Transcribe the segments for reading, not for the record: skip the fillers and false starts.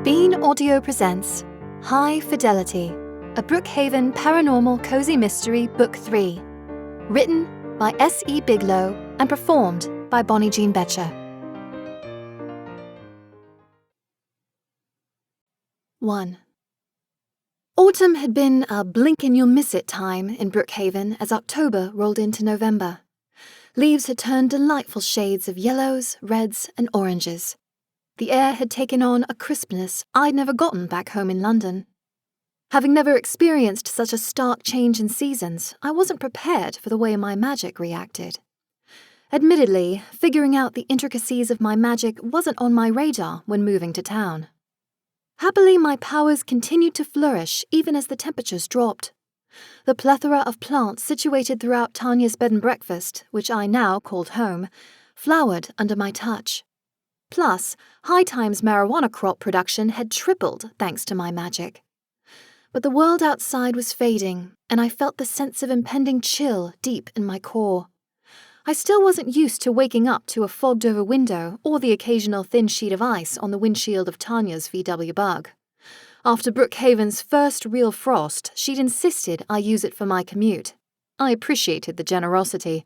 Bean Audio presents High Fidelity, a Brookhaven Paranormal Cozy Mystery Book 3, written by S.E. Biglow and performed by Bonnie Jean Betcher. 1. Autumn had been a blink-and-you'll-miss-it time in Brookhaven as October rolled into November. Leaves had turned delightful shades of yellows, reds, and oranges. The air had taken on a crispness I'd never gotten back home in London. Having never experienced such a stark change in seasons, I wasn't prepared for the way my magic reacted. Admittedly, figuring out the intricacies of my magic wasn't on my radar when moving to town. Happily, my powers continued to flourish even as the temperatures dropped. The plethora of plants situated throughout Tanya's bed and breakfast, which I now called home, flowered under my touch. Plus, High Time's marijuana crop production had tripled thanks to my magic. But the world outside was fading, and I felt the sense of impending chill deep in my core. I still wasn't used to waking up to a fogged-over window or the occasional thin sheet of ice on the windshield of Tanya's VW Bug. After Brookhaven's first real frost, she'd insisted I use it for my commute. I appreciated the generosity.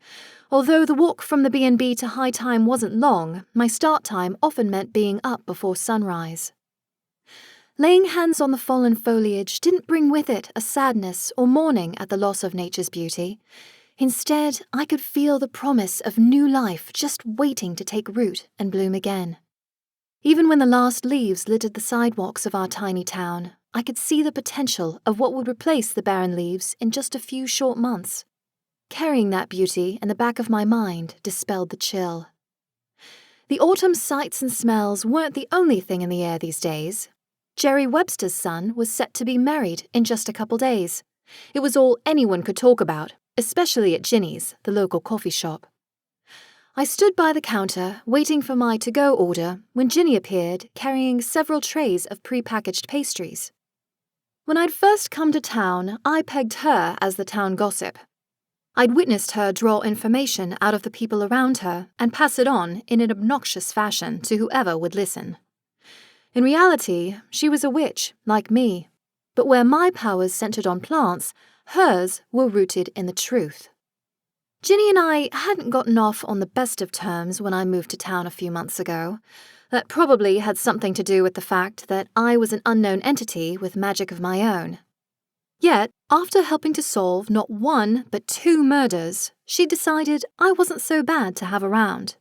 Although the walk from the B&B to High Time wasn't long, my start time often meant being up before sunrise. Laying hands on the fallen foliage didn't bring with it a sadness or mourning at the loss of nature's beauty. Instead, I could feel the promise of new life just waiting to take root and bloom again. Even when the last leaves littered the sidewalks of our tiny town, I could see the potential of what would replace the barren leaves in just a few short months. Carrying that beauty in the back of my mind dispelled the chill. The autumn sights and smells weren't the only thing in the air these days. Jerry Webster's son was set to be married in just a couple days. It was all anyone could talk about, especially at Ginny's, the local coffee shop. I stood by the counter, waiting for my to-go order, when Ginny appeared, carrying several trays of pre-packaged pastries. When I'd first come to town, I pegged her as the town gossip. I'd witnessed her draw information out of the people around her and pass it on in an obnoxious fashion to whoever would listen. In reality, she was a witch, like me, but where my powers centered on plants, hers were rooted in the truth. Ginny and I hadn't gotten off on the best of terms when I moved to town a few months ago. That probably had something to do with the fact that I was an unknown entity with magic of my own. Yet, after helping to solve not one but 2 murders, she decided I wasn't so bad to have around.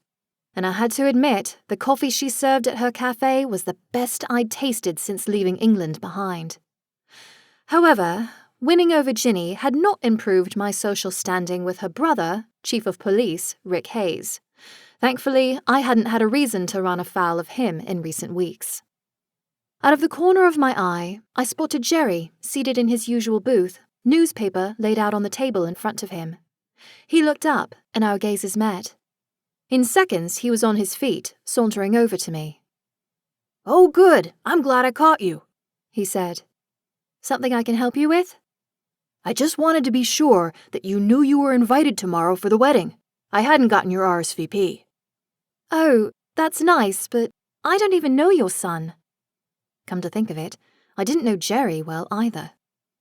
And I had to admit, the coffee she served at her cafe was the best I'd tasted since leaving England behind. However, winning over Ginny had not improved my social standing with her brother, Chief of Police, Rick Hayes. Thankfully, I hadn't had a reason to run afoul of him in recent weeks. Out of the corner of my eye, I spotted Jerry, seated in his usual booth, newspaper laid out on the table in front of him. He looked up, and our gazes met. In seconds, he was on his feet, sauntering over to me. "Oh, good. I'm glad I caught you," he said. "Something I can help you with?" "I just wanted to be sure that you knew you were invited tomorrow for the wedding. I hadn't gotten your RSVP. "Oh, that's nice, but I don't even know your son." Come to think of it, I didn't know Jerry well either.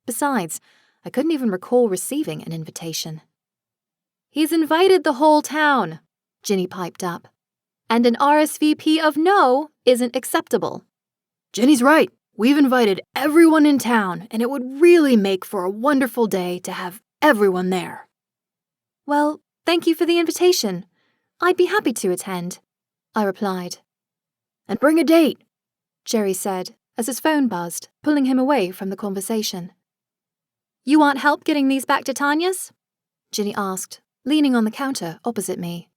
Besides, I couldn't even recall receiving an invitation. "He's invited the whole town," Ginny piped up. "And an RSVP of no isn't acceptable." "Ginny's right. We've invited everyone in town, and it would really make for a wonderful day to have everyone there." "Well, thank you for the invitation. I'd be happy to attend," I replied. "And bring a date," Jerry said, as his phone buzzed, pulling him away from the conversation. "You want help getting these back to Tanya's?" Ginny asked, leaning on the counter opposite me.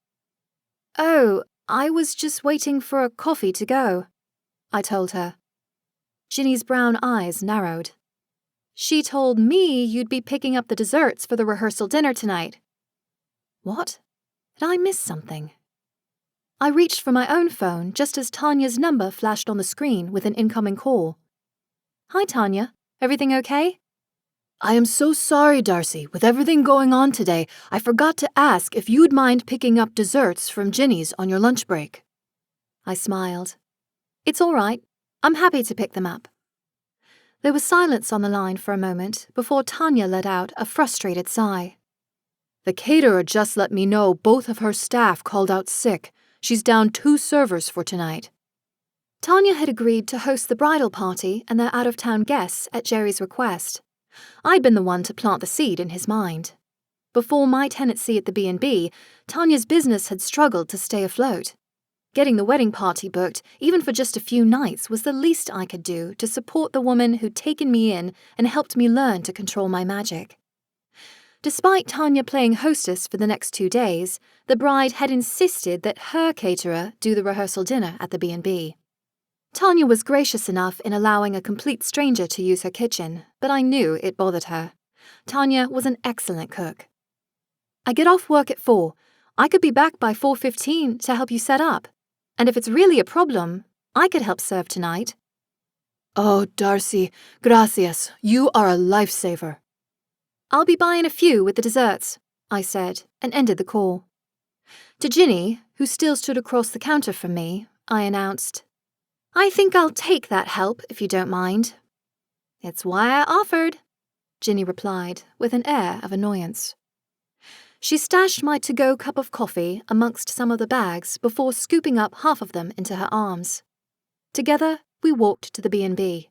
"Oh, I was just waiting for a coffee to go," I told her. Ginny's brown eyes narrowed. "She told me you'd be picking up the desserts for the rehearsal dinner tonight." What? Did I miss something? I reached for my own phone just as Tanya's number flashed on the screen with an incoming call. "Hi, Tanya. Everything okay?" "I am so sorry, Darcy. With everything going on today, I forgot to ask if you'd mind picking up desserts from Ginny's on your lunch break." I smiled. "It's all right. I'm happy to pick them up. There was silence on the line for a moment before Tanya let out a frustrated sigh. The caterer just let me know both of her staff called out sick. She's down 2 servers for tonight. Tanya had agreed to host the bridal party and their out-of-town guests at Jerry's request. I'd been the one to plant the seed in his mind. Before my tenancy at the B&B, Tanya's business had struggled to stay afloat. Getting the wedding party booked, even for just a few nights, was the least I could do to support the woman who'd taken me in and helped me learn to control my magic. Despite Tanya playing hostess for the next 2 days, the bride had insisted that her caterer do the rehearsal dinner at the B&B. Tanya was gracious enough in allowing a complete stranger to use her kitchen, but I knew it bothered her. Tanya was an excellent cook. I get off work at 4. I could be back by 4:15 to help you set up. And if it's really a problem, I could help serve tonight. Oh, Darcy, gracias. You are a lifesaver. I'll be buying a few with the desserts, I said, and ended the call. To Ginny, who still stood across the counter from me, I announced, I think I'll take that help if you don't mind. It's why I offered, Ginny replied with an air of annoyance. She stashed my to-go cup of coffee amongst some of the bags before scooping up half of them into her arms. Together, we walked to the B&B.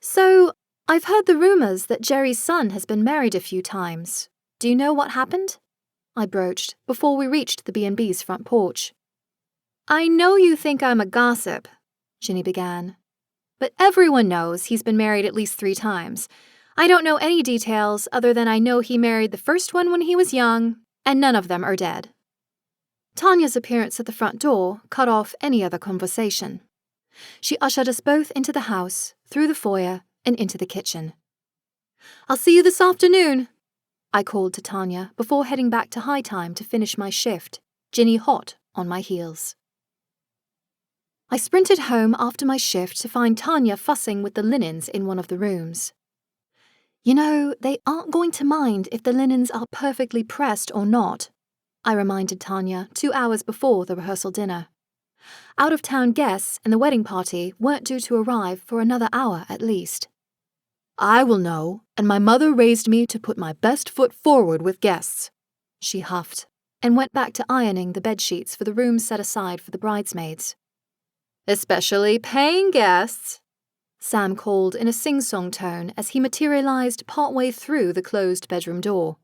So, I've heard the rumours that Jerry's son has been married a few times. Do you know what happened? I broached before we reached the B&B's front porch. I know you think I'm a gossip, Ginny began. But everyone knows he's been married at least 3 times. I don't know any details other than I know he married the first one when he was young, and none of them are dead. Tanya's appearance at the front door cut off any other conversation. She ushered us both into the house, through the foyer, and into the kitchen. I'll see you this afternoon, I called to Tanya before heading back to High Time to finish my shift, Ginny hot on my heels. I sprinted home after my shift to find Tanya fussing with the linens in one of the rooms. You know, they aren't going to mind if the linens are perfectly pressed or not, I reminded Tanya 2 hours before the rehearsal dinner. Out-of-town guests and the wedding party weren't due to arrive for another hour at least. I will know, and my mother raised me to put my best foot forward with guests, she huffed, and went back to ironing the bedsheets for the rooms set aside for the bridesmaids. Especially paying guests, Sam called in a sing-song tone as he materialized partway through the closed bedroom door.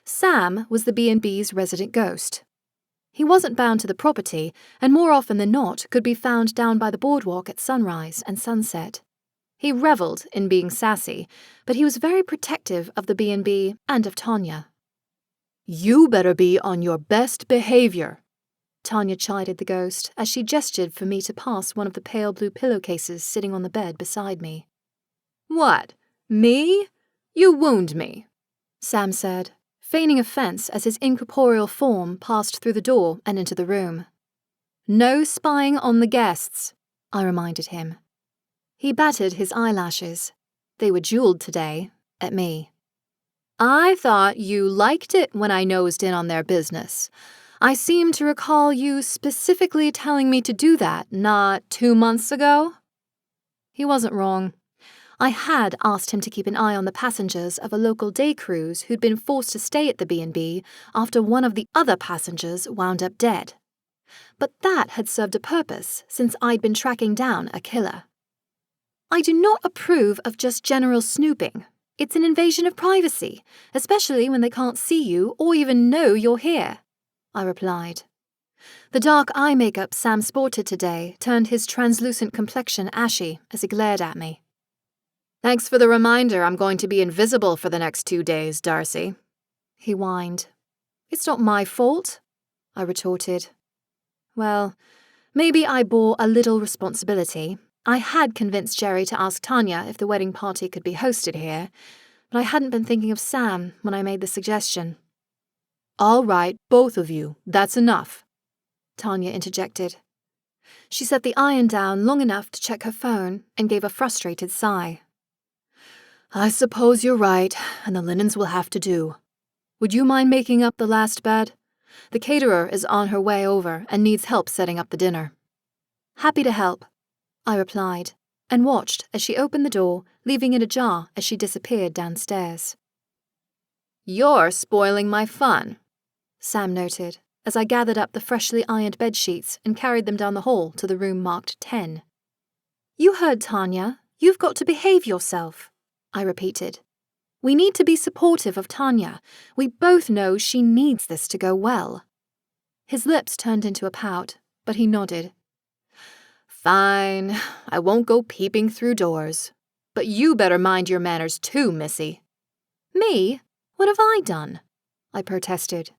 Sam was the B&B's resident ghost. He wasn't bound to the property, and more often than not could be found down by the boardwalk at sunrise and sunset. He revelled in being sassy, but he was very protective of the B&B and of Tanya. You better be on your best behavior, Tanya chided the ghost as she gestured for me to pass one of the pale blue pillowcases sitting on the bed beside me. What? Me? You wound me, Sam said, feigning offense as his incorporeal form passed through the door and into the room. No spying on the guests, I reminded him. He batted his eyelashes. They were jeweled today, at me. I thought you liked it when I nosed in on their business. I seem to recall you specifically telling me to do that not 2 months ago. He wasn't wrong. I had asked him to keep an eye on the passengers of a local day cruise who'd been forced to stay at the B&B after one of the other passengers wound up dead. But that had served a purpose since I'd been tracking down a killer. I do not approve of just general snooping. It's an invasion of privacy, especially when they can't see you or even know you're here, I replied. The dark eye makeup Sam sported today turned his translucent complexion ashy as he glared at me. Thanks for the reminder I'm going to be invisible for the next 2 days, Darcy, he whined. It's not my fault, I retorted. Well, maybe I bore a little responsibility. I had convinced Jerry to ask Tanya if the wedding party could be hosted here, but I hadn't been thinking of Sam when I made the suggestion. All right, both of you, that's enough, Tanya interjected. She set the iron down long enough to check her phone and gave a frustrated sigh. I suppose you're right, and the linens will have to do. Would you mind making up the last bed? The caterer is on her way over and needs help setting up the dinner. Happy to help, I replied, and watched as she opened the door, leaving it ajar as she disappeared downstairs. "You're spoiling my fun," Sam noted, as I gathered up the freshly ironed bedsheets and carried them down the hall to the room marked 10. "You heard Tanya. You've got to behave yourself," I repeated. "We need to be supportive of Tanya. We both know she needs this to go well." His lips turned into a pout, but he nodded. "Fine, I won't go peeping through doors. But you better mind your manners too, Missy." "Me? What have I done?" I protested.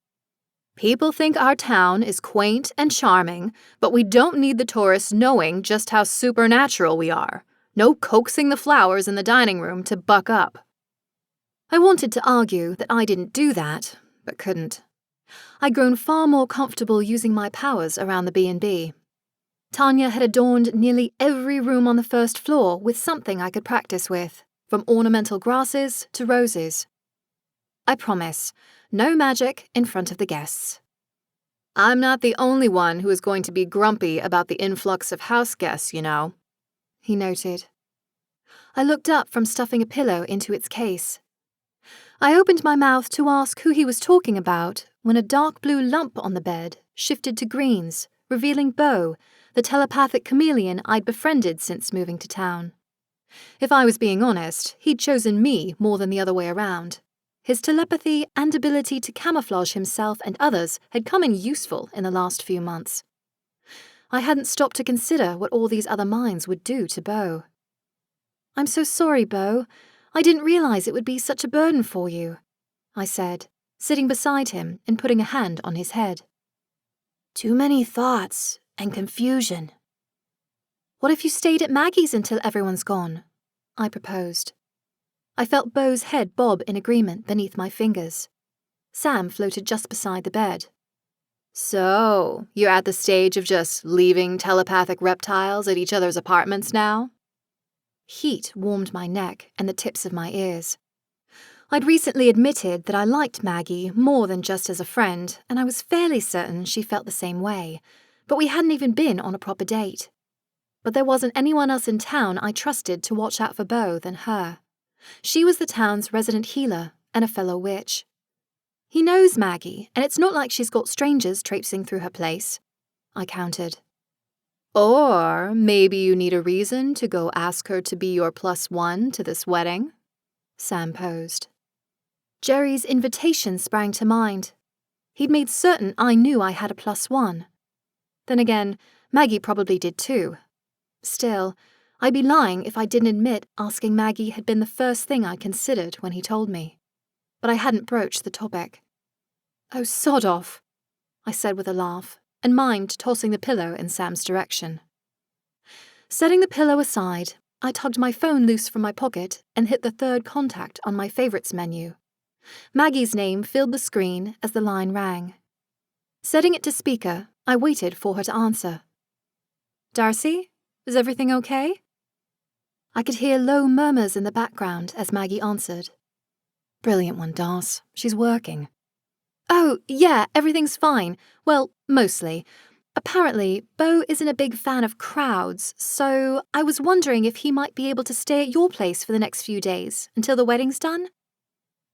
"People think our town is quaint and charming, but we don't need the tourists knowing just how supernatural we are. No coaxing the flowers in the dining room to buck up." I wanted to argue that I didn't do that, but couldn't. I'd grown far more comfortable using my powers around the B&B. Tanya had adorned nearly every room on the first floor with something I could practice with, from ornamental grasses to roses. I promise, no magic in front of the guests. "I'm not the only one who is going to be grumpy about the influx of house guests, you know," he noted. I looked up from stuffing a pillow into its case. I opened my mouth to ask who he was talking about when a dark blue lump on the bed shifted to greens, revealing Beau, the telepathic chameleon I'd befriended since moving to town. If I was being honest, he'd chosen me more than the other way around. His telepathy and ability to camouflage himself and others had come in useful in the last few months. I hadn't stopped to consider what all these other minds would do to Beau. "I'm so sorry, Beau. I didn't realize it would be such a burden for you," I said, sitting beside him and putting a hand on his head. "Too many thoughts and confusion." "What if you stayed at Maggie's until everyone's gone?" I proposed. I felt Beau's head bob in agreement beneath my fingers. Sam floated just beside the bed. "So, you're at the stage of just leaving telepathic reptiles at each other's apartments now?" Heat warmed my neck and the tips of my ears. I'd recently admitted that I liked Maggie more than just as a friend, and I was fairly certain she felt the same way, but we hadn't even been on a proper date. But there wasn't anyone else in town I trusted to watch out for Beau than her. She was the town's resident healer and a fellow witch. "He knows Maggie, and it's not like she's got strangers traipsing through her place," I countered. "Or maybe you need a reason to go ask her to be your +1 to this wedding?" Sam posed. Jerry's invitation sprang to mind. He'd made certain I knew I had a +1. Then again, Maggie probably did too. Still, I'd be lying if I didn't admit asking Maggie had been the first thing I considered when he told me. But I hadn't broached the topic. "Oh, sod off," I said with a laugh, and mimed tossing the pillow in Sam's direction. Setting the pillow aside, I tugged my phone loose from my pocket and hit the third contact on my favorites menu. Maggie's name filled the screen as the line rang. Setting it to speaker, I waited for her to answer. "Darcy, is everything okay?" I could hear low murmurs in the background as Maggie answered. "Brilliant one, Darce. She's working." "Oh, yeah, everything's fine. Well, mostly. Apparently, Beau isn't a big fan of crowds, so I was wondering if he might be able to stay at your place for the next few days, until the wedding's done."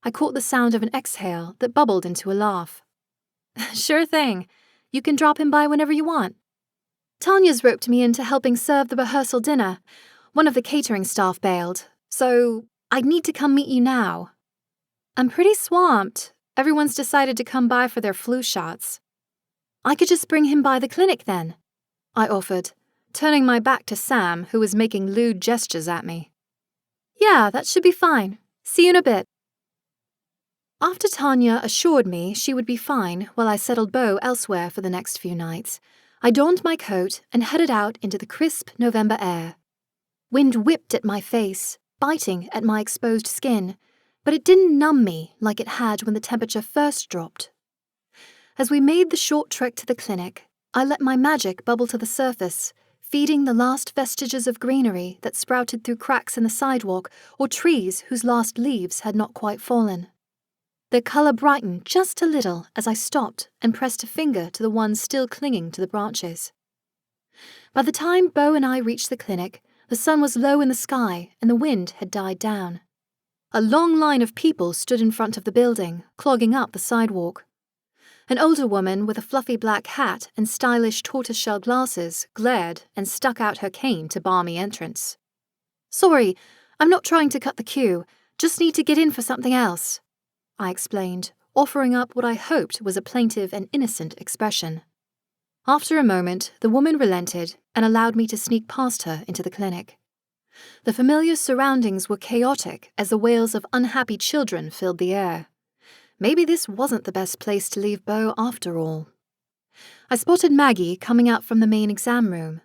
I caught the sound of an exhale that bubbled into a laugh. "Sure thing. You can drop him by whenever you want. Tanya's roped me into helping serve the rehearsal dinner. One of the catering staff bailed, so I'd need to come meet you now. I'm pretty swamped. Everyone's decided to come by for their flu shots." "I could just bring him by the clinic then," I offered, turning my back to Sam, who was making lewd gestures at me. "Yeah, that should be fine. See you in a bit." After Tanya assured me she would be fine while I settled Beau elsewhere for the next few nights, I donned my coat and headed out into the crisp November air. Wind whipped at my face, biting at my exposed skin, but it didn't numb me like it had when the temperature first dropped. As we made the short trek to the clinic, I let my magic bubble to the surface, feeding the last vestiges of greenery that sprouted through cracks in the sidewalk or trees whose last leaves had not quite fallen. Their color brightened just a little as I stopped and pressed a finger to the ones still clinging to the branches. By the time Beau and I reached the clinic, the sun was low in the sky and the wind had died down. A long line of people stood in front of the building, clogging up the sidewalk. An older woman with a fluffy black hat and stylish tortoiseshell glasses glared and stuck out her cane to bar me entrance. "Sorry, I'm not trying to cut the queue, just need to get in for something else," I explained, offering up what I hoped was a plaintive and innocent expression. After a moment, the woman relented and allowed me to sneak past her into the clinic. The familiar surroundings were chaotic as the wails of unhappy children filled the air. Maybe this wasn't the best place to leave Beau after all. I spotted Maggie coming out from the main exam room.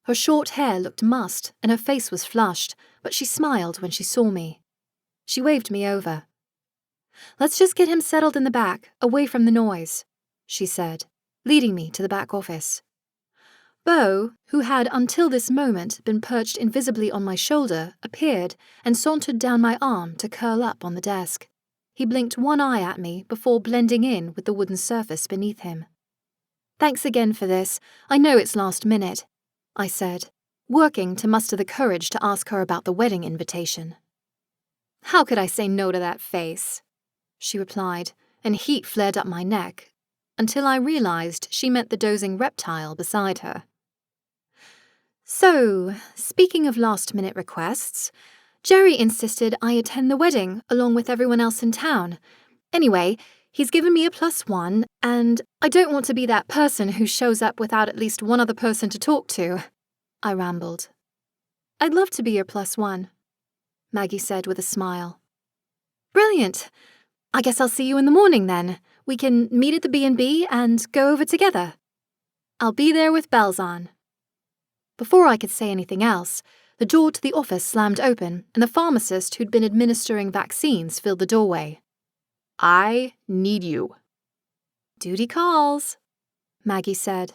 Her short hair looked mussed and her face was flushed, but she smiled when she saw me. She waved me over. "Let's just get him settled in the back, away from the noise," she said, leading me to the back office. Beau, who had until this moment been perched invisibly on my shoulder, appeared and sauntered down my arm to curl up on the desk. He blinked one eye at me before blending in with the wooden surface beneath him. "Thanks again for this. I know it's last minute," I said, working to muster the courage to ask her about the wedding invitation. "How could I say no to that face?" she replied, and heat flared up my neck, until I realized she meant the dozing reptile beside her. "So, speaking of last-minute requests, Jerry insisted I attend the wedding along with everyone else in town. Anyway, he's given me a +1, and I don't want to be that person who shows up without at least one other person to talk to," I rambled. "I'd love to be your +1, Maggie said with a smile. "Brilliant! I guess I'll see you in the morning then. We can meet at the B&B and go over together. I'll be there with bells on." Before I could say anything else, the door to the office slammed open and the pharmacist who'd been administering vaccines filled the doorway. "I need you." "Duty calls," Maggie said,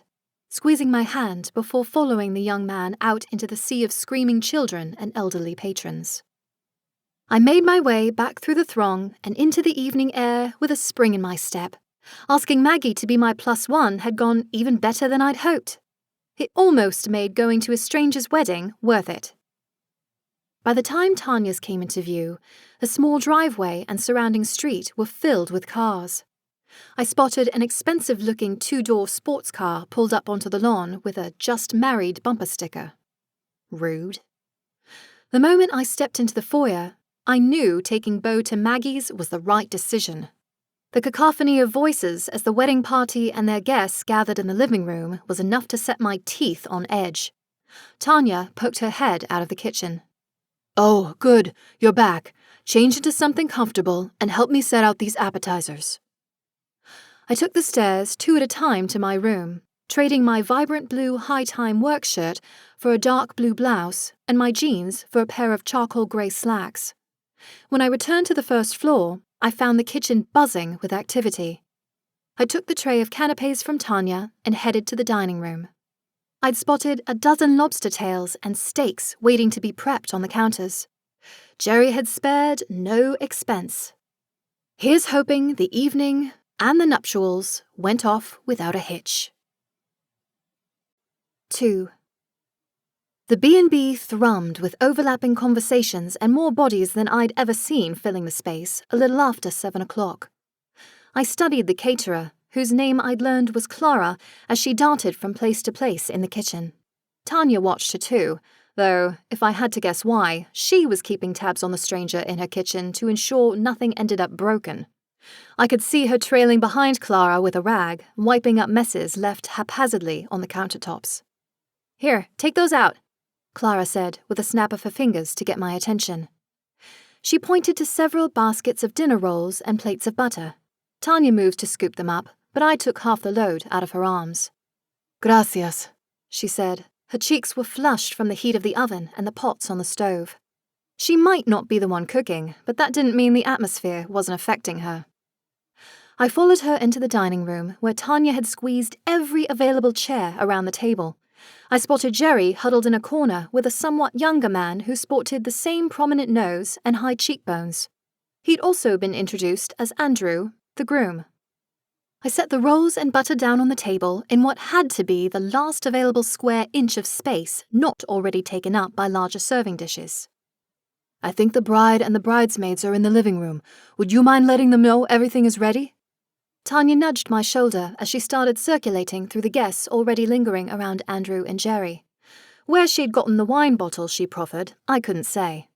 squeezing my hand before following the young man out into the sea of screaming children and elderly patrons. I made my way back through the throng and into the evening air with a spring in my step. Asking Maggie to be my +1 had gone even better than I'd hoped. It almost made going to a stranger's wedding worth it. By the time Tanya's came into view, the small driveway and surrounding street were filled with cars. I spotted an expensive-looking 2-door sports car pulled up onto the lawn with a "Just Married" bumper sticker. Rude. The moment I stepped into the foyer, I knew taking Beau to Maggie's was the right decision. The cacophony of voices as the wedding party and their guests gathered in the living room was enough to set my teeth on edge. Tanya poked her head out of the kitchen. "Oh, good, you're back. Change into something comfortable and help me set out these appetizers." I took the stairs 2 at a time to my room, trading my vibrant blue high-time work shirt for a dark blue blouse and my jeans for a pair of charcoal grey slacks. When I returned to the first floor, I found the kitchen buzzing with activity. I took the tray of canapés from Tanya and headed to the dining room. I'd spotted a dozen lobster tails and steaks waiting to be prepped on the counters. Jerry had spared no expense. Here's hoping the evening and the nuptials went off without a hitch. 2. The B&B thrummed with overlapping conversations and more bodies than I'd ever seen filling the space a little after 7 o'clock. I studied the caterer, whose name I'd learned was Clara, as she darted from place to place in the kitchen. Tanya watched her too, though, if I had to guess why, she was keeping tabs on the stranger in her kitchen to ensure nothing ended up broken. I could see her trailing behind Clara with a rag, wiping up messes left haphazardly on the countertops. "Here, take those out," Clara said with a snap of her fingers to get my attention. She pointed to several baskets of dinner rolls and plates of butter. Tanya moved to scoop them up, but I took half the load out of her arms. "Gracias," she said. Her cheeks were flushed from the heat of the oven and the pots on the stove. She might not be the one cooking, but that didn't mean the atmosphere wasn't affecting her. I followed her into the dining room, where Tanya had squeezed every available chair around the table. I spotted Jerry huddled in a corner with a somewhat younger man who sported the same prominent nose and high cheekbones. He'd also been introduced as Andrew, the groom. I set the rolls and butter down on the table in what had to be the last available square inch of space not already taken up by larger serving dishes. I think the bride and the bridesmaids are in the living room. Would you mind letting them know everything is ready? Tanya nudged my shoulder as she started circulating through the guests already lingering around Andrew and Jerry. Where she'd gotten the wine bottle she proffered, I couldn't say.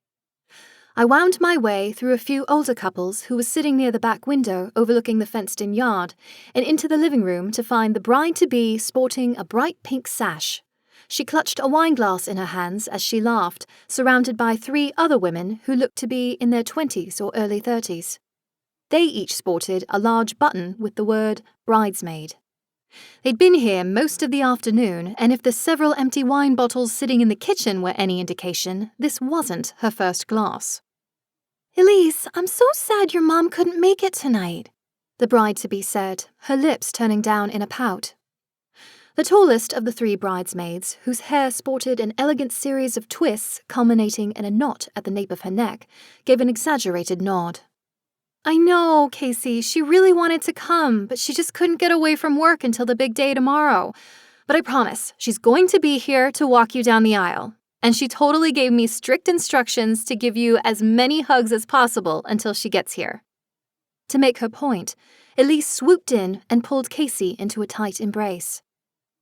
I wound my way through a few older couples who were sitting near the back window overlooking the fenced-in yard and into the living room to find the bride-to-be sporting a bright pink sash. She clutched a wine glass in her hands as she laughed, surrounded by 3 other women who looked to be in their 20s or early 30s. They each sported a large button with the word bridesmaid. They'd been here most of the afternoon, and if the several empty wine bottles sitting in the kitchen were any indication, this wasn't her first glass. Elise, I'm so sad your mom couldn't make it tonight, the bride-to-be said, her lips turning down in a pout. The tallest of the 3 bridesmaids, whose hair sported an elegant series of twists culminating in a knot at the nape of her neck, gave an exaggerated nod. I know, Casey, she really wanted to come, but she just couldn't get away from work until the big day tomorrow. But I promise, she's going to be here to walk you down the aisle. And she totally gave me strict instructions to give you as many hugs as possible until she gets here. To make her point, Elise swooped in and pulled Casey into a tight embrace.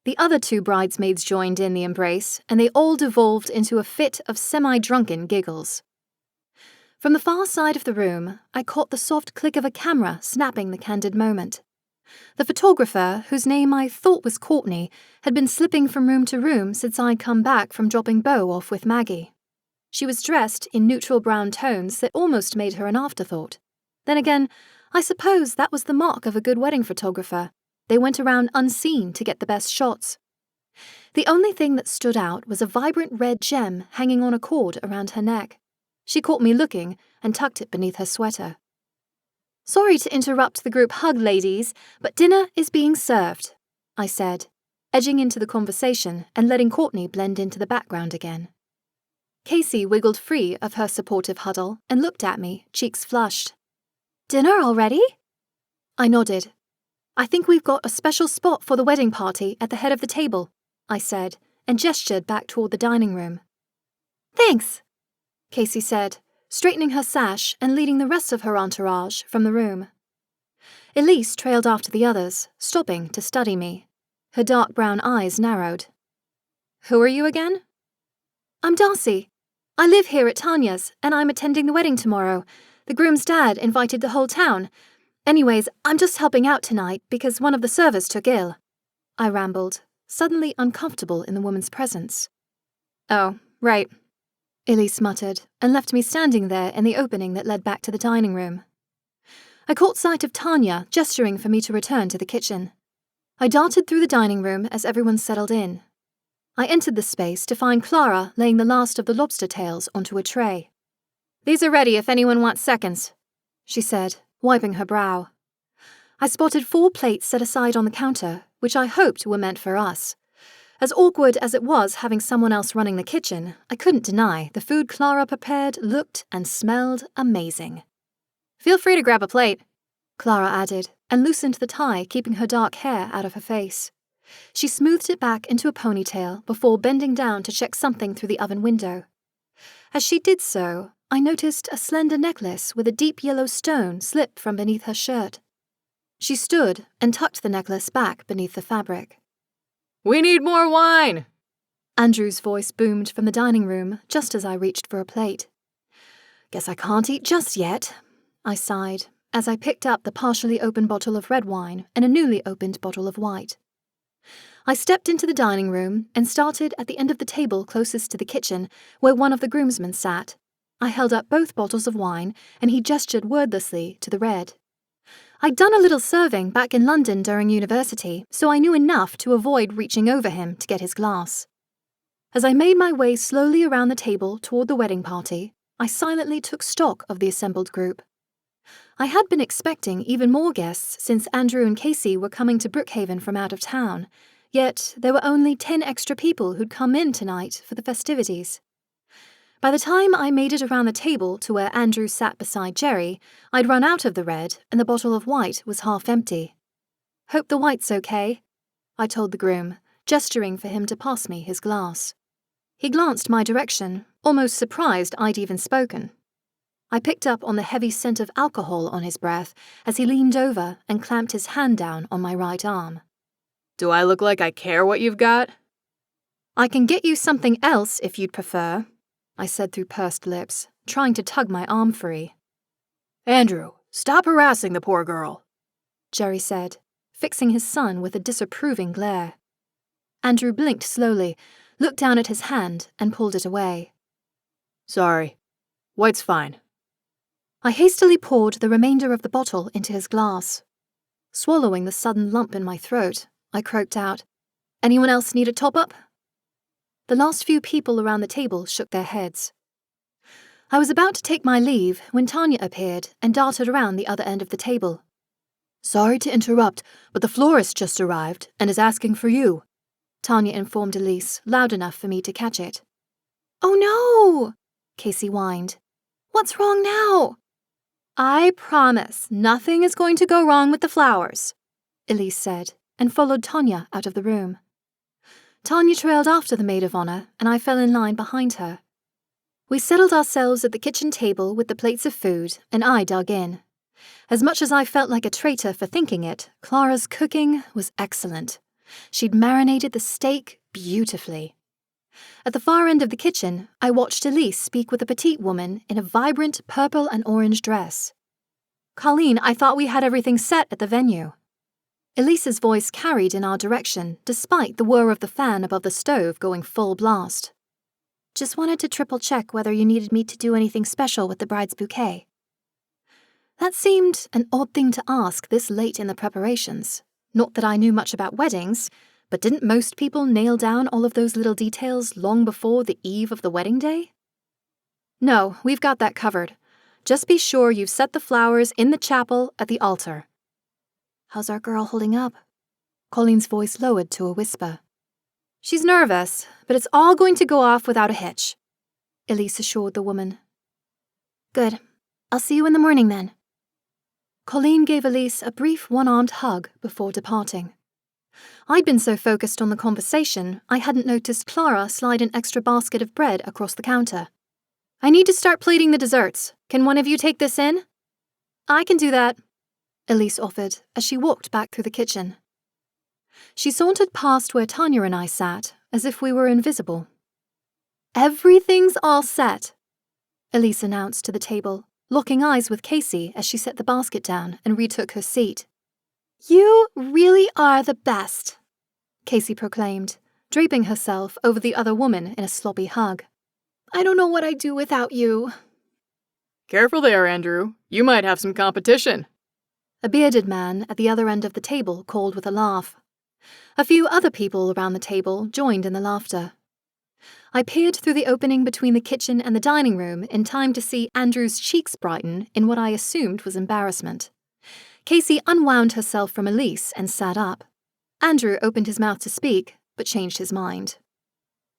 The other 2 bridesmaids joined in the embrace, and they all devolved into a fit of semi-drunken giggles. From the far side of the room, I caught the soft click of a camera snapping the candid moment. The photographer, whose name I thought was Courtney, had been slipping from room to room since I'd come back from dropping Beau off with Maggie. She was dressed in neutral brown tones that almost made her an afterthought. Then again, I suppose that was the mark of a good wedding photographer. They went around unseen to get the best shots. The only thing that stood out was a vibrant red gem hanging on a cord around her neck. She caught me looking and tucked it beneath her sweater. Sorry to interrupt the group hug, ladies, but dinner is being served, I said, edging into the conversation and letting Courtney blend into the background again. Casey wiggled free of her supportive huddle and looked at me, cheeks flushed. Dinner already? I nodded. I think we've got a special spot for the wedding party at the head of the table, I said, and gestured back toward the dining room. Thanks, Casey said, straightening her sash and leading the rest of her entourage from the room. Elise trailed after the others, stopping to study me. Her dark brown eyes narrowed. Who are you again? I'm Darcy. I live here at Tanya's, and I'm attending the wedding tomorrow. The groom's dad invited the whole town. Anyways, I'm just helping out tonight because one of the servers took ill. I rambled, suddenly uncomfortable in the woman's presence. Oh, right, Elise muttered, and left me standing there in the opening that led back to the dining room. I caught sight of Tanya gesturing for me to return to the kitchen. I darted through the dining room as everyone settled in. I entered the space to find Clara laying the last of the lobster tails onto a tray. These are ready if anyone wants seconds, she said, wiping her brow. I spotted 4 plates set aside on the counter, which I hoped were meant for us. As awkward as it was having someone else running the kitchen, I couldn't deny the food Clara prepared looked and smelled amazing. Feel free to grab a plate, Clara added, and loosened the tie, keeping her dark hair out of her face. She smoothed it back into a ponytail before bending down to check something through the oven window. As she did so, I noticed a slender necklace with a deep yellow stone slip from beneath her shirt. She stood and tucked the necklace back beneath the fabric. We need more wine! Andrew's voice boomed from the dining room just as I reached for a plate. Guess I can't eat just yet, I sighed, as I picked up the partially open bottle of red wine and a newly opened bottle of white. I stepped into the dining room and started at the end of the table closest to the kitchen, where one of the groomsmen sat. I held up both bottles of wine, and he gestured wordlessly to the red. I'd done a little serving back in London during university, so I knew enough to avoid reaching over him to get his glass. As I made my way slowly around the table toward the wedding party, I silently took stock of the assembled group. I had been expecting even more guests since Andrew and Casey were coming to Brookhaven from out of town, yet there were only 10 extra people who'd come in tonight for the festivities. By the time I made it around the table to where Andrew sat beside Jerry, I'd run out of the red and the bottle of white was half empty. Hope the white's okay, I told the groom, gesturing for him to pass me his glass. He glanced my direction, almost surprised I'd even spoken. I picked up on the heavy scent of alcohol on his breath as he leaned over and clamped his hand down on my right arm. Do I look like I care what you've got? I can get you something else if you'd prefer, I said through pursed lips, trying to tug my arm free. Andrew, stop harassing the poor girl, Jerry said, fixing his son with a disapproving glare. Andrew blinked slowly, looked down at his hand, and pulled it away. Sorry. White's fine. I hastily poured the remainder of the bottle into his glass. Swallowing the sudden lump in my throat, I croaked out, Anyone else need a top-up? The last few people around the table shook their heads. I was about to take my leave when Tanya appeared and darted around the other end of the table. Sorry to interrupt, but the florist just arrived and is asking for you, Tanya informed Elise, loud enough for me to catch it. Oh no, Casey whined. What's wrong now? I promise nothing is going to go wrong with the flowers, Elise said, and followed Tanya out of the room. Tanya trailed after the maid of honor, and I fell in line behind her. We settled ourselves at the kitchen table with the plates of food, and I dug in. As much as I felt like a traitor for thinking it, Clara's cooking was excellent. She'd marinated the steak beautifully. At the far end of the kitchen, I watched Elise speak with a petite woman in a vibrant purple and orange dress. Colleen, I thought we had everything set at the venue. Elise's voice carried in our direction, despite the whir of the fan above the stove going full blast. Just wanted to triple-check whether you needed me to do anything special with the bride's bouquet. That seemed an odd thing to ask this late in the preparations. Not that I knew much about weddings, but didn't most people nail down all of those little details long before the eve of the wedding day? No, we've got that covered. Just be sure you've set the flowers in the chapel at the altar. How's our girl holding up? Colleen's voice lowered to a whisper. She's nervous, but it's all going to go off without a hitch, Elise assured the woman. Good. I'll see you in the morning then. Colleen gave Elise a brief one-armed hug before departing. I'd been so focused on the conversation, I hadn't noticed Clara slide an extra basket of bread across the counter. I need to start plating the desserts. Can one of you take this in? I can do that, Elise offered as she walked back through the kitchen. She sauntered past where Tanya and I sat, as if we were invisible. Everything's all set, Elise announced to the table, locking eyes with Casey as she set the basket down and retook her seat. You really are the best, Casey proclaimed, draping herself over the other woman in a sloppy hug. I don't know what I'd do without you. Careful there, Andrew. You might have some competition, a bearded man at the other end of the table called with a laugh. A few other people around the table joined in the laughter. I peered through the opening between the kitchen and the dining room in time to see Andrew's cheeks brighten in what I assumed was embarrassment. Casey unwound herself from Elise and sat up. Andrew opened his mouth to speak, but changed his mind.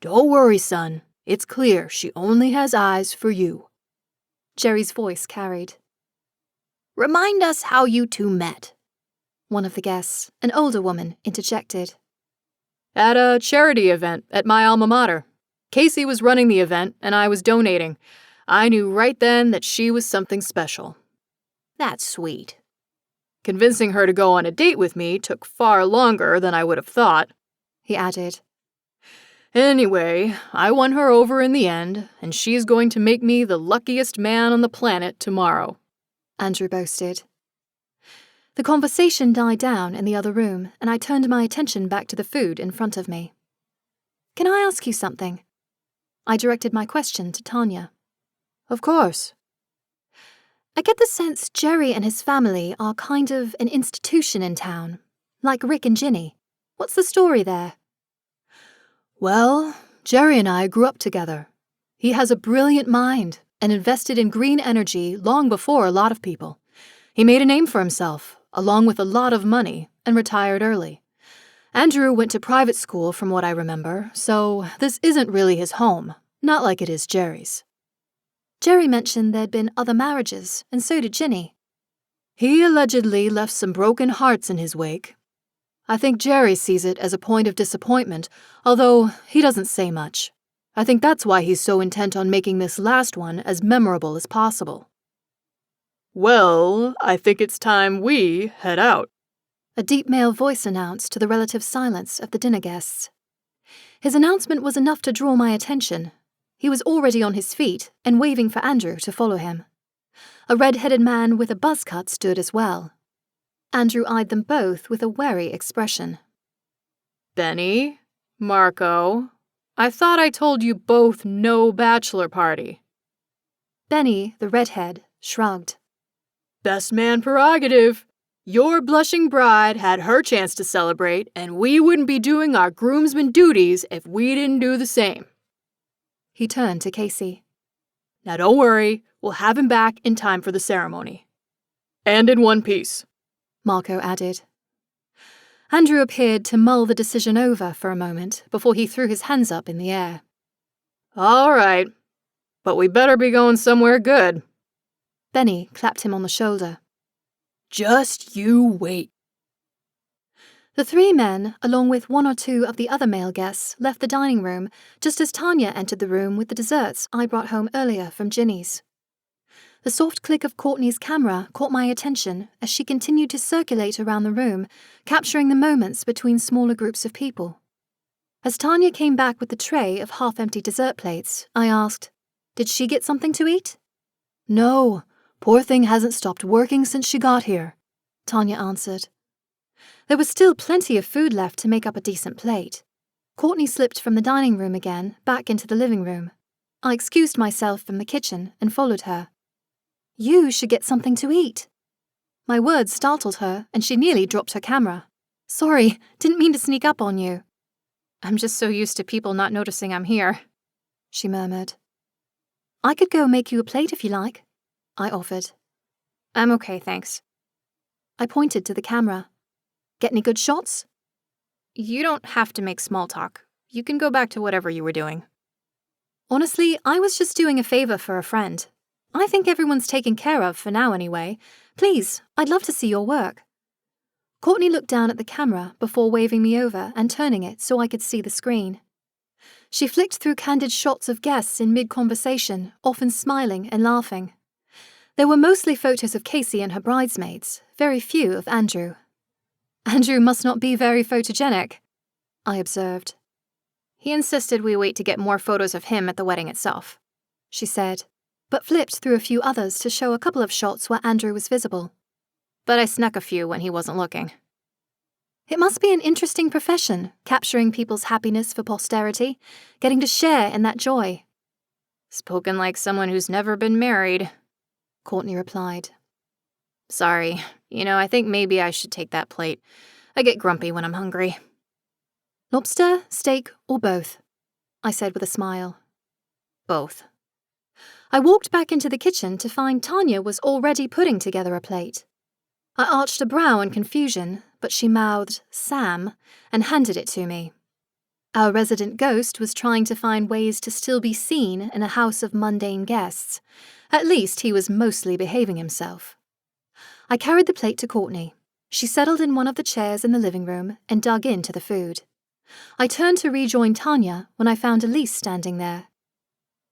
Don't worry, son. It's clear she only has eyes for you. Jerry's voice carried. Remind us how you two met, one of the guests, an older woman, interjected. At a charity event at my alma mater. Casey was running the event, and I was donating. I knew right then that she was something special. That's sweet. Convincing her to go on a date with me took far longer than I would have thought, he added. Anyway, I won her over in the end, and she's going to make me the luckiest man on the planet tomorrow, Andrew boasted. The conversation died down in the other room, and I turned my attention back to the food in front of me. Can I ask you something? I directed my question to Tanya. Of course. I get the sense Jerry and his family are kind of an institution in town, like Rick and Ginny. What's the story there? Well, Jerry and I grew up together. He has a brilliant mind and invested in green energy long before a lot of people. He made a name for himself, along with a lot of money, and retired early. Andrew went to private school from what I remember, so this isn't really his home, not like it is Jerry's. Jerry mentioned there'd been other marriages, and so did Ginny. He allegedly left some broken hearts in his wake. I think Jerry sees it as a point of disappointment, although he doesn't say much. I think that's why he's so intent on making this last one as memorable as possible. Well, I think it's time we head out, a deep male voice announced to the relative silence of the dinner guests. His announcement was enough to draw my attention. He was already on his feet and waving for Andrew to follow him. A red-headed man with a buzz cut stood as well. Andrew eyed them both with a wary expression. Benny, Marco, I thought I told you both no bachelor party. Benny, the redhead, shrugged. Best man prerogative. Your blushing bride had her chance to celebrate, and we wouldn't be doing our groomsman duties if we didn't do the same. He turned to Casey. Now don't worry, we'll have him back in time for the ceremony. And in one piece, Marco added. Andrew appeared to mull the decision over for a moment before he threw his hands up in the air. All right, but we better be going somewhere good. Benny clapped him on the shoulder. Just you wait. The three men, along with one or two of the other male guests, left the dining room just as Tanya entered the room with the desserts I brought home earlier from Ginny's. The soft click of Courtney's camera caught my attention as she continued to circulate around the room, capturing the moments between smaller groups of people. As Tanya came back with the tray of half-empty dessert plates, I asked, "Did she get something to eat?" No, poor thing hasn't stopped working since she got here, Tanya answered. There was still plenty of food left to make up a decent plate. Courtney slipped from the dining room again, back into the living room. I excused myself from the kitchen and followed her. "You should get something to eat." My words startled her, and she nearly dropped her camera. "Sorry, didn't mean to sneak up on you." "I'm just so used to people not noticing I'm here," she murmured. "I could go make you a plate if you like," I offered. "I'm okay, thanks." I pointed to the camera. "Get any good shots?" "You don't have to make small talk. You can go back to whatever you were doing." Honestly, I was just doing a favor for a friend. I think everyone's taken care of for now anyway. Please, I'd love to see your work. Courtney looked down at the camera before waving me over and turning it so I could see the screen. She flicked through candid shots of guests in mid-conversation, often smiling and laughing. There were mostly photos of Casey and her bridesmaids, very few of Andrew. "Andrew must not be very photogenic," I observed. "He insisted we wait to get more photos of him at the wedding itself," she said, but flipped through a few others to show a couple of shots where Andrew was visible. "But I snuck a few when he wasn't looking." It must be an interesting profession, capturing people's happiness for posterity, getting to share in that joy. "Spoken like someone who's never been married," Courtney replied. "Sorry, I think maybe I should take that plate. I get grumpy when I'm hungry." "Lobster, steak, or both?" I said with a smile. "Both." I walked back into the kitchen to find Tanya was already putting together a plate. I arched a brow in confusion, but she mouthed, "Sam," and handed it to me. Our resident ghost was trying to find ways to still be seen in a house of mundane guests. At least he was mostly behaving himself. I carried the plate to Courtney. She settled in one of the chairs in the living room and dug into the food. I turned to rejoin Tanya when I found Elise standing there.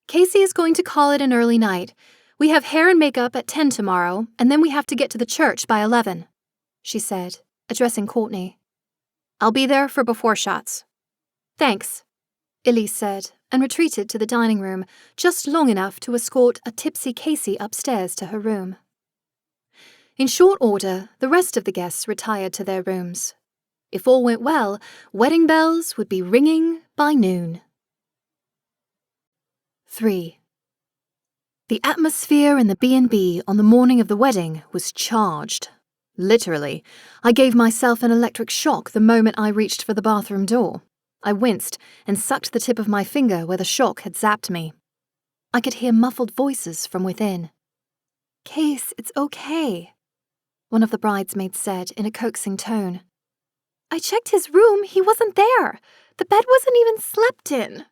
"Casey is going to call it an early night. We have hair and makeup at 10 tomorrow, and then we have to get to the church by 11, she said, addressing Courtney. "I'll be there for before shots." "Thanks," Elise said, and retreated to the dining room, just long enough to escort a tipsy Casey upstairs to her room. In short order, the rest of the guests retired to their rooms. If all went well, wedding bells would be ringing by noon. 3. The atmosphere in the B&B on the morning of the wedding was charged. Literally, I gave myself an electric shock the moment I reached for the bathroom door. I winced and sucked the tip of my finger where the shock had zapped me. I could hear muffled voices from within. "Case, it's okay," one of the bridesmaids said in a coaxing tone. "I checked his room, he wasn't there. The bed wasn't even slept in."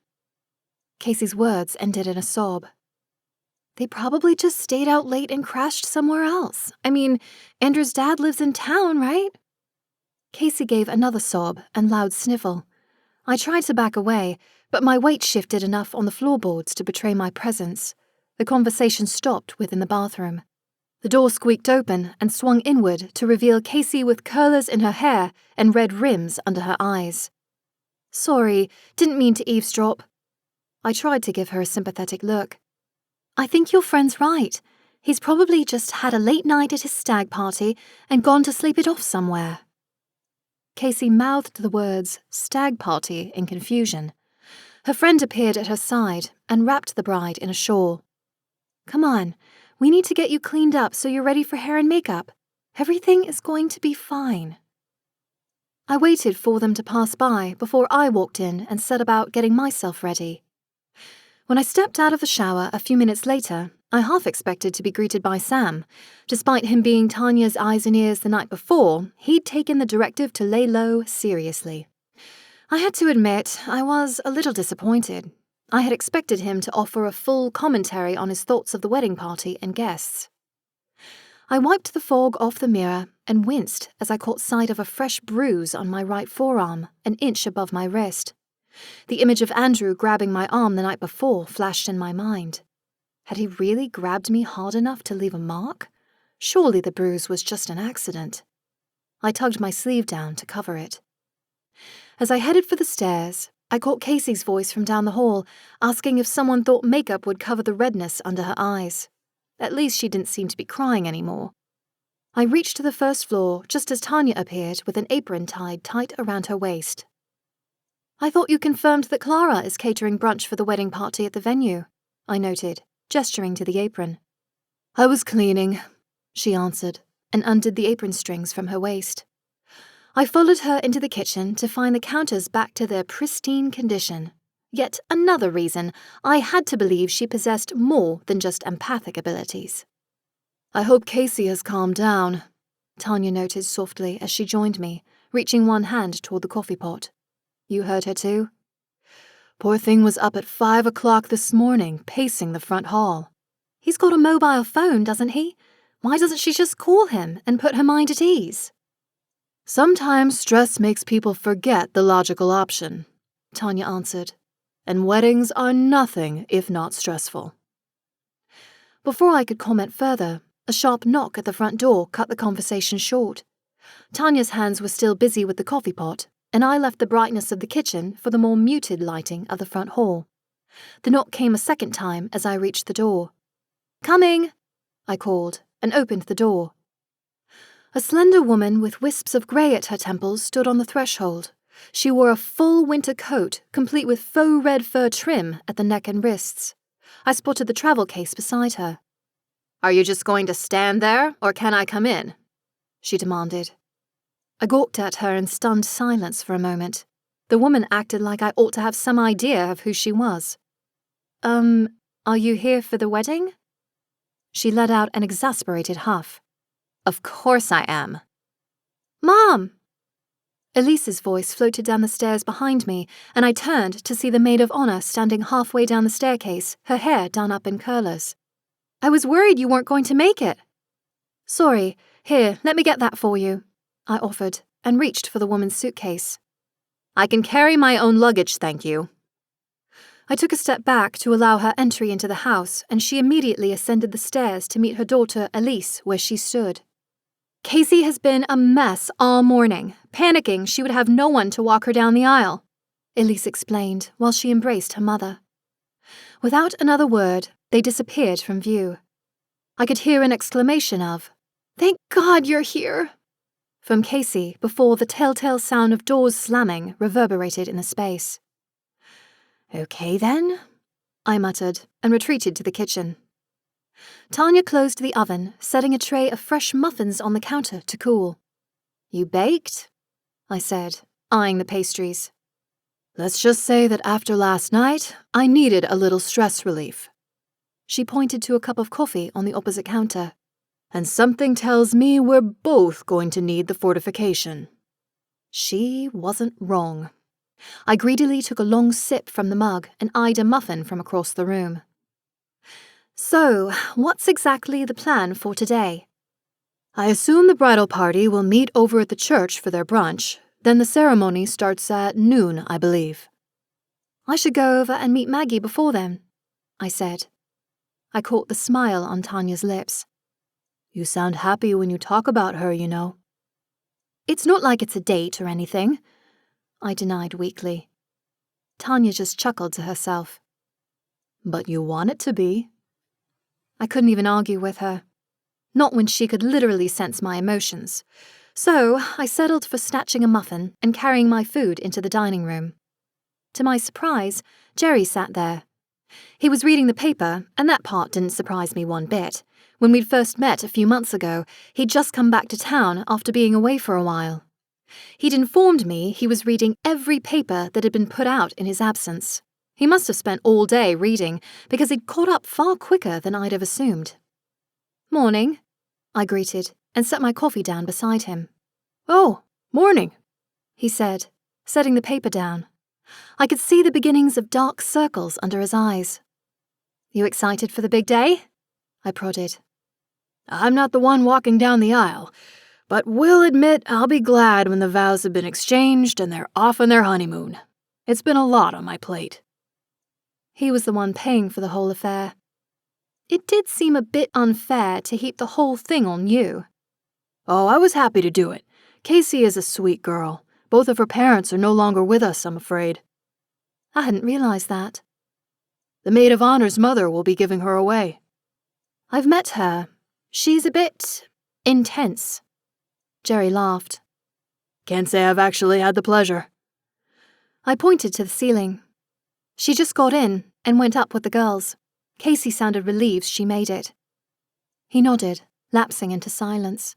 Casey's words ended in a sob. "They probably just stayed out late and crashed somewhere else. I mean, Andrew's dad lives in town, right?" Casey gave another sob and loud sniffle. I tried to back away, but my weight shifted enough on the floorboards to betray my presence. The conversation stopped within the bathroom. The door squeaked open and swung inward to reveal Casey with curlers in her hair and red rims under her eyes. "Sorry, didn't mean to eavesdrop." I tried to give her a sympathetic look. "I think your friend's right. He's probably just had a late night at his stag party and gone to sleep it off somewhere." Casey mouthed the words "stag party" in confusion. Her friend appeared at her side and wrapped the bride in a shawl. "Come on, we need to get you cleaned up so you're ready for hair and makeup. Everything is going to be fine." I waited for them to pass by before I walked in and set about getting myself ready. When I stepped out of the shower a few minutes later, I half expected to be greeted by Sam. Despite him being Tanya's eyes and ears the night before, he'd taken the directive to lay low seriously. I had to admit, I was a little disappointed. I had expected him to offer a full commentary on his thoughts of the wedding party and guests. I wiped the fog off the mirror and winced as I caught sight of a fresh bruise on my right forearm, an inch above my wrist. The image of Andrew grabbing my arm the night before flashed in my mind. Had he really grabbed me hard enough to leave a mark? Surely the bruise was just an accident. I tugged my sleeve down to cover it. As I headed for the stairs, I caught Casey's voice from down the hall, asking if someone thought makeup would cover the redness under her eyes. At least she didn't seem to be crying anymore. I reached to the first floor just as Tanya appeared with an apron tied tight around her waist. "I thought you confirmed that Clara is catering brunch for the wedding party at the venue," I noted, gesturing to the apron. "I was cleaning," she answered, and undid the apron strings from her waist. I followed her into the kitchen to find the counters back to their pristine condition. Yet another reason I had to believe she possessed more than just empathic abilities. "I hope Casey has calmed down," Tanya noted softly as she joined me, reaching one hand toward the coffee pot. "You heard her too?" "Poor thing was up at 5 o'clock this morning, pacing the front hall." "He's got a mobile phone, doesn't he? Why doesn't she just call him and put her mind at ease?" "Sometimes stress makes people forget the logical option," Tanya answered. "And weddings are nothing if not stressful." Before I could comment further, a sharp knock at the front door cut the conversation short. Tanya's hands were still busy with the coffee pot, and I left the brightness of the kitchen for the more muted lighting of the front hall. The knock came a second time as I reached the door. "Coming!" I called, and opened the door. A slender woman with wisps of grey at her temples stood on the threshold. She wore a full winter coat, complete with faux red fur trim at the neck and wrists. I spotted the travel case beside her. "Are you just going to stand there, or can I come in?" she demanded. I gawked at her in stunned silence for a moment. The woman acted like I ought to have some idea of who she was. Are you here for the wedding?" She let out an exasperated huff. "Of course I am." "Mom!" Elise's voice floated down the stairs behind me, and I turned to see the maid of honor standing halfway down the staircase, her hair done up in curlers. "I was worried you weren't going to make it." "Sorry. Here, let me get that for you," I offered, and reached for the woman's suitcase. "I can carry my own luggage, thank you." I took a step back to allow her entry into the house, and she immediately ascended the stairs to meet her daughter, Elise, where she stood. "Casey has been a mess all morning, panicking she would have no one to walk her down the aisle," Elise explained while she embraced her mother. Without another word, they disappeared from view. I could hear an exclamation of, "Thank God you're here!" from Casey before the telltale sound of doors slamming reverberated in the space. "Okay then," I muttered and retreated to the kitchen. Tanya closed the oven, setting a tray of fresh muffins on the counter to cool. "You baked?" I said, eyeing the pastries. "Let's just say that after last night, I needed a little stress relief." She pointed to a cup of coffee on the opposite counter. "And something tells me we're both going to need the fortification." She wasn't wrong. I greedily took a long sip from the mug and eyed a muffin from across the room. "So, what's exactly the plan for today?" I assume the bridal party will meet over at the church for their brunch, then the ceremony starts at noon, I believe. I should go over and meet Maggie before then, I said. I caught the smile on Tanya's lips. You sound happy when you talk about her, you know. It's not like it's a date or anything, I denied weakly. Tanya just chuckled to herself. But you want it to be. I couldn't even argue with her. Not when she could literally sense my emotions. So I settled for snatching a muffin and carrying my food into the dining room. To my surprise, Jerry sat there. He was reading the paper, and that part didn't surprise me one bit. When we'd first met a few months ago, he'd just come back to town after being away for a while. He'd informed me he was reading every paper that had been put out in his absence. He must have spent all day reading, because he'd caught up far quicker than I'd have assumed. "Morning," I greeted, and set my coffee down beside him. "Oh, morning," he said, setting the paper down. I could see the beginnings of dark circles under his eyes. "You excited for the big day?" I prodded. "I'm not the one walking down the aisle, but will admit I'll be glad when the vows have been exchanged and they're off on their honeymoon. It's been a lot on my plate." He was the one paying for the whole affair. It did seem a bit unfair to heap the whole thing on you. "Oh, I was happy to do it. Casey is a sweet girl. Both of her parents are no longer with us, I'm afraid." I hadn't realized that. "The maid of honor's mother will be giving her away." "I've met her. She's a bit intense." Jerry laughed. "Can't say I've actually had the pleasure." I pointed to the ceiling. "She just got in and went up with the girls. Casey sounded relieved she made it." He nodded, lapsing into silence.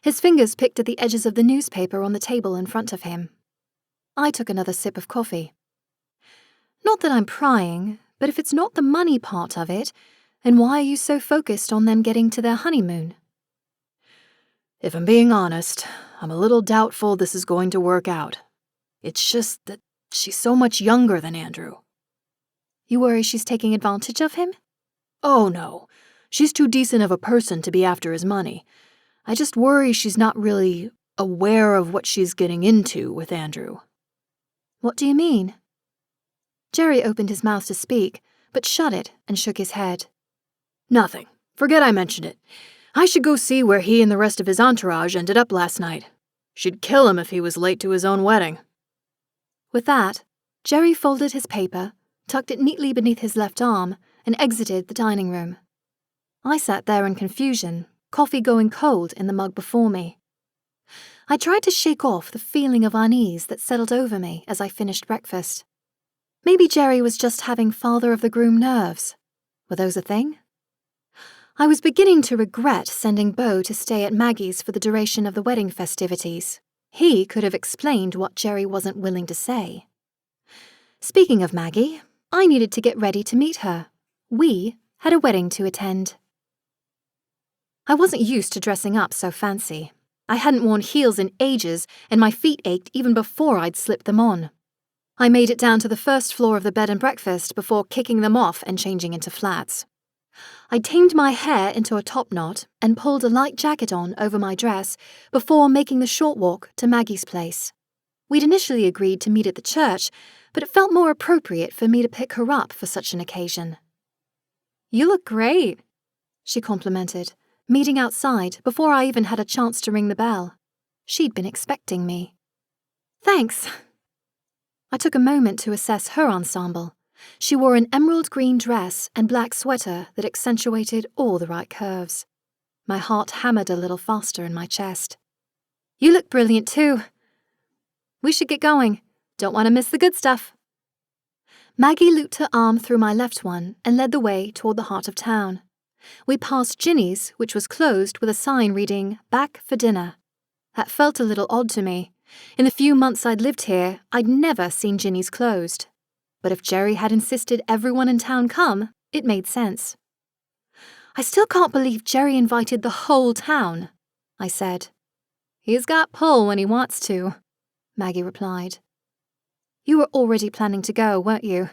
His fingers picked at the edges of the newspaper on the table in front of him. I took another sip of coffee. "Not that I'm prying, but if it's not the money part of it, then why are you so focused on them getting to their honeymoon?" "If I'm being honest, I'm a little doubtful this is going to work out. It's just that she's so much younger than Andrew." "You worry she's taking advantage of him?" "Oh, no. She's too decent of a person to be after his money. I just worry she's not really aware of what she's getting into with Andrew." "What do you mean?" Jerry opened his mouth to speak, but shut it and shook his head. "Nothing. Forget I mentioned it. I should go see where he and the rest of his entourage ended up last night. She'd kill him if he was late to his own wedding." With that, Jerry folded his paper, tucked it neatly beneath his left arm, and exited the dining room. I sat there in confusion, coffee going cold in the mug before me. I tried to shake off the feeling of unease that settled over me as I finished breakfast. Maybe Jerry was just having father of the groom nerves. Were those a thing? I was beginning to regret sending Beau to stay at Maggie's for the duration of the wedding festivities. He could have explained what Jerry wasn't willing to say. Speaking of Maggie, I needed to get ready to meet her. We had a wedding to attend. I wasn't used to dressing up so fancy. I hadn't worn heels in ages, and my feet ached even before I'd slipped them on. I made it down to the first floor of the bed and breakfast before kicking them off and changing into flats. I tamed my hair into a top knot and pulled a light jacket on over my dress before making the short walk to Maggie's place. We'd initially agreed to meet at the church, but it felt more appropriate for me to pick her up for such an occasion. "You look great," she complimented, meeting outside before I even had a chance to ring the bell. She'd been expecting me. "Thanks." I took a moment to assess her ensemble. She wore an emerald green dress and black sweater that accentuated all the right curves. My heart hammered a little faster in my chest. "You look brilliant too. We should get going. Don't want to miss the good stuff." Maggie looped her arm through my left one and led the way toward the heart of town. We passed Ginny's, which was closed with a sign reading, "Back for dinner." That felt a little odd to me. In the few months I'd lived here, I'd never seen Ginny's closed. But if Jerry had insisted everyone in town come, it made sense. "I still can't believe Jerry invited the whole town," I said. "He's got pull when he wants to," Maggie replied. "You were already planning to go, weren't you?"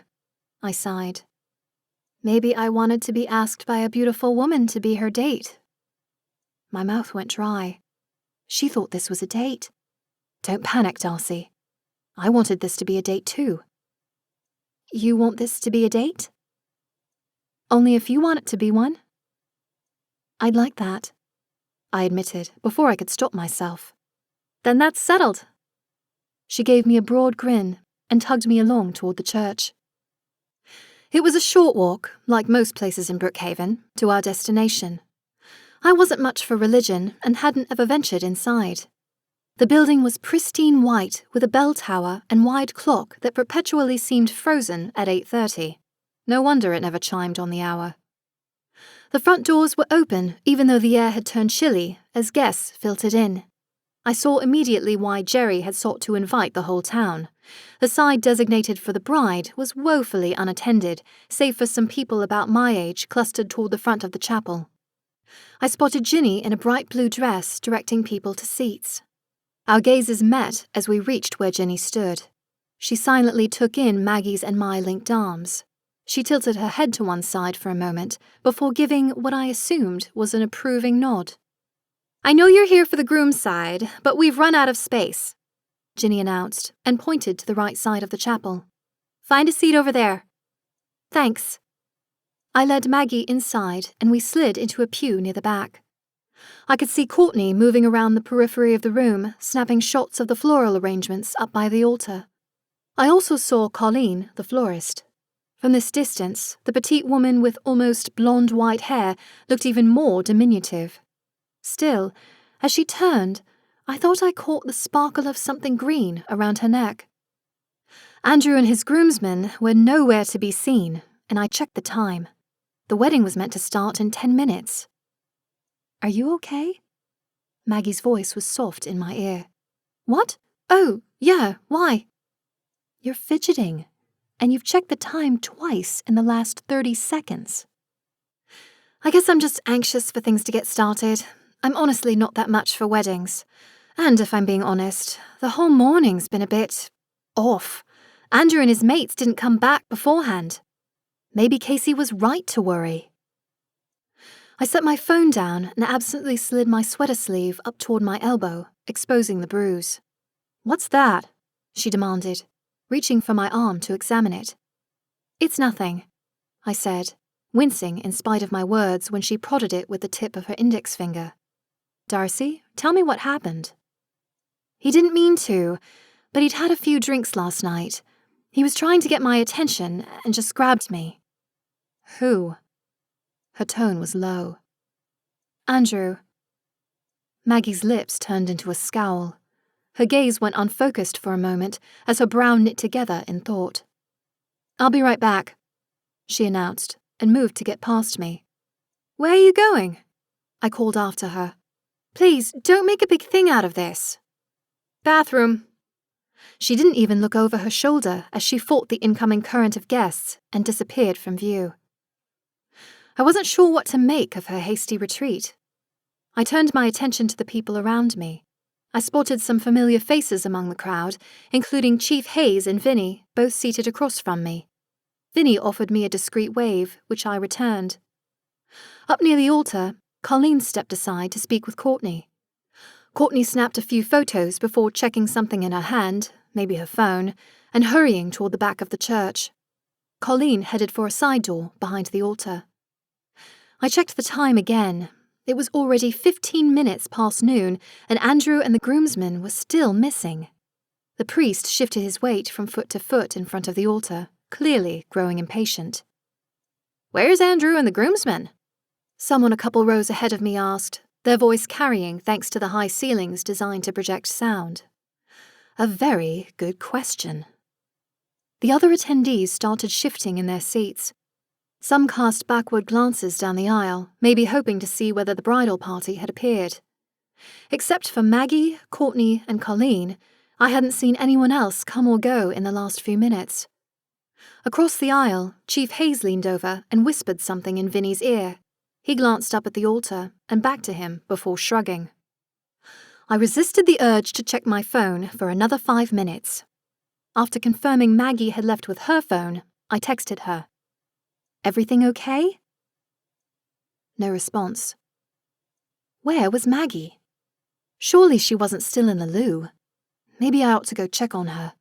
I sighed. "Maybe I wanted to be asked by a beautiful woman to be her date." My mouth went dry. She thought this was a date. Don't panic, Darcy. I wanted this to be a date too. You want this to be a date? Only if you want it to be one. I'd like that, I admitted before I could stop myself. Then that's settled. She gave me a broad grin and tugged me along toward the church. It was a short walk, like most places in Brookhaven, to our destination. I wasn't much for religion and hadn't ever ventured inside. The building was pristine white with a bell tower and wide clock that perpetually seemed frozen at 8:30. No wonder it never chimed on the hour. The front doors were open even though the air had turned chilly as guests filtered in. I saw immediately why Jerry had sought to invite the whole town. The side designated for the bride was woefully unattended, save for some people about my age clustered toward the front of the chapel. I spotted Ginny in a bright blue dress directing people to seats. Our gazes met as we reached where Ginny stood. She silently took in Maggie's and my linked arms. She tilted her head to one side for a moment before giving what I assumed was an approving nod. I know you're here for the groom's side, but we've run out of space, Ginny announced and pointed to the right side of the chapel. Find a seat over there. Thanks. I led Maggie inside and we slid into a pew near the back. I could see Courtney moving around the periphery of the room, snapping shots of the floral arrangements up by the altar. I also saw Colleen, the florist. From this distance, the petite woman with almost blonde white hair looked even more diminutive. Still, as she turned, I thought I caught the sparkle of something green around her neck. Andrew and his groomsmen were nowhere to be seen, and I checked the time. The wedding was meant to start in 10 minutes. Are you okay? Maggie's voice was soft in my ear. What? Oh, yeah, why? You're fidgeting, and you've checked the time twice in the last 30 seconds. I guess I'm just anxious for things to get started. I'm honestly not that much for weddings. And if I'm being honest, the whole morning's been a bit off. Andrew and his mates didn't come back beforehand. Maybe Casey was right to worry. I set my phone down and absently slid my sweater sleeve up toward my elbow, exposing the bruise. What's that? She demanded, reaching for my arm to examine it. It's nothing, I said, wincing in spite of my words when she prodded it with the tip of her index finger. Darcy, tell me what happened. He didn't mean to, but he'd had a few drinks last night. He was trying to get my attention and just grabbed me. Who? Her tone was low. Andrew. Maggie's lips turned into a scowl. Her gaze went unfocused for a moment as her brow knit together in thought. I'll be right back, she announced and moved to get past me. Where are you going? I called after her. Please, don't make a big thing out of this. Bathroom. She didn't even look over her shoulder as she fought the incoming current of guests and disappeared from view. I wasn't sure what to make of her hasty retreat. I turned my attention to the people around me. I spotted some familiar faces among the crowd, including Chief Hayes and Vinny, both seated across from me. Vinny offered me a discreet wave, which I returned. Up near the altar, Colleen stepped aside to speak with Courtney. Courtney snapped a few photos before checking something in her hand, maybe her phone, and hurrying toward the back of the church. Colleen headed for a side door behind the altar. I checked the time again. It was already 15 minutes past noon, and Andrew and the groomsmen were still missing. The priest shifted his weight from foot to foot in front of the altar, clearly growing impatient. Where's Andrew and the groomsmen? Someone a couple rows ahead of me asked, their voice carrying thanks to the high ceilings designed to project sound. A very good question. The other attendees started shifting in their seats. Some cast backward glances down the aisle, maybe hoping to see whether the bridal party had appeared. Except for Maggie, Courtney, and Colleen, I hadn't seen anyone else come or go in the last few minutes. Across the aisle, Chief Hayes leaned over and whispered something in Vinny's ear. He glanced up at the altar and back to him before shrugging. I resisted the urge to check my phone for another 5 minutes. After confirming Maggie had left with her phone, I texted her. Everything okay? No response. Where was Maggie? Surely she wasn't still in the loo. Maybe I ought to go check on her.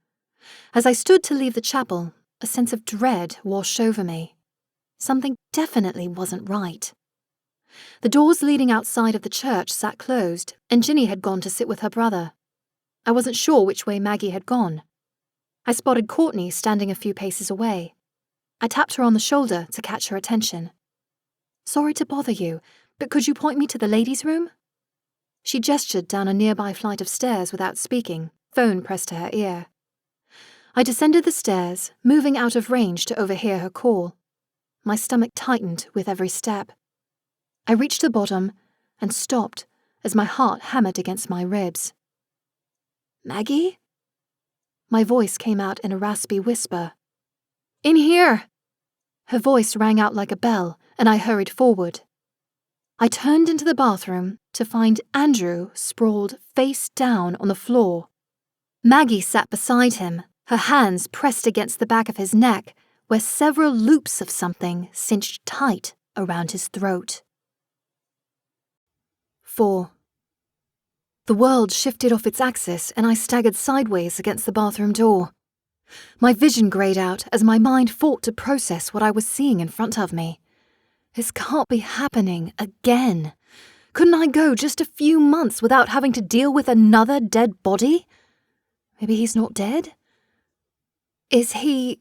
As I stood to leave the chapel, a sense of dread washed over me. Something definitely wasn't right. The doors leading outside of the church sat closed, and Ginny had gone to sit with her brother. I wasn't sure which way Maggie had gone. I spotted Courtney standing a few paces away. I tapped her on the shoulder to catch her attention. "Sorry to bother you, but could you point me to the ladies' room?" She gestured down a nearby flight of stairs without speaking, phone pressed to her ear. I descended the stairs, moving out of range to overhear her call. My stomach tightened with every step. I reached the bottom and stopped as my heart hammered against my ribs. "Maggie?" My voice came out in a raspy whisper. "In here!" Her voice rang out like a bell, and I hurried forward. I turned into the bathroom to find Andrew sprawled face down on the floor. Maggie sat beside him, her hands pressed against the back of his neck, where several loops of something cinched tight around his throat. 4. The world shifted off its axis and I staggered sideways against the bathroom door. My vision grayed out as my mind fought to process what I was seeing in front of me. This can't be happening again. Couldn't I go just a few months without having to deal with another dead body? Maybe he's not dead? Is he...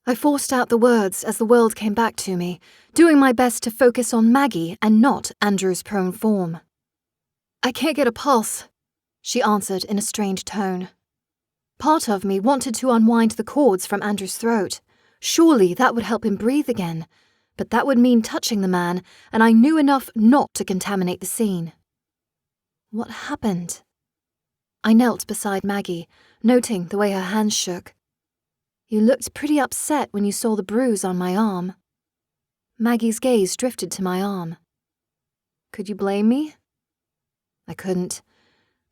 I forced out the words as the world came back to me, doing my best to focus on Maggie and not Andrew's prone form. "I can't get a pulse," she answered in a strained tone. Part of me wanted to unwind the cords from Andrew's throat. Surely that would help him breathe again, but that would mean touching the man, and I knew enough not to contaminate the scene. What happened? I knelt beside Maggie, noting the way her hands shook. "You looked pretty upset when you saw the bruise on my arm." Maggie's gaze drifted to my arm. "Could you blame me?" I couldn't,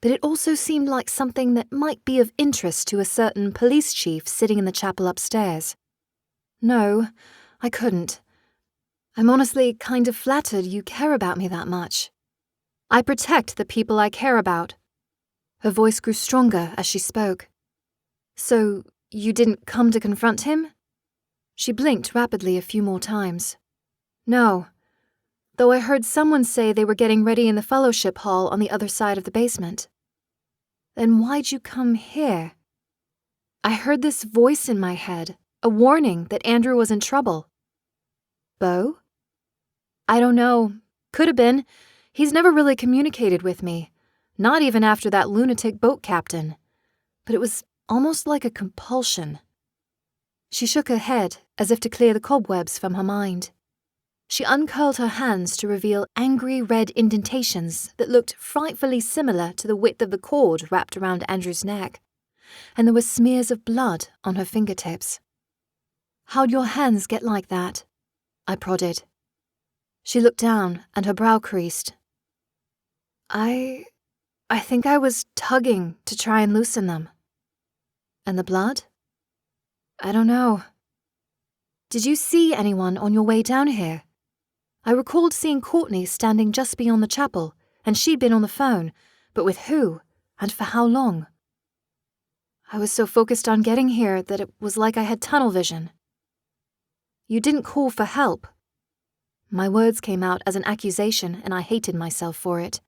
but it also seemed like something that might be of interest to a certain police chief sitting in the chapel upstairs. No, I couldn't. I'm honestly kind of flattered you care about me that much. I protect the people I care about. Her voice grew stronger as she spoke. "So, you didn't come to confront him?" She blinked rapidly a few more times. "No, though I heard someone say they were getting ready in the fellowship hall on the other side of the basement." "Then why'd you come here?" I heard this voice in my head, a warning that Andrew was in trouble. "Beau?" "I don't know. Could have been. He's never really communicated with me, not even after that lunatic boat captain. But it was almost like a compulsion." She shook her head as if to clear the cobwebs from her mind. She uncurled her hands to reveal angry red indentations that looked frightfully similar to the width of the cord wrapped around Andrew's neck, and there were smears of blood on her fingertips. "How'd your hands get like that?" I prodded. She looked down and her brow creased. I think I was tugging to try and loosen them." "And the blood?" "I don't know." "Did you see anyone on your way down here?" I recalled seeing Courtney standing just beyond the chapel, and she'd been on the phone, but with who, and for how long? I was so focused on getting here that it was like I had tunnel vision. "You didn't call for help." My words came out as an accusation, and I hated myself for it.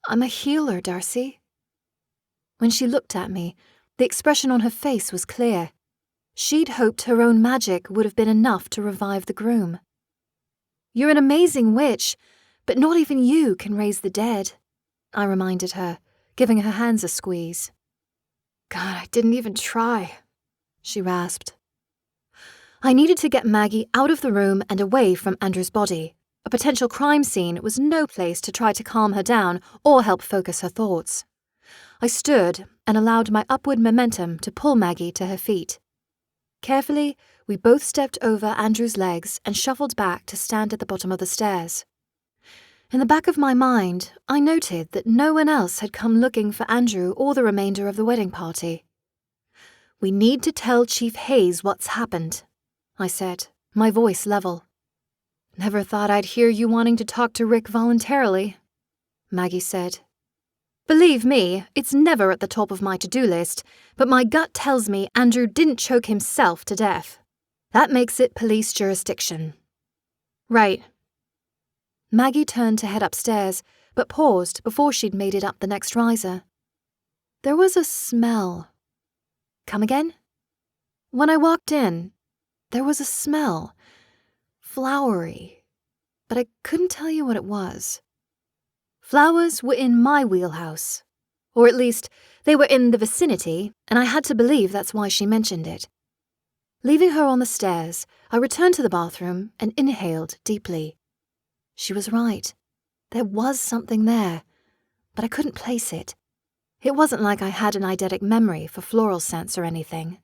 "I'm a healer, Darcy." When she looked at me, the expression on her face was clear. She'd hoped her own magic would have been enough to revive the groom. "You're an amazing witch, but not even you can raise the dead," I reminded her, giving her hands a squeeze. "God, I didn't even try," she rasped. I needed to get Maggie out of the room and away from Andrew's body. A potential crime scene was no place to try to calm her down or help focus her thoughts. I stood and allowed my upward momentum to pull Maggie to her feet. Carefully, we both stepped over Andrew's legs and shuffled back to stand at the bottom of the stairs. In the back of my mind, I noted that no one else had come looking for Andrew or the remainder of the wedding party. "We need to tell Chief Hayes what's happened," I said, my voice level. Never thought I'd hear you wanting to talk to Rick voluntarily, Maggie said. Believe me, it's never at the top of my to-do list, but my gut tells me Andrew didn't choke himself to death. That makes it police jurisdiction. Right. Maggie turned to head upstairs, but paused before she'd made it up the next riser. There was a smell. Come again? When I walked in, there was a smell. Flowery. But I couldn't tell you what it was. Flowers were in my wheelhouse. Or at least, they were in the vicinity, and I had to believe that's why she mentioned it. Leaving her on the stairs, I returned to the bathroom and inhaled deeply. She was right. There was something there, but I couldn't place it. It wasn't like I had an eidetic memory for floral scents or anything.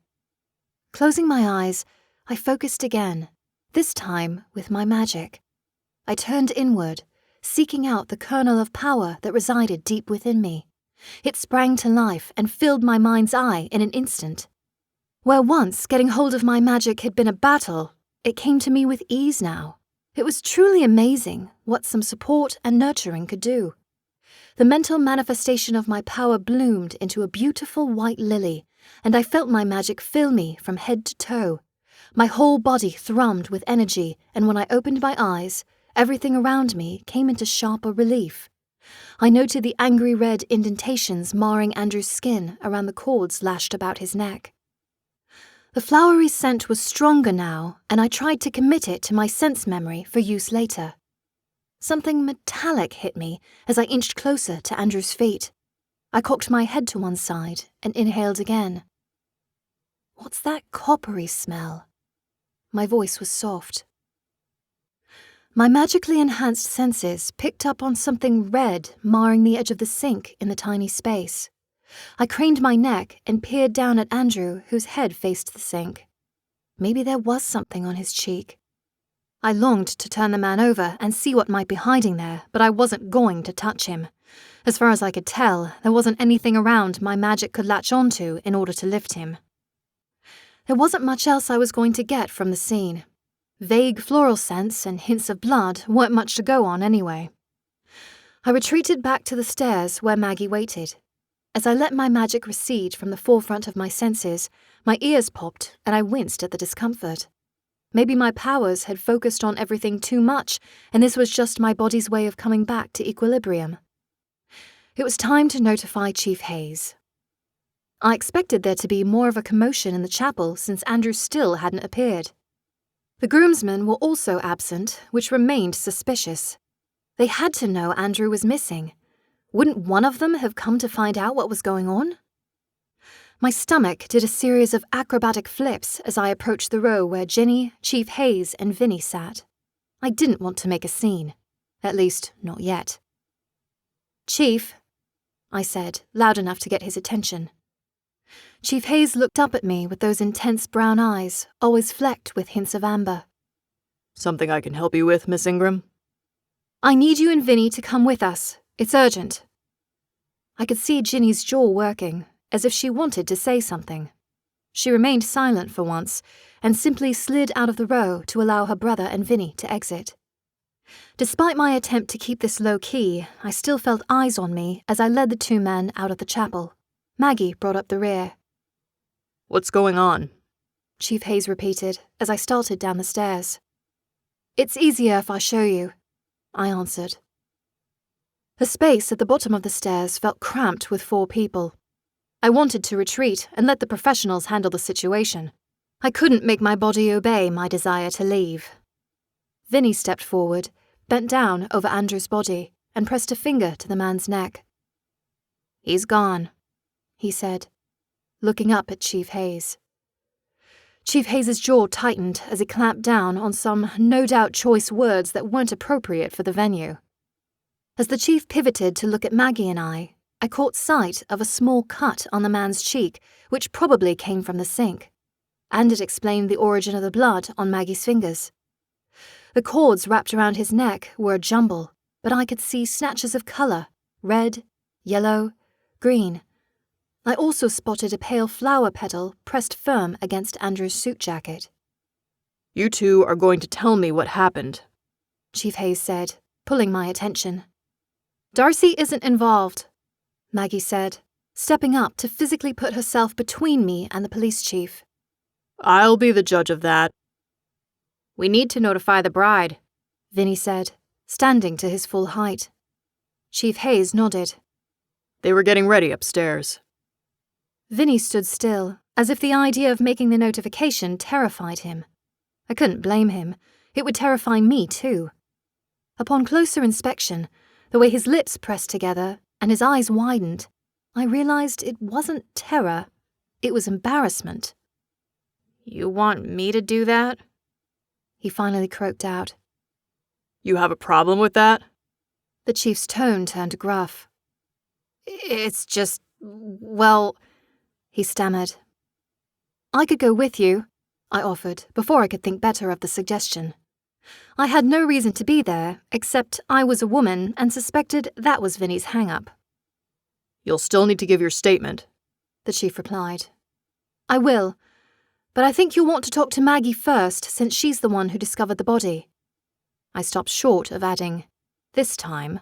Closing my eyes, I focused again, this time with my magic. I turned inward, seeking out the kernel of power that resided deep within me. It sprang to life and filled my mind's eye in an instant. Where once getting hold of my magic had been a battle, it came to me with ease now. It was truly amazing what some support and nurturing could do. The mental manifestation of my power bloomed into a beautiful white lily, and I felt my magic fill me from head to toe. My whole body thrummed with energy, and when I opened my eyes, everything around me came into sharper relief. I noted the angry red indentations marring Andrew's skin around the cords lashed about his neck. The flowery scent was stronger now, and I tried to commit it to my sense memory for use later. Something metallic hit me as I inched closer to Andrew's feet. I cocked my head to one side and inhaled again. What's that coppery smell? My voice was soft. My magically enhanced senses picked up on something red marring the edge of the sink in the tiny space. I craned my neck and peered down at Andrew, whose head faced the sink. Maybe there was something on his cheek. I longed to turn the man over and see what might be hiding there, but I wasn't going to touch him. As far as I could tell, there wasn't anything around my magic could latch onto in order to lift him. There wasn't much else I was going to get from the scene. Vague floral scents and hints of blood weren't much to go on anyway. I retreated back to the stairs where Maggie waited. As I let my magic recede from the forefront of my senses, my ears popped and I winced at the discomfort. Maybe my powers had focused on everything too much, and this was just my body's way of coming back to equilibrium. It was time to notify Chief Hayes. I expected there to be more of a commotion in the chapel since Andrew still hadn't appeared. The groomsmen were also absent, which remained suspicious. They had to know Andrew was missing. Wouldn't one of them have come to find out what was going on? My stomach did a series of acrobatic flips as I approached the row where Ginny, Chief Hayes, and Vinny sat. I didn't want to make a scene. At least, not yet. "Chief," I said, loud enough to get his attention. Chief Hayes looked up at me with those intense brown eyes, always flecked with hints of amber. "Something I can help you with, Miss Ingram?" "I need you and Vinny to come with us. It's urgent." I could see Ginny's jaw working, as if she wanted to say something. She remained silent for once, and simply slid out of the row to allow her brother and Vinny to exit. Despite my attempt to keep this low-key, I still felt eyes on me as I led the two men out of the chapel. Maggie brought up the rear. "What's going on?" Chief Hayes repeated as I started down the stairs. "It's easier if I show you," I answered. The space at the bottom of the stairs felt cramped with 4 people. I wanted to retreat and let the professionals handle the situation. I couldn't make my body obey my desire to leave. Vinny stepped forward, bent down over Andrew's body, and pressed a finger to the man's neck. "He's gone," he said, looking up at Chief Hayes. Chief Hayes' jaw tightened as he clamped down on some no doubt choice words that weren't appropriate for the venue. As the chief pivoted to look at Maggie and I caught sight of a small cut on the man's cheek, which probably came from the sink, and it explained the origin of the blood on Maggie's fingers. The cords wrapped around his neck were a jumble, but I could see snatches of colour, red, yellow, green. I also spotted a pale flower petal pressed firm against Andrew's suit jacket. "You two are going to tell me what happened," Chief Hayes said, pulling my attention. Darcy isn't involved, Maggie said, stepping up to physically put herself between me and the police chief. I'll be the judge of that. We need to notify the bride, Vinny said, standing to his full height. Chief Hayes nodded. They were getting ready upstairs. Vinny stood still, as if the idea of making the notification terrified him. I couldn't blame him. It would terrify me too. Upon closer inspection, the way his lips pressed together and his eyes widened, I realized it wasn't terror, it was embarrassment. You want me to do that? He finally croaked out. You have a problem with that? The chief's tone turned gruff. It's just, well, he stammered. I could go with you, I offered, before I could think better of the suggestion. I had no reason to be there, except I was a woman and suspected that was Vinny's hang-up. You'll still need to give your statement, the chief replied. I will, but I think you'll want to talk to Maggie first, since she's the one who discovered the body. I stopped short of adding, this time.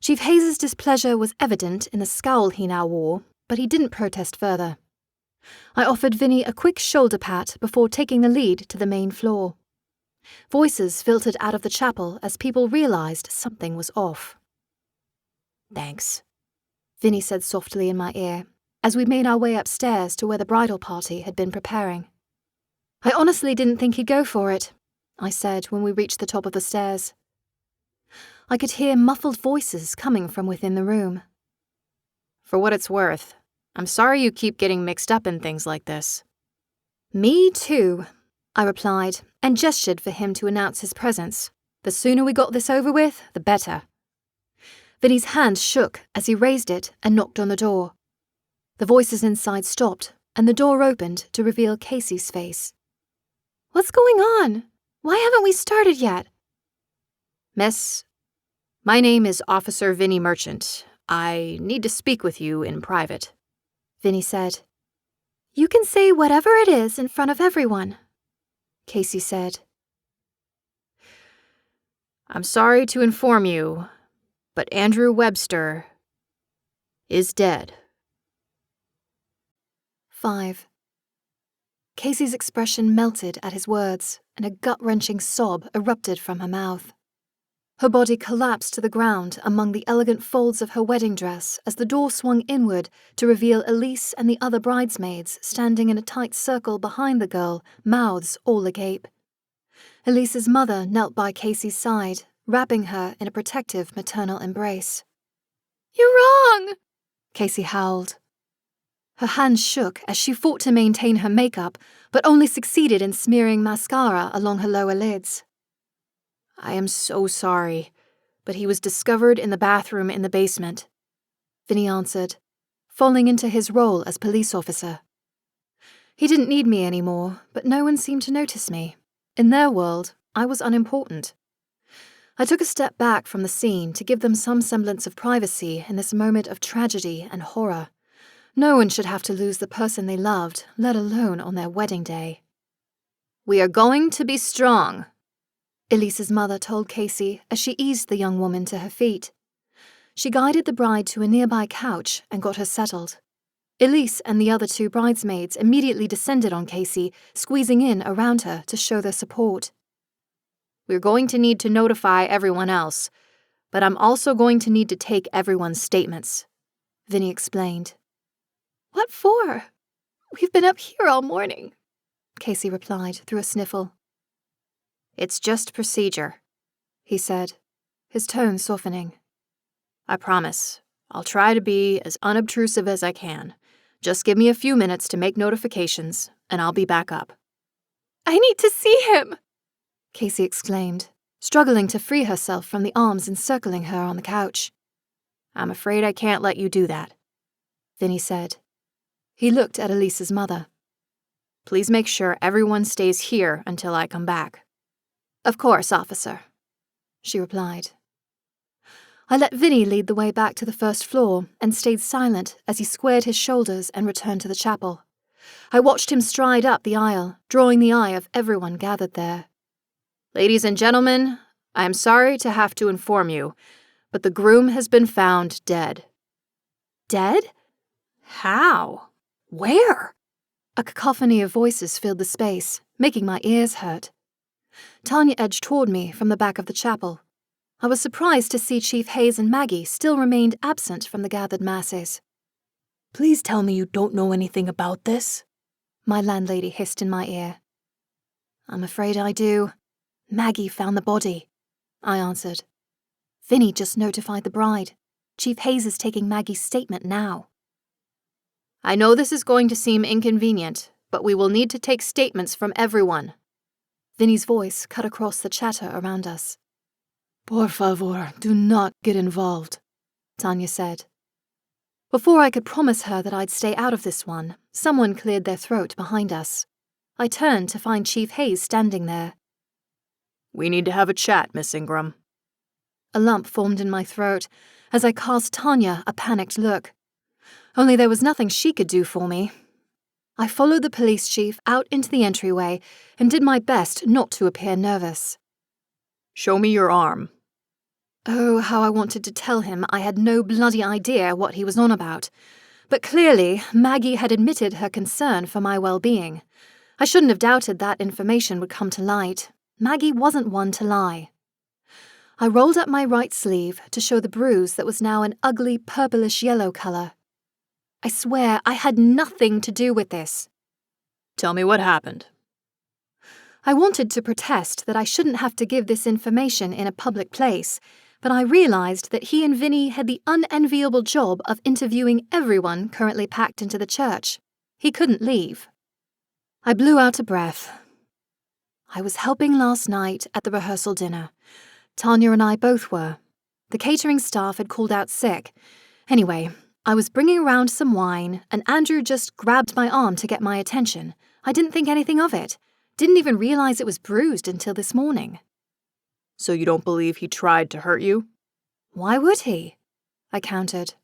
Chief Hayes' displeasure was evident in the scowl he now wore, but he didn't protest further. I offered Vinny a quick shoulder pat before taking the lead to the main floor. Voices filtered out of the chapel as people realized something was off. Thanks, Vinny said softly in my ear, as we made our way upstairs to where the bridal party had been preparing. I honestly didn't think he'd go for it, I said when we reached the top of the stairs. I could hear muffled voices coming from within the room. For what it's worth, I'm sorry you keep getting mixed up in things like this. Me too, I replied, and gestured for him to announce his presence. The sooner we got this over with, the better. Vinny's hand shook as he raised it and knocked on the door. The voices inside stopped, and the door opened to reveal Casey's face. What's going on? Why haven't we started yet? Miss, my name is Officer Vinny Merchant. I need to speak with you in private, Vinny said. You can say whatever it is in front of everyone, Casey said. I'm sorry to inform you, but Andrew Webster is dead. 5. Casey's expression melted at his words, and a gut-wrenching sob erupted from her mouth. Her body collapsed to the ground among the elegant folds of her wedding dress as the door swung inward to reveal Elise and the other bridesmaids standing in a tight circle behind the girl, mouths all agape. Elise's mother knelt by Casey's side, wrapping her in a protective maternal embrace. "You're wrong!" Casey howled. Her hands shook as she fought to maintain her makeup, but only succeeded in smearing mascara along her lower lids. I am so sorry, but he was discovered in the bathroom in the basement, Vinny answered, falling into his role as police officer. He didn't need me anymore, but no one seemed to notice me. In their world, I was unimportant. I took a step back from the scene to give them some semblance of privacy in this moment of tragedy and horror. No one should have to lose the person they loved, let alone on their wedding day. "We are going to be strong," Elise's mother told Casey as she eased the young woman to her feet. She guided the bride to a nearby couch and got her settled. Elise and the other two bridesmaids immediately descended on Casey, squeezing in around her to show their support. "We're going to need to notify everyone else, but I'm also going to need to take everyone's statements," Vinny explained. "What for? We've been up here all morning," Casey replied through a sniffle. "It's just procedure," he said, his tone softening. "I promise. I'll try to be as unobtrusive as I can. Just give me a few minutes to make notifications, and I'll be back up." "I need to see him!" Casey exclaimed, struggling to free herself from the arms encircling her on the couch. "I'm afraid I can't let you do that," Vinny said. He looked at Elise's mother. "Please make sure everyone stays here until I come back." "Of course, officer," she replied. I let Vinny lead the way back to the first floor and stayed silent as he squared his shoulders and returned to the chapel. I watched him stride up the aisle, drawing the eye of everyone gathered there. "Ladies and gentlemen, I am sorry to have to inform you, but the groom has been found dead. Dead? How? Where? A cacophony of voices filled the space, making my ears hurt. Tanya edged toward me from the back of the chapel. I was surprised to see Chief Hayes and Maggie still remained absent from the gathered masses. Please tell me you don't know anything about this, my landlady hissed in my ear. I'm afraid I do. Maggie found the body, I answered. Vinny just notified the bride. Chief Hayes is taking Maggie's statement now. I know this is going to seem inconvenient, but we will need to take statements from everyone. Vinny's voice cut across the chatter around us. Por favor, do not get involved, Tanya said. Before I could promise her that I'd stay out of this one, someone cleared their throat behind us. I turned to find Chief Hayes standing there. We need to have a chat, Miss Ingram. A lump formed in my throat as I cast Tanya a panicked look. Only there was nothing she could do for me. I followed the police chief out into the entryway and did my best not to appear nervous. Show me your arm. Oh, how I wanted to tell him I had no bloody idea what he was on about. But clearly, Maggie had admitted her concern for my well-being. I shouldn't have doubted that information would come to light. Maggie wasn't one to lie. I rolled up my right sleeve to show the bruise that was now an ugly purplish-yellow colour. I swear I had nothing to do with this. Tell me what happened. I wanted to protest that I shouldn't have to give this information in a public place, but I realised that he and Vinny had the unenviable job of interviewing everyone currently packed into the church. He couldn't leave. I blew out a breath. I was helping last night at the rehearsal dinner. Tanya and I both were. The catering staff had called out sick. Anyway, I was bringing around some wine, and Andrew just grabbed my arm to get my attention. I didn't think anything of it. Didn't even realise it was bruised until this morning. So you don't believe he tried to hurt you? Why would he? I countered.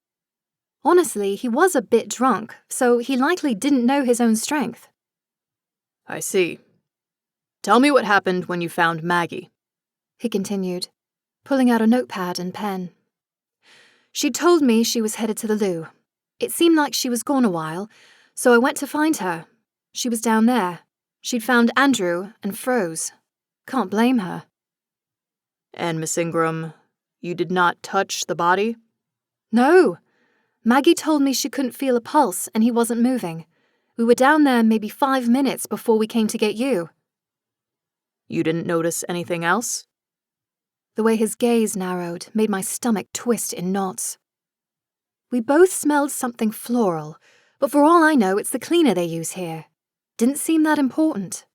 Honestly, he was a bit drunk, so he likely didn't know his own strength. I see. Tell me what happened when you found Maggie, he continued, pulling out a notepad and pen. She told me she was headed to the loo. It seemed like she was gone a while, so I went to find her. She was down there. She'd found Andrew and froze. Can't blame her. And Miss Ingram, you did not touch the body? No. Maggie told me she couldn't feel a pulse and he wasn't moving. We were down there maybe 5 minutes before we came to get you. You didn't notice anything else? The way his gaze narrowed made my stomach twist in knots. We both smelled something floral, but for all I know, it's the cleaner they use here. Didn't seem that important.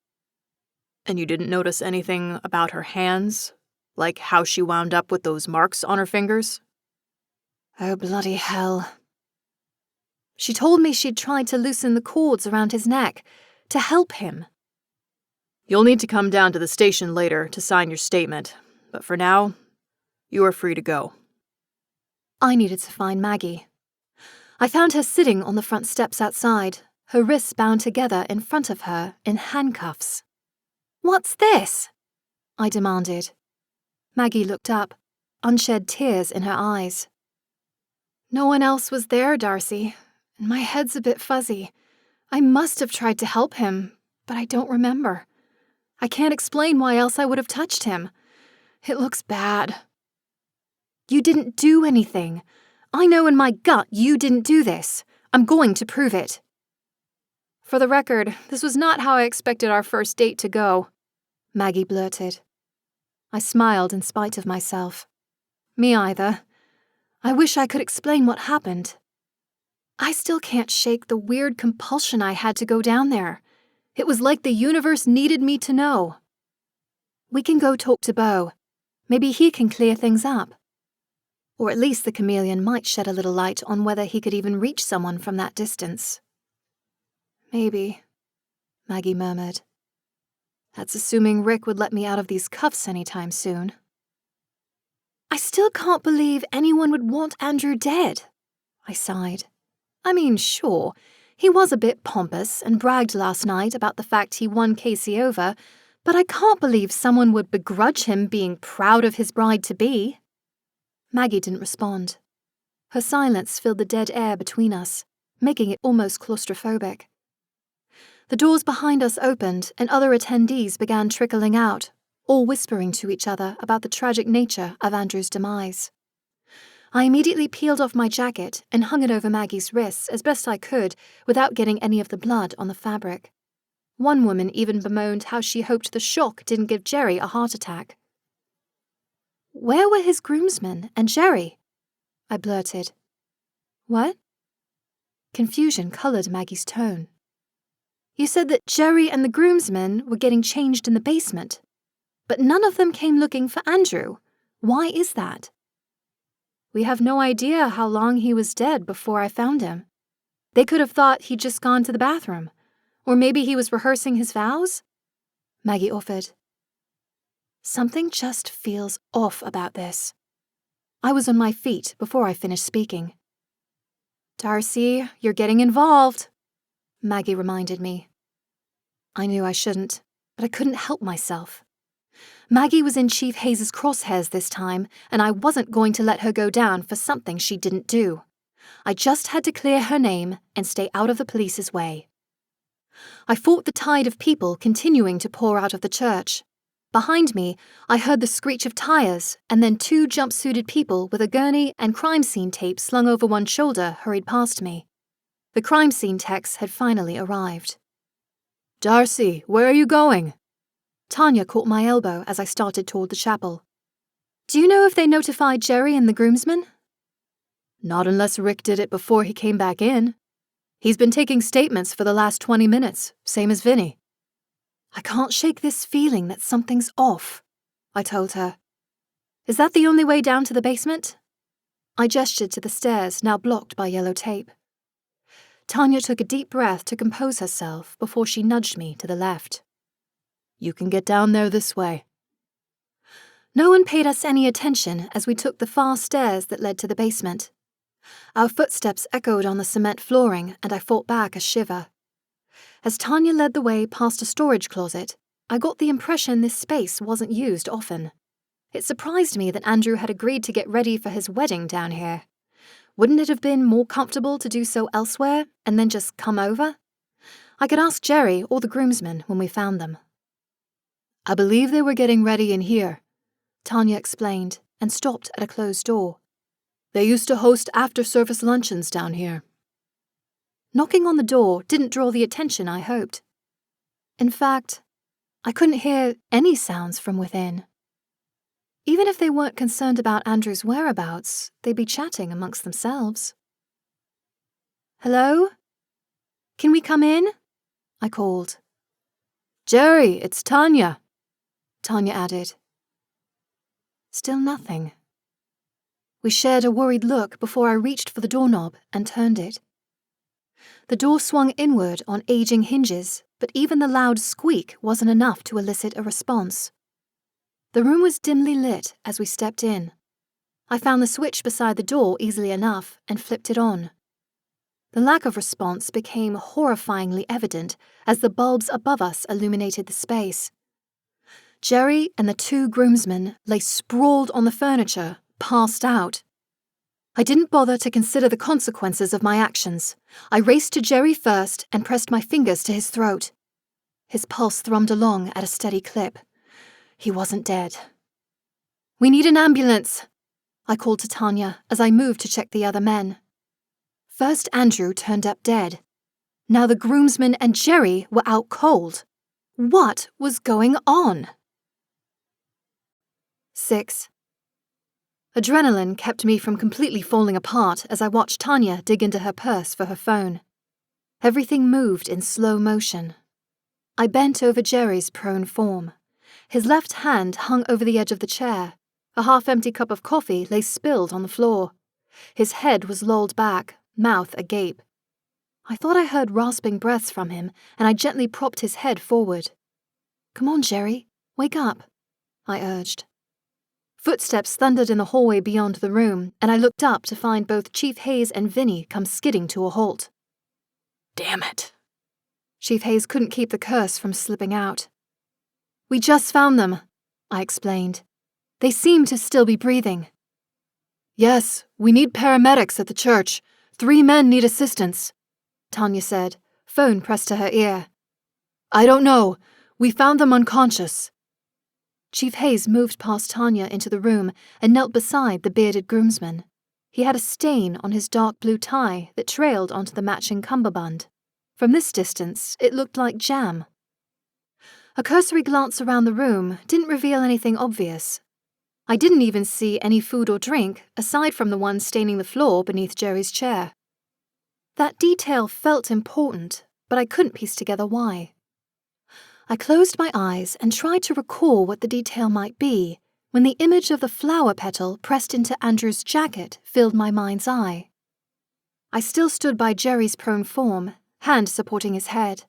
And you didn't notice anything about her hands? Like how she wound up with those marks on her fingers? Oh, bloody hell. She told me she'd tried to loosen the cords around his neck, to help him. You'll need to come down to the station later to sign your statement, but for now, you are free to go. I needed to find Maggie. I found her sitting on the front steps outside, her wrists bound together in front of her in handcuffs. "What's this?" I demanded. Maggie looked up, unshed tears in her eyes. "No one else was there, Darcy, and my head's a bit fuzzy. I must have tried to help him, but I don't remember. I can't explain why else I would have touched him. It looks bad." "You didn't do anything. I know in my gut you didn't do this. I'm going to prove it." "For the record, this was not how I expected our first date to go," Maggie blurted. I smiled in spite of myself. Me either. I wish I could explain what happened. I still can't shake the weird compulsion I had to go down there. It was like the universe needed me to know. "We can go talk to Beau. Maybe he can clear things up. Or at least the chameleon might shed a little light on whether he could even reach someone from that distance." "Maybe," Maggie murmured. "That's assuming Rick would let me out of these cuffs anytime soon." "I still can't believe anyone would want Andrew dead," I sighed. "I mean, sure, he was a bit pompous and bragged last night about the fact he won Casey over, But I can't believe someone would begrudge him being proud of his bride-to-be. Maggie didn't respond. Her silence filled the dead air between us, making it almost claustrophobic. The doors behind us opened and other attendees began trickling out, all whispering to each other about the tragic nature of Andrew's demise. I immediately peeled off my jacket and hung it over Maggie's wrists as best I could without getting any of the blood on the fabric. One woman even bemoaned how she hoped the shock didn't give Jerry a heart attack. "Where were his groomsmen and Jerry?" I blurted. "What?" Confusion colored Maggie's tone. "You said that Jerry and the groomsmen were getting changed in the basement, but none of them came looking for Andrew. Why is that?" "We have no idea how long he was dead before I found him. They could have thought he'd just gone to the bathroom. Or maybe he was rehearsing his vows?" Maggie offered. Something just feels off about this. I was on my feet before I finished speaking. "Darcy, you're getting involved," Maggie reminded me. I knew I shouldn't, but I couldn't help myself. Maggie was in Chief Hayes' crosshairs this time, and I wasn't going to let her go down for something she didn't do. I just had to clear her name and stay out of the police's way. I fought the tide of people continuing to pour out of the church. Behind me, I heard the screech of tires, and then 2 jumpsuited people with a gurney and crime scene tape slung over one shoulder hurried past me. The crime scene techs had finally arrived. "Darcy, where are you going?" Tanya caught my elbow as I started toward the chapel. "Do you know if they notified Jerry and the groomsmen?" "Not unless Rick did it before he came back in. He's been taking statements for the last 20 minutes, same as Vinny." "I can't shake this feeling that something's off," I told her. "Is that the only way down to the basement?" I gestured to the stairs, now blocked by yellow tape. Tanya took a deep breath to compose herself before she nudged me to the left. "You can get down there this way." No one paid us any attention as we took the far stairs that led to the basement. Our footsteps echoed on the cement flooring, and I fought back a shiver. As Tanya led the way past a storage closet, I got the impression this space wasn't used often. It surprised me that Andrew had agreed to get ready for his wedding down here. Wouldn't it have been more comfortable to do so elsewhere and then just come over? I could ask Jerry or the groomsmen when we found them. "I believe they were getting ready in here," Tanya explained, and stopped at a closed door. "They used to host after-service luncheons down here." Knocking on the door didn't draw the attention I hoped. In fact, I couldn't hear any sounds from within. Even if they weren't concerned about Andrew's whereabouts, they'd be chatting amongst themselves. "Hello? Can we come in?" I called. "Jerry, it's Tanya," Tanya added. Still nothing. We shared a worried look before I reached for the doorknob and turned it. The door swung inward on aging hinges, but even the loud squeak wasn't enough to elicit a response. The room was dimly lit as we stepped in. I found the switch beside the door easily enough and flipped it on. The lack of response became horrifyingly evident as the bulbs above us illuminated the space. Jerry and the 2 groomsmen lay sprawled on the furniture, passed out. I didn't bother to consider the consequences of my actions. I raced to Jerry first and pressed my fingers to his throat. His pulse thrummed along at a steady clip. He wasn't dead. "We need an ambulance," I called to Tanya as I moved to check the other men. First Andrew turned up dead. Now the groomsmen and Jerry were out cold. What was going on? 6. Adrenaline kept me from completely falling apart as I watched Tanya dig into her purse for her phone. Everything moved in slow motion. I bent over Jerry's prone form. His left hand hung over the edge of the chair. A half-empty cup of coffee lay spilled on the floor. His head was lolled back, mouth agape. I thought I heard rasping breaths from him, and I gently propped his head forward. "Come on, Jerry, wake up," I urged. Footsteps thundered in the hallway beyond the room, and I looked up to find both Chief Hayes and Vinny come skidding to a halt. "Damn it." Chief Hayes couldn't keep the curse from slipping out. We just found them, I explained. They seem to still be breathing. Yes, we need paramedics at the church. 3 men need assistance, Tanya said, phone pressed to her ear. I don't know. We found them unconscious. Chief Hayes moved past Tanya into the room and knelt beside the bearded groomsman. He had a stain on his dark blue tie that trailed onto the matching cummerbund. From this distance, it looked like jam. A cursory glance around the room didn't reveal anything obvious. I didn't even see any food or drink aside from the one staining the floor beneath Jerry's chair. That detail felt important, but I couldn't piece together why. I closed my eyes and tried to recall what the detail might be when the image of the flower petal pressed into Andrew's jacket filled my mind's eye. I still stood by Jerry's prone form, hand supporting his head.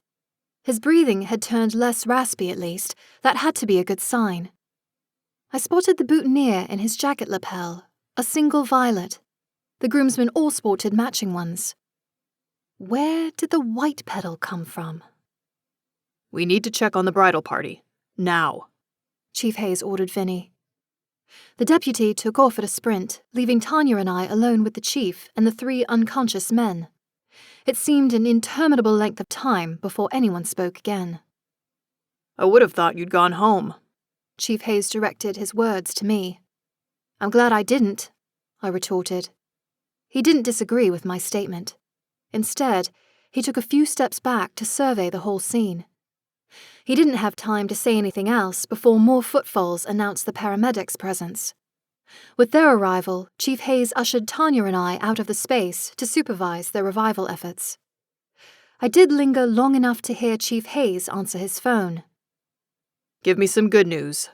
His breathing had turned less raspy at least. That had to be a good sign. I spotted the boutonniere in his jacket lapel, a single violet. The groomsmen all sported matching ones. Where did the white petal come from? We need to check on the bridal party. Now, Chief Hayes ordered Vinny. The deputy took off at a sprint, leaving Tanya and I alone with the chief and the 3 unconscious men. It seemed an interminable length of time before anyone spoke again. I would have thought you'd gone home. Chief Hayes directed his words to me. I'm glad I didn't, I retorted. He didn't disagree with my statement. Instead, he took a few steps back to survey the whole scene. He didn't have time to say anything else before more footfalls announced the paramedics' presence. With their arrival, Chief Hayes ushered Tanya and I out of the space to supervise their revival efforts. I did linger long enough to hear Chief Hayes answer his phone. Give me some good news.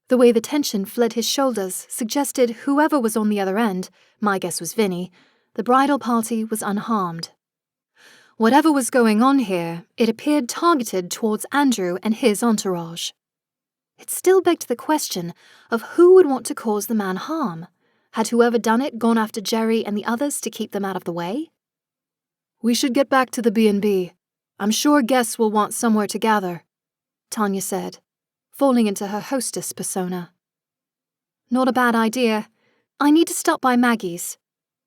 The way the tension fled his shoulders suggested whoever was on the other end, my guess was Vinny, the bridal party was unharmed. Whatever was going on here, it appeared targeted towards Andrew and his entourage. It still begged the question of who would want to cause the man harm. Had whoever done it gone after Jerry and the others to keep them out of the way? We should get back to the B&B. I'm sure guests will want somewhere to gather, Tanya said, falling into her hostess persona. Not a bad idea. I need to stop by Maggie's,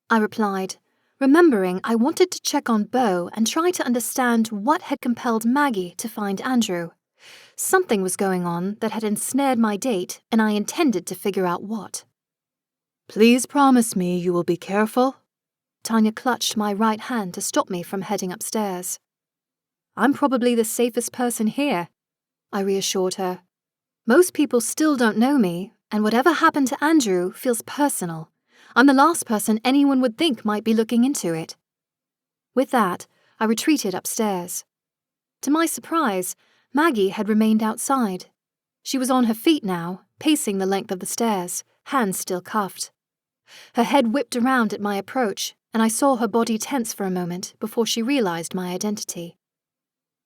I replied, remembering I wanted to check on Beau and try to understand what had compelled Maggie to find Andrew. Something was going on that had ensnared my date, and I intended to figure out what. Please promise me you will be careful. Tanya clutched my right hand to stop me from heading upstairs. I'm probably the safest person here, I reassured her. Most people still don't know me, and whatever happened to Andrew feels personal. I'm the last person anyone would think might be looking into it. With that, I retreated upstairs. To my surprise, Maggie had remained outside. She was on her feet now, pacing the length of the stairs, hands still cuffed. Her head whipped around at my approach, and I saw her body tense for a moment before she realized my identity.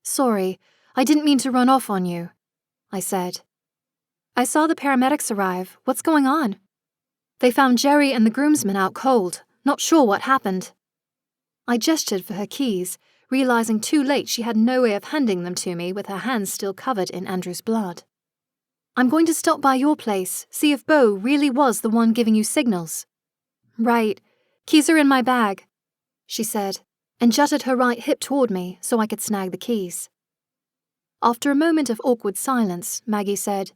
Sorry, I didn't mean to run off on you, I said. I saw the paramedics arrive. What's going on? They found Jerry and the groomsmen out cold, not sure what happened. I gestured for her keys, realizing too late she had no way of handing them to me with her hands still covered in Andrew's blood. I'm going to stop by your place, see if Beau really was the one giving you signals. Right. Keys are in my bag, she said, and jutted her right hip toward me so I could snag the keys. After a moment of awkward silence, Maggie said,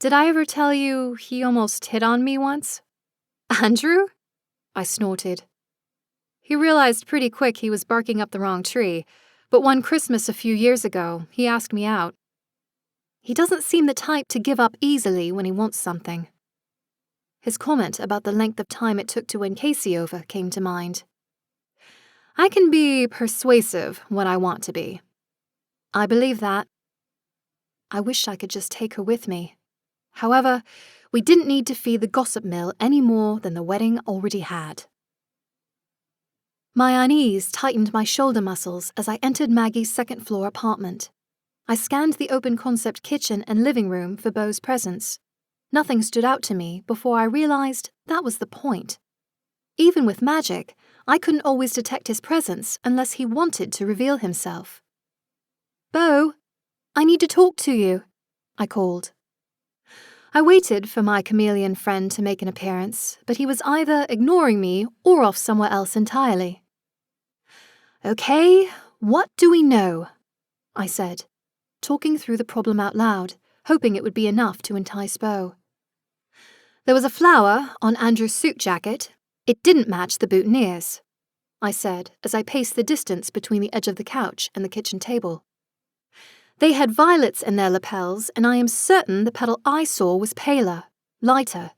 Did I ever tell you he almost hit on me once? Andrew? I snorted. He realized pretty quick he was barking up the wrong tree, but one Christmas a few years ago, he asked me out. He doesn't seem the type to give up easily when he wants something. His comment about the length of time it took to win Casey over came to mind. I can be persuasive when I want to be. I believe that. I wished I could just take her with me. However, we didn't need to feed the gossip mill any more than the wedding already had. My unease tightened my shoulder muscles as I entered Maggie's second-floor apartment. I scanned the open-concept kitchen and living room for Beau's presence. Nothing stood out to me before I realized that was the point. Even with magic, I couldn't always detect his presence unless he wanted to reveal himself. Beau, I need to talk to you, I called. I waited for my chameleon friend to make an appearance, but he was either ignoring me or off somewhere else entirely. "Okay, what do we know?" I said, talking through the problem out loud, hoping it would be enough to entice Beau. "There was a flower on Andrew's suit jacket. It didn't match the boutonnieres," I said as I paced the distance between the edge of the couch and the kitchen table. "They had violets in their lapels, and I am certain the petal I saw was paler, lighter.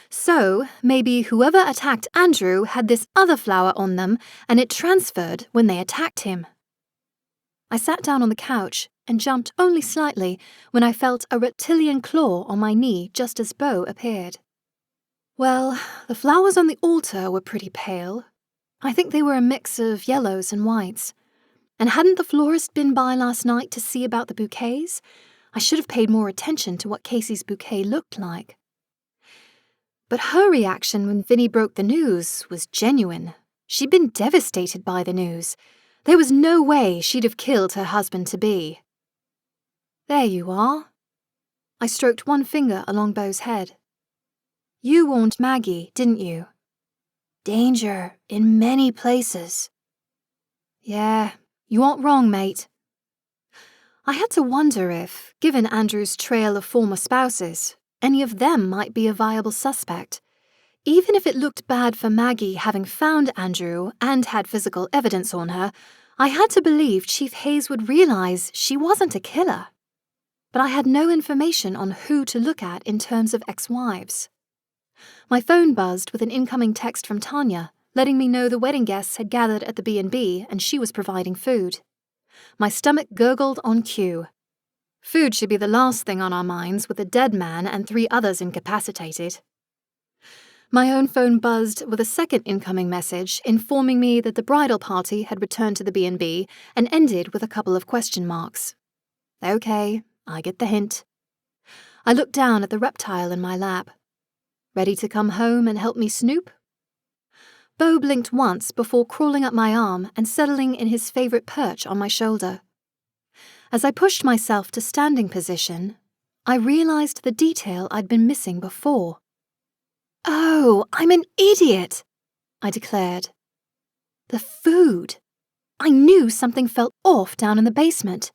So, maybe whoever attacked Andrew had this other flower on them, and it transferred when they attacked him." I sat down on the couch and jumped only slightly when I felt a reptilian claw on my knee just as Beau appeared. "Well, the flowers on the altar were pretty pale. I think they were a mix of yellows and whites. And hadn't the florist been by last night to see about the bouquets? I should have paid more attention to what Casey's bouquet looked like." But her reaction when Vinny broke the news was genuine. She'd been devastated by the news. There was no way she'd have killed her husband-to-be. "There you are." I stroked one finger along Beau's head. "You warned Maggie, didn't you?" "Danger in many places." "Yeah, you aren't wrong, mate." I had to wonder if, given Andrew's trail of former spouses, any of them might be a viable suspect. Even if it looked bad for Maggie having found Andrew and had physical evidence on her, I had to believe Chief Hayes would realize she wasn't a killer. But I had no information on who to look at in terms of ex-wives. My phone buzzed with an incoming text from Tanya, letting me know the wedding guests had gathered at the B&B and she was providing food. My stomach gurgled on cue. Food should be the last thing on our minds with a dead man and 3 others incapacitated. My own phone buzzed with a second incoming message informing me that the bridal party had returned to the B&B and ended with a couple of question marks. Okay, I get the hint. I looked down at the reptile in my lap. Ready to come home and help me snoop? Beau blinked once before crawling up my arm and settling in his favorite perch on my shoulder. As I pushed myself to standing position, I realized the detail I'd been missing before. "Oh, I'm an idiot," I declared. The food. I knew something felt off down in the basement.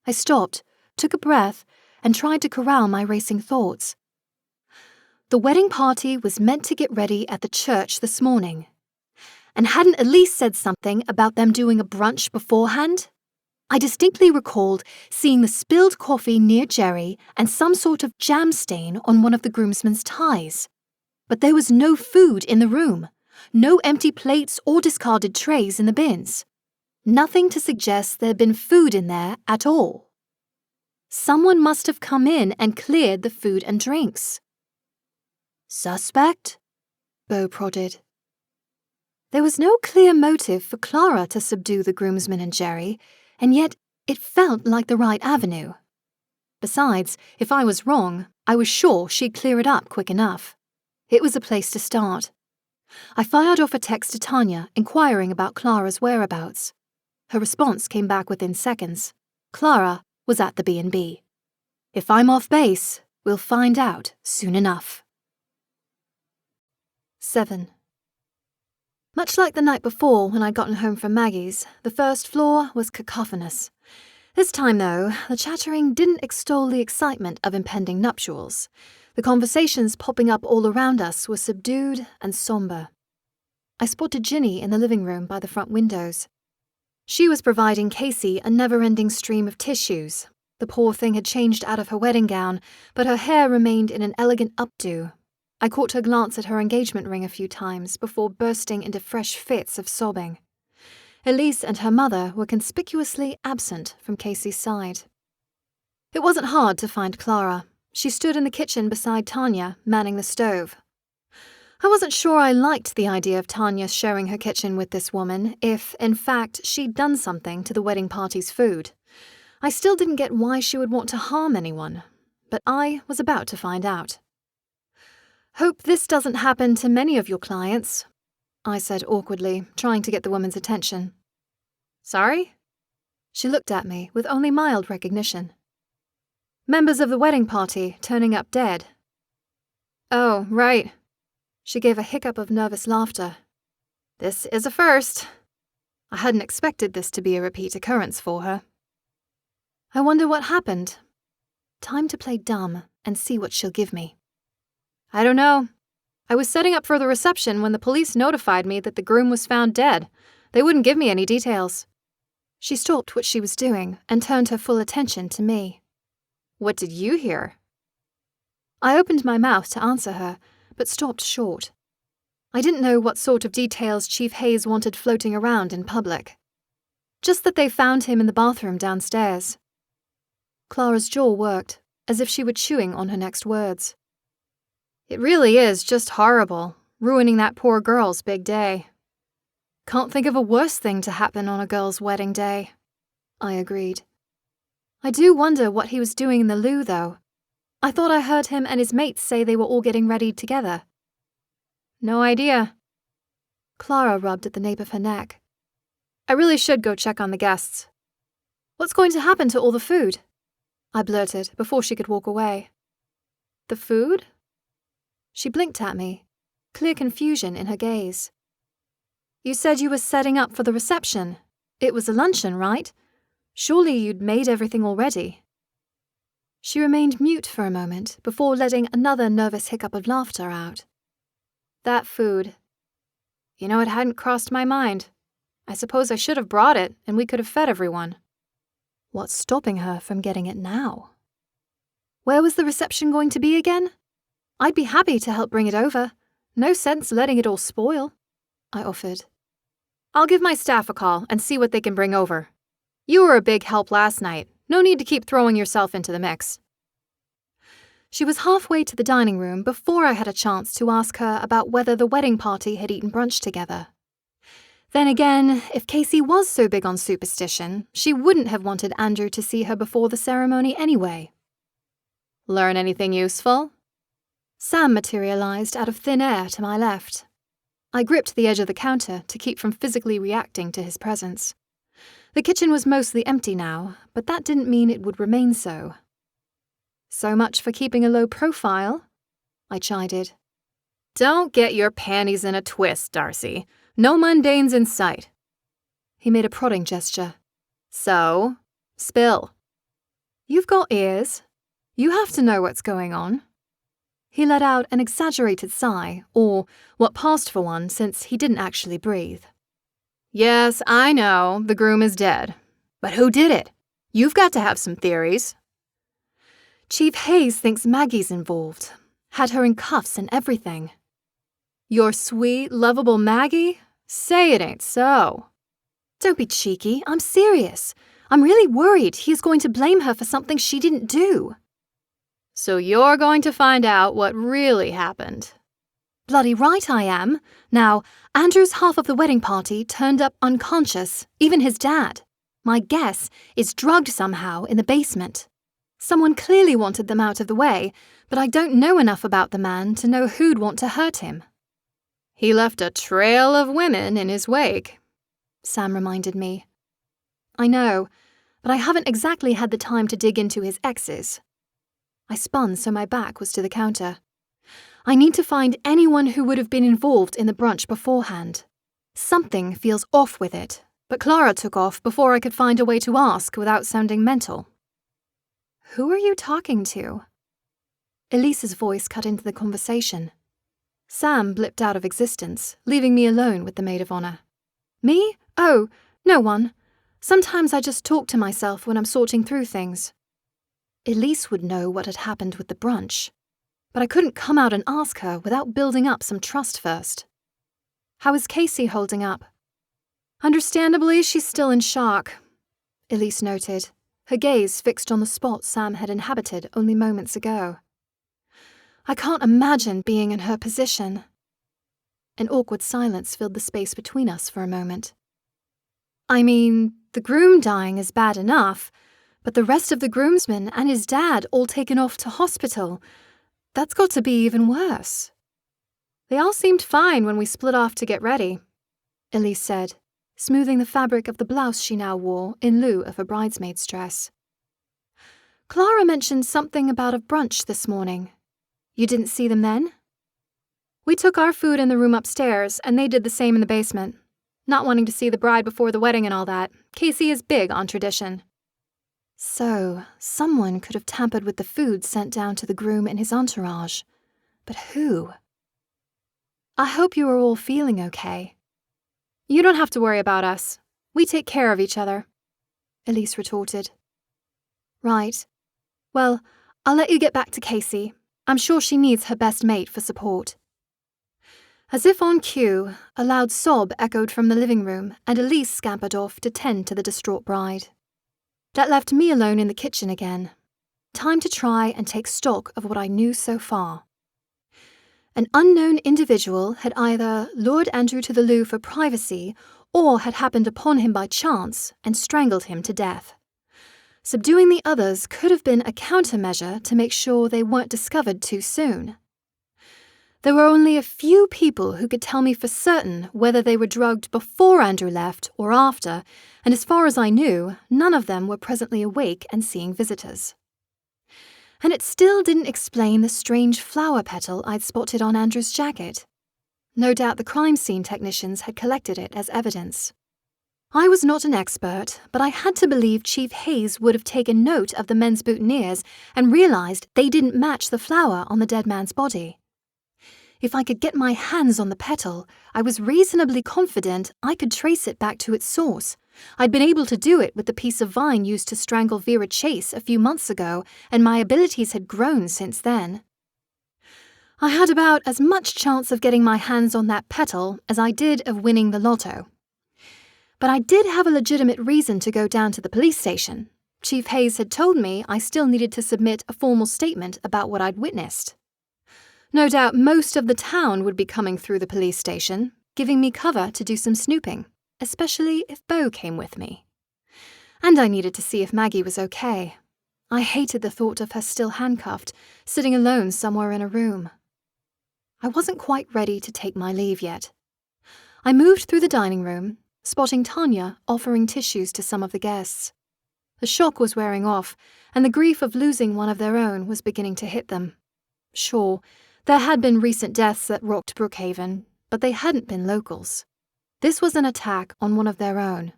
I stopped, took a breath, and tried to corral my racing thoughts. The wedding party was meant to get ready at the church this morning. And hadn't Elise said something about them doing a brunch beforehand? I distinctly recalled seeing the spilled coffee near Jerry and some sort of jam stain on one of the groomsmen's ties. But there was no food in the room, no empty plates or discarded trays in the bins. Nothing to suggest there'd been food in there at all. Someone must have come in and cleared the food and drinks. "Suspect?" Beau prodded. There was no clear motive for Clara to subdue the groomsmen and Jerry, and yet it felt like the right avenue. Besides, if I was wrong, I was sure she'd clear it up quick enough. It was a place to start. I fired off a text to Tanya inquiring about Clara's whereabouts. Her response came back within seconds. Clara was at the B&B. If I'm off base, we'll find out soon enough. 7. Much like the night before when I'd gotten home from Maggie's, the first floor was cacophonous. This time, though, the chattering didn't extol the excitement of impending nuptials. The conversations popping up all around us were subdued and somber. I spotted Ginny in the living room by the front windows. She was providing Casey a never-ending stream of tissues. The poor thing had changed out of her wedding gown, but her hair remained in an elegant updo. I caught her glance at her engagement ring a few times before bursting into fresh fits of sobbing. Elise and her mother were conspicuously absent from Casey's side. It wasn't hard to find Clara. She stood in the kitchen beside Tanya, manning the stove. I wasn't sure I liked the idea of Tanya sharing her kitchen with this woman if, in fact, she'd done something to the wedding party's food. I still didn't get why she would want to harm anyone, but I was about to find out. "Hope this doesn't happen to many of your clients," I said awkwardly, trying to get the woman's attention. "Sorry?" She looked at me with only mild recognition. Members of the wedding party turning up dead. Oh, right. She gave a hiccup of nervous laughter. This is a first. I hadn't expected this to be a repeat occurrence for her. I wonder what happened. Time to play dumb and see what she'll give me. I don't know. I was setting up for the reception when the police notified me that the groom was found dead. They wouldn't give me any details. She stopped what she was doing and turned her full attention to me. What did you hear? I opened my mouth to answer her, but stopped short. I didn't know what sort of details Chief Hayes wanted floating around in public. Just that they found him in the bathroom downstairs. Clara's jaw worked, as if she were chewing on her next words. It really is just horrible, ruining that poor girl's big day. Can't think of a worse thing to happen on a girl's wedding day, I agreed. I do wonder what he was doing in the loo, though. I thought I heard him and his mates say they were all getting ready together. No idea. Clara rubbed at the nape of her neck. I really should go check on the guests. What's going to happen to all the food? I blurted before she could walk away. The food? She blinked at me, clear confusion in her gaze. You said you were setting up for the reception. It was a luncheon, right? Surely you'd made everything already. She remained mute for a moment before letting another nervous hiccup of laughter out. That food. You know, it hadn't crossed my mind. I suppose I should have brought it, and we could have fed everyone. What's stopping her from getting it now? Where was the reception going to be again? I'd be happy to help bring it over. No sense letting it all spoil, I offered. I'll give my staff a call and see what they can bring over. You were a big help last night. No need to keep throwing yourself into the mix. She was halfway to the dining room before I had a chance to ask her about whether the wedding party had eaten brunch together. Then again, if Casey was so big on superstition, she wouldn't have wanted Andrew to see her before the ceremony anyway. Learn anything useful? Sam materialized out of thin air to my left. I gripped the edge of the counter to keep from physically reacting to his presence. The kitchen was mostly empty now, but that didn't mean it would remain so. So much for keeping a low profile, I chided. Don't get your panties in a twist, Darcy. No mundanes in sight. He made a prodding gesture. So, spill. You've got ears. You have to know what's going on. He let out an exaggerated sigh, or what passed for one since he didn't actually breathe. Yes, I know, the groom is dead. But who did it? You've got to have some theories. Chief Hayes thinks Maggie's involved. Had her in cuffs and everything. Your sweet, lovable Maggie? Say it ain't so. Don't be cheeky, I'm serious. I'm really worried he is going to blame her for something she didn't do. So you're going to find out what really happened. Bloody right I am. Now, Andrew's half of the wedding party turned up unconscious, even his dad. My guess is drugged somehow in the basement. Someone clearly wanted them out of the way, but I don't know enough about the man to know who'd want to hurt him. He left a trail of women in his wake, Sam reminded me. I know, but I haven't exactly had the time to dig into his exes. I spun so my back was to the counter. I need to find anyone who would have been involved in the brunch beforehand. Something feels off with it, but Clara took off before I could find a way to ask without sounding mental. Who are you talking to? Elise's voice cut into the conversation. Sam blipped out of existence, leaving me alone with the maid of honor. Me? Oh, no one. Sometimes I just talk to myself when I'm sorting through things. Elise would know what had happened with the brunch, but I couldn't come out and ask her without building up some trust first. How is Casey holding up? Understandably, she's still in shock, Elise noted, her gaze fixed on the spot Sam had inhabited only moments ago. I can't imagine being in her position. An awkward silence filled the space between us for a moment. I mean, the groom dying is bad enough, but the rest of the groomsmen and his dad all taken off to hospital. That's got to be even worse. They all seemed fine when we split off to get ready, Elise said, smoothing the fabric of the blouse she now wore in lieu of a bridesmaid's dress. Clara mentioned something about a brunch this morning. You didn't see them then? We took our food in the room upstairs, and they did the same in the basement. Not wanting to see the bride before the wedding and all that, Casey is big on tradition. So, someone could have tampered with the food sent down to the groom and his entourage. But who? I hope you are all feeling okay. You don't have to worry about us. We take care of each other, Elise retorted. Right. Well, I'll let you get back to Casey. I'm sure she needs her best mate for support. As if on cue, a loud sob echoed from the living room, and Elise scampered off to tend to the distraught bride. That left me alone in the kitchen again. Time to try and take stock of what I knew so far. An unknown individual had either lured Andrew to the loo for privacy or had happened upon him by chance and strangled him to death. Subduing the others could have been a countermeasure to make sure they weren't discovered too soon. There were only a few people who could tell me for certain whether they were drugged before Andrew left or after, and as far as I knew, none of them were presently awake and seeing visitors. And it still didn't explain the strange flower petal I'd spotted on Andrew's jacket. No doubt the crime scene technicians had collected it as evidence. I was not an expert, but I had to believe Chief Hayes would have taken note of the men's boutonnieres and realized they didn't match the flower on the dead man's body. If I could get my hands on the petal, I was reasonably confident I could trace it back to its source. I'd been able to do it with the piece of vine used to strangle Vera Chase a few months ago, and my abilities had grown since then. I had about as much chance of getting my hands on that petal as I did of winning the lotto. But I did have a legitimate reason to go down to the police station. Chief Hayes had told me I still needed to submit a formal statement about what I'd witnessed. No doubt most of the town would be coming through the police station, giving me cover to do some snooping, especially if Beau came with me. And I needed to see if Maggie was okay. I hated the thought of her still handcuffed, sitting alone somewhere in a room. I wasn't quite ready to take my leave yet. I moved through the dining room, spotting Tanya offering tissues to some of the guests. The shock was wearing off, and the grief of losing one of their own was beginning to hit them. Sure, there had been recent deaths that rocked Brookhaven, but they hadn't been locals. This was an attack on one of their own.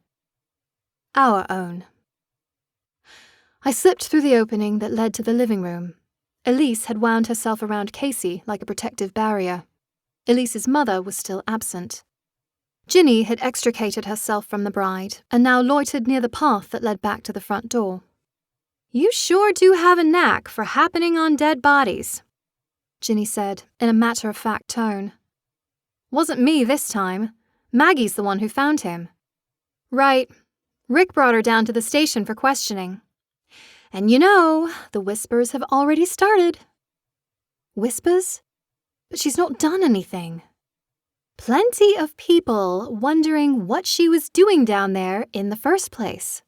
Our own. I slipped through the opening that led to the living room. Elise had wound herself around Casey like a protective barrier. Elise's mother was still absent. Ginny had extricated herself from the bride and now loitered near the path that led back to the front door. You sure do have a knack for happening on dead bodies, Ginny said in a matter-of-fact tone. Wasn't me this time. Maggie's the one who found him. Right. Rick brought her down to the station for questioning. And you know, the whispers have already started. Whispers? But she's not done anything. Plenty of people wondering what she was doing down there in the first place.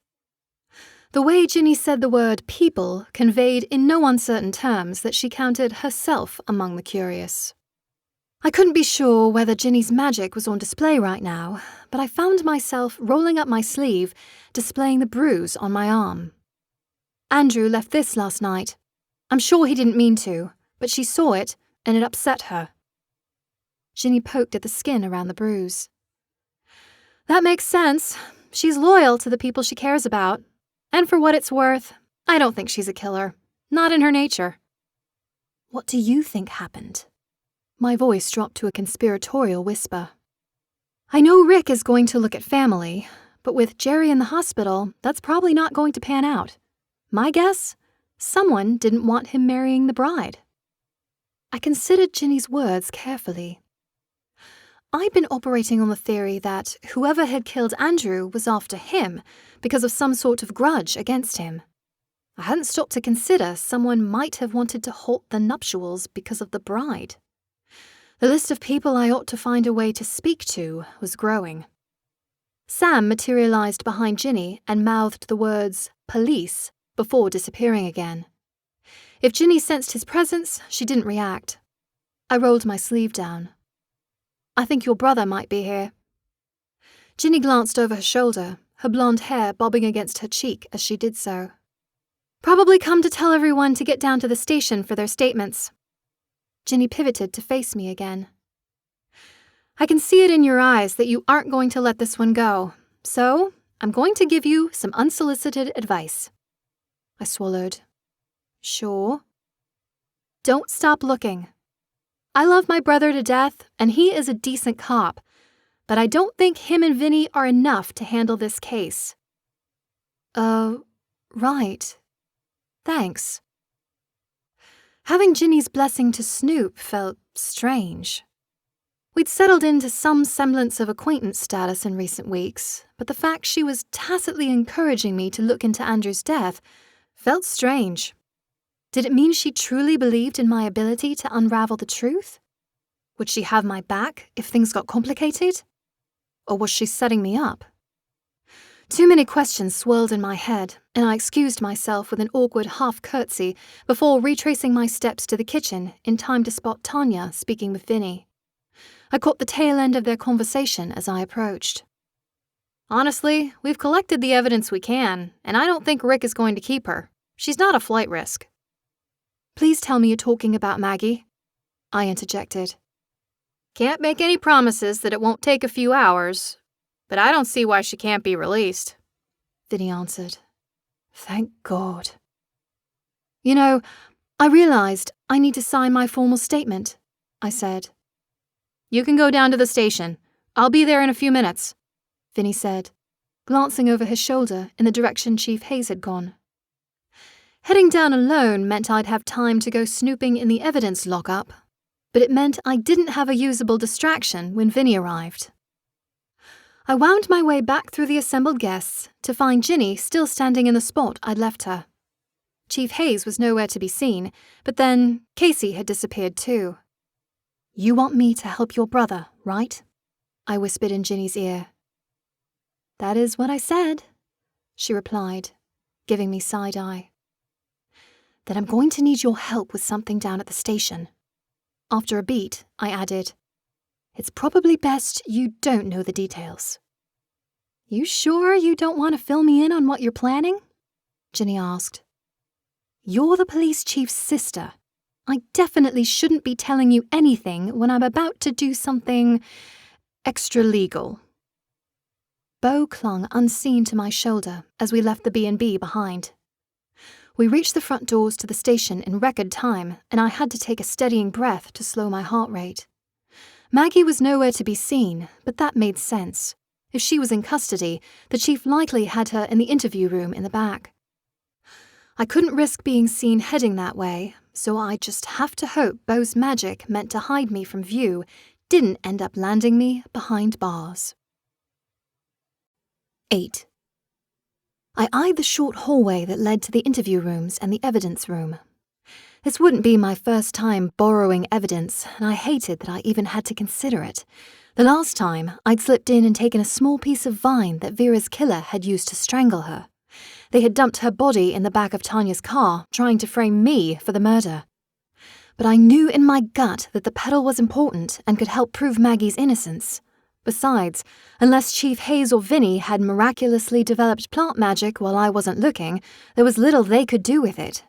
The way Ginny said the word people conveyed in no uncertain terms that she counted herself among the curious. I couldn't be sure whether Ginny's magic was on display right now, but I found myself rolling up my sleeve, displaying the bruise on my arm. Andrew left this last night. I'm sure he didn't mean to, but she saw it, and it upset her. Ginny poked at the skin around the bruise. That makes sense. She's loyal to the people she cares about. And for what it's worth, I don't think she's a killer. Not in her nature. What do you think happened? My voice dropped to a conspiratorial whisper. I know Rick is going to look at family, but with Jerry in the hospital, that's probably not going to pan out. My guess? Someone didn't want him marrying the bride. I considered Ginny's words carefully. I'd been operating on the theory that whoever had killed Andrew was after him because of some sort of grudge against him. I hadn't stopped to consider someone might have wanted to halt the nuptials because of the bride. The list of people I ought to find a way to speak to was growing. Sam materialized behind Ginny and mouthed the words, police, before disappearing again. If Ginny sensed his presence, she didn't react. I rolled my sleeve down. I think your brother might be here. Ginny glanced over her shoulder, her blonde hair bobbing against her cheek as she did so. Probably come to tell everyone to get down to the station for their statements. Ginny pivoted to face me again. I can see it in your eyes that you aren't going to let this one go, so I'm going to give you some unsolicited advice. I swallowed. Sure. Don't stop looking. I love my brother to death, and he is a decent cop, but I don't think him and Vinny are enough to handle this case. Right. Thanks. Having Ginny's blessing to snoop felt strange. We'd settled into some semblance of acquaintance status in recent weeks, but the fact she was tacitly encouraging me to look into Andrew's death felt strange. Did it mean she truly believed in my ability to unravel the truth? Would she have my back if things got complicated? Or was she setting me up? Too many questions swirled in my head, and I excused myself with an awkward half-curtsy before retracing my steps to the kitchen in time to spot Tanya speaking with Vinny. I caught the tail end of their conversation as I approached. Honestly, we've collected the evidence we can, and I don't think Rick is going to keep her. She's not a flight risk. Please tell me you're talking about Maggie, I interjected. Can't make any promises that it won't take a few hours, but I don't see why she can't be released, Vinny answered. Thank God. You know, I realized I need to sign my formal statement, I said. You can go down to the station. I'll be there in a few minutes, Vinny said, glancing over his shoulder in the direction Chief Hayes had gone. Heading down alone meant I'd have time to go snooping in the evidence lockup, but it meant I didn't have a usable distraction when Vinny arrived. I wound my way back through the assembled guests to find Ginny still standing in the spot I'd left her. Chief Hayes was nowhere to be seen, but then Casey had disappeared too. You want me to help your brother, right? I whispered in Ginny's ear. That is what I said, she replied, giving me side-eye. Then I'm going to need your help with something down at the station. After a beat, I added, it's probably best you don't know the details. You sure you don't want to fill me in on what you're planning? Ginny asked. You're the police chief's sister. I definitely shouldn't be telling you anything when I'm about to do something extra-legal. Bo clung unseen to my shoulder as we left the B&B behind. We reached the front doors to the station in record time, and I had to take a steadying breath to slow my heart rate. Maggie was nowhere to be seen, but that made sense. If she was in custody, the chief likely had her in the interview room in the back. I couldn't risk being seen heading that way, so I just have to hope Bo's magic meant to hide me from view didn't end up landing me behind bars. 8. I eyed the short hallway that led to the interview rooms and the evidence room. This wouldn't be my first time borrowing evidence, and I hated that I even had to consider it. The last time, I'd slipped in and taken a small piece of vine that Vera's killer had used to strangle her. They had dumped her body in the back of Tanya's car, trying to frame me for the murder. But I knew in my gut that the petal was important and could help prove Maggie's innocence. Besides, unless Chief Hayes or Vinny had miraculously developed plant magic while I wasn't looking, there was little they could do with it.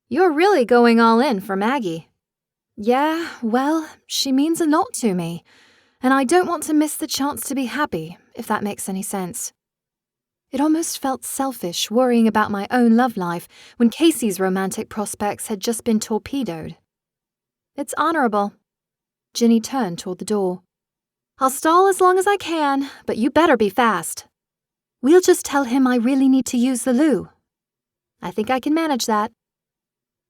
You're really going all in for Maggie. Yeah, well, she means a lot to me, and I don't want to miss the chance to be happy, if that makes any sense. It almost felt selfish worrying about my own love life when Casey's romantic prospects had just been torpedoed. It's honorable. Ginny turned toward the door. I'll stall as long as I can, but you better be fast. We'll just tell him I really need to use the loo. I think I can manage that.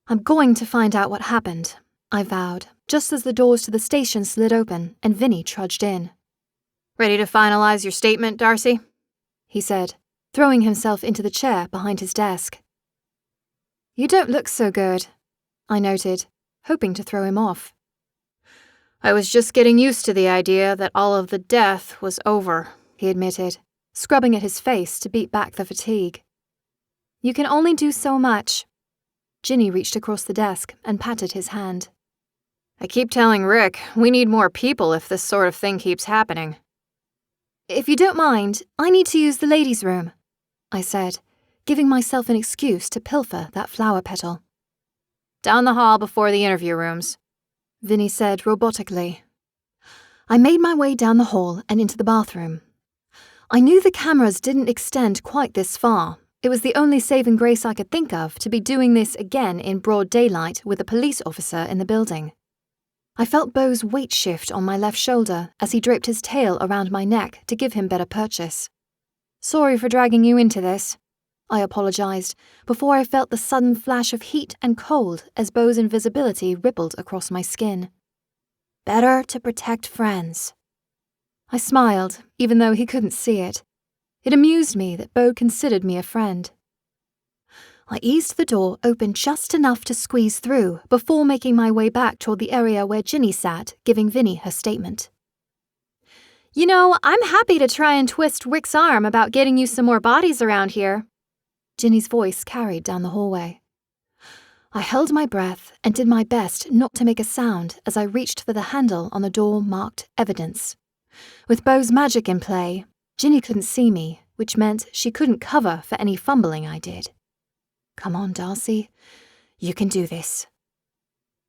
I'm going to find out what happened, I vowed, just as the doors to the station slid open and Vinny trudged in. Ready to finalize your statement, Darcy? He said, throwing himself into the chair behind his desk. You don't look so good, I noted, hoping to throw him off. I was just getting used to the idea that all of the death was over, he admitted, scrubbing at his face to beat back the fatigue. You can only do so much. Ginny reached across the desk and patted his hand. I keep telling Rick we need more people if this sort of thing keeps happening. If you don't mind, I need to use the ladies' room, I said, giving myself an excuse to pilfer that flower petal. Down the hall before the interview rooms, Vinny said robotically. I made my way down the hall and into the bathroom. I knew the cameras didn't extend quite this far. It was the only saving grace I could think of to be doing this again in broad daylight with a police officer in the building. I felt Beau's weight shift on my left shoulder as he draped his tail around my neck to give him better purchase. Sorry for dragging you into this, I apologized before I felt the sudden flash of heat and cold as Beau's invisibility rippled across my skin. Better to protect friends. I smiled, even though he couldn't see it. It amused me that Beau considered me a friend. I eased the door open just enough to squeeze through before making my way back toward the area where Ginny sat, giving Vinny her statement. You know, I'm happy to try and twist Rick's arm about getting you some more bodies around here. Ginny's voice carried down the hallway. I held my breath and did my best not to make a sound as I reached for the handle on the door marked Evidence. With Beau's magic in play, Ginny couldn't see me, which meant she couldn't cover for any fumbling I did. Come on, Darcy. You can do this.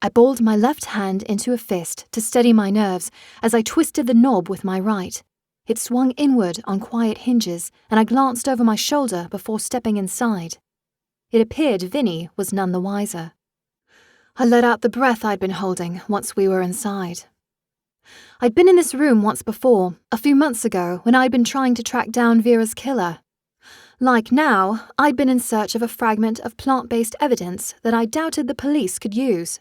I balled my left hand into a fist to steady my nerves as I twisted the knob with my right. It swung inward on quiet hinges, and I glanced over my shoulder before stepping inside. It appeared Vinny was none the wiser. I let out the breath I'd been holding once we were inside. I'd been in this room once before, a few months ago, when I'd been trying to track down Vera's killer. Like now, I'd been in search of a fragment of plant-based evidence that I doubted the police could use.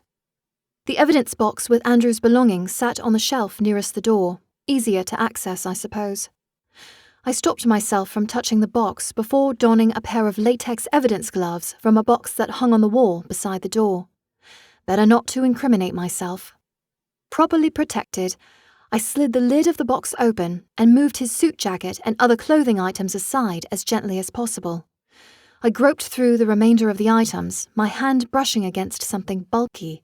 The evidence box with Andrew's belongings sat on the shelf nearest the door, easier to access, I suppose. I stopped myself from touching the box before donning a pair of latex evidence gloves from a box that hung on the wall beside the door. Better not to incriminate myself. Properly protected, I slid the lid of the box open and moved his suit jacket and other clothing items aside as gently as possible. I groped through the remainder of the items, my hand brushing against something bulky.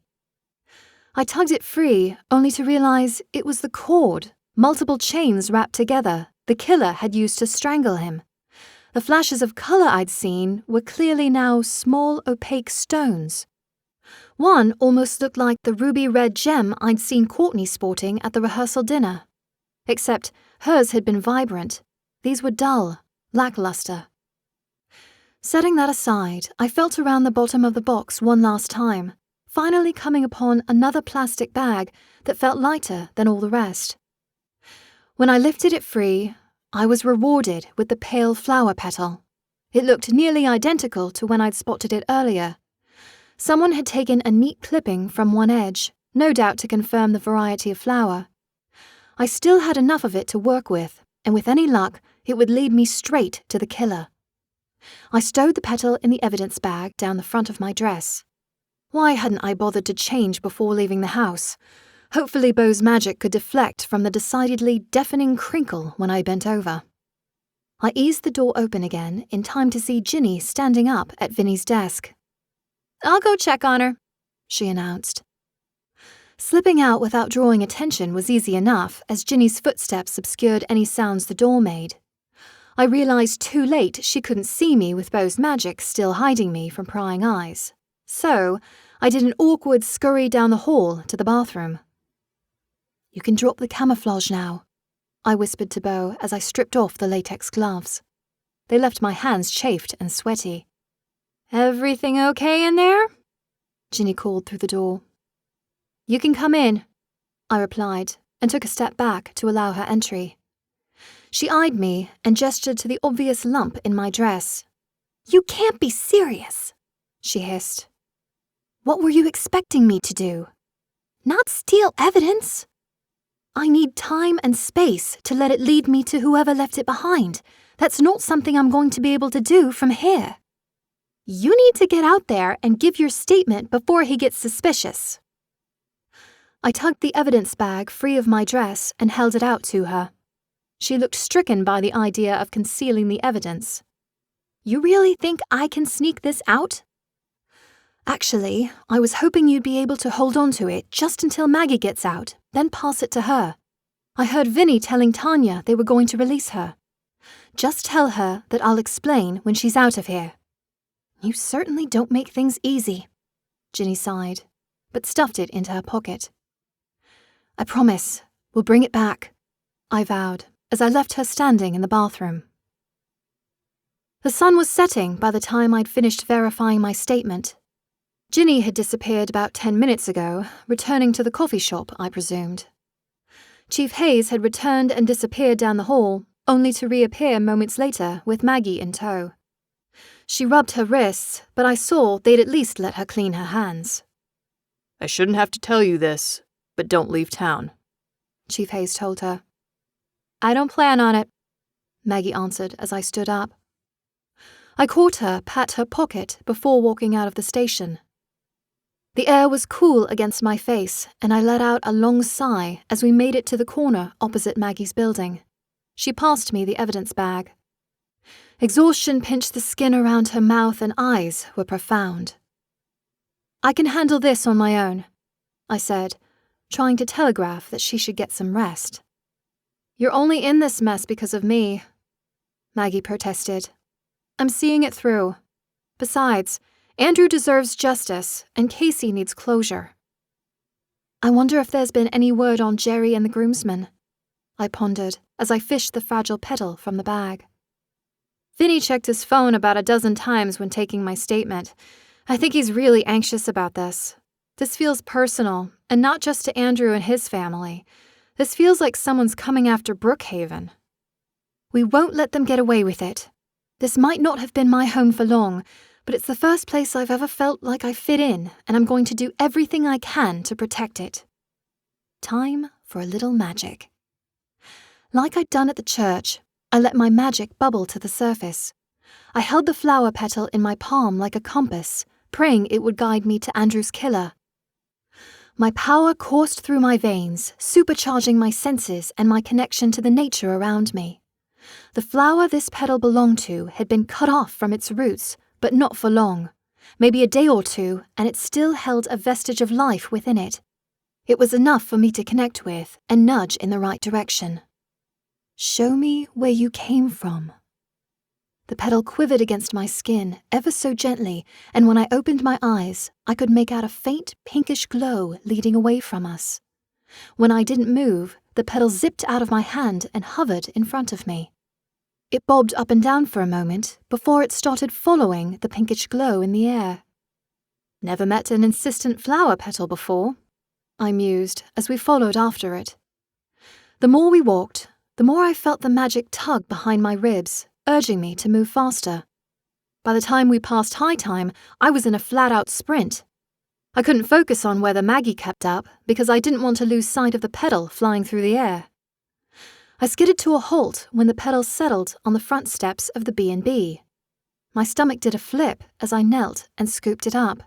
I tugged it free, only to realize it was the cord, multiple chains wrapped together, the killer had used to strangle him. The flashes of color I'd seen were clearly now small, opaque stones. One almost looked like the ruby-red gem I'd seen Courtney sporting at the rehearsal dinner. Except hers had been vibrant. These were dull, lackluster. Setting that aside, I felt around the bottom of the box one last time, finally coming upon another plastic bag that felt lighter than all the rest. When I lifted it free, I was rewarded with the pale flower petal. It looked nearly identical to when I'd spotted it earlier. Someone had taken a neat clipping from one edge, no doubt to confirm the variety of flower. I still had enough of it to work with, and with any luck, it would lead me straight to the killer. I stowed the petal in the evidence bag down the front of my dress. Why hadn't I bothered to change before leaving the house? Hopefully Beau's magic could deflect from the decidedly deafening crinkle when I bent over. I eased the door open again in time to see Ginny standing up at Vinny's desk. I'll go check on her, she announced. Slipping out without drawing attention was easy enough, as Ginny's footsteps obscured any sounds the door made. I realized too late she couldn't see me with Beau's magic still hiding me from prying eyes. So, I did an awkward scurry down the hall to the bathroom. You can drop the camouflage now, I whispered to Beau as I stripped off the latex gloves. They left my hands chafed and sweaty. Everything okay in there? Ginny called through the door. You can come in, I replied, and took a step back to allow her entry. She eyed me and gestured to the obvious lump in my dress. You can't be serious, she hissed. What were you expecting me to do? Not steal evidence. I need time and space to let it lead me to whoever left it behind. That's not something I'm going to be able to do from here. You need to get out there and give your statement before he gets suspicious. I tugged the evidence bag free of my dress and held it out to her. She looked stricken by the idea of concealing the evidence. You really think I can sneak this out? Actually, I was hoping you'd be able to hold on to it just until Maggie gets out, then pass it to her. I heard Vinny telling Tanya they were going to release her. Just tell her that I'll explain when she's out of here, You certainly don't make things easy, Ginny sighed, but stuffed it into her pocket. I promise, we'll bring it back, I vowed, as I left her standing in the bathroom. The sun was setting by the time I'd finished verifying my statement. Ginny had disappeared about 10 minutes ago, returning to the coffee shop, I presumed. Chief Hayes had returned and disappeared down the hall, only to reappear moments later with Maggie in tow. She rubbed her wrists, but I saw they'd at least let her clean her hands. I shouldn't have to tell you this, but don't leave town, Chief Hayes told her. I don't plan on it, Maggie answered as I stood up. I caught her pat her pocket before walking out of the station. The air was cool against my face, and I let out a long sigh as we made it to the corner opposite Maggie's building. She passed me the evidence bag. Exhaustion pinched the skin around her mouth and eyes were profound. I can handle this on my own, I said, trying to telegraph that she should get some rest. You're only in this mess because of me, Maggie protested. I'm seeing it through. Besides, Andrew deserves justice, and Casey needs closure. I wonder if there's been any word on Jerry and the groomsmen, I pondered as I fished the fragile petal from the bag. Vinny checked his phone about a dozen times when taking my statement. I think he's really anxious about this. This feels personal, and not just to Andrew and his family. This feels like someone's coming after Brookhaven. We won't let them get away with it. This might not have been my home for long, but it's the first place I've ever felt like I fit in, and I'm going to do everything I can to protect it. Time for a little magic. Like I'd done at the church, I let my magic bubble to the surface. I held the flower petal in my palm like a compass, praying it would guide me to Andrew's killer. My power coursed through my veins, supercharging my senses and my connection to the nature around me. The flower this petal belonged to had been cut off from its roots, but not for long. Maybe a day or two, and it still held a vestige of life within it. It was enough for me to connect with and nudge in the right direction. Show me where you came from. The petal quivered against my skin, ever so gently, and when I opened my eyes, I could make out a faint pinkish glow leading away from us. When I didn't move, the petal zipped out of my hand and hovered in front of me. It bobbed up and down for a moment before it started following the pinkish glow in the air. Never met an insistent flower petal before, I mused as we followed after it. The more we walked, the more I felt the magic tug behind my ribs, urging me to move faster. By the time we passed high time, I was in a flat-out sprint. I couldn't focus on whether Maggie kept up because I didn't want to lose sight of the petal flying through the air. I skidded to a halt when the petal settled on the front steps of the B&B. My stomach did a flip as I knelt and scooped it up.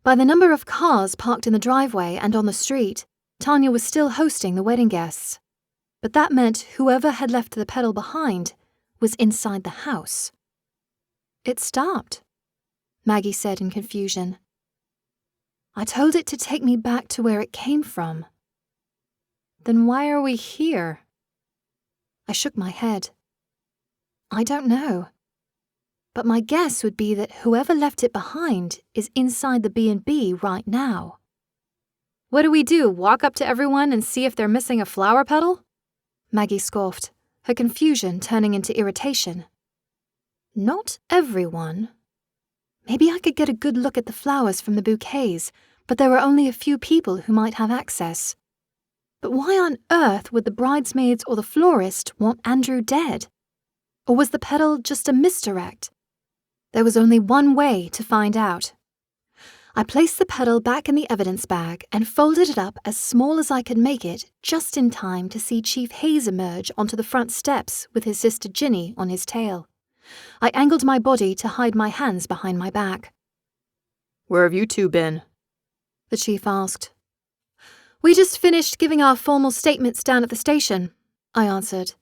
By the number of cars parked in the driveway and on the street, Tanya was still hosting the wedding guests. But that meant whoever had left the petal behind was inside the house. It stopped, Maggie said in confusion. I told it to take me back to where it came from. Then why are we here? I shook my head. I don't know. But my guess would be that whoever left it behind is inside the B&B right now. What do? Walk up to everyone and see if they're missing a flower petal? Maggie scoffed, her confusion turning into irritation. Not everyone. Maybe I could get a good look at the flowers from the bouquets, but there were only a few people who might have access. But why on earth would the bridesmaids or the florist want Andrew dead? Or was the petal just a misdirect? There was only one way to find out. I placed the petal back in the evidence bag and folded it up as small as I could make it, just in time to see Chief Hayes emerge onto the front steps with his sister Ginny on his tail. I angled my body to hide my hands behind my back. Where have you two been? The chief asked. We just finished giving our formal statements down at the station, I answered.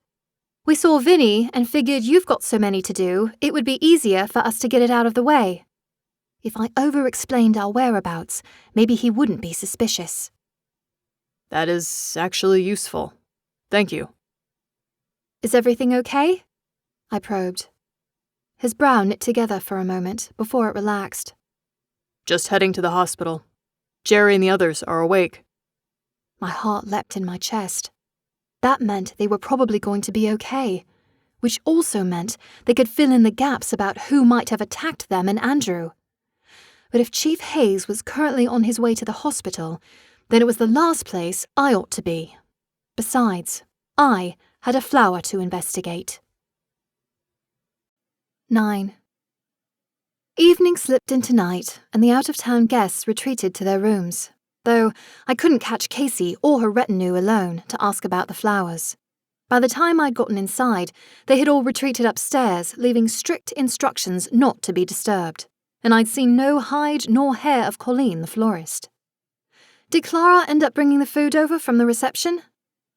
We saw Vinny and figured you've got so many to do, it would be easier for us to get it out of the way. If I over-explained our whereabouts, maybe he wouldn't be suspicious. That is actually useful. Thank you. Is everything okay? I probed. His brow knit together for a moment before it relaxed. Just heading to the hospital. Jerry and the others are awake. My heart leapt in my chest. That meant they were probably going to be okay, which also meant they could fill in the gaps about who might have attacked them and Andrew. But if Chief Hayes was currently on his way to the hospital, then it was the last place I ought to be. Besides, I had a flower to investigate. 9. Evening slipped into night, and the out-of-town guests retreated to their rooms, though I couldn't catch Casey or her retinue alone to ask about the flowers. By the time I'd gotten inside, they had all retreated upstairs, leaving strict instructions not to be disturbed, and I'd seen no hide nor hair of Colleen the florist. Did Clara end up bringing the food over from the reception?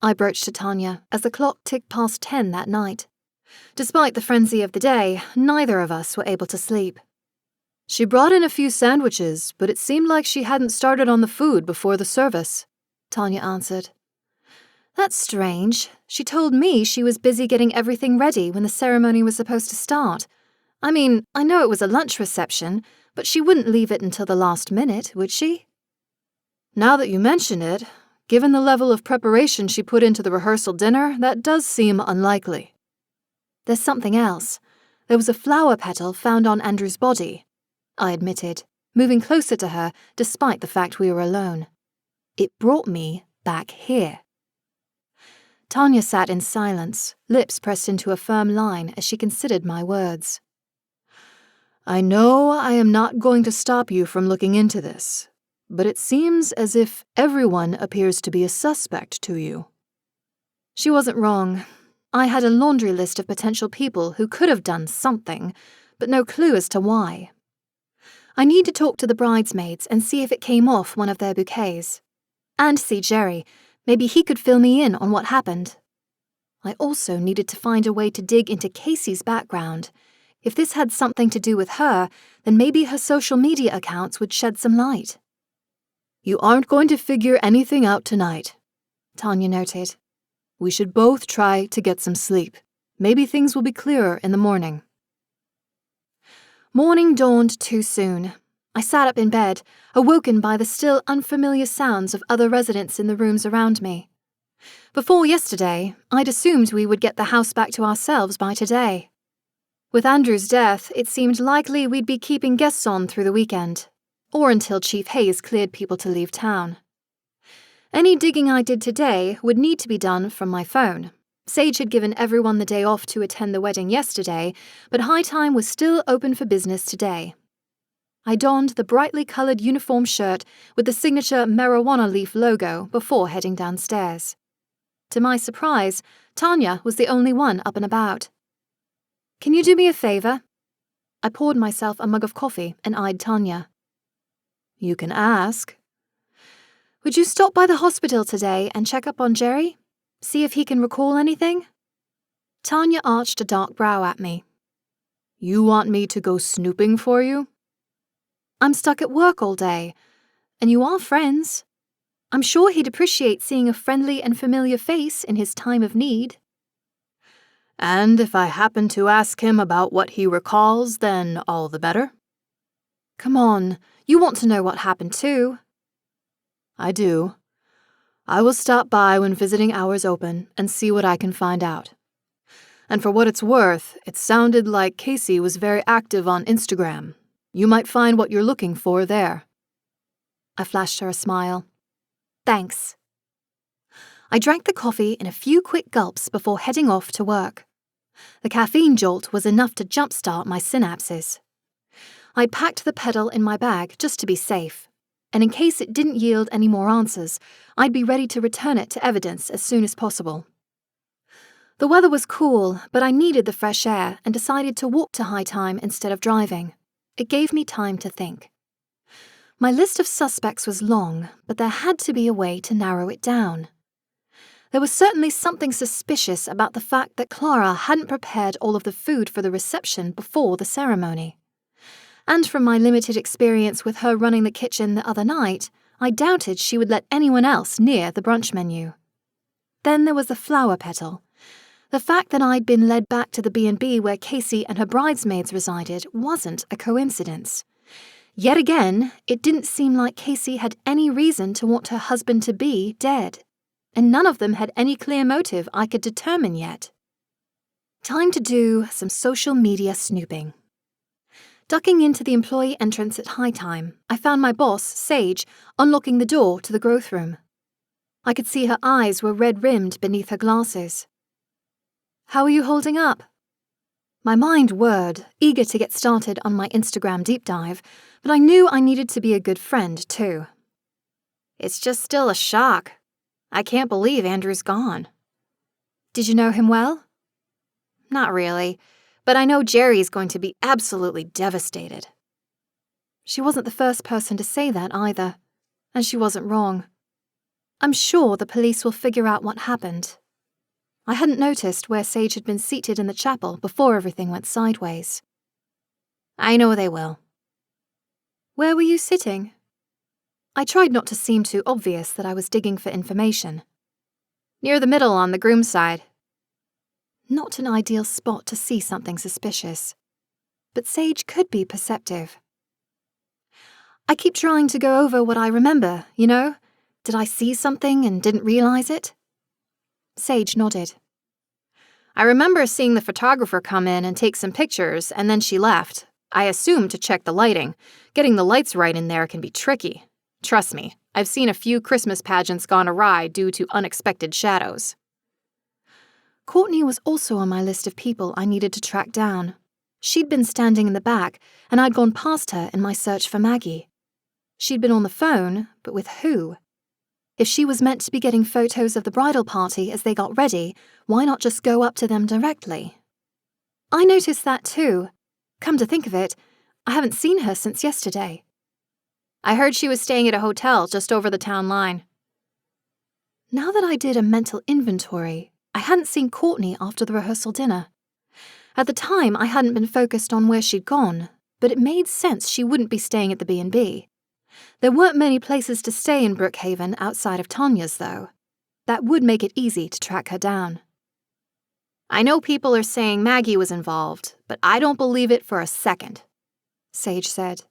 I broached to Tanya as the clock ticked past 10 that night. Despite the frenzy of the day, neither of us were able to sleep. She brought in a few sandwiches, but it seemed like she hadn't started on the food before the service, Tanya answered. That's strange. She told me she was busy getting everything ready when the ceremony was supposed to start. I mean, I know it was a lunch reception, but she wouldn't leave it until the last minute, would she? Now that you mention it, given the level of preparation she put into the rehearsal dinner, that does seem unlikely. There's something else. There was a flower petal found on Andrew's body, I admitted, moving closer to her despite the fact we were alone. It brought me back here. Tanya sat in silence, lips pressed into a firm line as she considered my words. I know I am not going to stop you from looking into this, but it seems as if everyone appears to be a suspect to you. She wasn't wrong. I had a laundry list of potential people who could have done something, but no clue as to why. I need to talk to the bridesmaids and see if it came off one of their bouquets. And see Jerry. Maybe he could fill me in on what happened. I also needed to find a way to dig into Casey's background. If this had something to do with her, then maybe her social media accounts would shed some light. You aren't going to figure anything out tonight, Tanya noted. We should both try to get some sleep. Maybe things will be clearer in the morning. Morning dawned too soon. I sat up in bed, awoken by the still unfamiliar sounds of other residents in the rooms around me. Before yesterday, I'd assumed we would get the house back to ourselves by today. With Andrew's death, it seemed likely we'd be keeping guests on through the weekend, or until Chief Hayes cleared people to leave town. Any digging I did today would need to be done from my phone. Sage had given everyone the day off to attend the wedding yesterday, but High Time was still open for business today. I donned the brightly coloured uniform shirt with the signature marijuana leaf logo before heading downstairs. To my surprise, Tanya was the only one up and about. Can you do me a favour? I poured myself a mug of coffee and eyed Tanya. You can ask. Would you stop by the hospital today and check up on Jerry? See if he can recall anything? Tanya arched a dark brow at me. You want me to go snooping for you? I'm stuck at work all day, and you are friends. I'm sure he'd appreciate seeing a friendly and familiar face in his time of need. And if I happen to ask him about what he recalls, then all the better. Come on, you want to know what happened too. I do. I will stop by when visiting hours open and see what I can find out. And for what it's worth, it sounded like Casey was very active on Instagram. You might find what you're looking for there. I flashed her a smile. Thanks. I drank the coffee in a few quick gulps before heading off to work. The caffeine jolt was enough to jumpstart my synapses. I'd packed the pedal in my bag just to be safe, and in case it didn't yield any more answers, I'd be ready to return it to evidence as soon as possible. The weather was cool, but I needed the fresh air and decided to walk to High Time instead of driving. It gave me time to think. My list of suspects was long, but there had to be a way to narrow it down. There was certainly something suspicious about the fact that Clara hadn't prepared all of the food for the reception before the ceremony. And from my limited experience with her running the kitchen the other night, I doubted she would let anyone else near the brunch menu. Then there was the flower petal. The fact that I'd been led back to the B&B where Casey and her bridesmaids resided wasn't a coincidence. Yet again, it didn't seem like Casey had any reason to want her husband-to-be dead, and none of them had any clear motive I could determine yet. Time to do some social media snooping. Ducking into the employee entrance at high time, I found my boss, Sage, unlocking the door to the growth room. I could see her eyes were red-rimmed beneath her glasses. "How are you holding up?" My mind whirred, eager to get started on my Instagram deep dive, but I knew I needed to be a good friend, too. "It's just still a shock. I can't believe Andrew's gone." "Did you know him well?" "Not really, but I know Jerry's going to be absolutely devastated." She wasn't the first person to say that either, and she wasn't wrong. I'm sure the police will figure out what happened. I hadn't noticed where Sage had been seated in the chapel before everything went sideways. "I know they will." "Where were you sitting?" I tried not to seem too obvious that I was digging for information. "Near the middle on the groom's side." Not an ideal spot to see something suspicious. But Sage could be perceptive. "I keep trying to go over what I remember, you know? Did I see something and didn't realize it?" Sage nodded. "I remember seeing the photographer come in and take some pictures, and then she left. I assumed to check the lighting. Getting the lights right in there can be tricky. Trust me, I've seen a few Christmas pageants gone awry due to unexpected shadows." Courtney was also on my list of people I needed to track down. She'd been standing in the back, and I'd gone past her in my search for Maggie. She'd been on the phone, but with who? If she was meant to be getting photos of the bridal party as they got ready, why not just go up to them directly? I noticed that too. Come to think of it, I haven't seen her since yesterday. "I heard she was staying at a hotel just over the town line." Now that I did a mental inventory, I hadn't seen Courtney after the rehearsal dinner. At the time, I hadn't been focused on where she'd gone, but it made sense she wouldn't be staying at the B&B. There weren't many places to stay in Brookhaven outside of Tanya's, though. That would make it easy to track her down. "I know people are saying Maggie was involved, but I don't believe it for a second," Sage said.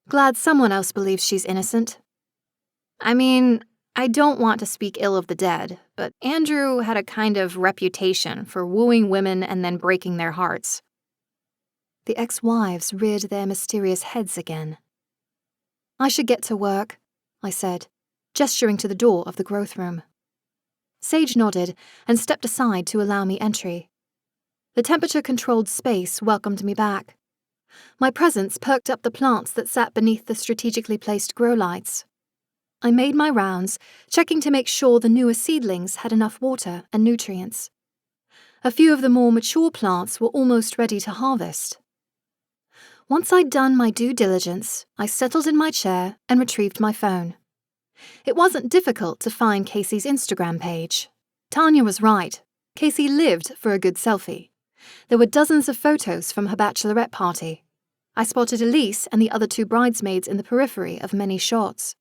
"Glad someone else believes she's innocent." "I mean, I don't want to speak ill of the dead, but Andrew had a kind of reputation for wooing women and then breaking their hearts." The ex-wives reared their mysterious heads again. "I should get to work," I said, gesturing to the door of the growth room. Sage nodded and stepped aside to allow me entry. The temperature-controlled space welcomed me back. My presence perked up the plants that sat beneath the strategically placed grow lights. I made my rounds, checking to make sure the newer seedlings had enough water and nutrients. A few of the more mature plants were almost ready to harvest. Once I'd done my due diligence, I settled in my chair and retrieved my phone. It wasn't difficult to find Casey's Instagram page. Tanya was right. Casey lived for a good selfie. There were dozens of photos from her bachelorette party. I spotted Elise and the other two bridesmaids in the periphery of many shots.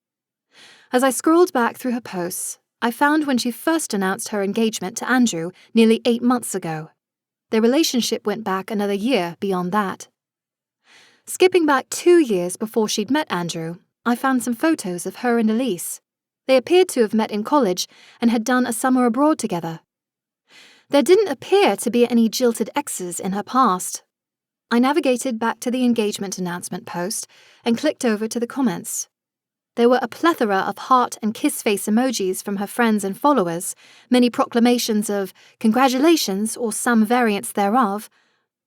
As I scrolled back through her posts, I found when she first announced her engagement to Andrew nearly 8 months ago. Their relationship went back another year beyond that. Skipping back 2 years before she'd met Andrew, I found some photos of her and Elise. They appeared to have met in college and had done a summer abroad together. There didn't appear to be any jilted exes in her past. I navigated back to the engagement announcement post and clicked over to the comments. There were a plethora of heart and kiss face emojis from her friends and followers, many proclamations of congratulations or some variants thereof,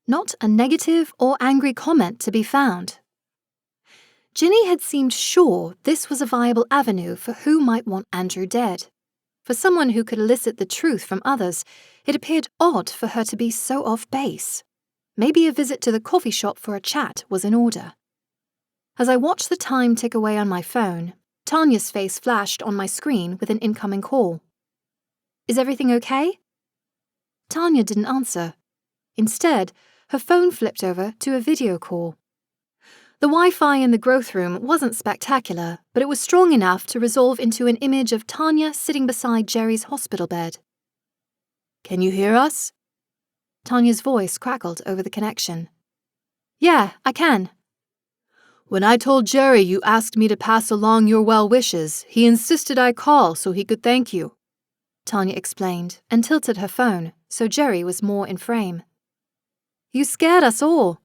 not a negative or angry comment to be found. Ginny had seemed sure this was a viable avenue for who might want Andrew dead. For someone who could elicit the truth from others, it appeared odd for her to be so off base. Maybe a visit to the coffee shop for a chat was in order. As I watched the time tick away on my phone, Tanya's face flashed on my screen with an incoming call. "Is everything okay?" Tanya didn't answer. Instead, her phone flipped over to a video call. The Wi-Fi in the growth room wasn't spectacular, but it was strong enough to resolve into an image of Tanya sitting beside Jerry's hospital bed. Can you hear us?" Tanya's voice crackled over the connection. "Yeah, I can." "When I told Jerry you asked me to pass along your well wishes, he insisted I call so he could thank you," Tanya explained and tilted her phone so Jerry was more in frame. "You scared us all,"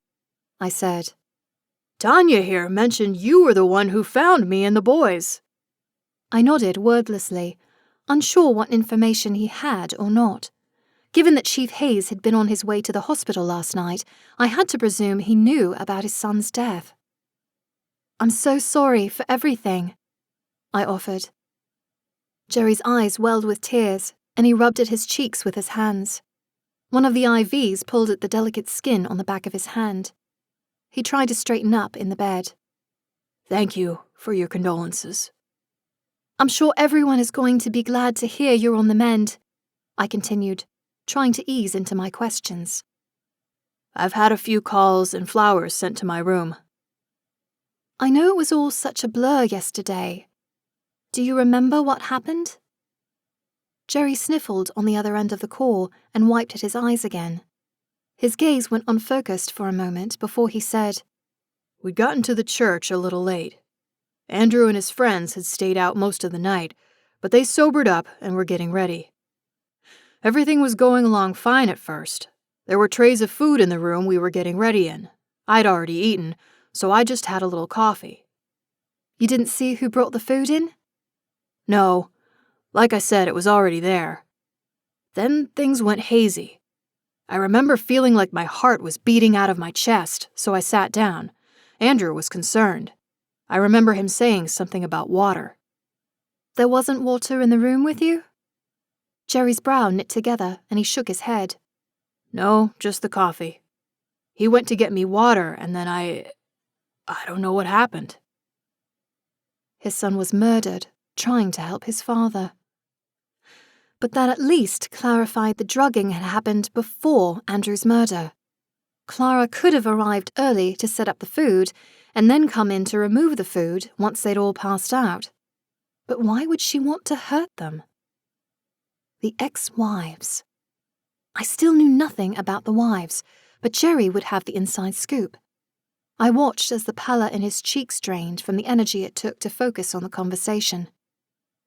I said. "Tanya here mentioned you were the one who found me and the boys." I nodded wordlessly, unsure what information he had or not. Given that Chief Hayes had been on his way to the hospital last night, I had to presume he knew about his son's death. "I'm so sorry for everything," I offered. Jerry's eyes welled with tears, and he rubbed at his cheeks with his hands. One of the IVs pulled at the delicate skin on the back of his hand. He tried to straighten up in the bed. "Thank you for your condolences." "I'm sure everyone is going to be glad to hear you're on the mend," I continued, trying to ease into my questions. "I've had a few calls and flowers sent to my room." "I know it was all such a blur yesterday. Do you remember what happened?" Jerry sniffled on the other end of the call and wiped at his eyes again. His gaze went unfocused for a moment before he said, "We'd gotten to the church a little late. Andrew and his friends had stayed out most of the night, but they sobered up and were getting ready. Everything was going along fine at first. There were trays of food in the room we were getting ready in. I'd already eaten, so I just had a little coffee." "You didn't see who brought the food in?" "No. Like I said, it was already there. Then things went hazy. I remember feeling like my heart was beating out of my chest, so I sat down. Andrew was concerned. I remember him saying something about water." "There wasn't water in the room with you?" Jerry's brow knit together and he shook his head. "No, just the coffee. He went to get me water and then I don't know what happened." His son was murdered, trying to help his father. But that at least clarified the drugging had happened before Andrew's murder. Clara could have arrived early to set up the food and then come in to remove the food once they'd all passed out. But why would she want to hurt them? The ex-wives. I still knew nothing about the wives, but Jerry would have the inside scoop. I watched as the pallor in his cheeks drained from the energy it took to focus on the conversation.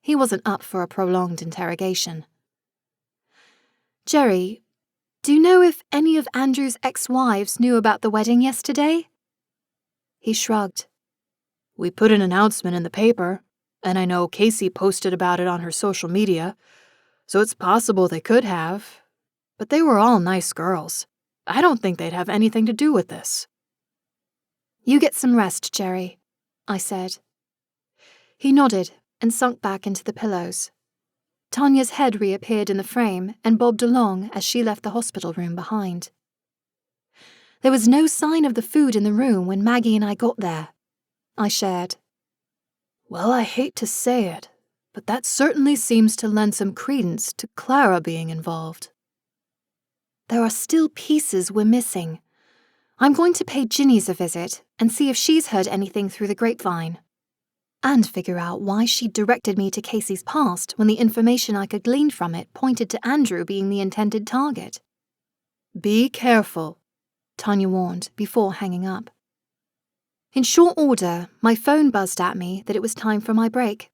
He wasn't up for a prolonged interrogation. "Jerry, do you know if any of Andrew's ex-wives knew about the wedding yesterday?" He shrugged. "We put an announcement in the paper, and I know Casey posted about it on her social media, so it's possible they could have. But they were all nice girls. I don't think they'd have anything to do with this." "You get some rest, Jerry," I said. He nodded and sunk back into the pillows. Tanya's head reappeared in the frame and bobbed along as she left the hospital room behind. "There was no sign of the food in the room when Maggie and I got there," I shared. "Well, I hate to say it, but that certainly seems to lend some credence to Clara being involved." "There are still pieces we're missing. I'm going to pay Ginny's a visit and see if she's heard anything through the grapevine. And figure out why she directed me to Casey's past when the information I could glean from it pointed to Andrew being the intended target." "Be careful," Tanya warned before hanging up. In short order, my phone buzzed at me that it was time for my break.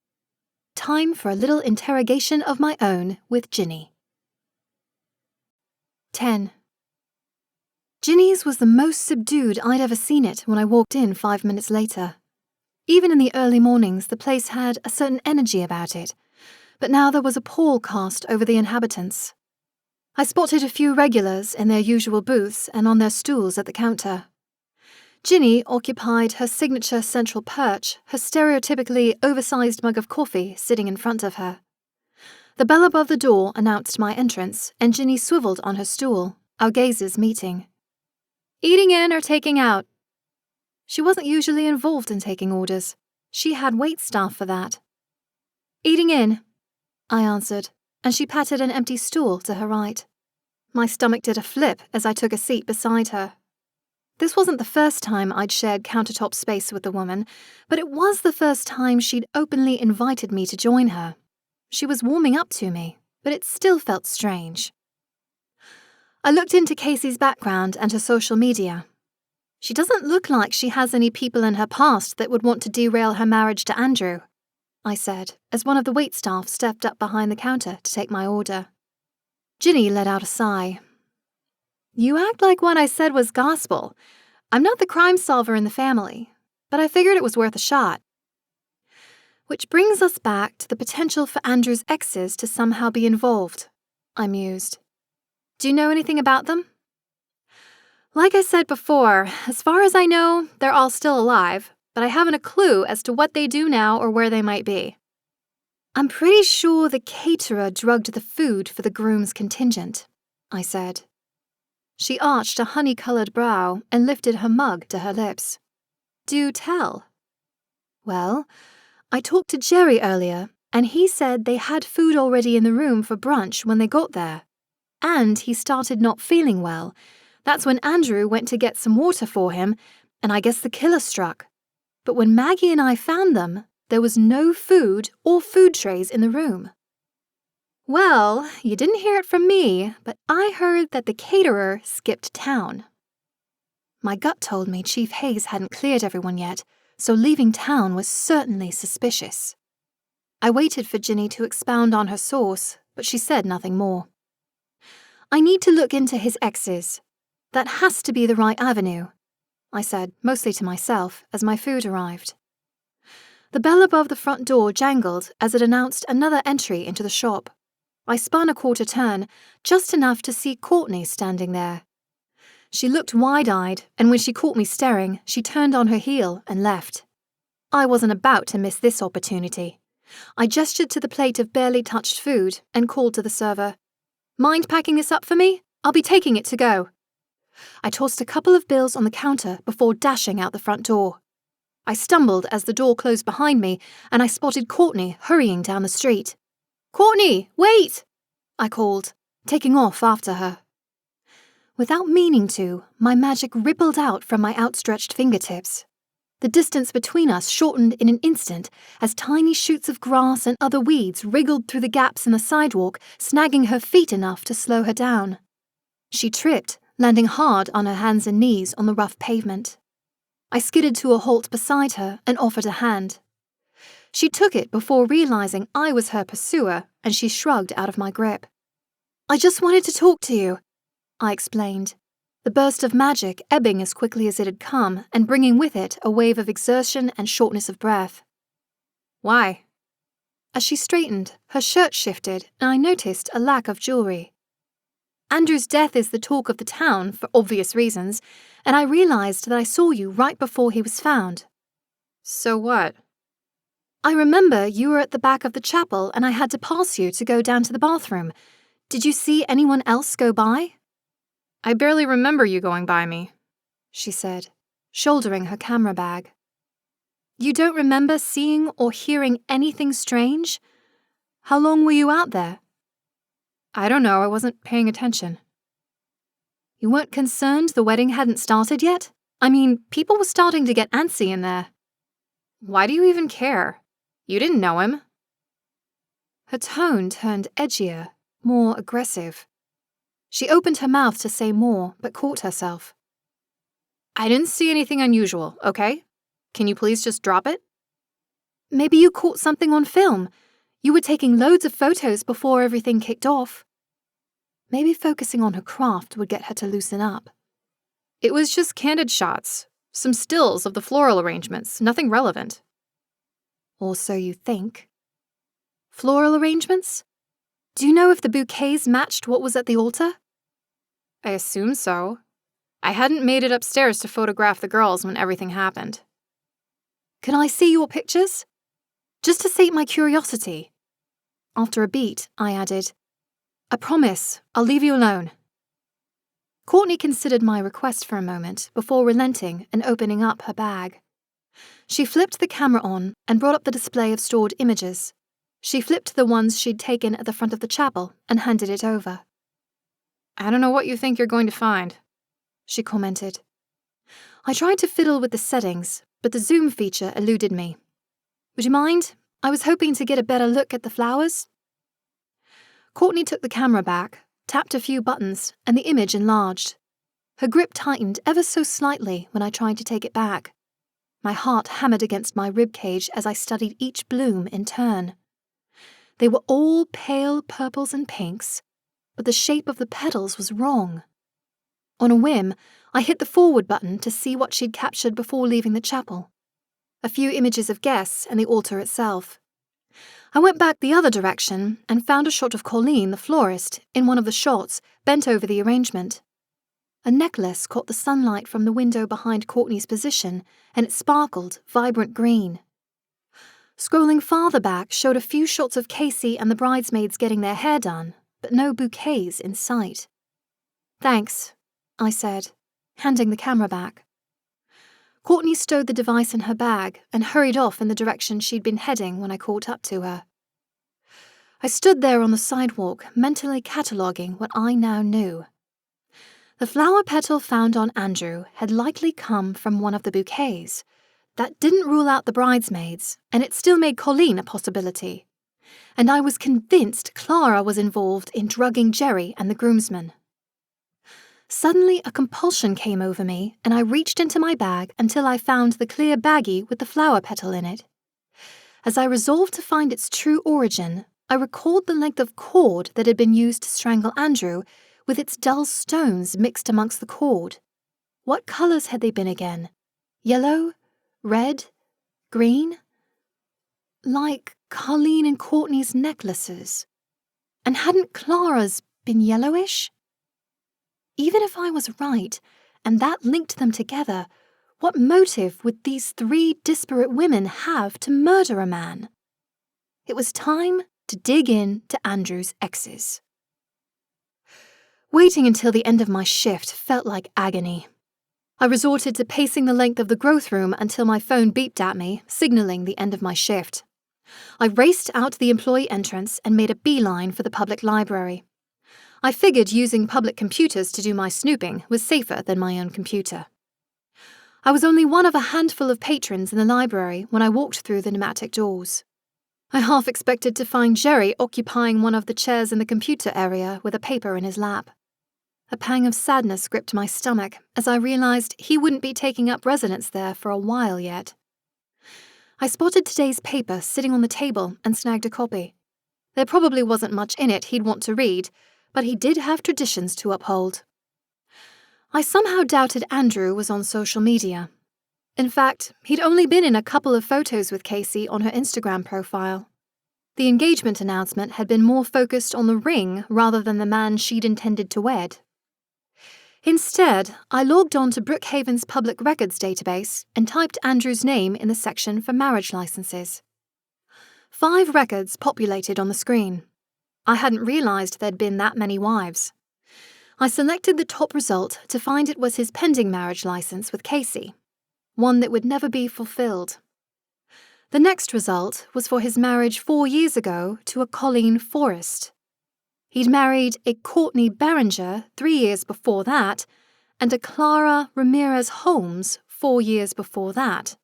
Time for a little interrogation of my own with Ginny. 10. Ginny's was the most subdued I'd ever seen it when I walked in 5 minutes later. Even in the early mornings, the place had a certain energy about it, but now there was a pall cast over the inhabitants. I spotted a few regulars in their usual booths and on their stools at the counter. Ginny occupied her signature central perch, her stereotypically oversized mug of coffee sitting in front of her. The bell above the door announced my entrance, and Ginny swiveled on her stool, our gazes meeting. "Eating in or taking out?" She wasn't usually involved in taking orders. She had wait staff for that. "Eating in," I answered, and she patted an empty stool to her right. My stomach did a flip as I took a seat beside her. This wasn't the first time I'd shared countertop space with the woman, but it was the first time she'd openly invited me to join her. She was warming up to me, but it still felt strange. I looked into Casey's background and her social media. She doesn't look like she has any people in her past that would want to derail her marriage to Andrew, I said, as one of the waitstaff stepped up behind the counter to take my order. Ginny let out a sigh. You act like what I said was gospel. I'm not the crime solver in the family, but I figured it was worth a shot. Which brings us back to the potential for Andrew's exes to somehow be involved, I mused. Do you know anything about them? Like I said before, as far as I know, they're all still alive, but I haven't a clue as to what they do now or where they might be. I'm pretty sure the caterer drugged the food for the groom's contingent, I said. She arched a honey-coloured brow and lifted her mug to her lips. Do tell. Well, I talked to Jerry earlier, and he said they had food already in the room for brunch when they got there. And he started not feeling well. That's when Andrew went to get some water for him, and I guess the killer struck. But when Maggie and I found them, there was no food or food trays in the room. Well, you didn't hear it from me, but I heard that the caterer skipped town. My gut told me Chief Hayes hadn't cleared everyone yet, so leaving town was certainly suspicious. I waited for Ginny to expound on her source, but she said nothing more. I need to look into his exes. That has to be the right avenue, I said, mostly to myself, as my food arrived. The bell above the front door jangled as it announced another entry into the shop. I spun a quarter turn, just enough to see Courtney standing there. She looked wide-eyed, and when she caught me staring, she turned on her heel and left. I wasn't about to miss this opportunity. I gestured to the plate of barely touched food and called to the server. Mind packing this up for me? I'll be taking it to go. I tossed a couple of bills on the counter before dashing out the front door. I stumbled as the door closed behind me, and I spotted Courtney hurrying down the street. Courtney, wait! I called, taking off after her. Without meaning to, my magic rippled out from my outstretched fingertips. The distance between us shortened in an instant as tiny shoots of grass and other weeds wriggled through the gaps in the sidewalk, snagging her feet enough to slow her down. She tripped, landing hard on her hands and knees on the rough pavement. I skidded to a halt beside her and offered a hand. She took it before realizing I was her pursuer, and she shrugged out of my grip. I just wanted to talk to you, I explained, the burst of magic ebbing as quickly as it had come and bringing with it a wave of exertion and shortness of breath. Why? As she straightened, her shirt shifted and I noticed a lack of jewelry. Andrew's death is the talk of the town for obvious reasons, and I realized that I saw you right before he was found. So what? I remember you were at the back of the chapel and I had to pass you to go down to the bathroom. Did you see anyone else go by? I barely remember you going by me, she said, shouldering her camera bag. You don't remember seeing or hearing anything strange? How long were you out there? I don't know, I wasn't paying attention. You weren't concerned the wedding hadn't started yet? I mean, people were starting to get antsy in there. Why do you even care? You didn't know him. Her tone turned edgier, more aggressive. She opened her mouth to say more, but caught herself. I didn't see anything unusual, okay? Can you please just drop it? Maybe you caught something on film. You were taking loads of photos before everything kicked off. Maybe focusing on her craft would get her to loosen up. It was just candid shots, some stills of the floral arrangements, nothing relevant. Or so you think. Floral arrangements? Do you know if the bouquets matched what was at the altar? I assume so. I hadn't made it upstairs to photograph the girls when everything happened. Can I see your pictures? Just to sate my curiosity. After a beat, I added, I promise, I'll leave you alone. Courtney considered my request for a moment before relenting and opening up her bag. She flipped the camera on and brought up the display of stored images. She flipped the ones she'd taken at the front of the chapel and handed it over. I don't know what you think you're going to find, she commented. I tried to fiddle with the settings, but the zoom feature eluded me. Would you mind? I was hoping to get a better look at the flowers. Courtney took the camera back, tapped a few buttons, and the image enlarged. Her grip tightened ever so slightly when I tried to take it back. My heart hammered against my ribcage as I studied each bloom in turn. They were all pale purples and pinks, but the shape of the petals was wrong. On a whim, I hit the forward button to see what she'd captured before leaving the chapel. A few images of guests and the altar itself. I went back the other direction and found a shot of Colleen, the florist, in one of the shots, bent over the arrangement. A necklace caught the sunlight from the window behind Courtney's position, and it sparkled vibrant green. Scrolling farther back showed a few shots of Casey and the bridesmaids getting their hair done, but no bouquets in sight. "Thanks," I said, handing the camera back. Courtney stowed the device in her bag and hurried off in the direction she'd been heading when I caught up to her. I stood there on the sidewalk, mentally cataloguing what I now knew. The flower petal found on Andrew had likely come from one of the bouquets. That didn't rule out the bridesmaids, and it still made Colleen a possibility. And I was convinced Clara was involved in drugging Jerry and the groomsmen. Suddenly, a compulsion came over me, and I reached into my bag until I found the clear baggie with the flower petal in it. As I resolved to find its true origin, I recalled the length of cord that had been used to strangle Andrew, with its dull stones mixed amongst the cord. What colours had they been again? Yellow? Red? Green? Like Colleen and Courtney's necklaces. And hadn't Clara's been yellowish? Even if I was right, and that linked them together, what motive would these three disparate women have to murder a man? It was time to dig in to Andrew's exes. Waiting until the end of my shift felt like agony. I resorted to pacing the length of the growth room until my phone beeped at me, signaling the end of my shift. I raced out the employee entrance and made a beeline for the public library. I figured using public computers to do my snooping was safer than my own computer. I was only one of a handful of patrons in the library when I walked through the pneumatic doors. I half expected to find Jerry occupying one of the chairs in the computer area with a paper in his lap. A pang of sadness gripped my stomach as I realized he wouldn't be taking up residence there for a while yet. I spotted today's paper sitting on the table and snagged a copy. There probably wasn't much in it he'd want to read, but he did have traditions to uphold. I somehow doubted Andrew was on social media. In fact, he'd only been in a couple of photos with Casey on her Instagram profile. The engagement announcement had been more focused on the ring rather than the man she'd intended to wed. Instead, I logged on to Brookhaven's public records database and typed Andrew's name in the section for marriage licenses. 5 records populated on the screen. I hadn't realized there'd been that many wives. I selected the top result to find it was his pending marriage license with Casey, one that would never be fulfilled. The next result was for his marriage 4 years ago to a Colleen Forrest. He'd married a Courtney Barringer 3 years before that, and a Clara Ramirez Holmes 4 years before that.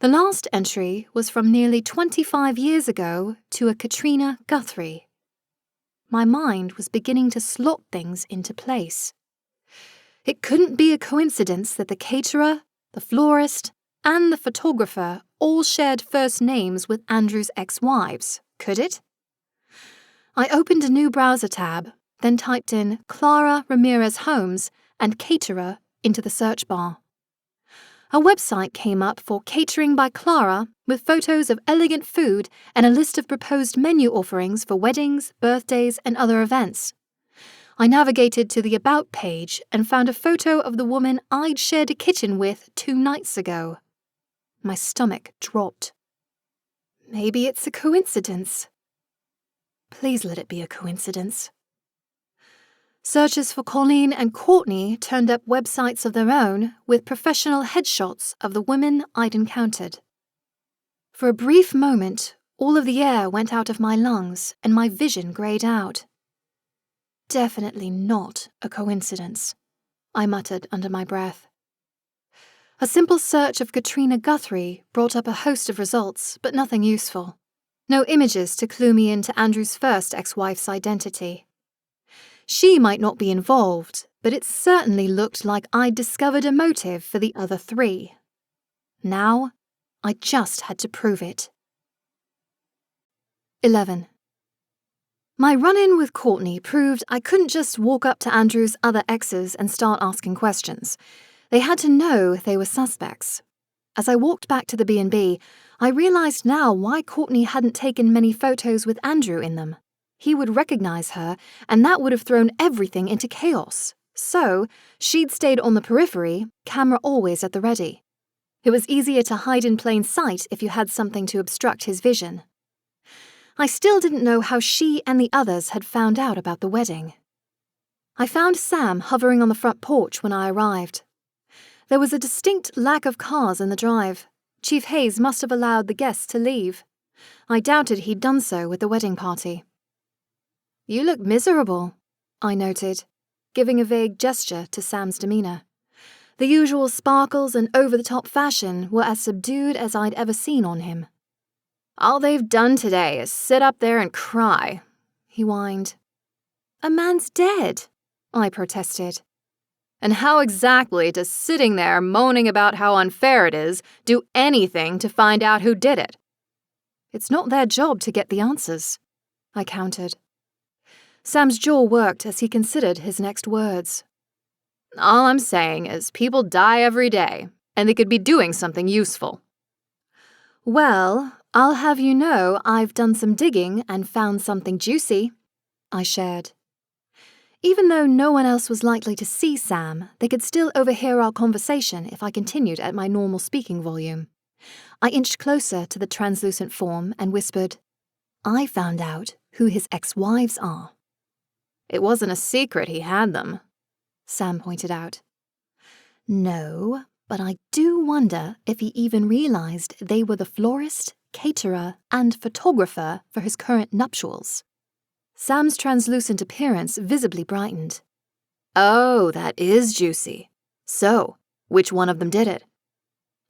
The last entry was from nearly 25 years ago to a Katrina Guthrie. My mind was beginning to slot things into place. It couldn't be a coincidence that the caterer, the florist, and the photographer all shared first names with Andrew's ex-wives, could it? I opened a new browser tab, then typed in Clara Ramirez Holmes and caterer into the search bar. A website came up for Catering by Clara with photos of elegant food and a list of proposed menu offerings for weddings, birthdays, and other events. I navigated to the About page and found a photo of the woman I'd shared a kitchen with 2 nights ago. My stomach dropped. Maybe it's a coincidence. Please let it be a coincidence. Searches for Colleen and Courtney turned up websites of their own with professional headshots of the women I'd encountered. For a brief moment, all of the air went out of my lungs and my vision greyed out. Definitely not a coincidence, I muttered under my breath. A simple search of Katrina Guthrie brought up a host of results, but nothing useful. No images to clue me into Andrew's first ex-wife's identity. She might not be involved, but it certainly looked like I'd discovered a motive for the other three. Now, I just had to prove it. 11. My run-in with Courtney proved I couldn't just walk up to Andrew's other exes and start asking questions. They had to know they were suspects. As I walked back to the B&B, I realized now why Courtney hadn't taken many photos with Andrew in them. He would recognize her, and that would have thrown everything into chaos. So, she'd stayed on the periphery, camera always at the ready. It was easier to hide in plain sight if you had something to obstruct his vision. I still didn't know how she and the others had found out about the wedding. I found Sam hovering on the front porch when I arrived. There was a distinct lack of cars in the drive. Chief Hayes must have allowed the guests to leave. I doubted he'd done so with the wedding party. "You look miserable," I noted, giving a vague gesture to Sam's demeanor. The usual sparkles and over-the-top fashion were as subdued as I'd ever seen on him. "All they've done today is sit up there and cry," he whined. "A man's dead," I protested. "And how exactly does sitting there moaning about how unfair it is do anything to find out who did it?" "It's not their job to get the answers," I countered. Sam's jaw worked as he considered his next words. "All I'm saying is people die every day, and they could be doing something useful." "Well, I'll have you know I've done some digging and found something juicy," I shared. Even though no one else was likely to see Sam, they could still overhear our conversation if I continued at my normal speaking volume. I inched closer to the translucent form and whispered, "I found out who his ex-wives are." "It wasn't a secret he had them," Sam pointed out. "No, but I do wonder if he even realized they were the florist, caterer, and photographer for his current nuptials." Sam's translucent appearance visibly brightened. "Oh, that is juicy. So, which one of them did it?"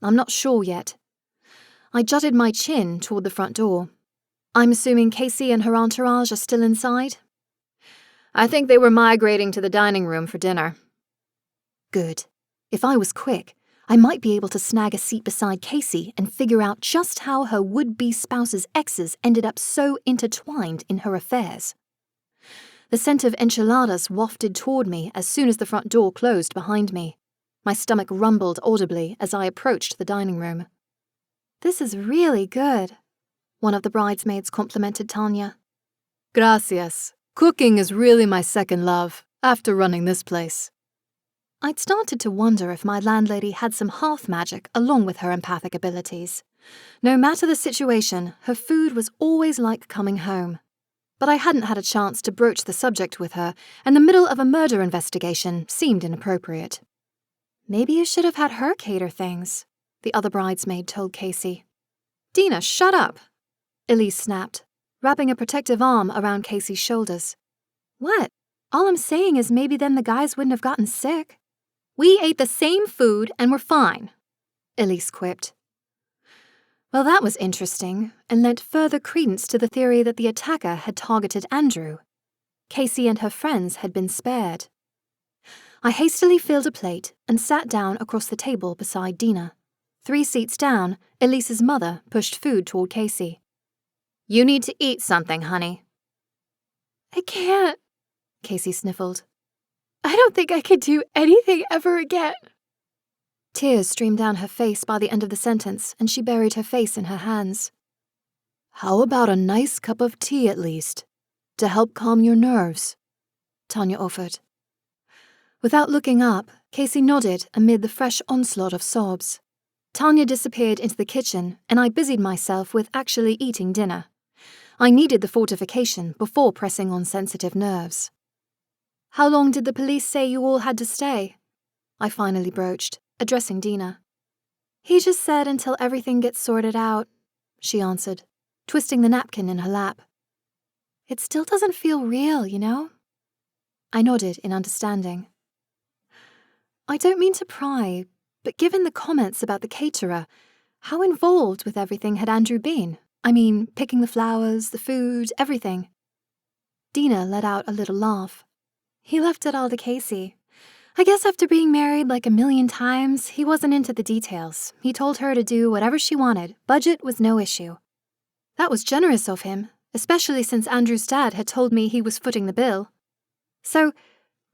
"I'm not sure yet." I jutted my chin toward the front door. "I'm assuming Casey and her entourage are still inside?" "I think they were migrating to the dining room for dinner." Good. If I was quick, I might be able to snag a seat beside Casey and figure out just how her would-be spouse's exes ended up so intertwined in her affairs. The scent of enchiladas wafted toward me as soon as the front door closed behind me. My stomach rumbled audibly as I approached the dining room. "This is really good," one of the bridesmaids complimented Tanya. "Gracias. Cooking is really my second love, after running this place." I'd started to wonder if my landlady had some hearth magic along with her empathic abilities. No matter the situation, her food was always like coming home. But I hadn't had a chance to broach the subject with her, and the middle of a murder investigation seemed inappropriate. "Maybe you should have had her cater things," the other bridesmaid told Casey. "Dina, shut up," Elise snapped, wrapping a protective arm around Casey's shoulders. "What? All I'm saying is maybe then the guys wouldn't have gotten sick." "We ate the same food and we're fine," Elise quipped. Well, that was interesting, and lent further credence to the theory that the attacker had targeted Andrew. Casey and her friends had been spared. I hastily filled a plate and sat down across the table beside Dina. 3 seats down, Elise's mother pushed food toward Casey. "You need to eat something, honey." "I can't," Casey sniffled. "I don't think I could do anything ever again." Tears streamed down her face by the end of the sentence, and she buried her face in her hands. "How about a nice cup of tea at least, to help calm your nerves?" Tanya offered. Without looking up, Casey nodded amid the fresh onslaught of sobs. Tanya disappeared into the kitchen, and I busied myself with actually eating dinner. I needed the fortification before pressing on sensitive nerves. "How long did the police say you all had to stay?" I finally broached, addressing Dina. "He just said until everything gets sorted out," she answered, twisting the napkin in her lap. "It still doesn't feel real, you know?" I nodded in understanding. "I don't mean to pry, but given the comments about the caterer, how involved with everything had Andrew been? I mean, picking the flowers, the food, everything." Dina let out a little laugh. He left it all to Casey. I guess after being married like a million times, he wasn't into the details. He told her to do whatever she wanted. Budget was no issue. That was generous of him, especially since Andrew's dad had told me he was footing the bill. So,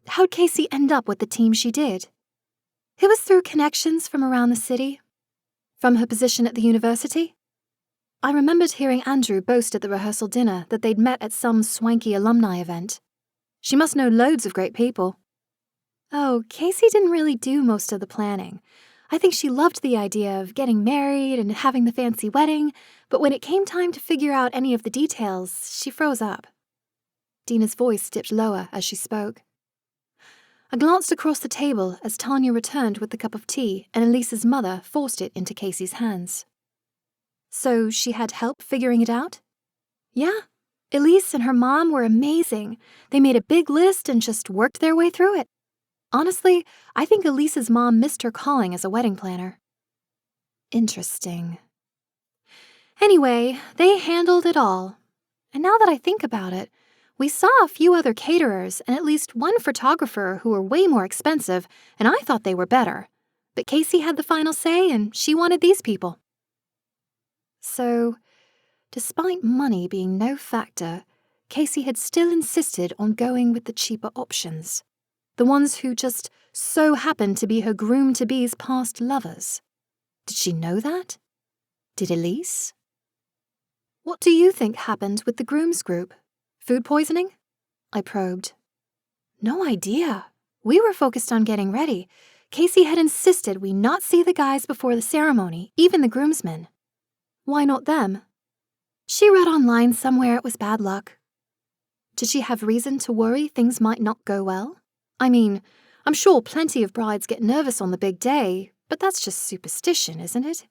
how'd Casey end up with the team she did? It was through connections from around the city. From her position at the university? I remembered hearing Andrew boast at the rehearsal dinner that they'd met at some swanky alumni event. She must know loads of great people. Oh, Casey didn't really do most of the planning. I think she loved the idea of getting married and having the fancy wedding, but when it came time to figure out any of the details, she froze up. Dina's voice dipped lower as she spoke. I glanced across the table as Tanya returned with the cup of tea and Elise's mother forced it into Casey's hands. So she had help figuring it out? Yeah. Elise and her mom were amazing. They made a big list and just worked their way through it. Honestly, I think Elise's mom missed her calling as a wedding planner. Interesting. Anyway, they handled it all. And now that I think about it, we saw a few other caterers and at least one photographer who were way more expensive, and I thought they were better. But Casey had the final say, and she wanted these people. So, despite money being no factor, Casey had still insisted on going with the cheaper options. The ones who just so happened to be her groom-to-be's past lovers. Did she know that? Did Elise? What do you think happened with the groom's group? Food poisoning? I probed. No idea. We were focused on getting ready. Casey had insisted we not see the guys before the ceremony, even the groomsmen. Why not them? She read online somewhere it was bad luck. Did she have reason to worry things might not go well? I mean, I'm sure plenty of brides get nervous on the big day, but that's just superstition, isn't it?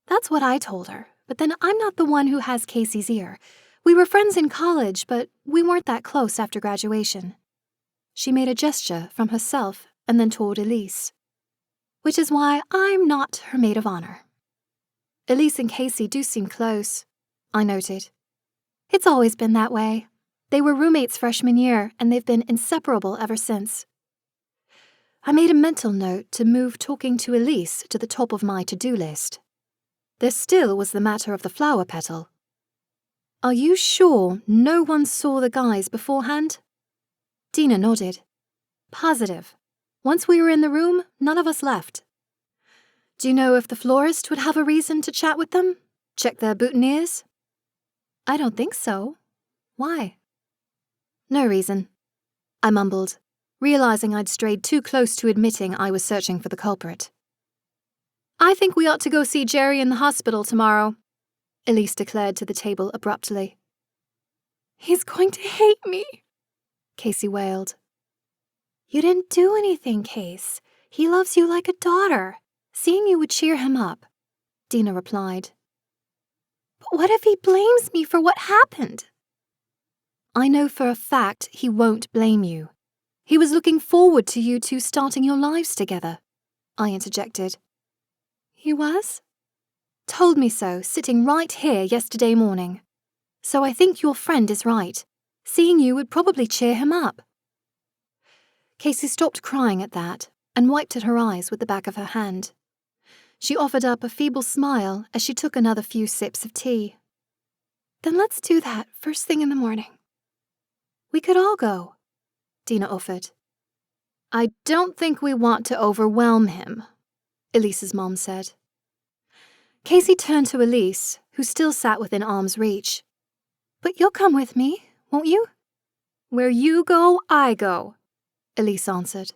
That's what I told her, but then I'm not the one who has Casey's ear. We were friends in college, but we weren't that close after graduation. She made a gesture from herself and then toward Elise. Which is why I'm not her maid of honor. Elise and Casey do seem close, I noted. It's always been that way. They were roommates freshman year, and they've been inseparable ever since. I made a mental note to move talking to Elise to the top of my to-do list. There still was the matter of the flower petal. Are you sure no one saw the guys beforehand? Dina nodded. Positive. Once we were in the room, none of us left. Do you know if the florist would have a reason to chat with them? Check their boutonnieres? I don't think so. Why? No reason, I mumbled, realizing I'd strayed too close to admitting I was searching for the culprit. I think we ought to go see Jerry in the hospital tomorrow, Elise declared to the table abruptly. He's going to hate me, Casey wailed. You didn't do anything, Case. He loves you like a daughter. Seeing you would cheer him up, Dina replied. But what if he blames me for what happened? I know for a fact he won't blame you. He was looking forward to you two starting your lives together, I interjected. He was? Told me so, sitting right here yesterday morning. So I think your friend is right. Seeing you would probably cheer him up. Casey stopped crying at that and wiped at her eyes with the back of her hand. She offered up a feeble smile as she took another few sips of tea. Then let's do that first thing in the morning. We could all go, Dina offered. I don't think we want to overwhelm him, Elise's mom said. Casey turned to Elise, who still sat within arm's reach. But you'll come with me, won't you? Where you go, I go, Elise answered.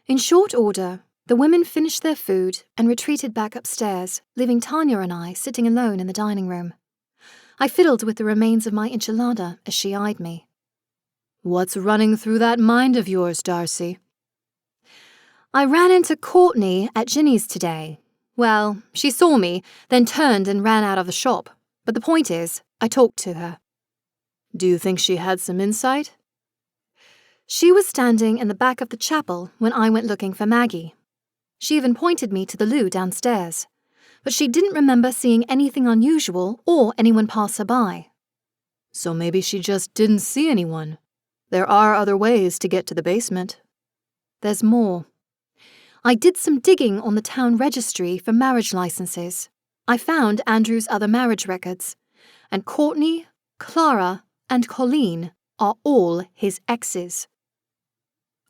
In short order, the women finished their food and retreated back upstairs, leaving Tanya and I sitting alone in the dining room. I fiddled with the remains of my enchilada as she eyed me. What's running through that mind of yours, Darcy? I ran into Courtney at Ginny's today. Well, she saw me, then turned and ran out of the shop. But the point is, I talked to her. Do you think she had some insight? She was standing in the back of the chapel when I went looking for Maggie. She even pointed me to the loo downstairs. But she didn't remember seeing anything unusual or anyone pass her by. So maybe she just didn't see anyone. There are other ways to get to the basement. There's more. I did some digging on the town registry for marriage licenses. I found Andrew's other marriage records, and Courtney, Clara, and Colleen are all his exes.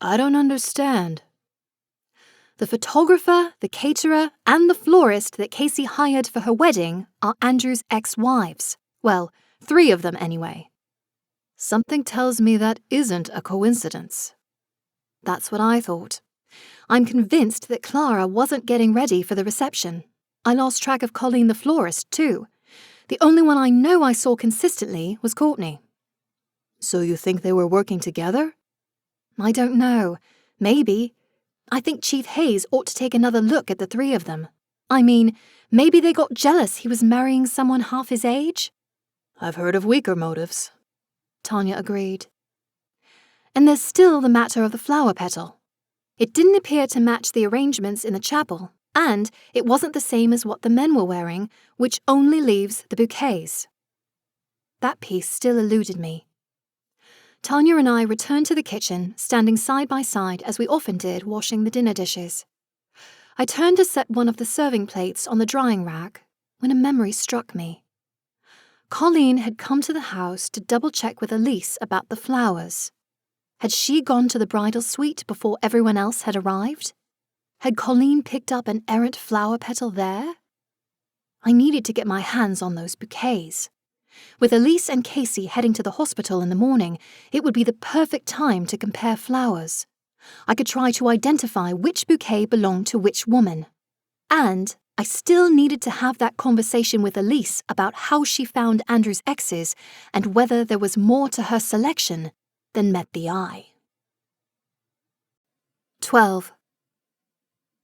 I don't understand. The photographer, the caterer, and the florist that Casey hired for her wedding are Andrew's ex-wives. Well, 3 of them anyway. Something tells me that isn't a coincidence. That's what I thought. I'm convinced that Clara wasn't getting ready for the reception. I lost track of Colleen the florist, too. The only one I know I saw consistently was Courtney. So you think they were working together? I don't know. Maybe. I think Chief Hayes ought to take another look at the 3 of them. I mean, maybe they got jealous he was marrying someone half his age? I've heard of weaker motives. Tanya agreed. And there's still the matter of the flower petal. It didn't appear to match the arrangements in the chapel, and it wasn't the same as what the men were wearing, which only leaves the bouquets. That piece still eluded me. Tanya and I returned to the kitchen, standing side by side as we often did, washing the dinner dishes. I turned to set one of the serving plates on the drying rack when a memory struck me. Colleen had come to the house to double-check with Elise about the flowers. Had she gone to the bridal suite before everyone else had arrived? Had Colleen picked up an errant flower petal there? I needed to get my hands on those bouquets. With Elise and Casey heading to the hospital in the morning, it would be the perfect time to compare flowers. I could try to identify which bouquet belonged to which woman. And I still needed to have that conversation with Elise about how she found Andrew's exes and whether there was more to her selection than met the eye. 12.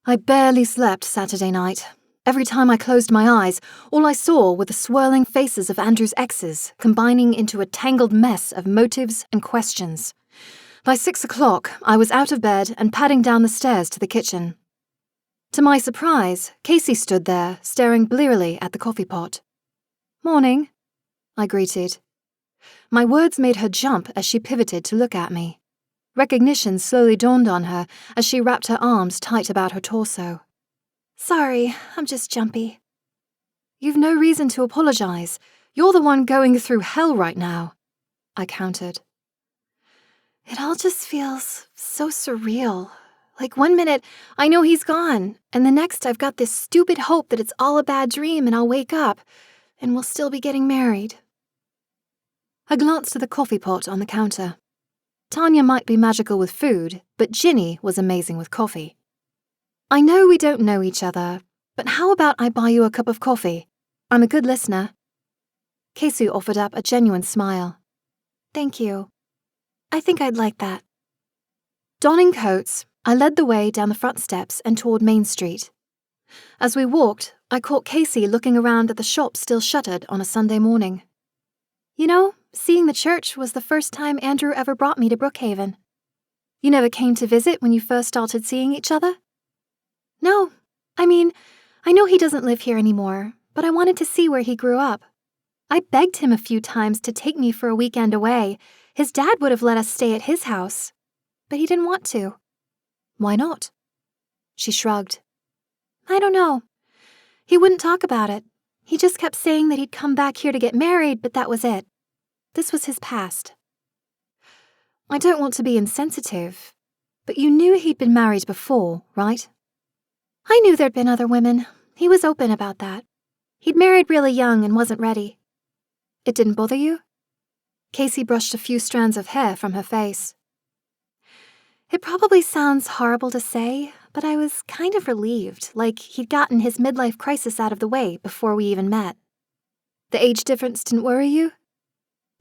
I barely slept Saturday night. Every time I closed my eyes, all I saw were the swirling faces of Andrew's exes, combining into a tangled mess of motives and questions. By 6 o'clock, I was out of bed and padding down the stairs to the kitchen. To my surprise, Casey stood there, staring blearily at the coffee pot. "Morning," I greeted. My words made her jump as she pivoted to look at me. Recognition slowly dawned on her as she wrapped her arms tight about her torso. "Sorry, I'm just jumpy." "You've no reason to apologize. You're the one going through hell right now," I countered. "It all just feels so surreal. Like one minute, I know he's gone, and the next I've got this stupid hope that it's all a bad dream and I'll wake up, and we'll still be getting married." I glanced at the coffee pot on the counter. Tanya might be magical with food, but Ginny was amazing with coffee. "I know we don't know each other, but how about I buy you a cup of coffee? I'm a good listener." Casey offered up a genuine smile. "Thank you. I think I'd like that." Donning coats, I led the way down the front steps and toward Main Street. As we walked, I caught Casey looking around at the shop still shuttered on a Sunday morning. "You know, seeing the church was the first time Andrew ever brought me to Brookhaven. You never came to visit when you first started seeing each other?" "No. I mean, I know he doesn't live here anymore, but I wanted to see where he grew up. I begged him a few times to take me for a weekend away. His dad would have let us stay at his house, but he didn't want to." "Why not?" She shrugged. "I don't know. He wouldn't talk about it. He just kept saying that he'd come back here to get married, but that was it. This was his past." "I don't want to be insensitive, but you knew he'd been married before, right?" "I knew there'd been other women. He was open about that. He'd married really young and wasn't ready." "It didn't bother you?" Casey brushed a few strands of hair from her face. "It probably sounds horrible to say, but I was kind of relieved, like he'd gotten his midlife crisis out of the way before we even met." "The age difference didn't worry you?"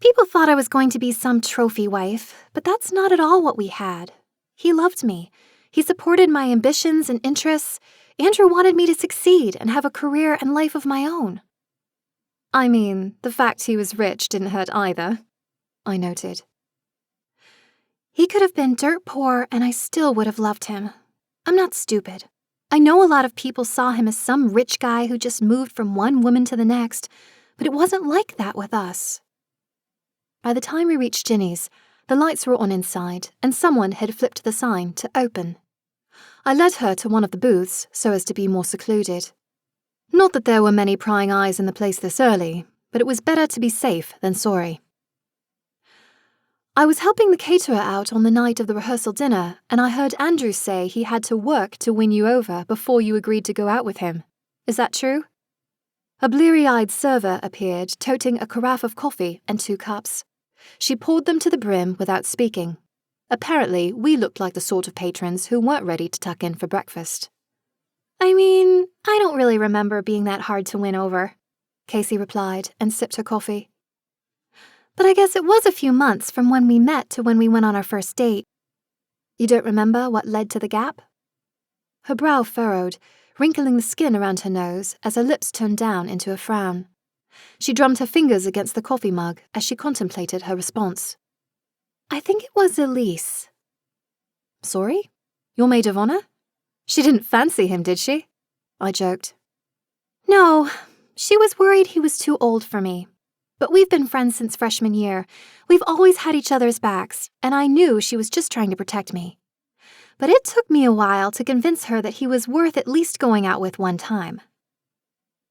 "People thought I was going to be some trophy wife, but that's not at all what we had. He loved me. He supported my ambitions and interests. Andrew wanted me to succeed and have a career and life of my own." "I mean, the fact he was rich didn't hurt either," I noted. "He could have been dirt poor and I still would have loved him. I'm not stupid. I know a lot of people saw him as some rich guy who just moved from one woman to the next, but it wasn't like that with us." By the time we reached Ginny's, The lights were on inside, and someone had flipped the sign to open. I led her to one of the booths so as to be more secluded. Not that there were many prying eyes in the place this early, but it was better to be safe than sorry. I was helping the caterer out on the night of the rehearsal dinner, and I heard Andrew say he had to work to win you over before you agreed to go out with him. Is that true? A bleary-eyed server appeared, toting a carafe of coffee and 2 cups. She poured them to the brim without speaking. Apparently, we looked like the sort of patrons who weren't ready to tuck in for breakfast. I mean, I don't really remember being that hard to win over, Casey replied and sipped her coffee. But I guess it was a few months from when we met to when we went on our first date. You don't remember what led to the gap? Her brow furrowed, wrinkling the skin around her nose as her lips turned down into a frown. She drummed her fingers against the coffee mug as she contemplated her response. I think it was Elise. Sorry? Your maid of honor? She didn't fancy him, did she? I joked. No, she was worried he was too old for me. But we've been friends since freshman year. We've always had each other's backs, and I knew she was just trying to protect me. But it took me a while to convince her that he was worth at least going out with one time.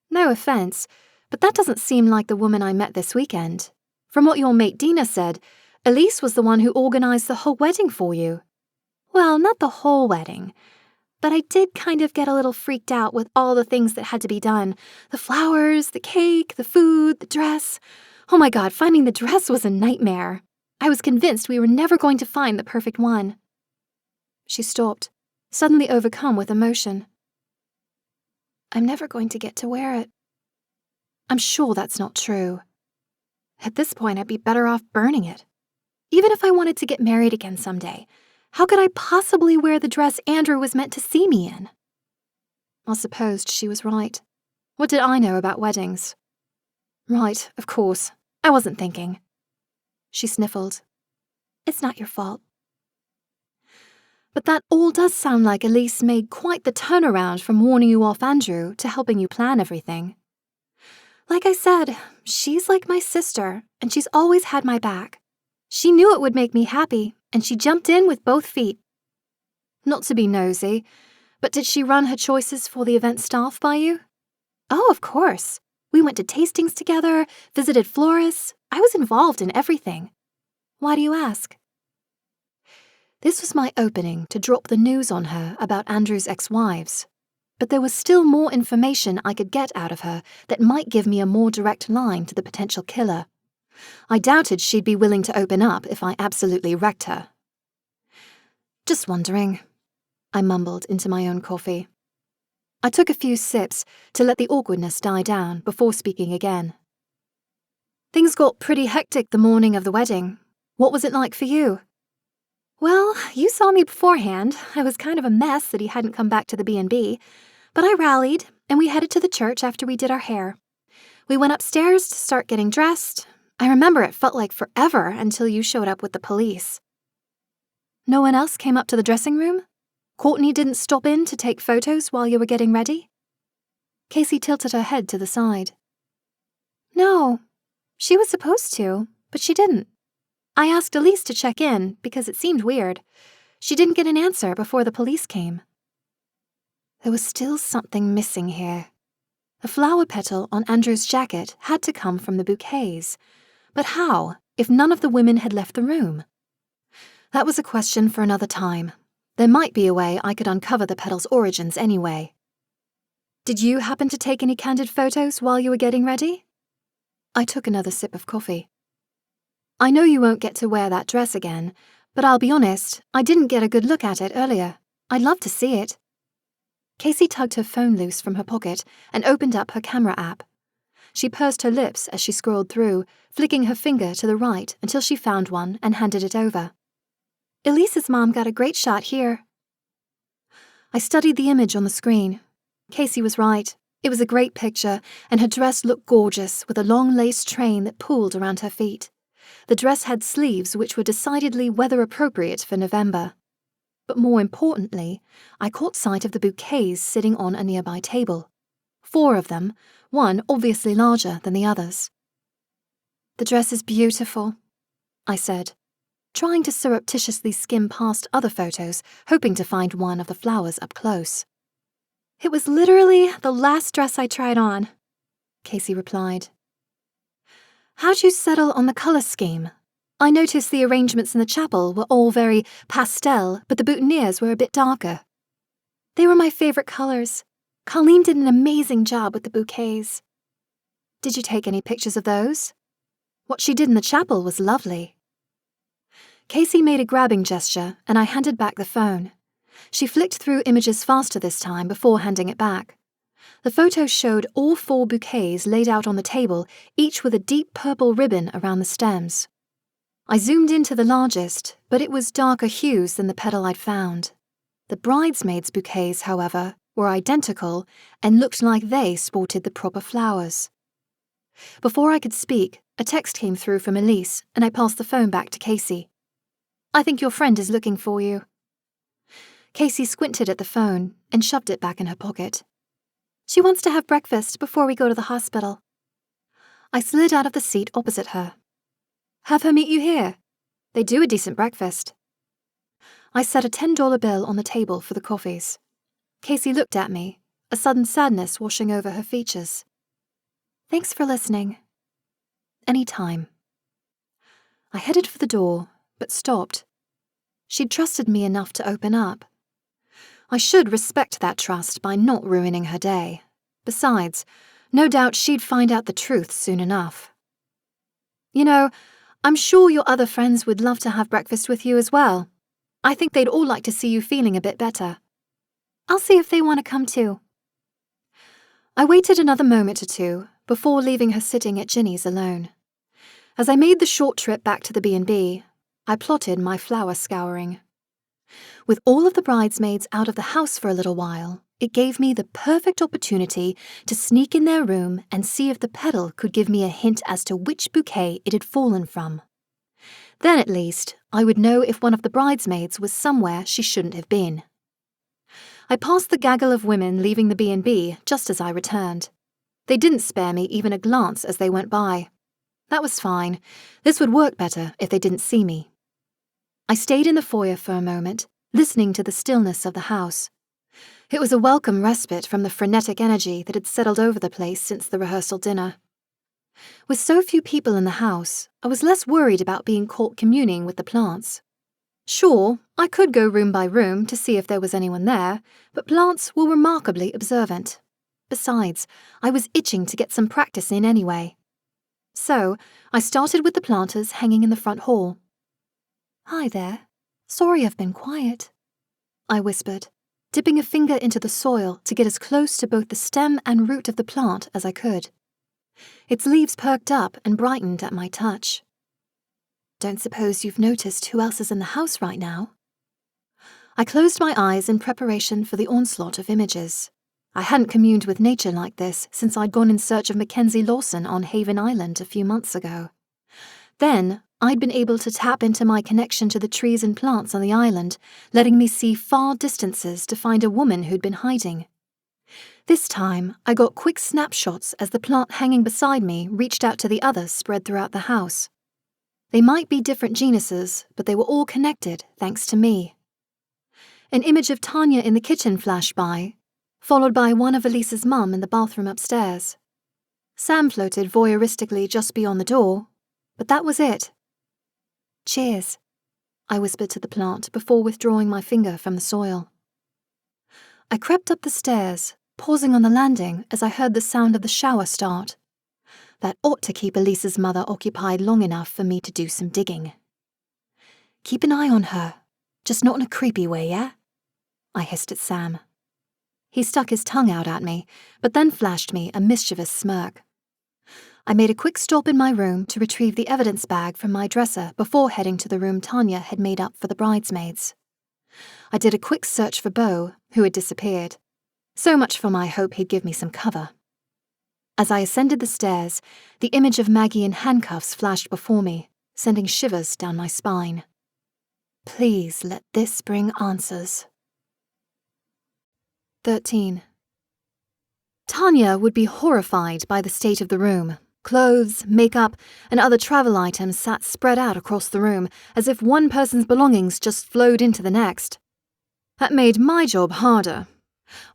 No offense, but that doesn't seem like the woman I met this weekend. From what your mate Dina said, Elise was the one who organized the whole wedding for you. Well, not the whole wedding. But I did kind of get a little freaked out with all the things that had to be done. The flowers, the cake, the food, the dress. Oh my God, finding the dress was a nightmare. I was convinced we were never going to find the perfect one. She stopped, suddenly overcome with emotion. I'm never going to get to wear it. I'm sure that's not true. At this point, I'd be better off burning it. Even if I wanted to get married again someday, how could I possibly wear the dress Andrew was meant to see me in? I supposed she was right. What did I know about weddings? Right, of course. I wasn't thinking. She sniffled. It's not your fault. But that all does sound like Elise made quite the turnaround from warning you off Andrew to helping you plan everything. Like I said, she's like my sister, and she's always had my back. She knew it would make me happy, and she jumped in with both feet. Not to be nosy, but did she run her choices for the event staff by you? Oh, of course. We went to tastings together, visited florists. I was involved in everything. Why do you ask? This was my opening to drop the news on her about Andrew's ex-wives. But there was still more information I could get out of her that might give me a more direct line to the potential killer. I doubted she'd be willing to open up if I absolutely wrecked her. Just wondering, I mumbled into my own coffee. I took a few sips to let the awkwardness die down before speaking again. Things got pretty hectic the morning of the wedding. What was it like for you? Well, you saw me beforehand. I was kind of a mess that he hadn't come back to the B&B, but I rallied, and we headed to the church after we did our hair. We went upstairs to start getting dressed. I remember it felt like forever until you showed up with the police. No one else came up to the dressing room? Courtney didn't stop in to take photos while you were getting ready? Casey tilted her head to the side. No, she was supposed to, but she didn't. I asked Elise to check in because it seemed weird. She didn't get an answer before the police came. There was still something missing here. A flower petal on Andrew's jacket had to come from the bouquets. But how, if none of the women had left the room? That was a question for another time. There might be a way I could uncover the petal's origins anyway. Did you happen to take any candid photos while you were getting ready? I took another sip of coffee. I know you won't get to wear that dress again, but I'll be honest, I didn't get a good look at it earlier. I'd love to see it. Casey tugged her phone loose from her pocket and opened up her camera app. She pursed her lips as she scrolled through, flicking her finger to the right until she found one and handed it over. Elise's mom got a great shot here. I studied the image on the screen. Casey was right. It was a great picture, and her dress looked gorgeous with a long lace train that pooled around her feet. The dress had sleeves which were decidedly weather-appropriate for November. But more importantly, I caught sight of the bouquets sitting on a nearby table. 4 of them, one obviously larger than the others. The dress is beautiful, I said. trying to surreptitiously skim past other photos, hoping to find one of the flowers up close. "It was literally the last dress I tried on," Casey replied. "How'd you settle on the color scheme? I noticed the arrangements in the chapel were all very pastel, but the boutonnieres were a bit darker." "They were my favorite colors. Colleen did an amazing job with the bouquets." "Did you take any pictures of those? What she did in the chapel was lovely." Casey made a grabbing gesture, and I handed back the phone. She flicked through images faster this time before handing it back. The photos showed all 4 bouquets laid out on the table, each with a deep purple ribbon around the stems. I zoomed into the largest, but it was darker hues than the petal I'd found. The bridesmaids' bouquets, however, were identical and looked like they sported the proper flowers. Before I could speak, a text came through from Elise, and I passed the phone back to Casey. "I think your friend is looking for you." Casey squinted at the phone and shoved it back in her pocket. "She wants to have breakfast before we go to the hospital." I slid out of the seat opposite her. "Have her meet you here. They do a decent breakfast." I set a $10 bill on the table for the coffees. Casey looked at me, a sudden sadness washing over her features. "Thanks for listening." "Any time." I headed for the door, but stopped. She'd trusted me enough to open up. I should respect that trust by not ruining her day. Besides, no doubt she'd find out the truth soon enough. "You know, I'm sure your other friends would love to have breakfast with you as well. I think they'd all like to see you feeling a bit better. I'll see if they want to come too." I waited another moment or two before leaving her sitting at Ginny's alone. As I made the short trip back to the B&B, I plotted my flower scouring. With all of the bridesmaids out of the house for a little while, it gave me the perfect opportunity to sneak in their room and see if the petal could give me a hint as to which bouquet it had fallen from. Then at least, I would know if one of the bridesmaids was somewhere she shouldn't have been. I passed the gaggle of women leaving the B&B just as I returned. They didn't spare me even a glance as they went by. That was fine. This would work better if they didn't see me. I stayed in the foyer for a moment, listening to the stillness of the house. It was a welcome respite from the frenetic energy that had settled over the place since the rehearsal dinner. With so few people in the house, I was less worried about being caught communing with the plants. Sure, I could go room by room to see if there was anyone there, but plants were remarkably observant. Besides, I was itching to get some practice in anyway. So, I started with the planters hanging in the front hall. "Hi there. Sorry I've been quiet," I whispered, dipping a finger into the soil to get as close to both the stem and root of the plant as I could. Its leaves perked up and brightened at my touch. "Don't suppose you've noticed who else is in the house right now?" I closed my eyes in preparation for the onslaught of images. I hadn't communed with nature like this since I'd gone in search of Mackenzie Lawson on Haven Island a few months ago. Then, I'd been able to tap into my connection to the trees and plants on the island, letting me see far distances to find a woman who'd been hiding. This time, I got quick snapshots as the plant hanging beside me reached out to the others spread throughout the house. They might be different genuses, but they were all connected thanks to me. An image of Tanya in the kitchen flashed by, followed by one of Elise's mum in the bathroom upstairs. Sam floated voyeuristically just beyond the door, but that was it. "Cheers," I whispered to the plant before withdrawing my finger from the soil. I crept up the stairs, pausing on the landing as I heard the sound of the shower start. That ought to keep Elise's mother occupied long enough for me to do some digging. "Keep an eye on her, just not in a creepy way, yeah?" I hissed at Sam. He stuck his tongue out at me, but then flashed me a mischievous smirk. I made a quick stop in my room to retrieve the evidence bag from my dresser before heading to the room Tanya had made up for the bridesmaids. I did a quick search for Beau, who had disappeared. So much for my hope he'd give me some cover. As I ascended the stairs, the image of Maggie in handcuffs flashed before me, sending shivers down my spine. Please let this bring answers. 13. Tanya would be horrified by the state of the room, Clothes, makeup, and other travel items sat spread out across the room, as if one person's belongings just flowed into the next. That made my job harder.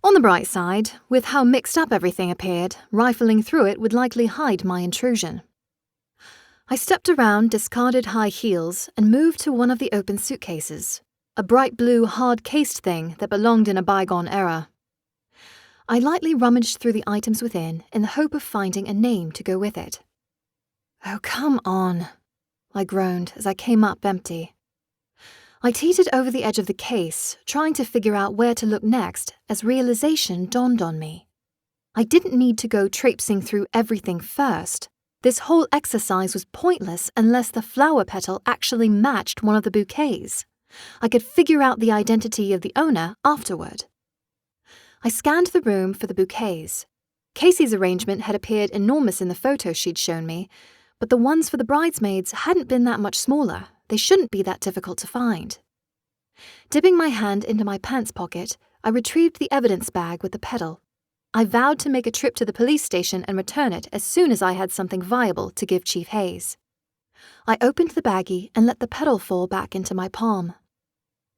On the bright side, with how mixed up everything appeared, rifling through it would likely hide my intrusion. I stepped around discarded high heels and moved to one of the open suitcases, a bright blue hard-cased thing that belonged in a bygone era. I lightly rummaged through the items within in the hope of finding a name to go with it. "Oh, come on," I groaned as I came up empty. I teetered over the edge of the case, trying to figure out where to look next as realization dawned on me. I didn't need to go traipsing through everything first. This whole exercise was pointless unless the flower petal actually matched one of the bouquets. I could figure out the identity of the owner afterward. I scanned the room for the bouquets. Casey's arrangement had appeared enormous in the photo she'd shown me, but the ones for the bridesmaids hadn't been that much smaller. They shouldn't be that difficult to find. Dipping my hand into my pants pocket, I retrieved the evidence bag with the petal. I vowed to make a trip to the police station and return it as soon as I had something viable to give Chief Hayes. I opened the baggie and let the petal fall back into my palm.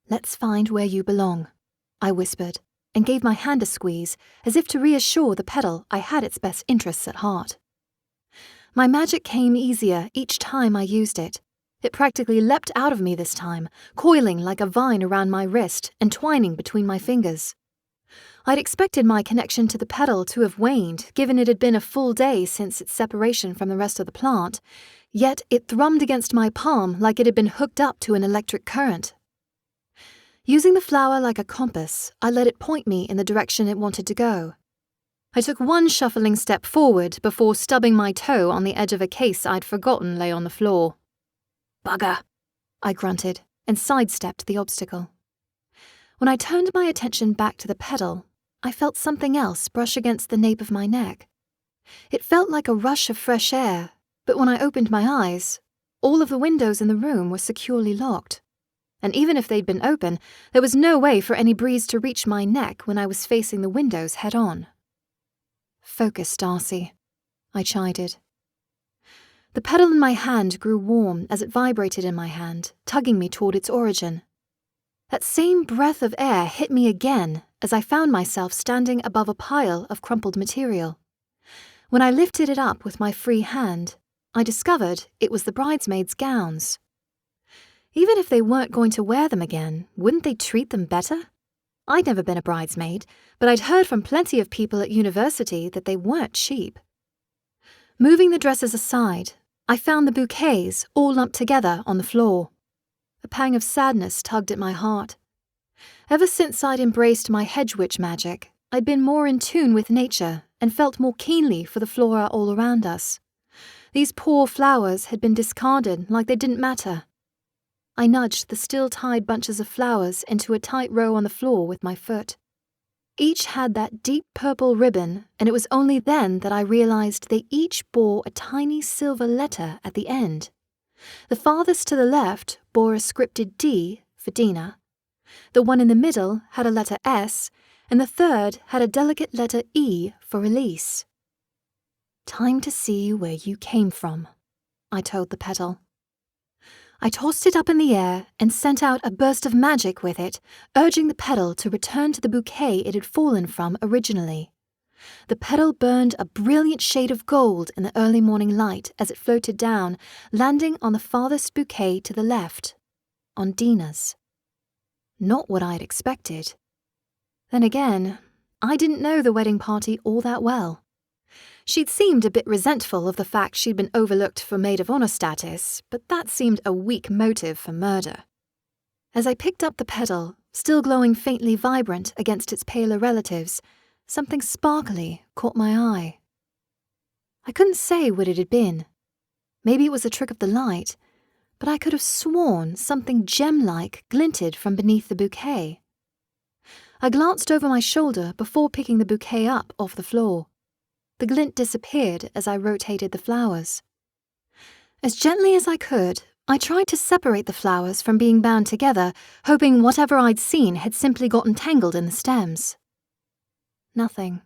"Let's find where you belong," I whispered, and gave my hand a squeeze, as if to reassure the petal I had its best interests at heart. My magic came easier each time I used it. It practically leapt out of me this time, coiling like a vine around my wrist and twining between my fingers. I'd expected my connection to the petal to have waned, given it had been a full day since its separation from the rest of the plant, yet it thrummed against my palm like it had been hooked up to an electric current. Using the flower like a compass, I let it point me in the direction it wanted to go. I took one shuffling step forward before stubbing my toe on the edge of a case I'd forgotten lay on the floor. "Bugger," I grunted, and sidestepped the obstacle. When I turned my attention back to the petal, I felt something else brush against the nape of my neck. It felt like a rush of fresh air, but when I opened my eyes, all of the windows in the room were securely locked. And even if they'd been open, there was no way for any breeze to reach my neck when I was facing the windows head-on. "Focus, Darcy," I chided. The petal in my hand grew warm as it vibrated in my hand, tugging me toward its origin. That same breath of air hit me again as I found myself standing above a pile of crumpled material. When I lifted it up with my free hand, I discovered it was the bridesmaids' gowns. Even if they weren't going to wear them again, wouldn't they treat them better? I'd never been a bridesmaid, but I'd heard from plenty of people at university that they weren't cheap. Moving the dresses aside, I found the bouquets all lumped together on the floor. A pang of sadness tugged at my heart. Ever since I'd embraced my hedge witch magic, I'd been more in tune with nature and felt more keenly for the flora all around us. These poor flowers had been discarded like they didn't matter. I nudged the still-tied bunches of flowers into a tight row on the floor with my foot. Each had that deep purple ribbon, and it was only then that I realized they each bore a tiny silver letter at the end. The farthest to the left bore a scripted D for Dina. The one in the middle had a letter S, and the third had a delicate letter E for Elise. "Time to see where you came from," I told the petal. I tossed it up in the air and sent out a burst of magic with it, urging the petal to return to the bouquet it had fallen from originally. The petal burned a brilliant shade of gold in the early morning light as it floated down, landing on the farthest bouquet to the left, on Dina's. Not what I'd expected. Then again, I didn't know the wedding party all that well. She'd seemed a bit resentful of the fact she'd been overlooked for maid of honor status, but that seemed a weak motive for murder. As I picked up the petal, still glowing faintly vibrant against its paler relatives, something sparkly caught my eye. I couldn't say what it had been. Maybe it was a trick of the light, but I could have sworn something gem-like glinted from beneath the bouquet. I glanced over my shoulder before picking the bouquet up off the floor. The glint disappeared as I rotated the flowers. As gently as I could, I tried to separate the flowers from being bound together, hoping whatever I'd seen had simply gotten tangled in the stems. Nothing.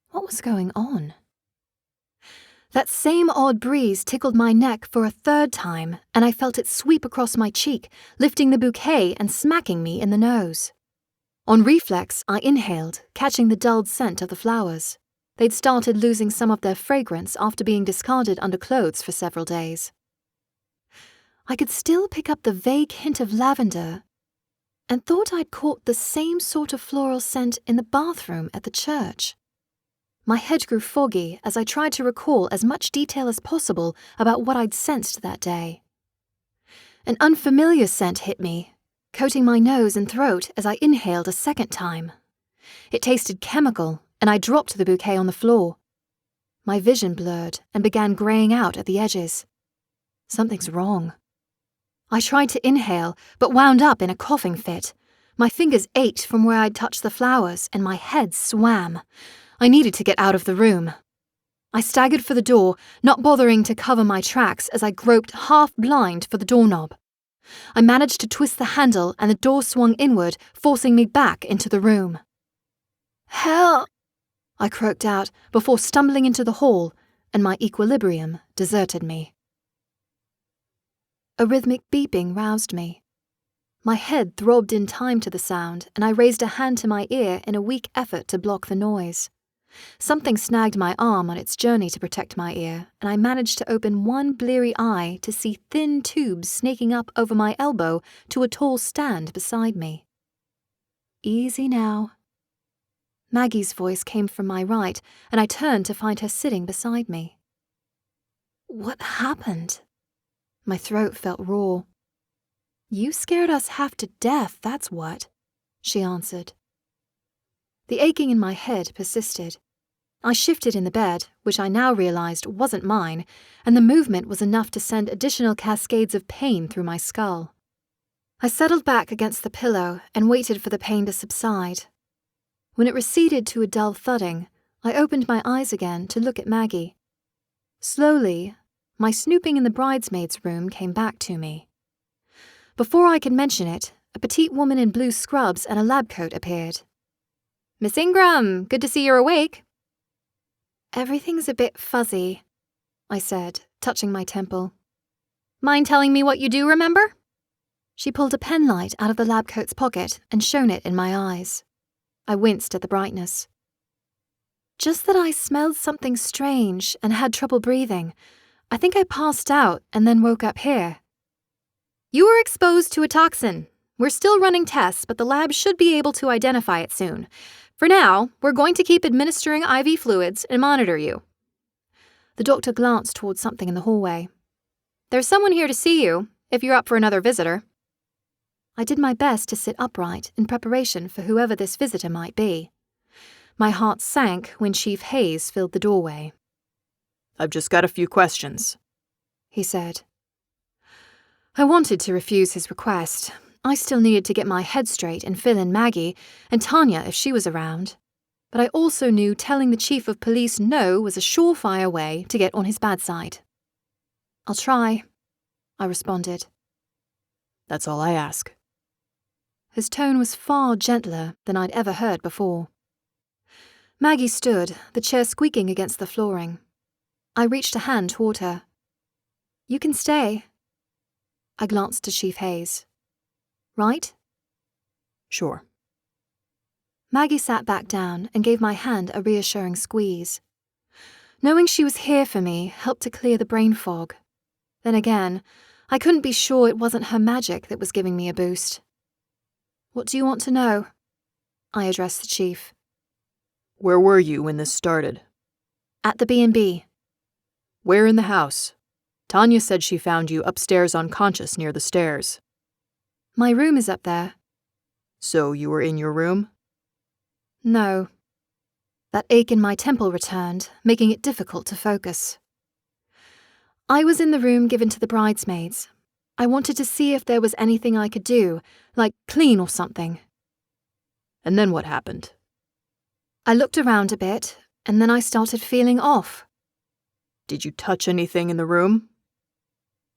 What was going on? That same odd breeze tickled my neck for a third time, and I felt it sweep across my cheek, lifting the bouquet and smacking me in the nose. On reflex, I inhaled, catching the dulled scent of the flowers. They'd started losing some of their fragrance after being discarded under clothes for several days. I could still pick up the vague hint of lavender, and thought I'd caught the same sort of floral scent in the bathroom at the church. My head grew foggy as I tried to recall as much detail as possible about what I'd sensed that day. An unfamiliar scent hit me, coating my nose and throat as I inhaled a second time. It tasted chemical, and I dropped the bouquet on the floor. My vision blurred and began graying out at the edges. Something's wrong. I tried to inhale, but wound up in a coughing fit. My fingers ached from where I'd touched the flowers, and my head swam. I needed to get out of the room. I staggered for the door, not bothering to cover my tracks as I groped half-blind for the doorknob. I managed to twist the handle and the door swung inward, forcing me back into the room. "Help!" I croaked out before stumbling into the hall, and my equilibrium deserted me. A rhythmic beeping roused me. My head throbbed in time to the sound, and I raised a hand to my ear in a weak effort to block the noise. Something snagged my arm on its journey to protect my ear, and I managed to open one bleary eye to see thin tubes snaking up over my elbow to a tall stand beside me. "Easy now." Maggie's voice came from my right, and I turned to find her sitting beside me. "What happened?" My throat felt raw. "You scared us half to death, that's what," she answered. The aching in my head persisted. I shifted in the bed, which I now realized wasn't mine, and the movement was enough to send additional cascades of pain through my skull. I settled back against the pillow and waited for the pain to subside. When it receded to a dull thudding, I opened my eyes again to look at Maggie. Slowly, my snooping in the bridesmaids' room came back to me. Before I could mention it, a petite woman in blue scrubs and a lab coat appeared. "Miss Ingram, good to see you're awake." "Everything's a bit fuzzy," I said, touching my temple. "Mind telling me what you do remember?" She pulled a penlight out of the lab coat's pocket and shone it in my eyes. I winced at the brightness. "Just that I smelled something strange and had trouble breathing. I think I passed out and then woke up here." "You were exposed to a toxin. We're still running tests, but the lab should be able to identify it soon. For now, we're going to keep administering IV fluids and monitor you." The doctor glanced towards something in the hallway. "There's someone here to see you, if you're up for another visitor." I did my best to sit upright in preparation for whoever this visitor might be. My heart sank when Chief Hayes filled the doorway. "I've just got a few questions," he said. I wanted to refuse his request. I still needed to get my head straight and fill in Maggie, and Tanya if she was around. But I also knew telling the chief of police no was a surefire way to get on his bad side. "I'll try," I responded. "That's all I ask." His tone was far gentler than I'd ever heard before. Maggie stood, the chair squeaking against the flooring. I reached a hand toward her. "You can stay." I glanced to Chief Hayes. "Right?" "Sure." Maggie sat back down and gave my hand a reassuring squeeze. Knowing she was here for me helped to clear the brain fog. Then again, I couldn't be sure it wasn't her magic that was giving me a boost. "What do you want to know?" I addressed the chief. "Where were you when this started?" "At the B&B. "Where in the house? Tanya said she found you upstairs unconscious near the stairs." "My room is up there." "So you were in your room?" "No." That ache in my temple returned, making it difficult to focus. "I was in the room given to the bridesmaids. I wanted to see if there was anything I could do, like clean or something." "And then what happened?" I looked around a bit, and then I started feeling off. "Did you touch anything in the room?"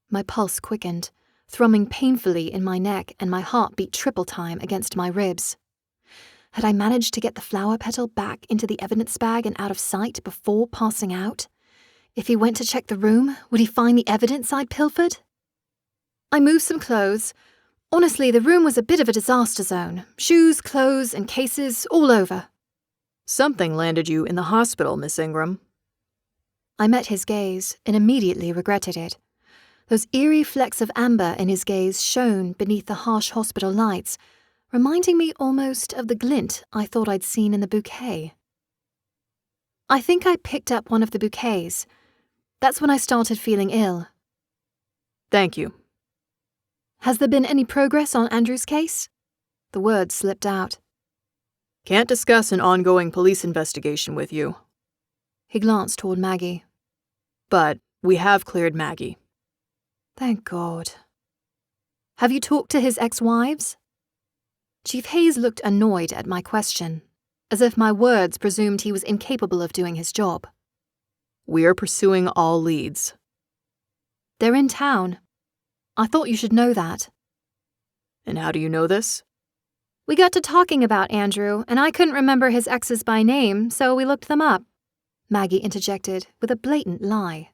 My pulse quickened, thrumming painfully in my neck, and my heart beat triple time against my ribs. Had I managed to get the flower petal back into the evidence bag and out of sight before passing out? If he went to check the room, would he find the evidence I'd pilfered? I moved some clothes. Honestly, the room was a bit of a disaster zone. Shoes, clothes, and cases all over. Something landed you in the hospital, Miss Ingram. I met his gaze and immediately regretted it. Those eerie flecks of amber in his gaze shone beneath the harsh hospital lights, reminding me almost of the glint I thought I'd seen in the bouquet. I think I picked up one of the bouquets. That's when I started feeling ill. Thank you. Has there been any progress on Andrew's case? The words slipped out. Can't discuss an ongoing police investigation with you. He glanced toward Maggie. But we have cleared Maggie. Thank God. Have you talked to his ex-wives? Chief Hayes looked annoyed at my question, as if my words presumed he was incapable of doing his job. We are pursuing all leads. They're in town. I thought you should know that. And how do you know this? We got to talking about Andrew, and I couldn't remember his exes by name, so we looked them up. Maggie interjected with a blatant lie.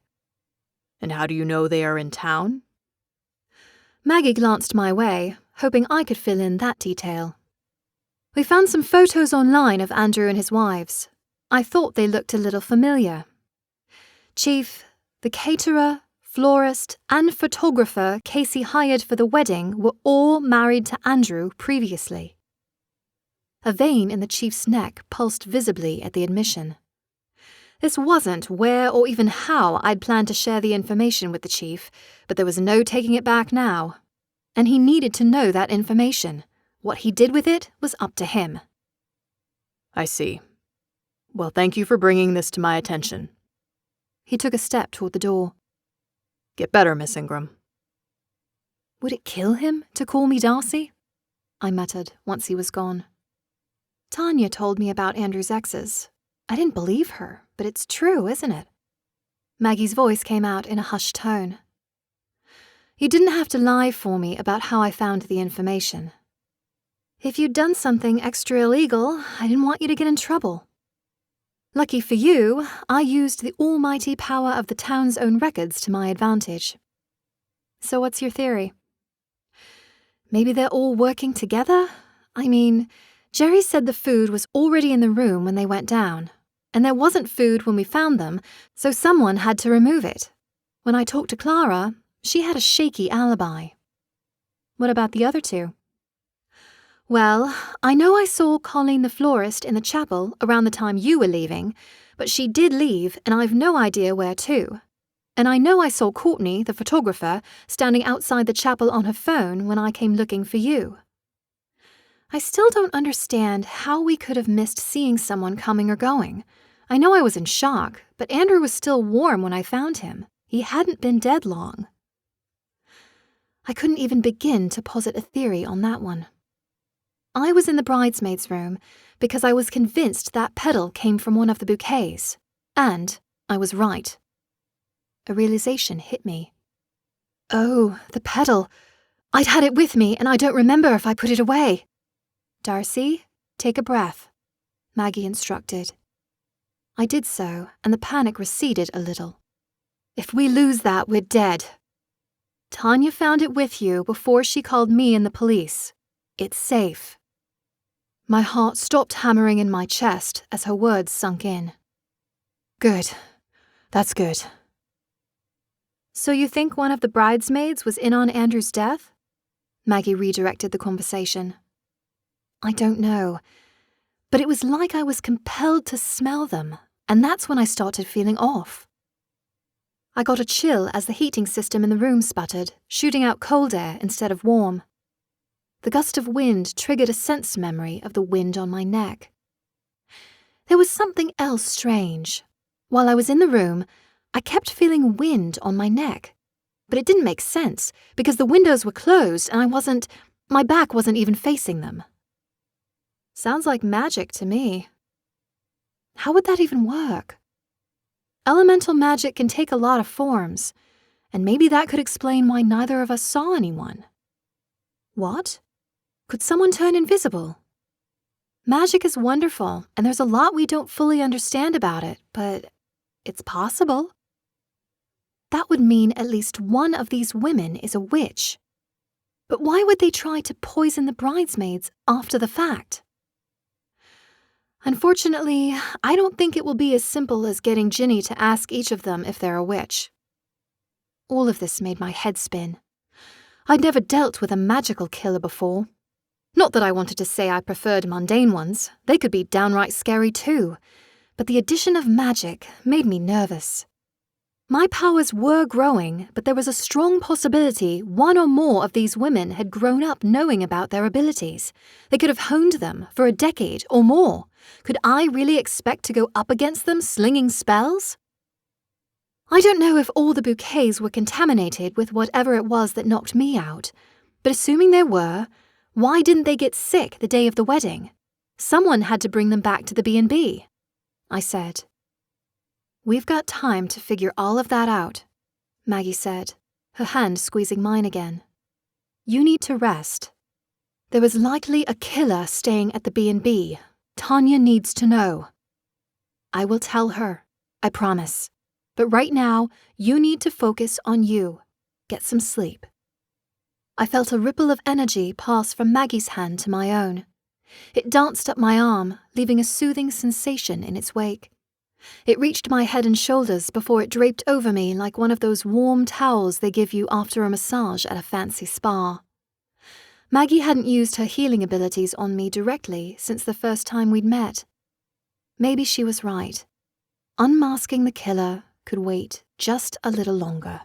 And how do you know they are in town? Maggie glanced my way, hoping I could fill in that detail. We found some photos online of Andrew and his wives. I thought they looked a little familiar. Chief, the caterer, florist, and photographer Casey hired for the wedding were all married to Andrew previously. A vein in the chief's neck pulsed visibly at the admission. This wasn't where or even how I'd planned to share the information with the chief, but there was no taking it back now. And he needed to know that information. What he did with it was up to him. I see. Well, thank you for bringing this to my attention. He took a step toward the door. Get better, Miss Ingram. Would it kill him to call me Darcy? I muttered once he was gone. Tanya told me about Andrew's exes. I didn't believe her, but it's true, isn't it? Maggie's voice came out in a hushed tone. You didn't have to lie for me about how I found the information. If you'd done something extra illegal, I didn't want you to get in trouble. Lucky for you, I used the almighty power of the town's own records to my advantage. So what's your theory? Maybe they're all working together? I mean, Jerry said the food was already in the room when they went down, and there wasn't food when we found them, so someone had to remove it. When I talked to Clara, she had a shaky alibi. What about the other two? Well, I know I saw Colleen the florist in the chapel around the time you were leaving, but she did leave and I've no idea where to. And I know I saw Courtney, the photographer, standing outside the chapel on her phone when I came looking for you. I still don't understand how we could have missed seeing someone coming or going. I know I was in shock, but Andrew was still warm when I found him. He hadn't been dead long. I couldn't even begin to posit a theory on that one. I was in the bridesmaid's room because I was convinced that petal came from one of the bouquets, and I was right. A realization hit me. Oh, the petal. I'd had it with me and I don't remember if I put it away. Darcy, take a breath, Maggie instructed. I did so, and the panic receded a little. If we lose that, we're dead. Tanya found it with you before she called me and the police. It's safe. My heart stopped hammering in my chest as her words sunk in. Good. That's good. So you think one of the bridesmaids was in on Andrew's death? Maggie redirected the conversation. I don't know, but it was like I was compelled to smell them, and that's when I started feeling off. I got a chill as the heating system in the room sputtered, shooting out cold air instead of warm. The gust of wind triggered a sense memory of the wind on my neck. There was something else strange. While I was in the room, I kept feeling wind on my neck. But it didn't make sense, because the windows were closed and my back wasn't even facing them. Sounds like magic to me. How would that even work? Elemental magic can take a lot of forms, and maybe that could explain why neither of us saw anyone. What? Could someone turn invisible? Magic is wonderful, and there's a lot we don't fully understand about it, but it's possible. That would mean at least one of these women is a witch. But why would they try to poison the bridesmaids after the fact? Unfortunately, I don't think it will be as simple as getting Ginny to ask each of them if they're a witch. All of this made my head spin. I'd never dealt with a magical killer before. Not that I wanted to say I preferred mundane ones. They could be downright scary too. But the addition of magic made me nervous. My powers were growing, but there was a strong possibility one or more of these women had grown up knowing about their abilities. They could have honed them for a decade or more. Could I really expect to go up against them slinging spells? I don't know if all the bouquets were contaminated with whatever it was that knocked me out, but assuming there were, why didn't they get sick the day of the wedding? Someone had to bring them back to the B&B, I said. We've got time to figure all of that out, Maggie said, her hand squeezing mine again. You need to rest. There was likely a killer staying at the B&B. Tanya needs to know. I will tell her, I promise. But right now, you need to focus on you. Get some sleep. I felt a ripple of energy pass from Maggie's hand to my own. It danced up my arm, leaving a soothing sensation in its wake. It reached my head and shoulders before it draped over me like one of those warm towels they give you after a massage at a fancy spa. Maggie hadn't used her healing abilities on me directly since the first time we'd met. Maybe she was right. Unmasking the killer could wait just a little longer.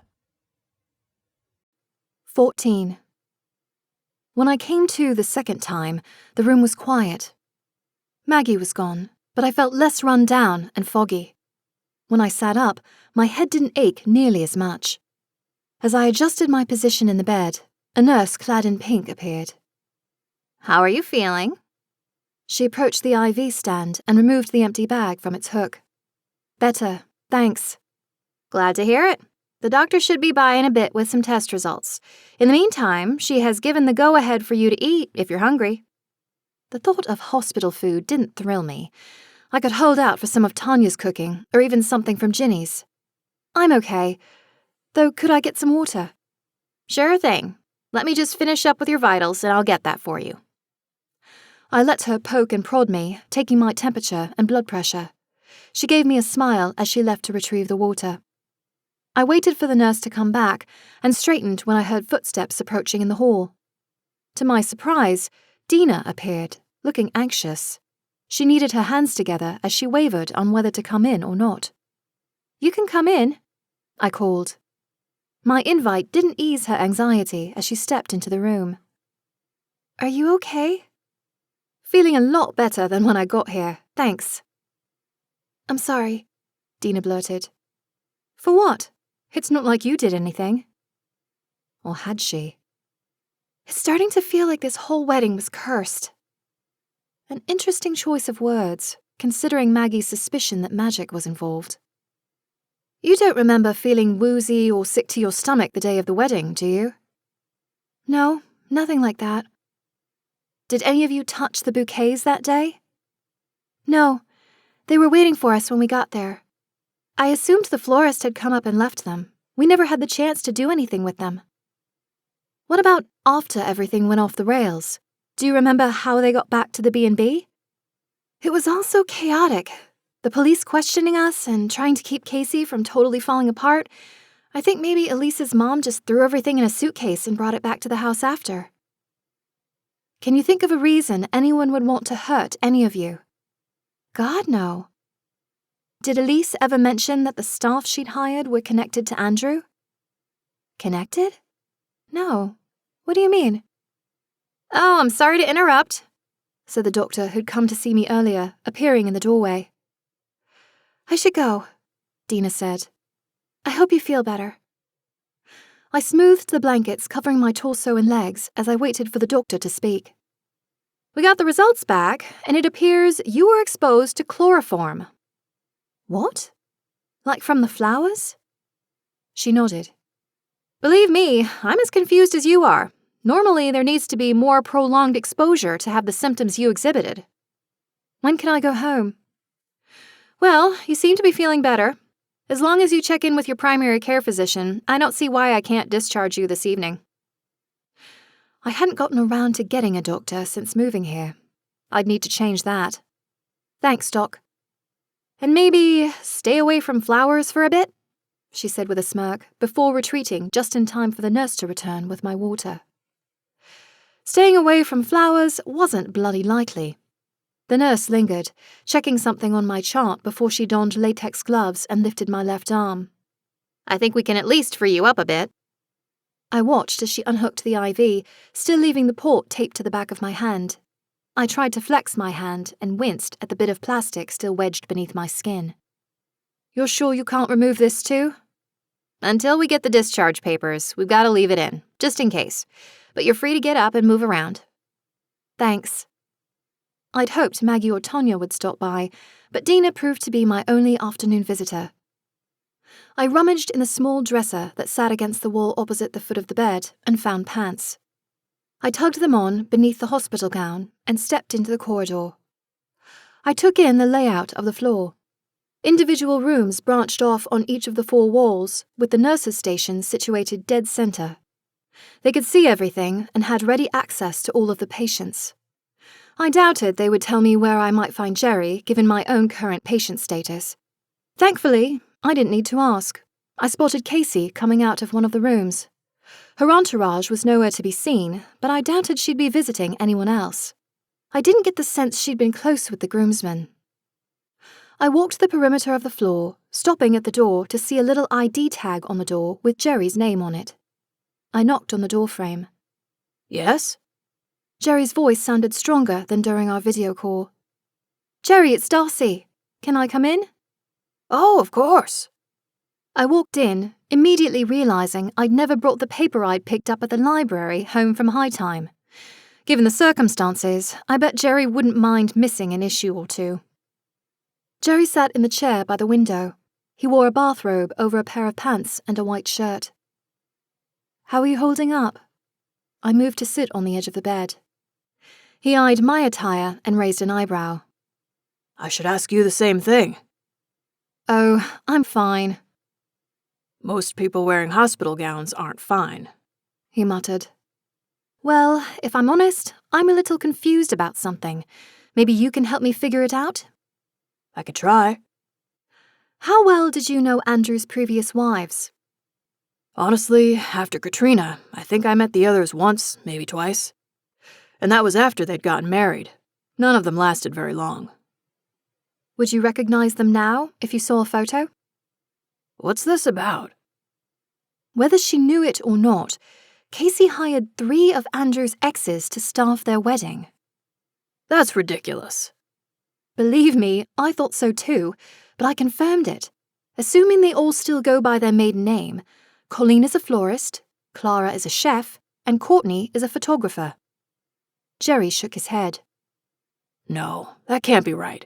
14. When I came to the second time, the room was quiet. Maggie was gone, but I felt less run down and foggy. When I sat up, my head didn't ache nearly as much. As I adjusted my position in the bed, a nurse clad in pink appeared. How are you feeling? She approached the IV stand and removed the empty bag from its hook. Better, thanks. Glad to hear it. The doctor should be by in a bit with some test results. In the meantime, she has given the go-ahead for you to eat if you're hungry. The thought of hospital food didn't thrill me. I could hold out for some of Tanya's cooking, or even something from Ginny's. I'm okay, though could I get some water? Sure thing. Let me just finish up with your vitals and I'll get that for you. I let her poke and prod me, taking my temperature and blood pressure. She gave me a smile as she left to retrieve the water. I waited for the nurse to come back and straightened when I heard footsteps approaching in the hall. To my surprise, Dina appeared, looking anxious. She kneaded her hands together as she wavered on whether to come in or not. You can come in, I called. My invite didn't ease her anxiety as she stepped into the room. Are you okay? Feeling a lot better than when I got here, thanks. I'm sorry, Dina blurted. For what? It's not like you did anything. Or had she? It's starting to feel like this whole wedding was cursed. An interesting choice of words, considering Maggie's suspicion that magic was involved. You don't remember feeling woozy or sick to your stomach the day of the wedding, do you? No, nothing like that. Did any of you touch the bouquets that day? No, they were waiting for us when we got there. I assumed the florist had come up and left them. We never had the chance to do anything with them. What about after everything went off the rails? Do you remember how they got back to the B&B? It was all so chaotic. The police questioning us and trying to keep Casey from totally falling apart. I think maybe Elise's mom just threw everything in a suitcase and brought it back to the house after. Can you think of a reason anyone would want to hurt any of you? God, no. Did Elise ever mention that the staff she'd hired were connected to Andrew? Connected? No. What do you mean? Oh, I'm sorry to interrupt, said the doctor who'd come to see me earlier, appearing in the doorway. I should go, Dina said. I hope you feel better. I smoothed the blankets covering my torso and legs as I waited for the doctor to speak. We got the results back, and it appears you were exposed to chloroform. What? Like from the flowers? She nodded. Believe me, I'm as confused as you are. Normally, there needs to be more prolonged exposure to have the symptoms you exhibited. When can I go home? Well, you seem to be feeling better. As long as you check in with your primary care physician, I don't see why I can't discharge you this evening. I hadn't gotten around to getting a doctor since moving here. I'd need to change that. Thanks, Doc. And maybe stay away from flowers for a bit, she said with a smirk, before retreating just in time for the nurse to return with my water. Staying away from flowers wasn't bloody likely. The nurse lingered, checking something on my chart before she donned latex gloves and lifted my left arm. I think we can at least free you up a bit. I watched as she unhooked the IV, still leaving the port taped to the back of my hand. I tried to flex my hand and winced at the bit of plastic still wedged beneath my skin. You're sure you can't remove this too? Until we get the discharge papers, we've got to leave it in, just in case. But you're free to get up and move around. Thanks. I'd hoped Maggie or Tonya would stop by, but Dina proved to be my only afternoon visitor. I rummaged in the small dresser that sat against the wall opposite the foot of the bed and found pants. I tugged them on beneath the hospital gown and stepped into the corridor. I took in the layout of the floor. Individual rooms branched off on each of the 4 walls, with the nurses' station situated dead center. They could see everything and had ready access to all of the patients. I doubted they would tell me where I might find Jerry, given my own current patient status. Thankfully, I didn't need to ask. I spotted Casey coming out of one of the rooms. Her entourage was nowhere to be seen, but I doubted she'd be visiting anyone else. I didn't get the sense she'd been close with the groomsmen. I walked the perimeter of the floor, stopping at the door to see a little ID tag on the door with Jerry's name on it. I knocked on the doorframe. Yes? Jerry's voice sounded stronger than during our video call. Jerry, it's Darcy. Can I come in? Oh, of course. I walked in, immediately realizing I'd never brought the paper I'd picked up at the library home from high time. Given the circumstances, I bet Jerry wouldn't mind missing an issue or two. Jerry sat in the chair by the window. He wore a bathrobe over a pair of pants and a white shirt. How are you holding up? I moved to sit on the edge of the bed. He eyed my attire and raised an eyebrow. I should ask you the same thing. Oh, I'm fine. Most people wearing hospital gowns aren't fine, he muttered. Well, if I'm honest, I'm a little confused about something. Maybe you can help me figure it out? I could try. How well did you know Andrew's previous wives? Honestly, after Katrina, I think I met the others once, maybe twice. And that was after they'd gotten married. None of them lasted very long. Would you recognize them now, if you saw a photo? What's this about? Whether she knew it or not, Casey hired 3 of Andrew's exes to staff their wedding. That's ridiculous. Believe me, I thought so too, but I confirmed it. Assuming they all still go by their maiden name, Colleen is a florist, Clara is a chef, and Courtney is a photographer. Jerry shook his head. No, that can't be right.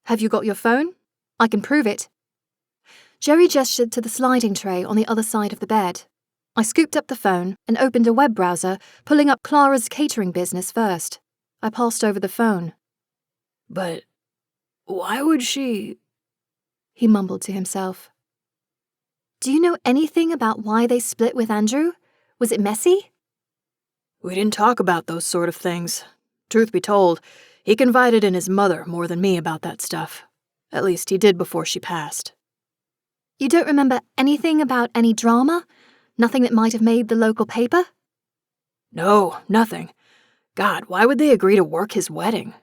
Have you got your phone? I can prove it. Jerry gestured to the sliding tray on the other side of the bed. I scooped up the phone and opened a web browser, pulling up Clara's catering business first. I passed over the phone. But why would she... He mumbled to himself. Do you know anything about why they split with Andrew? Was it messy? We didn't talk about those sort of things. Truth be told, he confided in his mother more than me about that stuff. At least he did before she passed. You don't remember anything about any drama? Nothing that might have made the local paper? No, nothing. God, why would they agree to work his wedding?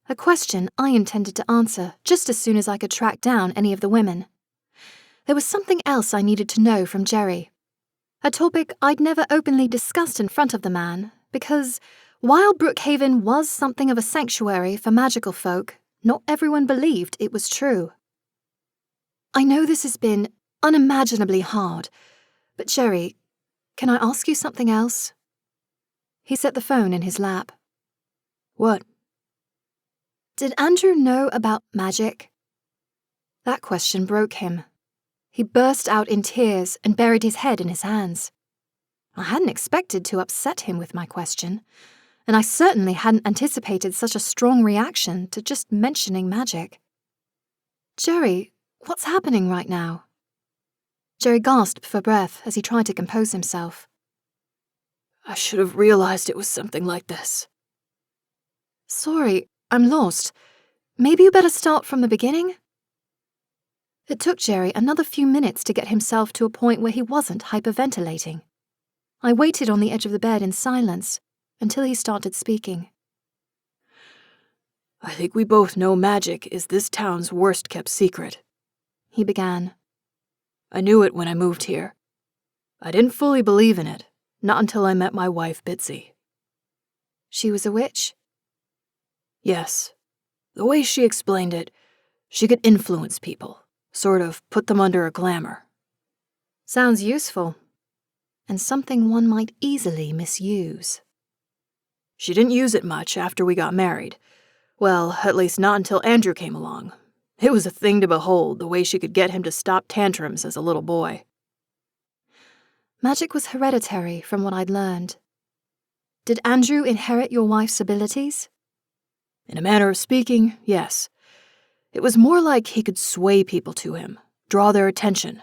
A question I intended to answer just as soon as I could track down any of the women. There was something else I needed to know from Jerry. A topic I'd never openly discussed in front of the man, because while Brookhaven was something of a sanctuary for magical folk, not everyone believed it was true. I know this has been unimaginably hard, but Jerry, can I ask you something else? He set the phone in his lap. What? Did Andrew know about magic? That question broke him. He burst out in tears and buried his head in his hands. I hadn't expected to upset him with my question, and I certainly hadn't anticipated such a strong reaction to just mentioning magic. Jerry, What's happening right now? Jerry gasped for breath as he tried to compose himself. I should have realized it was something like this. Sorry, I'm lost. Maybe you better start from the beginning? It took Jerry another few minutes to get himself to a point where he wasn't hyperventilating. I waited on the edge of the bed in silence until he started speaking. I think we both know magic is this town's worst-kept secret, He began. I knew it when I moved here. I didn't fully believe in it, not until I met my wife, Bitsy. She was a witch? Yes. The way she explained it, she could influence people, sort of put them under a glamour. Sounds useful. And something one might easily misuse. She didn't use it much after we got married. Well, at least not until Andrew came along. It was a thing to behold, the way she could get him to stop tantrums as a little boy. Magic was hereditary from what I'd learned. Did Andrew inherit your wife's abilities? In a manner of speaking, yes. It was more like he could sway people to him, draw their attention.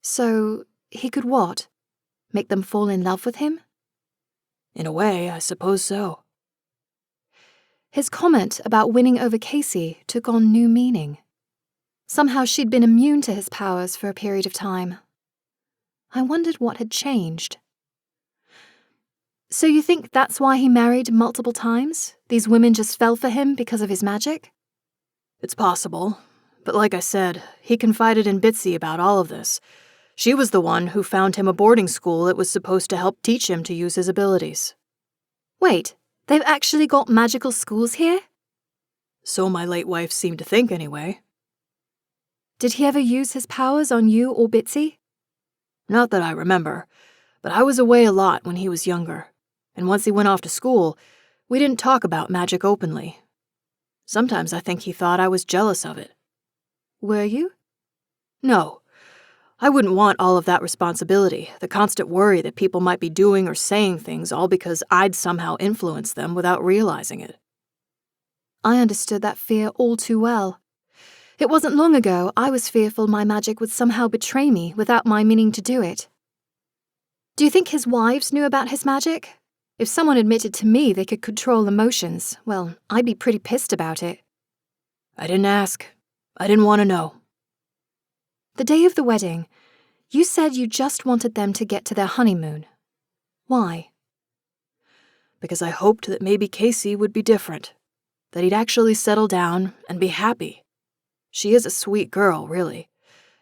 So, he could what? Make them fall in love with him? In a way, I suppose so. His comment about winning over Casey took on new meaning. Somehow she'd been immune to his powers for a period of time. I wondered what had changed. So you think that's why he married multiple times? These women just fell for him because of his magic? It's possible, but like I said, he confided in Bitsy about all of this. She was the one who found him a boarding school that was supposed to help teach him to use his abilities. Wait, they've actually got magical schools here? So my late wife seemed to think anyway. Did he ever use his powers on you or Bitsy? Not that I remember, but I was away a lot when he was younger, and once he went off to school, we didn't talk about magic openly. Sometimes I think he thought I was jealous of it. Were you? No. I wouldn't want all of that responsibility, the constant worry that people might be doing or saying things all because I'd somehow influenced them without realizing it. I understood that fear all too well. It wasn't long ago I was fearful my magic would somehow betray me without my meaning to do it. Do you think his wives knew about his magic? If someone admitted to me they could control emotions, well, I'd be pretty pissed about it. I didn't ask. I didn't want to know. The day of the wedding, you said you just wanted them to get to their honeymoon. Why? Because I hoped that maybe Casey would be different, that he'd actually settle down and be happy. She is a sweet girl, really,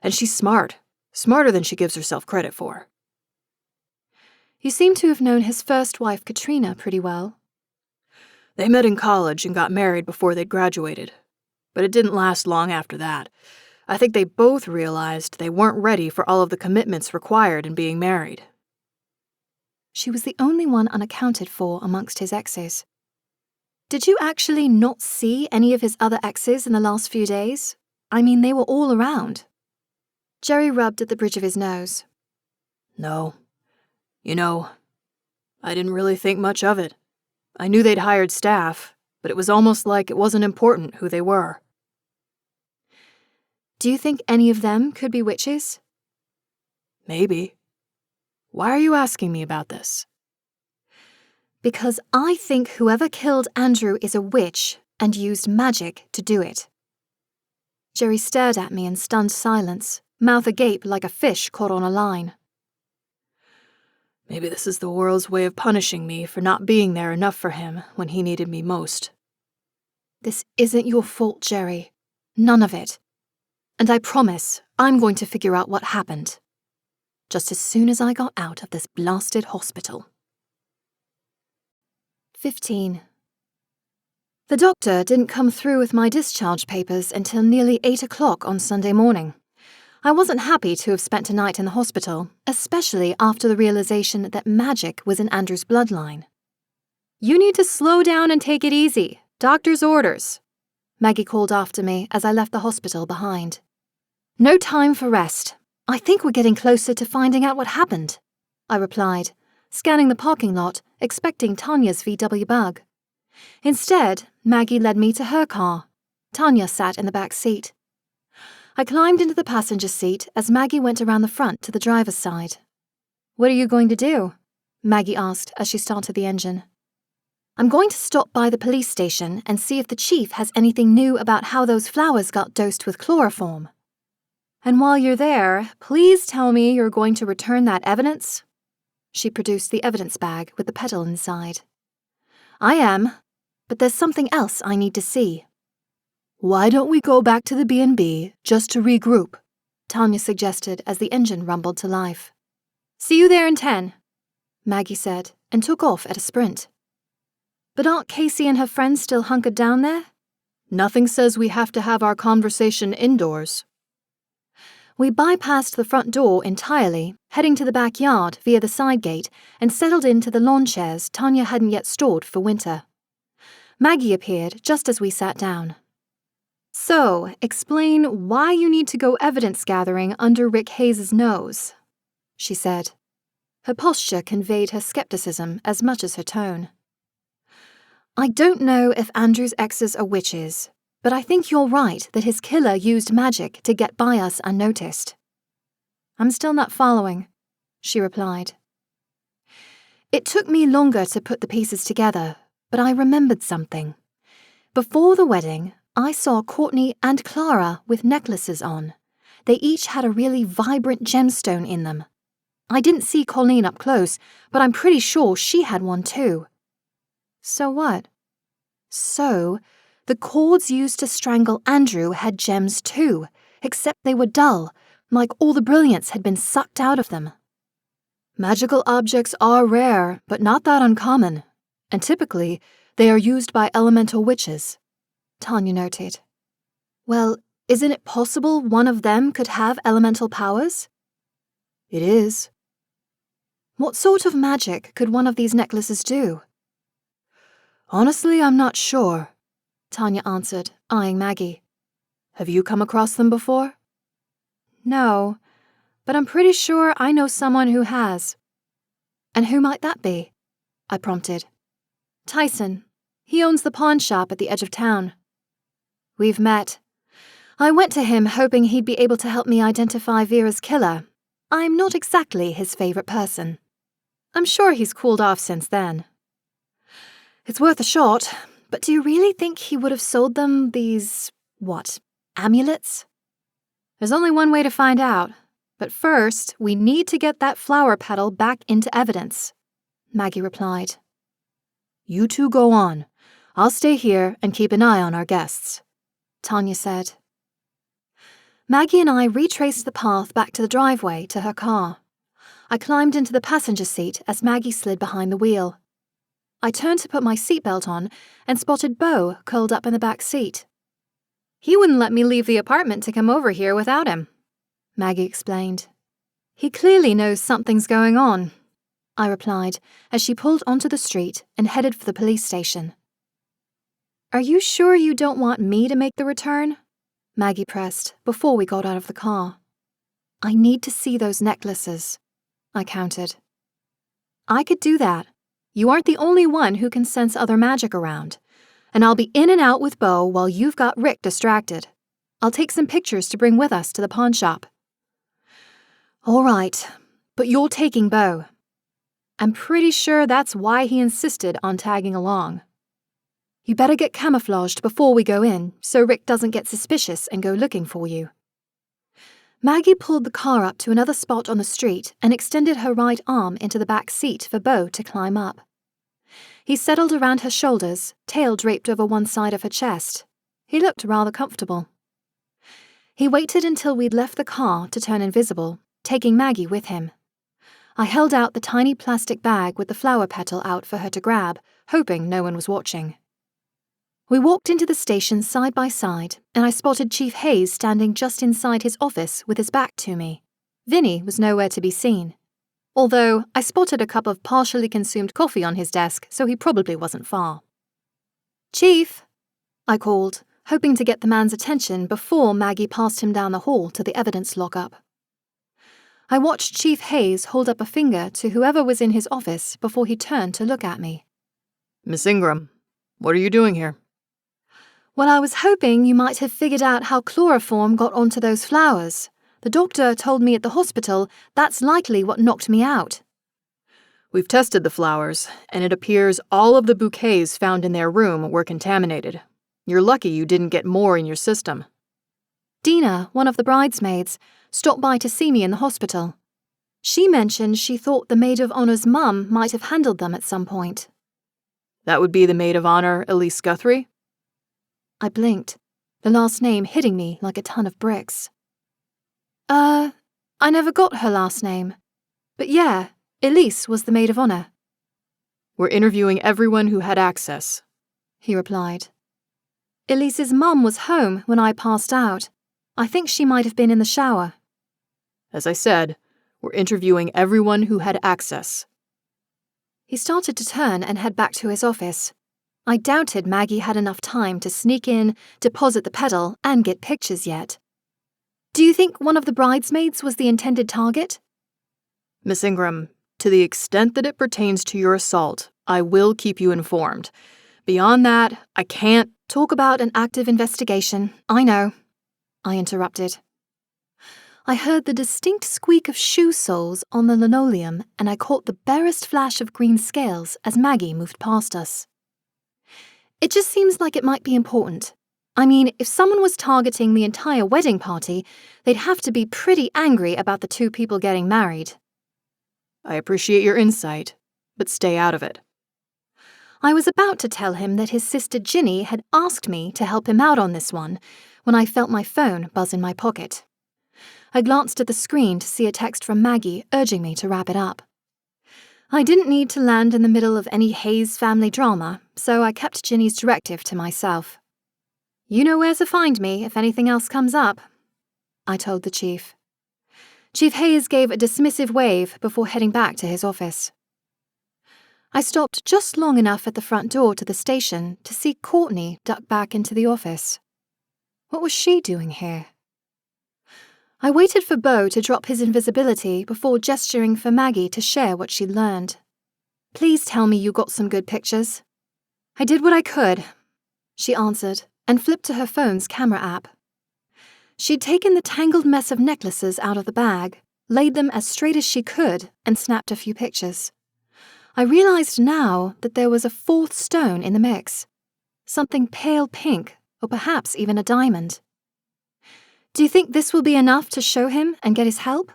and she's smart, smarter than she gives herself credit for. You seem to have known his first wife, Katrina, pretty well. They met in college and got married before they'd graduated, but it didn't last long after that. I think they both realized they weren't ready for all of the commitments required in being married. She was the only one unaccounted for amongst his exes. Did you actually not see any of his other exes in the last few days? I mean, they were all around. Jerry rubbed at the bridge of his nose. No. You know, I didn't really think much of it. I knew they'd hired staff, but it was almost like it wasn't important who they were. Do you think any of them could be witches? Maybe. Why are you asking me about this? Because I think whoever killed Andrew is a witch and used magic to do it. Jerry stared at me in stunned silence, mouth agape like a fish caught on a line. Maybe this is the world's way of punishing me for not being there enough for him when he needed me most. This isn't your fault, Jerry. None of it. And I promise I'm going to figure out what happened. Just as soon as I got out of this blasted hospital. 15. The doctor didn't come through with my discharge papers until nearly 8 o'clock on Sunday morning. I wasn't happy to have spent a night in the hospital, especially after the realization that magic was in Andrew's bloodline. You need to slow down and take it easy. Doctor's orders. Maggie called after me as I left the hospital behind. No time for rest. I think we're getting closer to finding out what happened, I replied, scanning the parking lot, expecting Tanya's VW Bug. Instead, Maggie led me to her car. Tanya sat in the back seat. I climbed into the passenger seat as Maggie went around the front to the driver's side. "What are you going to do?" Maggie asked as she started the engine. "I'm going to stop by the police station and see if the chief has anything new about how those flowers got dosed with chloroform." "And while you're there, please tell me you're going to return that evidence?" She produced the evidence bag with the petal inside. "I am, but there's something else I need to see." "Why don't we go back to the B&B just to regroup?" Tanya suggested as the engine rumbled to life. "See you there in 10, Maggie said, and took off at a sprint. "But aren't Casey and her friends still hunkered down there?" "Nothing says we have to have our conversation indoors." We bypassed the front door entirely, heading to the backyard via the side gate, and settled into the lawn chairs Tanya hadn't yet stored for winter. Maggie appeared just as we sat down. "So, explain why you need to go evidence gathering under Rick Hayes' nose," she said. Her posture conveyed her skepticism as much as her tone. "I don't know if Andrew's exes are witches, but I think you're right that his killer used magic to get by us unnoticed." "I'm still not following," she replied. "It took me longer to put the pieces together, but I remembered something. Before the wedding, I saw Courtney and Clara with necklaces on. They each had a really vibrant gemstone in them. I didn't see Colleen up close, but I'm pretty sure she had one too." "So what?" "So, the cords used to strangle Andrew had gems too, except they were dull, like all the brilliance had been sucked out of them." "Magical objects are rare, but not that uncommon, and typically they are used by elemental witches," Tanya noted. "Well, isn't it possible one of them could have elemental powers?" "It is." "What sort of magic could one of these necklaces do?" "Honestly, I'm not sure," Tanya answered, eyeing Maggie. "Have you come across them before?" "No, but I'm pretty sure I know someone who has." "And who might that be?" I prompted. "Tyson. He owns the pawn shop at the edge of town." "We've met. I went to him hoping he'd be able to help me identify Vera's killer. I'm not exactly his favorite person. I'm sure he's cooled off since then." "It's worth a shot, but do you really think he would have sold them these, amulets?" "There's only one way to find out, but first we need to get that flower petal back into evidence," Maggie replied. "You two go on. I'll stay here and keep an eye on our guests," Tanya said. Maggie and I retraced the path back to the driveway to her car. I climbed into the passenger seat as Maggie slid behind the wheel. I turned to put my seatbelt on and spotted Beau curled up in the back seat. "He wouldn't let me leave the apartment to come over here without him," Maggie explained. "He clearly knows something's going on," I replied as she pulled onto the street and headed for the police station. "Are you sure you don't want me to make the return?" Maggie pressed before we got out of the car. "I need to see those necklaces," I countered. "I could do that. You aren't the only one who can sense other magic around. And I'll be in and out with Beau while you've got Rick distracted. I'll take some pictures to bring with us to the pawn shop." "All right, but you're taking Beau." I'm pretty sure that's why he insisted on tagging along. "You better get camouflaged before we go in, so Rick doesn't get suspicious and go looking for you." Maggie pulled the car up to another spot on the street and extended her right arm into the back seat for Beau to climb up. He settled around her shoulders, tail draped over one side of her chest. He looked rather comfortable. He waited until we'd left the car to turn invisible, taking Maggie with him. I held out the tiny plastic bag with the flower petal out for her to grab, hoping no one was watching. We walked into the station side by side, and I spotted Chief Hayes standing just inside his office with his back to me. Vinny was nowhere to be seen. Although I spotted a cup of partially consumed coffee on his desk, so he probably wasn't far. "Chief," I called, hoping to get the man's attention before Maggie passed him down the hall to the evidence lockup. I watched Chief Hayes hold up a finger to whoever was in his office before he turned to look at me. "Miss Ingram, what are you doing here?" Well, I was hoping you might have figured out how chloroform got onto those flowers. The doctor told me at the hospital that's likely what knocked me out. We've tested the flowers, and it appears all of the bouquets found in their room were contaminated. You're lucky you didn't get more in your system. Dina, one of the bridesmaids, stopped by to see me in the hospital. She mentioned she thought the maid of honor's mum might have handled them at some point. That would be the maid of honor, Elise Guthrie? I blinked, the last name hitting me like a ton of bricks. I never got her last name. But yeah, Elise was the maid of honor. We're interviewing everyone who had access, he replied. Elise's mum was home when I passed out. I think she might have been in the shower. As I said, we're interviewing everyone who had access. He started to turn and head back to his office. I doubted Maggie had enough time to sneak in, deposit the pedal, and get pictures yet. Do you think one of the bridesmaids was the intended target? Miss Ingram, to the extent that it pertains to your assault, I will keep you informed. Beyond that, I can't talk about an active investigation. I know, I interrupted. I heard the distinct squeak of shoe soles on the linoleum, and I caught the barest flash of green scales as Maggie moved past us. It just seems like it might be important. I mean, if someone was targeting the entire wedding party, they'd have to be pretty angry about the two people getting married. I appreciate your insight, but stay out of it. I was about to tell him that his sister Ginny had asked me to help him out on this one when I felt my phone buzz in my pocket. I glanced at the screen to see a text from Maggie urging me to wrap it up. I didn't need to land in the middle of any Hayes family drama, so I kept Ginny's directive to myself. You know where to find me if anything else comes up, I told the chief. Chief Hayes gave a dismissive wave before heading back to his office. I stopped just long enough at the front door to the station to see Courtney duck back into the office. What was she doing here? I waited for Beau to drop his invisibility before gesturing for Maggie to share what she'd learned. Please tell me you got some good pictures. I did what I could, she answered, and flipped to her phone's camera app. She'd taken the tangled mess of necklaces out of the bag, laid them as straight as she could, and snapped a few pictures. I realized now that there was a fourth stone in the mix. Something pale pink, or perhaps even a diamond. Do you think this will be enough to show him and get his help?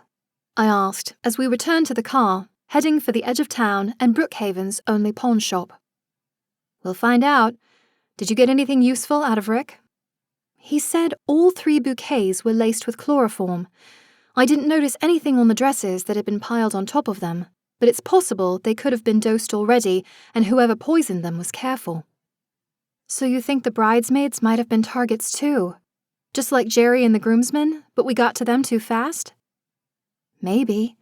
I asked as we returned to the car, heading for the edge of town and Brookhaven's only pawn shop. We'll find out. Did you get anything useful out of Rick? He said all 3 bouquets were laced with chloroform. I didn't notice anything on the dresses that had been piled on top of them, but it's possible they could have been dosed already and whoever poisoned them was careful. So you think the bridesmaids might have been targets too? Just like Jerry and the groomsmen, but we got to them too fast? Maybe.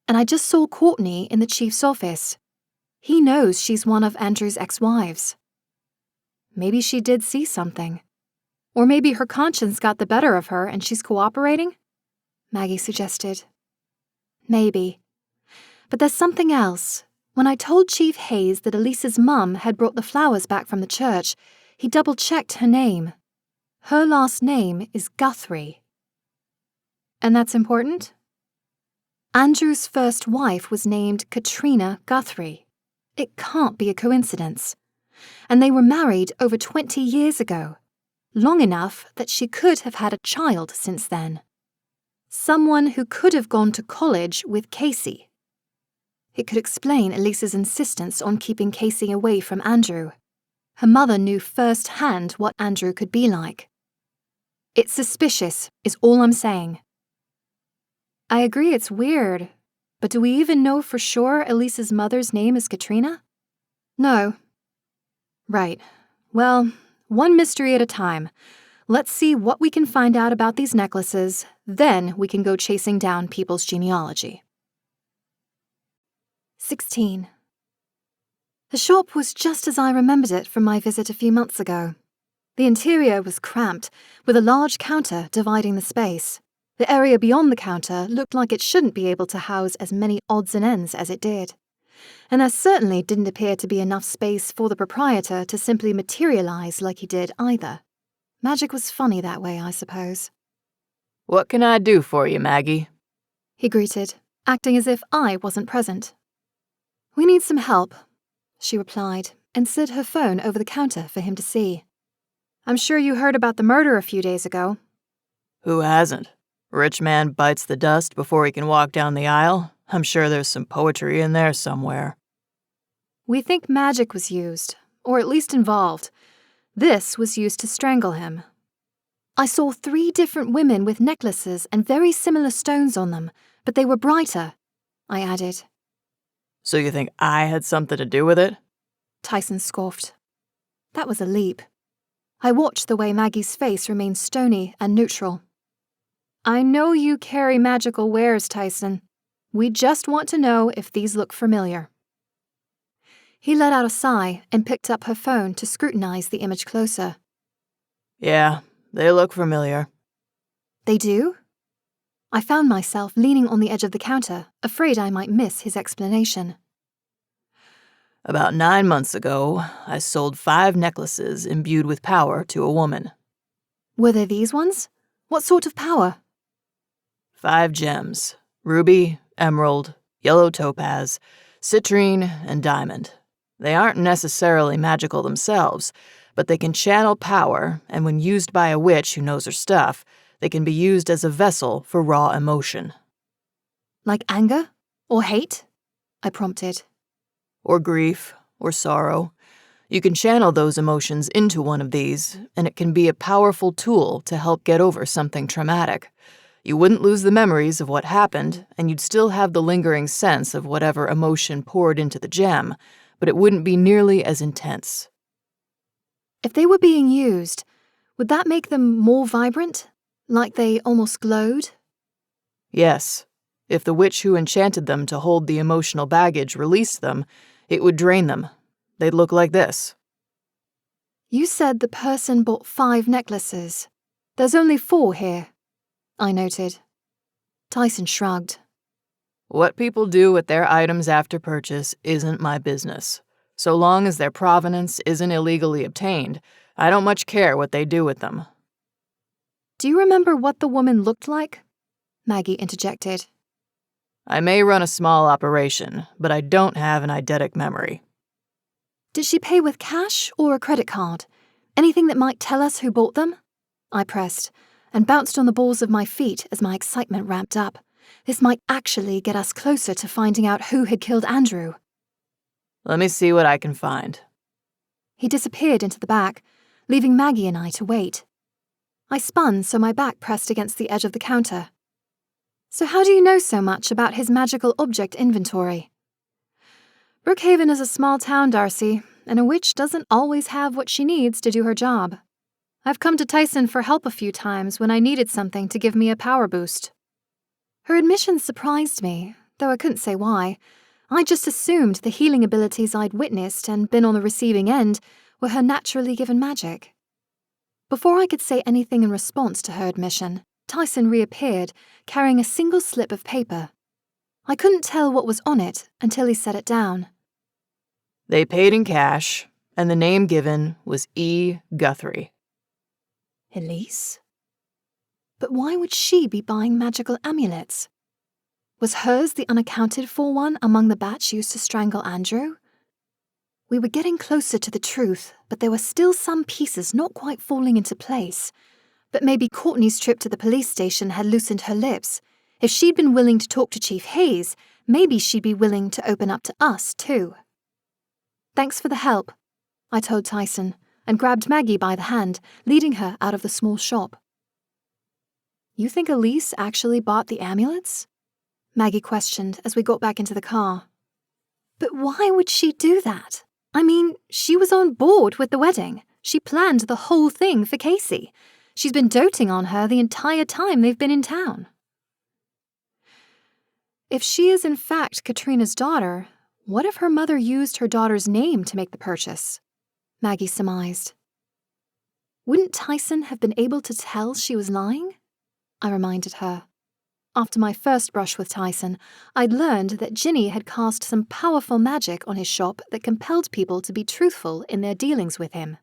And I just saw Courtney in the chief's office. He knows she's one of Andrew's ex-wives. Maybe she did see something. Or maybe her conscience got the better of her and she's cooperating? Maggie suggested. Maybe. But there's something else. When I told Chief Hayes that Elisa's mum had brought the flowers back from the church, he double-checked her name. Her last name is Guthrie. And that's important? Andrew's first wife was named Katrina Guthrie. It can't be a coincidence. And they were married over 20 years ago, long enough that she could have had a child since then. Someone who could have gone to college with Casey. It could explain Elisa's insistence on keeping Casey away from Andrew. Her mother knew firsthand what Andrew could be like. It's suspicious, is all I'm saying. I agree it's weird, but do we even know for sure Elisa's mother's name is Katrina? No. Right. Well, one mystery at a time. Let's see what we can find out about these necklaces, then we can go chasing down people's genealogy. 16. The shop was just as I remembered it from my visit a few months ago. The interior was cramped, with a large counter dividing the space. The area beyond the counter looked like it shouldn't be able to house as many odds and ends as it did. and there certainly didn't appear to be enough space for the proprietor to simply materialize like he did either. Magic was funny that way, I suppose. "What can I do for you, Maggie?" He greeted, acting as if I wasn't present. "We need some help," she replied, and slid her phone over the counter for him to see. "I'm sure you heard about the murder a few days ago." "Who hasn't? Rich man bites the dust before he can walk down the aisle. I'm sure there's some poetry in there somewhere." "We think magic was used, or at least involved. This was used to strangle him. I saw 3 different women with necklaces and very similar stones on them, but they were brighter," I added. "So you think I had something to do with it?" Tyson scoffed. That was a leap. I watched the way Maggie's face remained stony and neutral. "I know you carry magical wares, Tyson. We just want to know if these look familiar." He let out a sigh and picked up her phone to scrutinize the image closer. "Yeah, they look familiar." "They do?" I found myself leaning on the edge of the counter, afraid I might miss his explanation. "About 9 months ago, I sold 5 necklaces imbued with power to a woman." "Were they these ones? What sort of power?" 5 gems: ruby, emerald, yellow topaz, citrine, and diamond. They aren't necessarily magical themselves, but they can channel power, and when used by a witch who knows her stuff, they can be used as a vessel for raw emotion. "Like anger? Or hate?" I prompted. Or grief, or sorrow. You can channel those emotions into one of these, and it can be a powerful tool to help get over something traumatic. You wouldn't lose the memories of what happened, and you'd still have the lingering sense of whatever emotion poured into the gem, but it wouldn't be nearly as intense." "If they were being used, would that make them more vibrant? Like they almost glowed?" "Yes. If the witch who enchanted them to hold the emotional baggage released them, it would drain them. They'd look like this." "You said the person bought 5 necklaces. There's only 4 here," I noted. Tyson shrugged. "What people do with their items after purchase isn't my business. So long as their provenance isn't illegally obtained, I don't much care what they do with them." "Do you remember what the woman looked like?" Maggie interjected. "I may run a small operation, but I don't have an eidetic memory." "Did she pay with cash or a credit card? Anything that might tell us who bought them?" I pressed, and bounced on the balls of my feet as my excitement ramped up. This might actually get us closer to finding out who had killed Andrew. "Let me see what I can find." He disappeared into the back, leaving Maggie and I to wait. I spun so my back pressed against the edge of the counter. "So how do you know so much about his magical object inventory?" "Brookhaven is a small town, Darcy, and a witch doesn't always have what she needs to do her job. I've come to Tyson for help a few times when I needed something to give me a power boost." Her admission surprised me, though I couldn't say why. I just assumed the healing abilities I'd witnessed and been on the receiving end were her naturally given magic. Before I could say anything in response to her admission, Tyson reappeared, carrying a single slip of paper. I couldn't tell what was on it until he set it down. "They paid in cash, and the name given was E. Guthrie." Elise? But why would she be buying magical amulets? Was hers the unaccounted for one among the batch used to strangle Andrew? We were getting closer to the truth, but there were still some pieces not quite falling into place. But maybe Courtney's trip to the police station had loosened her lips. If she'd been willing to talk to Chief Hayes, maybe she'd be willing to open up to us, too. "Thanks for the help," I told Tyson, and grabbed Maggie by the hand, leading her out of the small shop. "You think Elise actually bought the amulets?" Maggie questioned as we got back into the car. "But why would she do that? I mean, she was on board with the wedding. She planned the whole thing for Casey. She's been doting on her the entire time they've been in town." If she is in fact Katrina's daughter, what if her mother used her daughter's name to make the purchase? Maggie surmised. Wouldn't Tyson have been able to tell she was lying? I reminded her. After my first brush with Tyson, I'd learned that Ginny had cast some powerful magic on his shop that compelled people to be truthful in their dealings with him.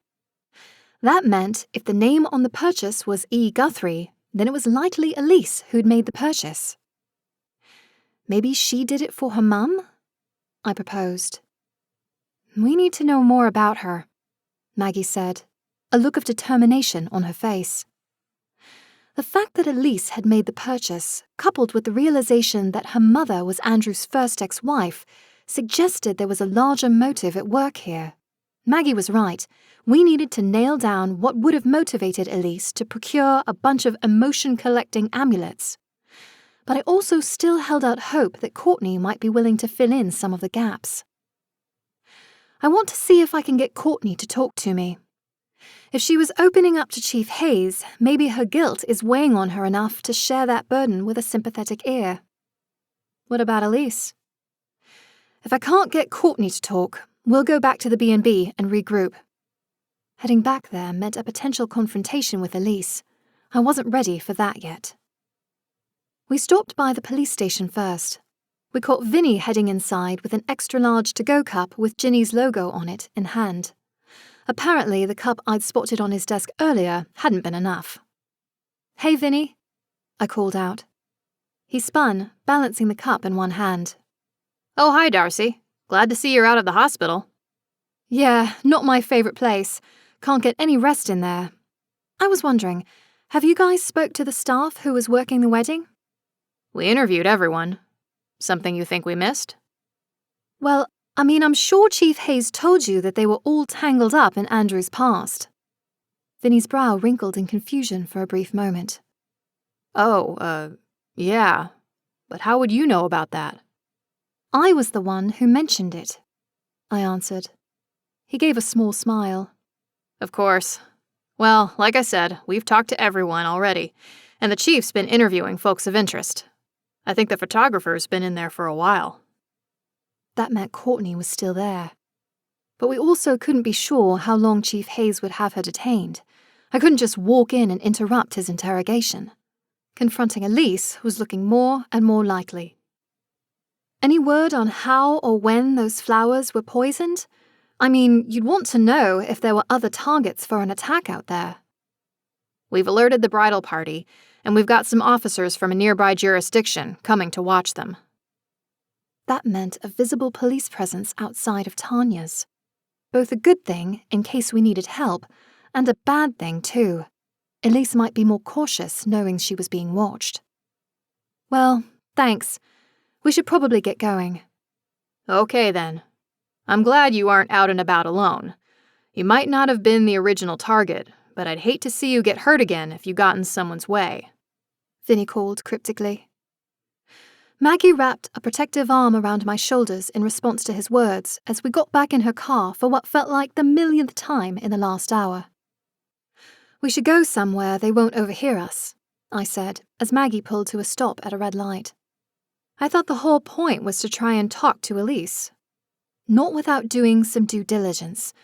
That meant if the name on the purchase was E. Guthrie, then it was likely Elise who'd made the purchase. Maybe she did it for her mum? I proposed. We need to know more about her, Maggie said, a look of determination on her face. The fact that Elise had made the purchase, coupled with the realization that her mother was Andrew's first ex-wife, suggested there was a larger motive at work here. Maggie was right. We needed to nail down what would have motivated Elise to procure a bunch of emotion-collecting amulets. But I also still held out hope that Courtney might be willing to fill in some of the gaps. I want to see if I can get Courtney to talk to me. If she was opening up to Chief Hayes, maybe her guilt is weighing on her enough to share that burden with a sympathetic ear. What about Elise? If I can't get Courtney to talk, we'll go back to the B&B and regroup. Heading back there meant a potential confrontation with Elise. I wasn't ready for that yet. We stopped by the police station first. We caught Vinny heading inside with an extra-large to-go cup with Ginny's logo on it in hand. Apparently, the cup I'd spotted on his desk earlier hadn't been enough. "Hey, Vinny," I called out. He spun, balancing the cup in one hand. "Oh, hi, Darcy. Glad to see you're out of the hospital." "Yeah, not my favorite place. Can't get any rest in there. I was wondering, have you guys spoke to the staff who was working the wedding?" "We interviewed everyone. Something you think we missed?" "Well, I'm sure Chief Hayes told you that they were all tangled up in Andrew's past." Vinny's brow wrinkled in confusion for a brief moment. "Oh, yeah. But how would you know about that?" "I was the one who mentioned it," I answered. He gave a small smile. "Of course. Well, like I said, we've talked to everyone already, and the chief's been interviewing folks of interest. I think the photographer's been in there for a while." That meant Courtney was still there. But we also couldn't be sure how long Chief Hayes would have her detained. I couldn't just walk in and interrupt his interrogation. Confronting Elise was looking more and more likely. "Any word on how or when those flowers were poisoned? You'd want to know if there were other targets for an attack out there." "We've alerted the bridal party, and we've got some officers from a nearby jurisdiction coming to watch them." That meant a visible police presence outside of Tanya's. Both a good thing, in case we needed help, and a bad thing, too. Elise might be more cautious knowing she was being watched. "Well, thanks. We should probably get going." "Okay, then. I'm glad you aren't out and about alone. You might not have been the original target, but I'd hate to see you get hurt again if you got in someone's way," Vinny called cryptically. Maggie wrapped a protective arm around my shoulders in response to his words as we got back in her car for what felt like the millionth time in the last hour. "We should go somewhere they won't overhear us," I said, as Maggie pulled to a stop at a red light. I thought the whole point was to try and talk to Elise. Not without doing some due diligence.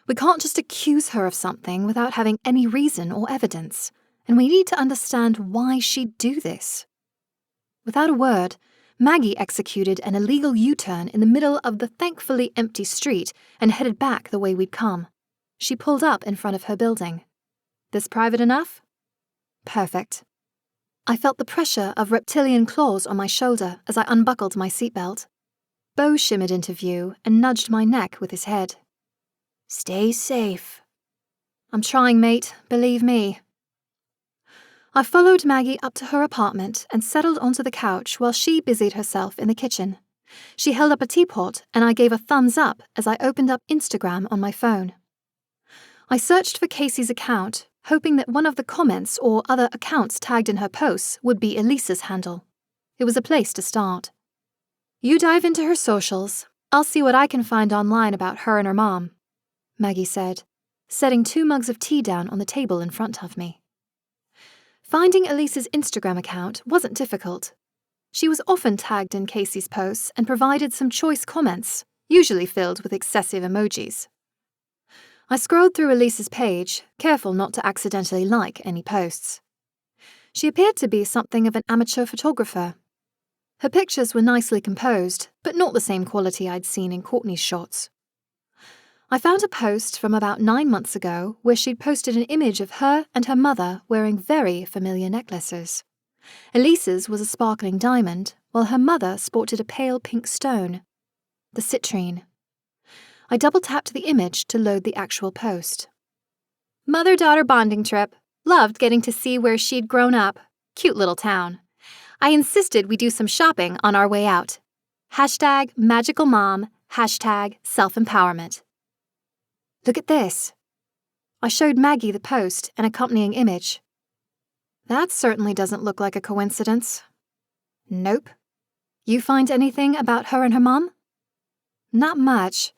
We can't just accuse her of something without having any reason or evidence, and we need to understand why she'd do this. Without a word, Maggie executed an illegal U-turn in the middle of the thankfully empty street and headed back the way we'd come. She pulled up in front of her building. "This private enough?" "Perfect." I felt the pressure of reptilian claws on my shoulder as I unbuckled my seatbelt. Bo shimmered into view and nudged my neck with his head. "Stay safe." "I'm trying, mate, believe me." I followed Maggie up to her apartment and settled onto the couch while she busied herself in the kitchen. She held up a teapot and I gave a thumbs up as I opened up Instagram on my phone. I searched for Casey's account, hoping that one of the comments or other accounts tagged in her posts would be Elisa's handle. It was a place to start. "You dive into her socials. I'll see what I can find online about her and her mom," Maggie said, setting 2 mugs of tea down on the table in front of me. Finding Elisa's Instagram account wasn't difficult. She was often tagged in Casey's posts and provided some choice comments, usually filled with excessive emojis. I scrolled through Elisa's page, careful not to accidentally like any posts. She appeared to be something of an amateur photographer. Her pictures were nicely composed, but not the same quality I'd seen in Courtney's shots. I found a post from about 9 months ago where she'd posted an image of her and her mother wearing very familiar necklaces. Elise's was a sparkling diamond, while her mother sported a pale pink stone, the citrine. I double-tapped the image to load the actual post. Mother-daughter bonding trip. Loved getting to see where she'd grown up. Cute little town. I insisted we do some shopping on our way out. Hashtag magical mom, hashtag self-empowerment. Look at this. I showed Maggie the post and accompanying image. That certainly doesn't look like a coincidence. Nope. You find anything about her and her mom? Not much.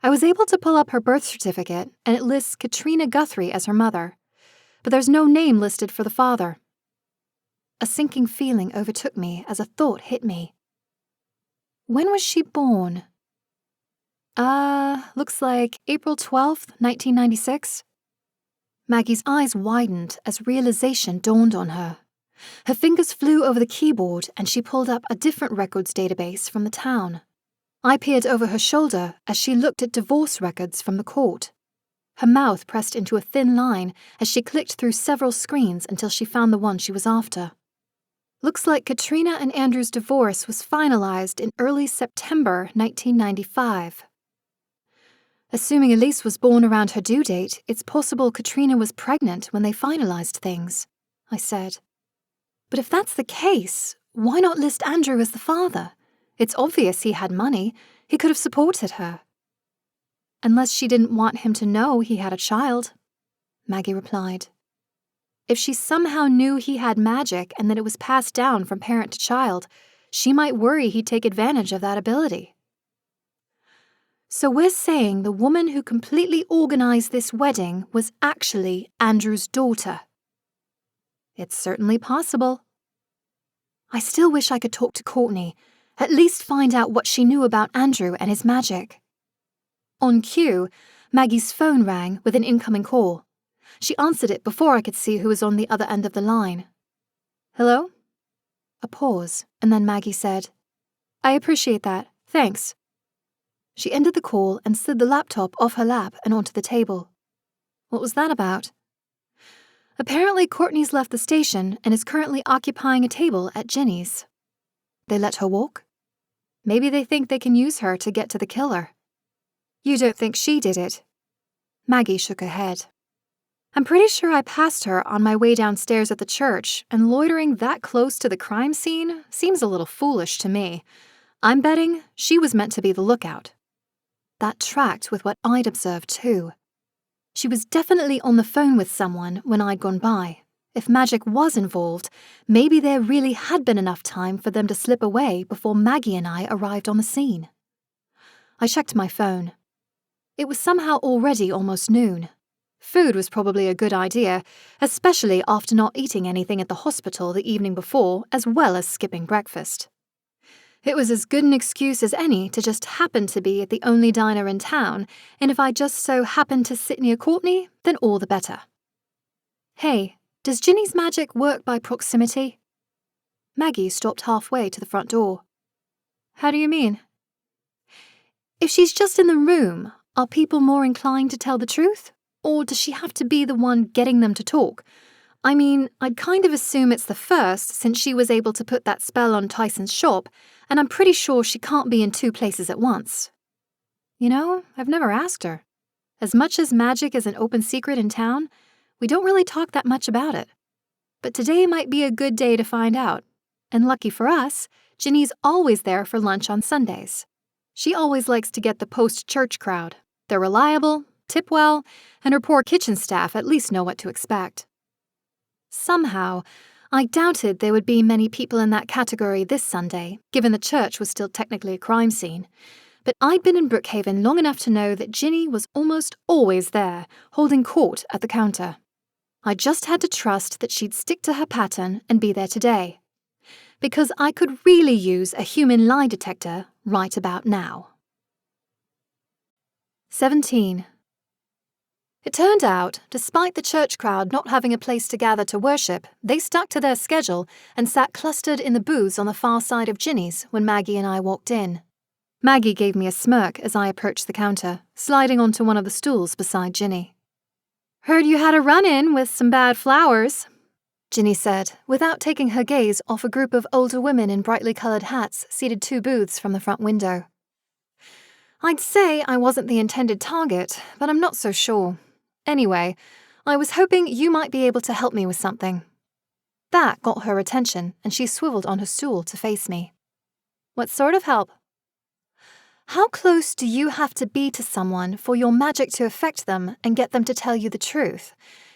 I was able to pull up her birth certificate, and it lists Katrina Guthrie as her mother, but there's no name listed for the father. A sinking feeling overtook me as a thought hit me. When was she born? Looks like April 12th, 1996. Maggie's eyes widened as realization dawned on her. Her fingers flew over the keyboard and she pulled up a different records database from the town. I peered over her shoulder as she looked at divorce records from the court. Her mouth pressed into a thin line as she clicked through several screens until she found the one she was after. Looks like Katrina and Andrew's divorce was finalized in early September 1995. Assuming Elise was born around her due date, it's possible Katrina was pregnant when they finalized things, I said. But if that's the case, why not list Andrew as the father? It's obvious he had money. He could have supported her. Unless she didn't want him to know he had a child, Maggie replied. If she somehow knew he had magic and that it was passed down from parent to child, she might worry he'd take advantage of that ability. So we're saying the woman who completely organized this wedding was actually Andrew's daughter. It's certainly possible. I still wish I could talk to Courtney, at least find out what she knew about Andrew and his magic. On cue, Maggie's phone rang with an incoming call. She answered it before I could see who was on the other end of the line. Hello? A pause, and then Maggie said, I appreciate that, thanks. She ended the call and slid the laptop off her lap and onto the table. What was that about? Apparently Courtney's left the station and is currently occupying a table at Jenny's. They let her walk? Maybe they think they can use her to get to the killer. You don't think she did it? Maggie shook her head. I'm pretty sure I passed her on my way downstairs at the church, and loitering that close to the crime scene seems a little foolish to me. I'm betting she was meant to be the lookout. That tracked with what I'd observed too. She was definitely on the phone with someone when I'd gone by. If magic was involved, maybe there really had been enough time for them to slip away before Maggie and I arrived on the scene. I checked my phone. It was somehow already almost noon. Food was probably a good idea, especially after not eating anything at the hospital the evening before, as well as skipping breakfast. It was as good an excuse as any to just happen to be at the only diner in town, and if I just so happened to sit near Courtney, then all the better. Hey, does Ginny's magic work by proximity? Maggie stopped halfway to the front door. How do you mean? If she's just in the room, are people more inclined to tell the truth? Or does she have to be the one getting them to talk? I mean, I'd kind of assume it's the first since she was able to put that spell on Tyson's shop, and I'm pretty sure she can't be in two places at once. You know, I've never asked her. As much as magic is an open secret in town, we don't really talk that much about it. But today might be a good day to find out. And lucky for us, Ginny's always there for lunch on Sundays. She always likes to get the post-church crowd. They're reliable, tip well, and her poor kitchen staff at least know what to expect. Somehow, I doubted there would be many people in that category this Sunday, given the church was still technically a crime scene. But I'd been in Brookhaven long enough to know that Ginny was almost always there, holding court at the counter. I just had to trust that she'd stick to her pattern and be there today. Because I could really use a human lie detector right about now. 17. It turned out, despite the church crowd not having a place to gather to worship, they stuck to their schedule and sat clustered in the booths on the far side of Ginny's when Maggie and I walked in. Maggie gave me a smirk as I approached the counter, sliding onto one of the stools beside Ginny. "Heard you had a run-in with some bad flowers," Ginny said, without taking her gaze off a group of older women in brightly coloured hats seated 2 booths from the front window. I'd say I wasn't the intended target, but I'm not so sure. Anyway, I was hoping you might be able to help me with something. That got her attention, and she swiveled on her stool to face me. "What sort of help?" How close do you have to be to someone for your magic to affect them and get them to tell you the truth?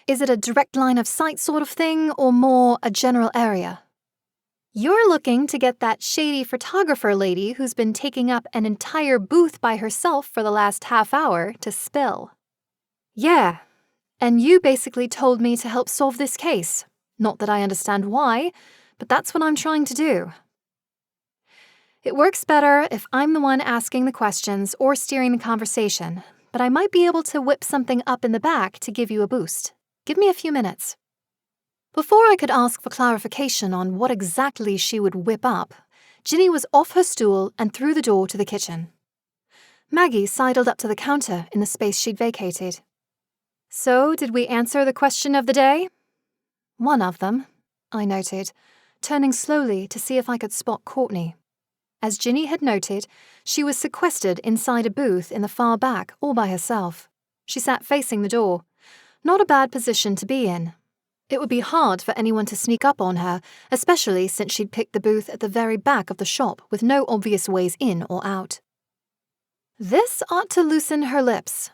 Is it a direct line of sight sort of thing, or more a general area? "You're looking to get that shady photographer lady who's been taking up an entire booth by herself for the last half hour to spill." Yeah, and you basically told me to help solve this case. Not that I understand why, but that's what I'm trying to do. It works better if I'm the one asking the questions or steering the conversation, but I might be able to whip something up in the back to give you a boost. Give me a few minutes. Before I could ask for clarification on what exactly she would whip up, Ginny was off her stool and through the door to the kitchen. Maggie sidled up to the counter in the space she'd vacated. "So, did we answer the question of the day?" "One of them," I noted, turning slowly to see if I could spot Courtney. As Ginny had noted, she was sequestered inside a booth in the far back all by herself. She sat facing the door. Not a bad position to be in. It would be hard for anyone to sneak up on her, especially since she'd picked the booth at the very back of the shop with no obvious ways in or out. "This ought to loosen her lips,"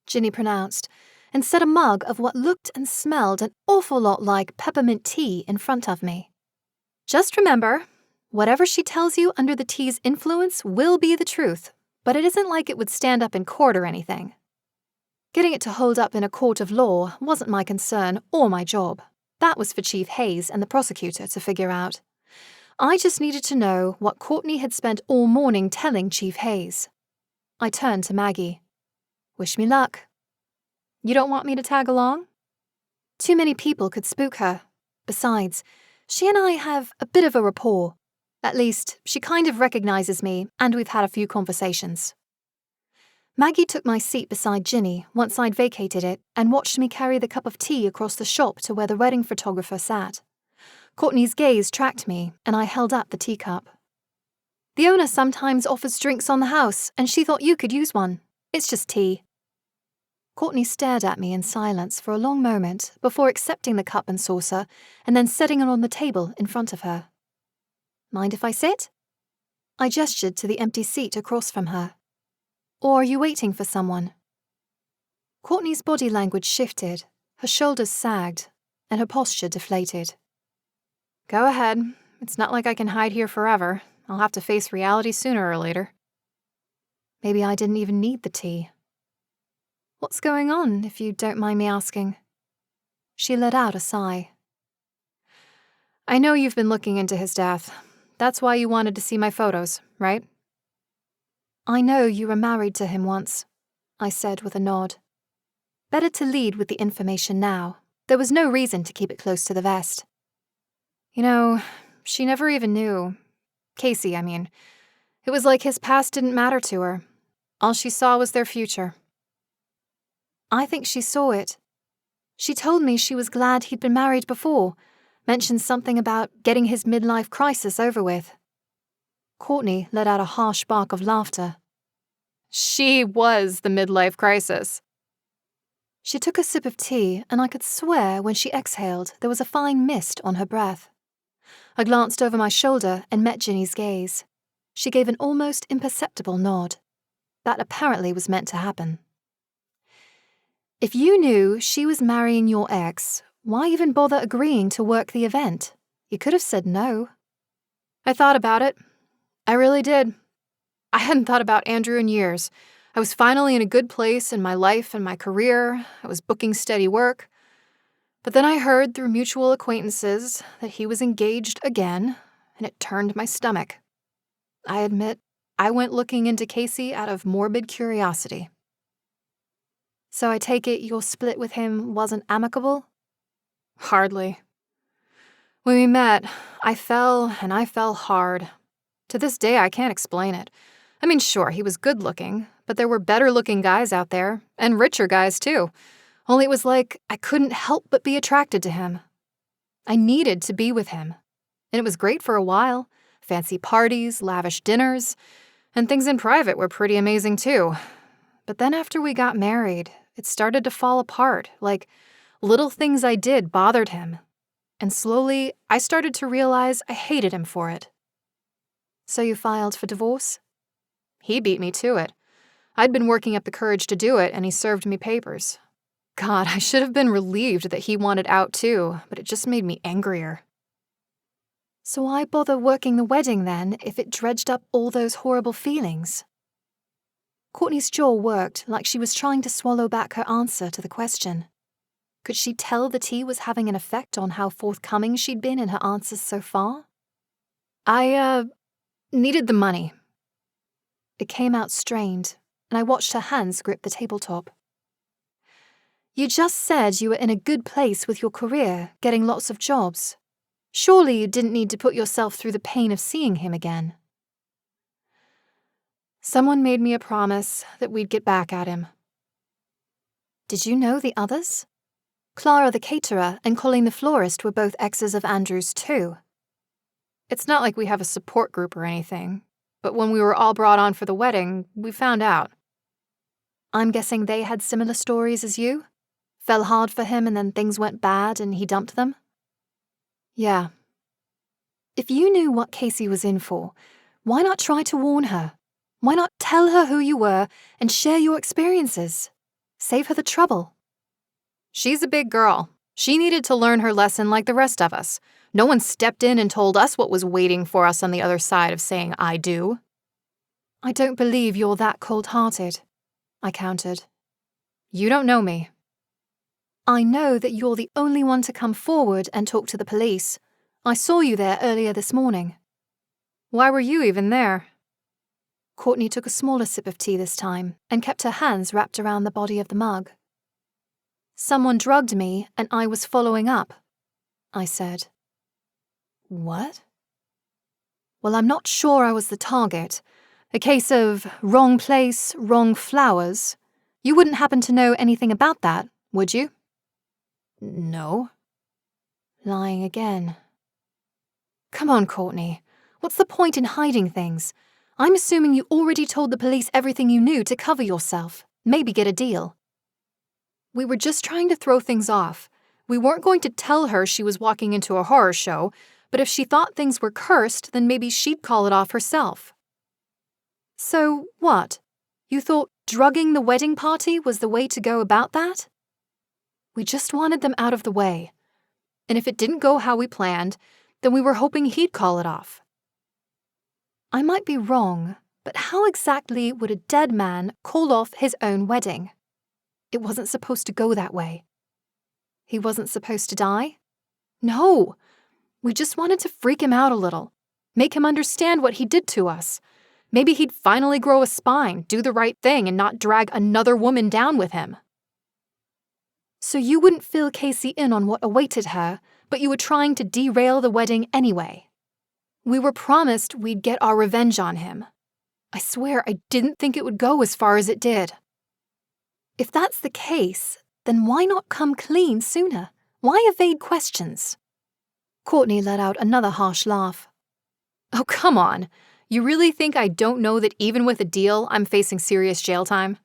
Ginny pronounced, and set a mug of what looked and smelled an awful lot like peppermint tea in front of me. "Just remember, whatever she tells you under the tea's influence will be the truth, but it isn't like it would stand up in court or anything. Getting it to hold up in a court of law wasn't my concern or my job. That was for Chief Hayes and the prosecutor to figure out. I just needed to know what Courtney had spent all morning telling Chief Hayes. I turned to Maggie. "Wish me luck." "You don't want me to tag along?" "Too many people could spook her. Besides, she and I have a bit of a rapport. At least, she kind of recognizes me, and we've had a few conversations." Maggie took my seat beside Ginny once I'd vacated it and watched me carry the cup of tea across the shop to where the wedding photographer sat. Courtney's gaze tracked me, and I held up the teacup. "The owner sometimes offers drinks on the house, and she thought you could use one. It's just tea." Courtney stared at me in silence for a long moment before accepting the cup and saucer and then setting it on the table in front of her. "Mind if I sit?" I gestured to the empty seat across from her. "Or are you waiting for someone?" Courtney's body language shifted, her shoulders sagged, and her posture deflated. "Go ahead. It's not like I can hide here forever. I'll have to face reality sooner or later." Maybe I didn't even need the tea. "What's going on, if you don't mind me asking?" She let out a sigh. "I know you've been looking into his death. That's why you wanted to see my photos, right?" "I know you were married to him once," I said with a nod. Better to lead with the information now. There was no reason to keep it close to the vest. "You know, she never even knew. Casey, I mean. It was like his past didn't matter to her. All she saw was their future." "I think she saw it. She told me she was glad he'd been married before, mentioned something about getting his midlife crisis over with." Courtney let out a harsh bark of laughter. "She was the midlife crisis." She took a sip of tea, and I could swear when she exhaled there was a fine mist on her breath. I glanced over my shoulder and met Ginny's gaze. She gave an almost imperceptible nod. That apparently was meant to happen. "If you knew she was marrying your ex, why even bother agreeing to work the event? You could have said no." "I thought about it. I really did. I hadn't thought about Andrew in years. I was finally in a good place in my life and my career. I was booking steady work. But then I heard through mutual acquaintances that he was engaged again, and it turned my stomach. I admit, I went looking into Casey out of morbid curiosity." So I take it your split with him wasn't amicable? Hardly. When we met, I fell, and I fell hard. To this day, I can't explain it. I mean, sure, he was good-looking, but there were better-looking guys out there, and richer guys, too. Only it was like I couldn't help but be attracted to him. I needed to be with him. And it was great for a while. Fancy parties, lavish dinners, and things in private were pretty amazing, too. But then after we got married, it started to fall apart, like little things I did bothered him. And slowly, I started to realize I hated him for it. So you filed for divorce? He beat me to it. I'd been working up the courage to do it, and he served me papers. God, I should have been relieved that he wanted out too, but it just made me angrier. So why bother working the wedding then, if it dredged up all those horrible feelings? Courtney's jaw worked like she was trying to swallow back her answer to the question. Could she tell the tea was having an effect on how forthcoming she'd been in her answers so far? I needed the money. It came out strained, and I watched her hands grip the tabletop. You just said you were in a good place with your career, getting lots of jobs. Surely you didn't need to put yourself through the pain of seeing him again. Someone made me a promise that we'd get back at him. Did you know the others? Clara the caterer and Colleen the florist were both exes of Andrew's too. It's not like we have a support group or anything, but when we were all brought on for the wedding, we found out. I'm guessing they had similar stories as you? Fell hard for him and then things went bad and he dumped them? Yeah. If you knew what Casey was in for, why not try to warn her? Why not tell her who you were and share your experiences? Save her the trouble. She's a big girl. She needed to learn her lesson like the rest of us. No one stepped in and told us what was waiting for us on the other side of saying I do. I don't believe you're that cold-hearted, I countered. You don't know me. I know that you're the only one to come forward and talk to the police. I saw you there earlier this morning. Why were you even there? Courtney took a smaller sip of tea this time and kept her hands wrapped around the body of the mug. Someone drugged me and I was following up, I said. What? Well, I'm not sure I was the target. A case of wrong place, wrong flowers. You wouldn't happen to know anything about that, would you? No. Lying again. Come on, Courtney. What's the point in hiding things? I'm assuming you already told the police everything you knew to cover yourself. Maybe get a deal. We were just trying to throw things off. We weren't going to tell her she was walking into a horror show, but if she thought things were cursed, then maybe she'd call it off herself. So what? You thought drugging the wedding party was the way to go about that? We just wanted them out of the way. And if it didn't go how we planned, then we were hoping he'd call it off. I might be wrong, but how exactly would a dead man call off his own wedding? It wasn't supposed to go that way. He wasn't supposed to die? No. We just wanted to freak him out a little. Make him understand what he did to us. Maybe he'd finally grow a spine, do the right thing, and not drag another woman down with him. So you wouldn't fill Casey in on what awaited her, but you were trying to derail the wedding anyway. We were promised we'd get our revenge on him. I swear I didn't think it would go as far as it did. If that's the case, then why not come clean sooner? Why evade questions? Courtney let out another harsh laugh. Oh, come on. You really think I don't know that even with a deal, I'm facing serious jail time?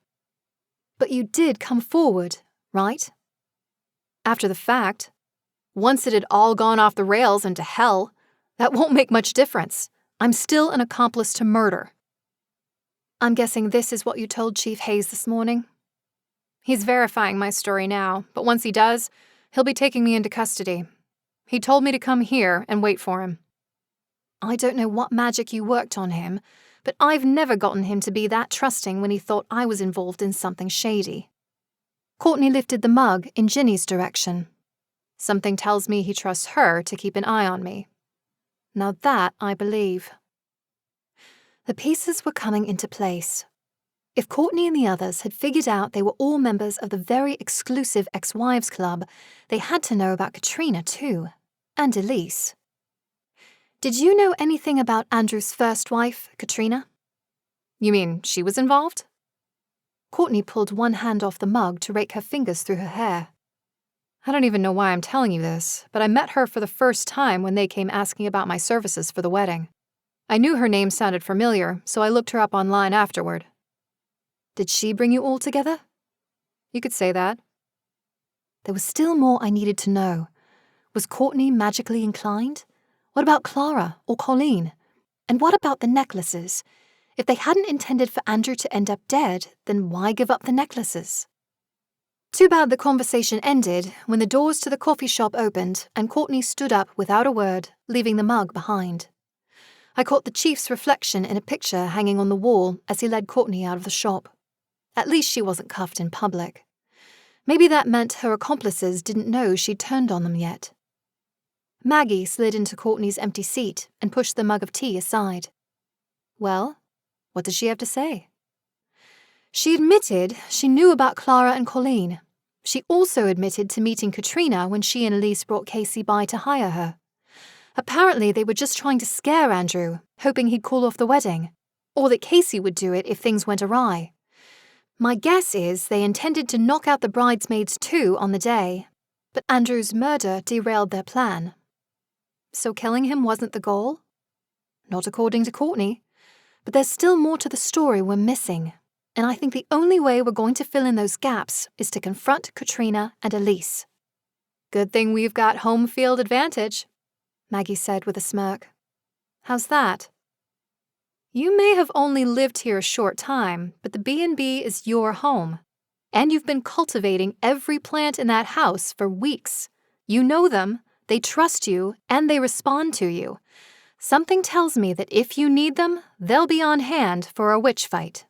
But you did come forward, right? After the fact. Once it had all gone off the rails and to hell, that won't make much difference. I'm still an accomplice to murder. I'm guessing this is what you told Chief Hayes this morning? He's verifying my story now, but once he does, he'll be taking me into custody. He told me to come here and wait for him. I don't know what magic you worked on him, but I've never gotten him to be that trusting when he thought I was involved in something shady. Courtney lifted the mug in Ginny's direction. Something tells me he trusts her to keep an eye on me. Now that I believe. The pieces were coming into place. If Courtney and the others had figured out they were all members of the very exclusive ex-wives club, they had to know about Katrina too, and Elise. Did you know anything about Andrew's first wife, Katrina? You mean she was involved? Courtney pulled one hand off the mug to rake her fingers through her hair. I don't even know why I'm telling you this, but I met her for the first time when they came asking about my services for the wedding. I knew her name sounded familiar, so I looked her up online afterward. Did she bring you all together? You could say that. There was still more I needed to know. Was Courtney magically inclined? What about Clara or Colleen? And what about the necklaces? If they hadn't intended for Andrew to end up dead, then why give up the necklaces? Too bad the conversation ended when the doors to the coffee shop opened and Courtney stood up without a word, leaving the mug behind. I caught the chief's reflection in a picture hanging on the wall as he led Courtney out of the shop. At least she wasn't cuffed in public. Maybe that meant her accomplices didn't know she'd turned on them yet. Maggie slid into Courtney's empty seat and pushed the mug of tea aside. Well, what did she have to say? She admitted she knew about Clara and Colleen. She also admitted to meeting Katrina when she and Elise brought Casey by to hire her. Apparently they were just trying to scare Andrew, hoping he'd call off the wedding, or that Casey would do it if things went awry. My guess is they intended to knock out the bridesmaids too on the day, but Andrew's murder derailed their plan. So killing him wasn't the goal? Not according to Courtney. But there's still more to the story we're missing, and I think the only way we're going to fill in those gaps is to confront Katrina and Elise. Good thing we've got home field advantage, Maggie said with a smirk. How's that? You may have only lived here a short time, but the B&B is your home. And you've been cultivating every plant in that house for weeks. You know them, they trust you, and they respond to you. Something tells me that if you need them, they'll be on hand for a witch fight.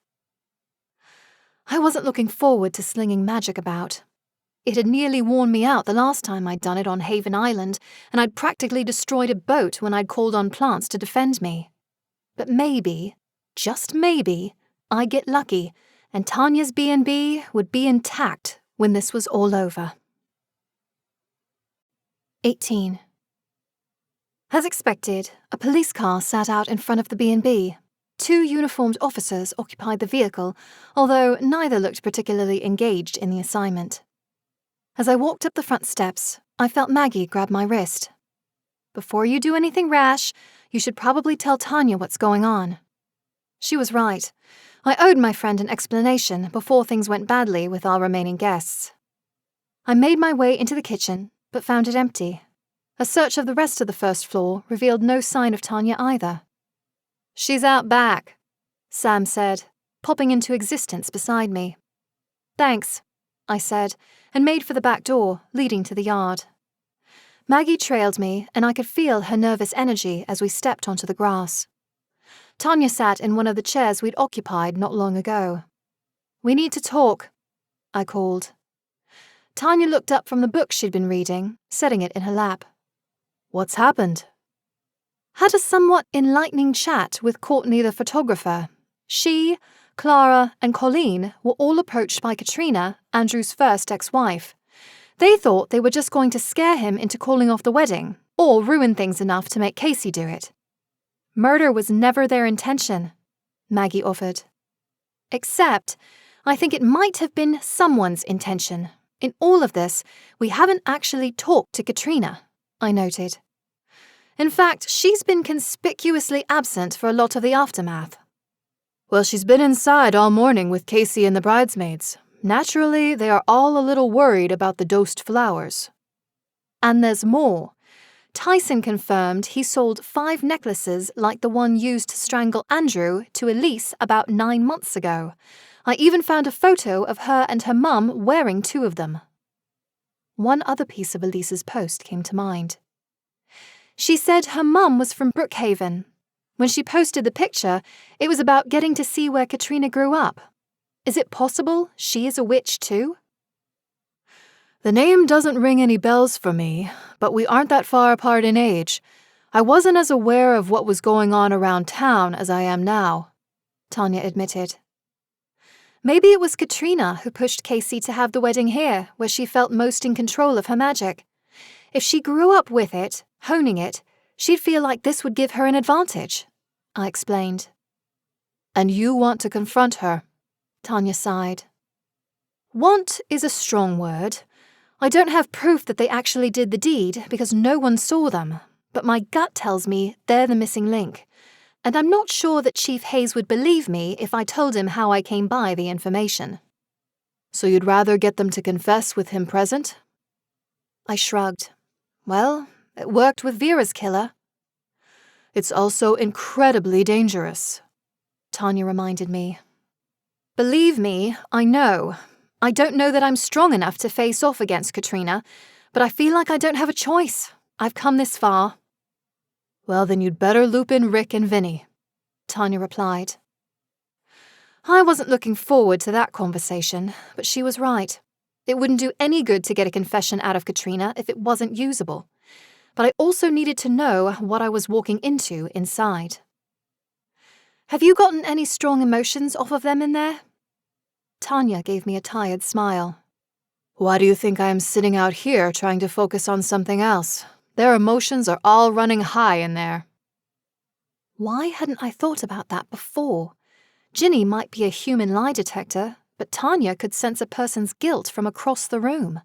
I wasn't looking forward to slinging magic about. It had nearly worn me out the last time I'd done it on Haven Island, and I'd practically destroyed a boat when I'd called on plants to defend me. But maybe, just maybe, I'd get lucky, and Tanya's B&B would be intact when this was all over. 18. As expected, a police car sat out in front of the B&B. 2 uniformed officers occupied the vehicle, although neither looked particularly engaged in the assignment. As I walked up the front steps, I felt Maggie grab my wrist. Before you do anything rash, you should probably tell Tanya what's going on. She was right. I owed my friend an explanation before things went badly with our remaining guests. I made my way into the kitchen, but found it empty. A search of the rest of the first floor revealed no sign of Tanya either. She's out back, Sam said, popping into existence beside me. Thanks, I said, and made for the back door, leading to the yard. Maggie trailed me, and I could feel her nervous energy as we stepped onto the grass. Tanya sat in one of the chairs we'd occupied not long ago. We need to talk, I called. Tanya looked up from the book she'd been reading, setting it in her lap. What's happened? Had a somewhat enlightening chat with Courtney the photographer. She, Clara, and Colleen were all approached by Katrina, Andrew's first ex-wife. They thought they were just going to scare him into calling off the wedding, or ruin things enough to make Casey do it. Murder was never their intention, Maggie offered. Except, I think it might have been someone's intention. In all of this, we haven't actually talked to Katrina, I noted. In fact, she's been conspicuously absent for a lot of the aftermath. Well, she's been inside all morning with Casey and the bridesmaids. Naturally, they are all a little worried about the dosed flowers. And there's more. Tyson confirmed he sold 5 necklaces like the one used to strangle Andrew to Elise about 9 months ago. I even found a photo of her and her mum wearing 2 of them. One other piece of Elise's post came to mind. She said her mum was from Brookhaven. When she posted the picture, it was about getting to see where Katrina grew up. Is it possible she is a witch too? The name doesn't ring any bells for me, but we aren't that far apart in age. I wasn't as aware of what was going on around town as I am now, Tanya admitted. Maybe it was Katrina who pushed Casey to have the wedding here, where she felt most in control of her magic. If she grew up with it, honing it, she'd feel like this would give her an advantage, I explained. And you want to confront her, Tanya sighed. Want is a strong word. I don't have proof that they actually did the deed because no one saw them, but my gut tells me they're the missing link. And I'm not sure that Chief Hayes would believe me if I told him how I came by the information. So you'd rather get them to confess with him present? I shrugged. Well, it worked with Vera's killer. It's also incredibly dangerous, Tanya reminded me. Believe me, I know. I don't know that I'm strong enough to face off against Katrina, but I feel like I don't have a choice. I've come this far. Well, then you'd better loop in Rick and Vinny, Tanya replied. I wasn't looking forward to that conversation, but she was right. It wouldn't do any good to get a confession out of Katrina if it wasn't usable. But I also needed to know what I was walking into inside. Have you gotten any strong emotions off of them in there? Tanya gave me a tired smile. Why do you think I am sitting out here trying to focus on something else? Their emotions are all running high in there. Why hadn't I thought about that before? Ginny might be a human lie detector, but Tanya could sense a person's guilt from across the room.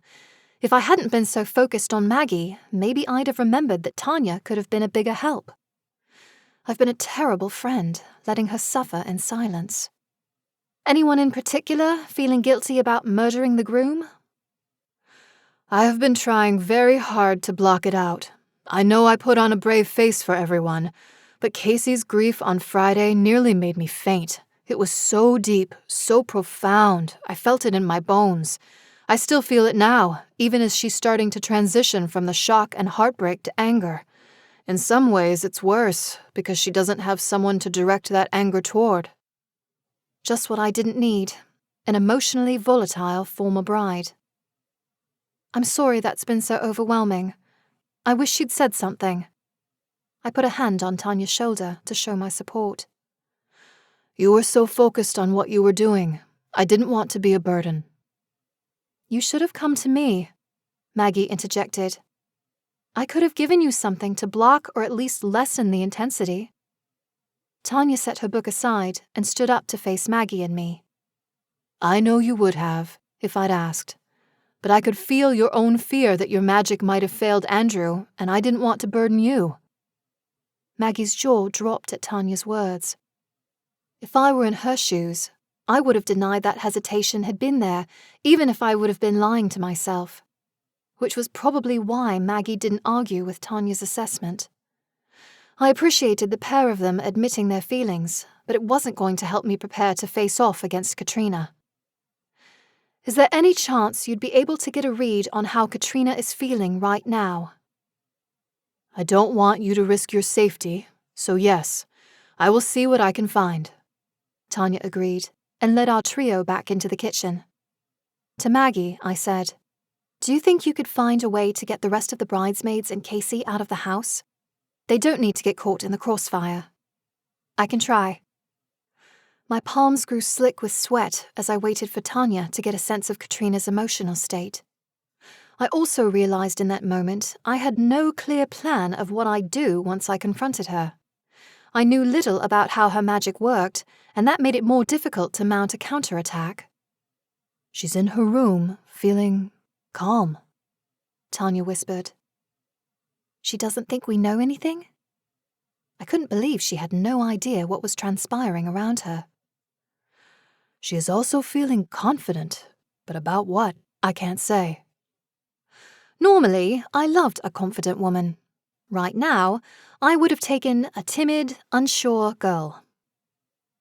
If I hadn't been so focused on Maggie, maybe I'd have remembered that Tanya could have been a bigger help. I've been a terrible friend, letting her suffer in silence. Anyone in particular feeling guilty about murdering the groom? I have been trying very hard to block it out. I know I put on a brave face for everyone, but Casey's grief on Friday nearly made me faint. It was so deep, so profound. I felt it in my bones. I still feel it now, even as she's starting to transition from the shock and heartbreak to anger. In some ways, it's worse, because she doesn't have someone to direct that anger toward. Just what I didn't need, an emotionally volatile former bride. I'm sorry that's been so overwhelming. I wish you'd said something. I put a hand on Tanya's shoulder to show my support. You were so focused on what you were doing. I didn't want to be a burden. You should have come to me, Maggie interjected. I could have given you something to block or at least lessen the intensity. Tanya set her book aside and stood up to face Maggie and me. I know you would have, if I'd asked. But I could feel your own fear that your magic might have failed Andrew, and I didn't want to burden you. Maggie's jaw dropped at Tanya's words. If I were in her shoes, I would have denied that hesitation had been there, even if I would have been lying to myself. Which was probably why Maggie didn't argue with Tanya's assessment. I appreciated the pair of them admitting their feelings, but it wasn't going to help me prepare to face off against Katrina. Is there any chance you'd be able to get a read on how Katrina is feeling right now? I don't want you to risk your safety, so yes, I will see what I can find. Tanya agreed, and led our trio back into the kitchen. To Maggie, I said, do you think you could find a way to get the rest of the bridesmaids and Casey out of the house? They don't need to get caught in the crossfire. I can try. My palms grew slick with sweat as I waited for Tanya to get a sense of Katrina's emotional state. I also realized in that moment I had no clear plan of what I'd do once I confronted her. I knew little about how her magic worked, and that made it more difficult to mount a counterattack. She's in her room, feeling calm, Tanya whispered. She doesn't think we know anything? I couldn't believe she had no idea what was transpiring around her. She is also feeling confident, but about what, I can't say. Normally, I loved a confident woman. Right now, I would have taken a timid, unsure girl.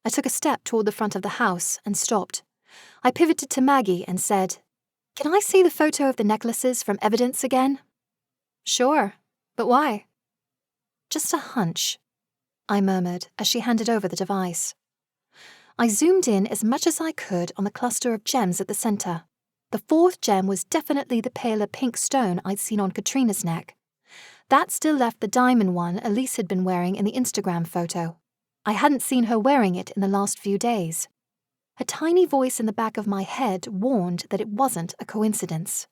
I took a step toward the front of the house and stopped. I pivoted to Maggie and said, "Can I see the photo of the necklaces from evidence again?" "Sure, but why?" "Just a hunch," I murmured as she handed over the device. I zoomed in as much as I could on the cluster of gems at the center. The fourth gem was definitely the paler pink stone I'd seen on Katrina's neck. That still left the diamond one Elise had been wearing in the Instagram photo. I hadn't seen her wearing it in the last few days. A tiny voice in the back of my head warned that it wasn't a coincidence.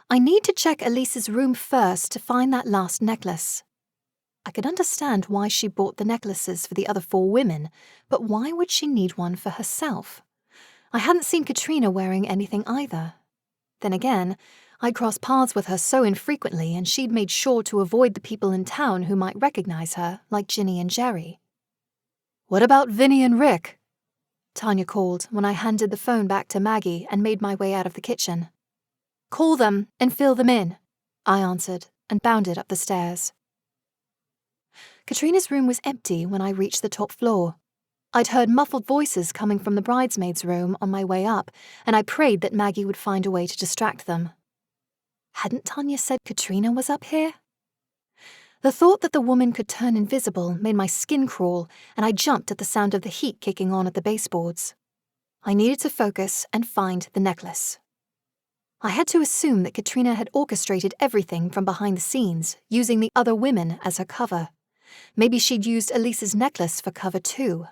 I need to check Elise's room first to find that last necklace. I could understand why she bought the necklaces for the other 4 women, but why would she need one for herself? I hadn't seen Katrina wearing anything either. Then again, I'd crossed paths with her so infrequently, and she'd made sure to avoid the people in town who might recognize her, like Ginny and Jerry. "What about Vinny and Rick?" Tanya called when I handed the phone back to Maggie and made my way out of the kitchen. "Call them and fill them in," I answered and bounded up the stairs. Katrina's room was empty when I reached the top floor. I'd heard muffled voices coming from the bridesmaids' room on my way up, and I prayed that Maggie would find a way to distract them. Hadn't Tanya said Katrina was up here? The thought that the woman could turn invisible made my skin crawl, and I jumped at the sound of the heat kicking on at the baseboards. I needed to focus and find the necklace. I had to assume that Katrina had orchestrated everything from behind the scenes, using the other women as her cover. Maybe she'd used Elise's necklace for cover too.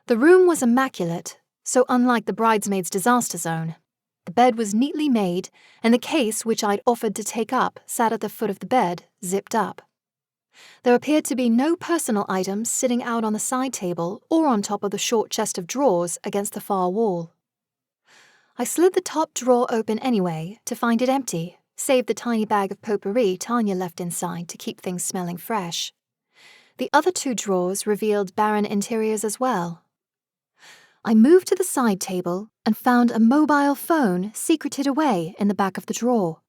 The room was immaculate, so unlike the bridesmaids' disaster zone. The bed was neatly made, and the case which I'd offered to take up sat at the foot of the bed, zipped up. There appeared to be no personal items sitting out on the side table or on top of the short chest of drawers against the far wall. I slid the top drawer open anyway, to find it empty, save the tiny bag of potpourri Tanya left inside to keep things smelling fresh. The other 2 drawers revealed barren interiors as well. I moved to the side table and found a mobile phone secreted away in the back of the drawer.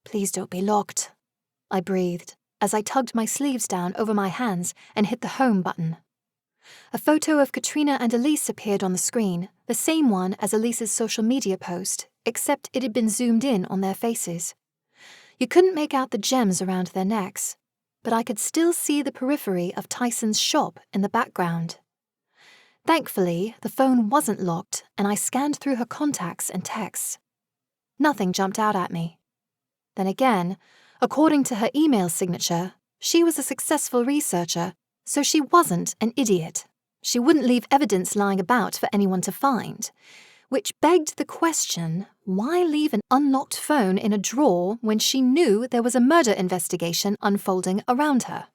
"Please don't be locked," I breathed as I tugged my sleeves down over my hands and hit the home button. A photo of Katrina and Elise appeared on the screen, the same one as Elise's social media post, except it had been zoomed in on their faces. You couldn't make out the gems around their necks, but I could still see the periphery of Tyson's shop in the background. Thankfully, the phone wasn't locked, and I scanned through her contacts and texts. Nothing jumped out at me. Then again, according to her email signature, she was a successful researcher, so she wasn't an idiot. She wouldn't leave evidence lying about for anyone to find. Which begged the question, why leave an unlocked phone in a drawer when she knew there was a murder investigation unfolding around her?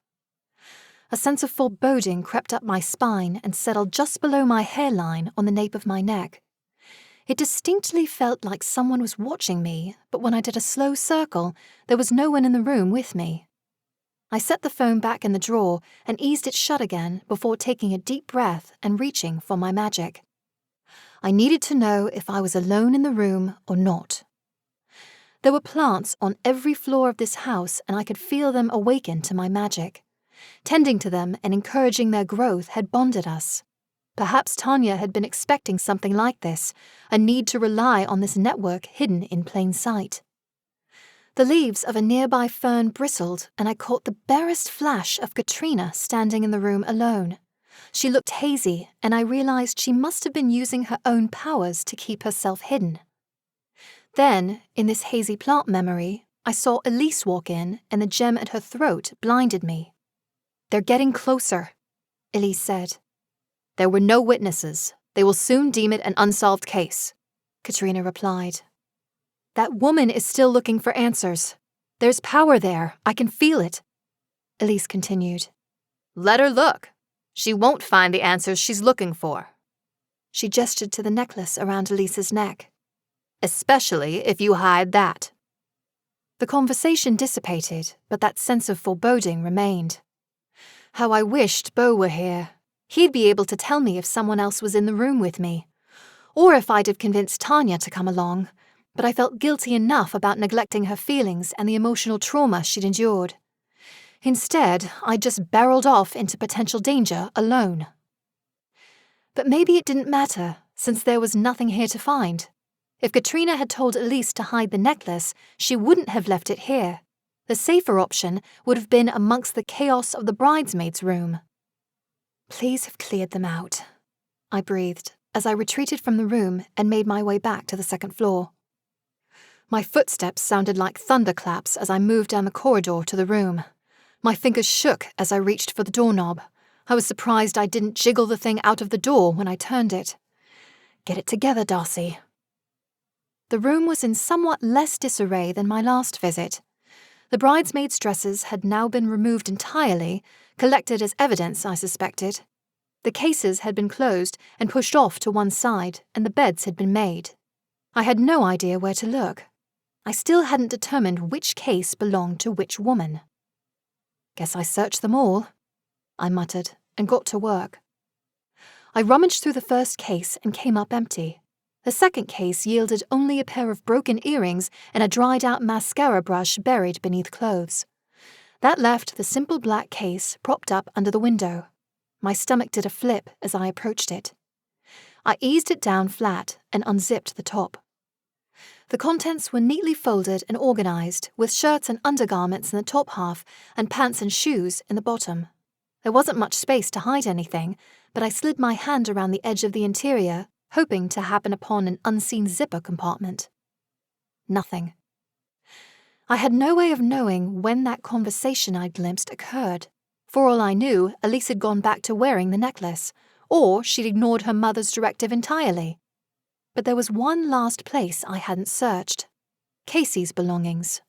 A sense of foreboding crept up my spine and settled just below my hairline on the nape of my neck. It distinctly felt like someone was watching me, but when I did a slow circle, there was no one in the room with me. I set the phone back in the drawer and eased it shut again before taking a deep breath and reaching for my magic. I needed to know if I was alone in the room or not. There were plants on every floor of this house, and I could feel them awaken to my magic. Tending to them and encouraging their growth had bonded us. Perhaps Tanya had been expecting something like this, a need to rely on this network hidden in plain sight. The leaves of a nearby fern bristled, and I caught the barest flash of Katrina standing in the room alone. She looked hazy, and I realized she must have been using her own powers to keep herself hidden. Then, in this hazy plant memory, I saw Elise walk in, and the gem at her throat blinded me. "They're getting closer," Elise said. "There were no witnesses. They will soon deem it an unsolved case," Katrina replied. "That woman is still looking for answers. There's power there. I can feel it," Elise continued. "Let her look. She won't find the answers she's looking for." She gestured to the necklace around Elise's neck. "Especially if you hide that." The conversation dissipated, but that sense of foreboding remained. How I wished Beau were here. He'd be able to tell me if someone else was in the room with me, or if I'd have convinced Tanya to come along, but I felt guilty enough about neglecting her feelings and the emotional trauma she'd endured. Instead, I just barreled off into potential danger alone. But maybe it didn't matter, since there was nothing here to find. If Katrina had told Elise to hide the necklace, she wouldn't have left it here. The safer option would have been amongst the chaos of the bridesmaids' room. "Please have cleared them out," I breathed as I retreated from the room and made my way back to the second floor. My footsteps sounded like thunderclaps as I moved down the corridor to the room. My fingers shook as I reached for the doorknob. I was surprised I didn't jiggle the thing out of the door when I turned it. Get it together, Darcy. The room was in somewhat less disarray than my last visit. The bridesmaids' dresses had now been removed entirely, collected as evidence, I suspected. The cases had been closed and pushed off to one side, and the beds had been made. I had no idea where to look. I still hadn't determined which case belonged to which woman. Guess I searched them all, I muttered, and got to work. I rummaged through the first case and came up empty. The second case yielded only a pair of broken earrings and a dried-out mascara brush buried beneath clothes. That left the simple black case propped up under the window. My stomach did a flip as I approached it. I eased it down flat and unzipped the top. The contents were neatly folded and organized, with shirts and undergarments in the top half and pants and shoes in the bottom. There wasn't much space to hide anything, but I slid my hand around the edge of the interior, hoping to happen upon an unseen zipper compartment. Nothing. I had no way of knowing when that conversation I glimpsed occurred. For all I knew, Elise had gone back to wearing the necklace, or she'd ignored her mother's directive entirely. But there was one last place I hadn't searched. Casey's belongings.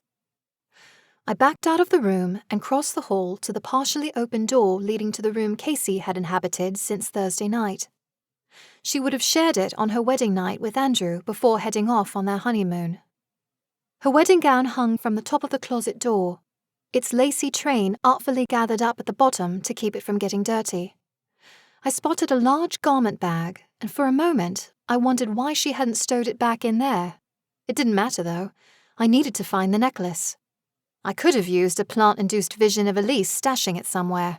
I backed out of the room and crossed the hall to the partially open door leading to the room Casey had inhabited since Thursday night. She would have shared it on her wedding night with Andrew before heading off on their honeymoon. Her wedding gown hung from the top of the closet door, its lacy train artfully gathered up at the bottom to keep it from getting dirty. I spotted a large garment bag, and for a moment I wondered why she hadn't stowed it back in there. It didn't matter, though. I needed to find the necklace. I could have used a plant-induced vision of Elise stashing it somewhere.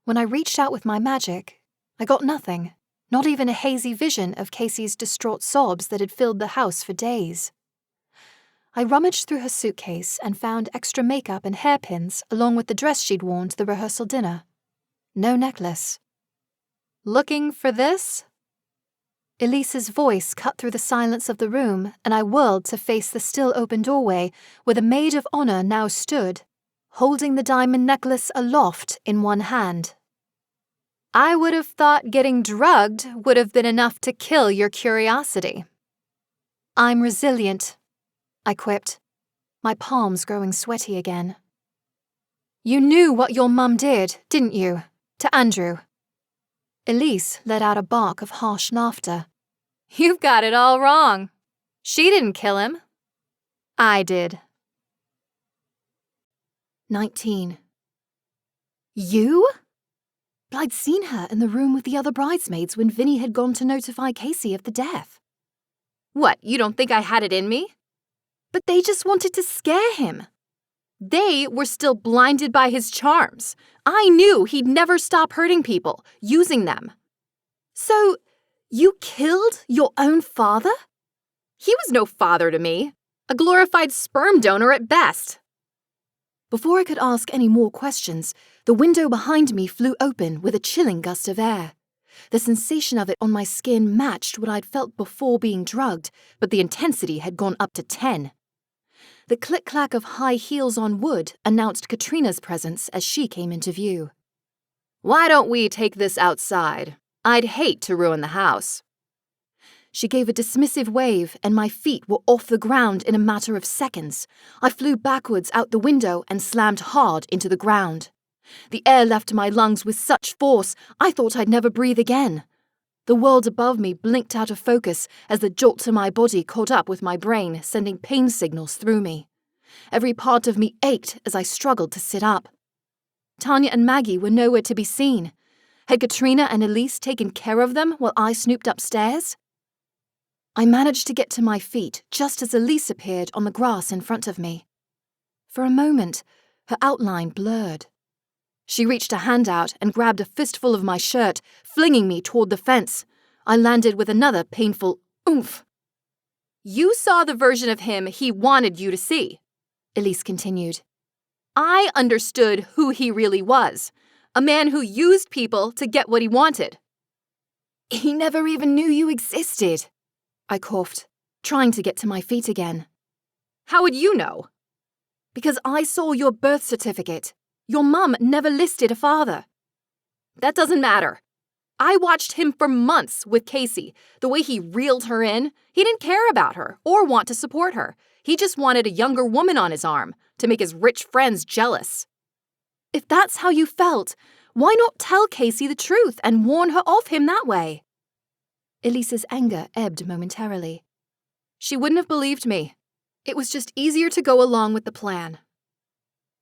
When I reached out with my magic, I got nothing, not even a hazy vision of Casey's distraught sobs that had filled the house for days. I rummaged through her suitcase and found extra makeup and hairpins along with the dress she'd worn to the rehearsal dinner. No necklace. Looking for this? Elise's voice cut through the silence of the room, and I whirled to face the still open doorway where the maid of honor now stood, holding the diamond necklace aloft in one hand. I would have thought getting drugged would have been enough to kill your curiosity. I'm resilient, I quipped, my palms growing sweaty again. You knew what your mum did, didn't you, to Andrew? Elise let out a bark of harsh laughter. You've got it all wrong. She didn't kill him. I did. 19. You? I'd seen her in the room with the other bridesmaids when Vinny had gone to notify Casey of the death. What, you don't think I had it in me? But they just wanted to scare him. They were still blinded by his charms. I knew he'd never stop hurting people, using them. So, you killed your own father? He was no father to me. A glorified sperm donor at best. Before I could ask any more questions, the window behind me flew open with a chilling gust of air. The sensation of it on my skin matched what I'd felt before being drugged, but the intensity had gone up to 10. The click-clack of high heels on wood announced Katrina's presence as she came into view. Why don't we take this outside? I'd hate to ruin the house. She gave a dismissive wave, and my feet were off the ground in a matter of seconds. I flew backwards out the window and slammed hard into the ground. The air left my lungs with such force, I thought I'd never breathe again. The world above me blinked out of focus as the jolt to my body caught up with my brain, sending pain signals through me. Every part of me ached as I struggled to sit up. Tanya and Maggie were nowhere to be seen. Had Katrina and Elise taken care of them while I snooped upstairs? I managed to get to my feet just as Elise appeared on the grass in front of me. For a moment, her outline blurred. She reached a hand out and grabbed a fistful of my shirt, flinging me toward the fence. I landed with another painful oomph. You saw the version of him he wanted you to see, Elise continued. I understood who he really was, a man who used people to get what he wanted. He never even knew you existed, I coughed, trying to get to my feet again. How would you know? Because I saw your birth certificate. Your mum never listed a father. that doesn't matter. I watched him for months with Casey. The way he reeled her in, he didn't care about her or want to support her. He just wanted a younger woman on his arm to make his rich friends jealous. If that's how you felt, why not tell Casey the truth and warn her off him that way? Elise's anger ebbed momentarily. She wouldn't have believed me. It was just easier to go along with the plan.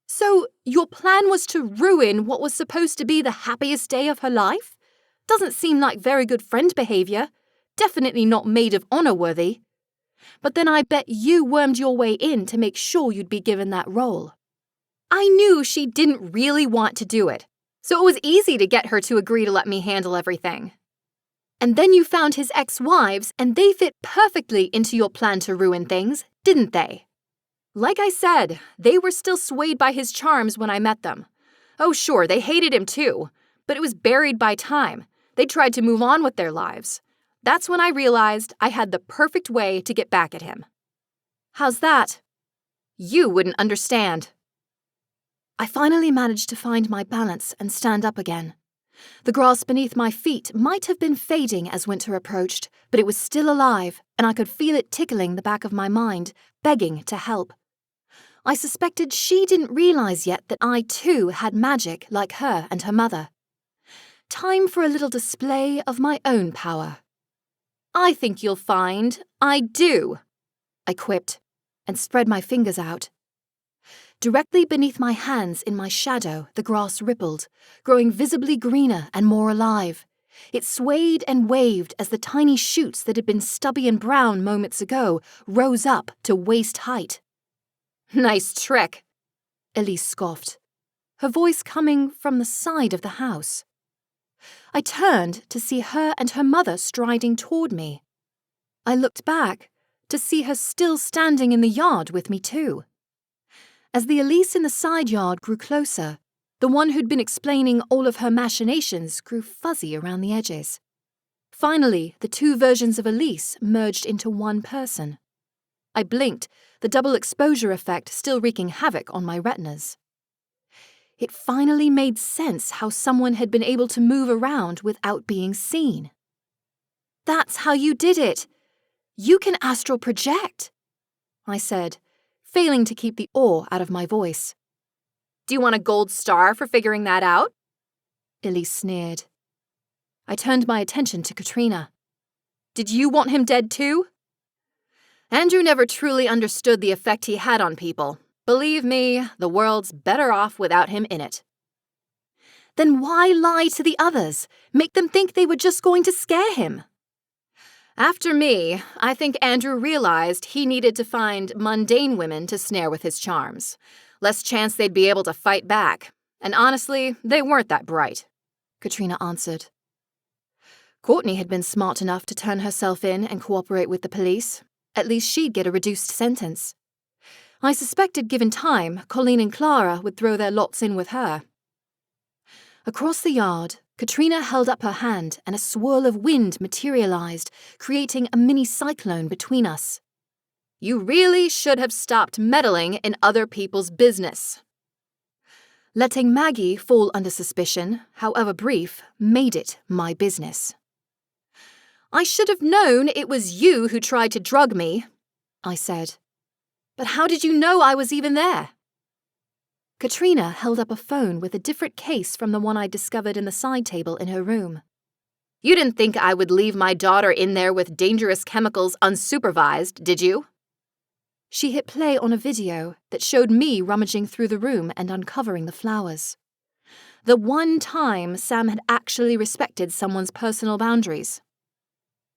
So, your plan was to ruin what was supposed to be the happiest day of her life? Doesn't seem like very good friend behavior. Definitely not maid of honor worthy. But then I bet you wormed your way in to make sure you'd be given that role. I knew she didn't really want to do it, so it was easy to get her to agree to let me handle everything. And then you found his ex-wives, and they fit perfectly into your plan to ruin things, didn't they? Like I said, they were still swayed by his charms when I met them. Oh, sure, they hated him too, but it was buried by time. They tried to move on with their lives. That's when I realized I had the perfect way to get back at him. How's that? You wouldn't understand. I finally managed to find my balance and stand up again. The grass beneath my feet might have been fading as winter approached, but it was still alive, and I could feel it tickling the back of my mind, begging to help. I suspected she didn't realize yet that I too had magic like her and her mother. Time for a little display of my own power. I think you'll find I do, I quipped, and spread my fingers out. Directly beneath my hands in my shadow, the grass rippled, growing visibly greener and more alive. It swayed and waved as the tiny shoots that had been stubby and brown moments ago rose up to waist height. Nice trick, Elise scoffed, her voice coming from the side of the house. I turned to see her and her mother striding toward me. I looked back to see her still standing in the yard with me too. As the Elise in the side yard grew closer, the one who'd been explaining all of her machinations grew fuzzy around the edges. Finally, the two versions of Elise merged into one person. I blinked, the double exposure effect still wreaking havoc on my retinas. It finally made sense how someone had been able to move around without being seen. That's how you did it. You can astral project, I said, failing to keep the awe out of my voice. Do you want a gold star for figuring that out? Elise sneered. I turned my attention to Katrina. Did you want him dead too? Andrew never truly understood the effect he had on people. Believe me, the world's better off without him in it. Then why lie to the others? Make them think they were just going to scare him. After me, I think Andrew realized he needed to find mundane women to snare with his charms. Less chance they'd be able to fight back. And honestly, they weren't that bright, Katrina answered. Courtney had been smart enough to turn herself in and cooperate with the police. At least she'd get a reduced sentence. I suspected given time, Colleen and Clara would throw their lots in with her. Across the yard, Katrina held up her hand and a swirl of wind materialized, creating a mini cyclone between us. You really should have stopped meddling in other people's business. Letting Maggie fall under suspicion, however brief, made it my business. I should have known it was you who tried to drug me, I said. But how did you know I was even there? Katrina held up a phone with a different case from the one I discovered in the side table in her room. You didn't think I would leave my daughter in there with dangerous chemicals unsupervised, did you? She hit play on a video that showed me rummaging through the room and uncovering the flowers. The one time Sam had actually respected someone's personal boundaries.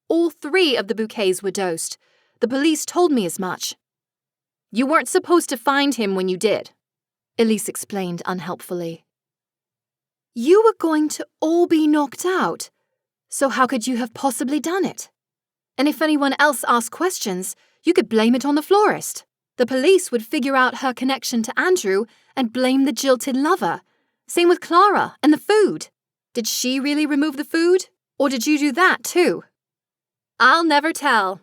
All 3 of the bouquets were dosed. The police told me as much. You weren't supposed to find him when you did, Elise explained unhelpfully. You were going to all be knocked out, so how could you have possibly done it? And if anyone else asked questions, you could blame it on the florist. The police would figure out her connection to Andrew and blame the jilted lover. Same with Clara and the food. Did she really remove the food? Or did you do that too? I'll never tell.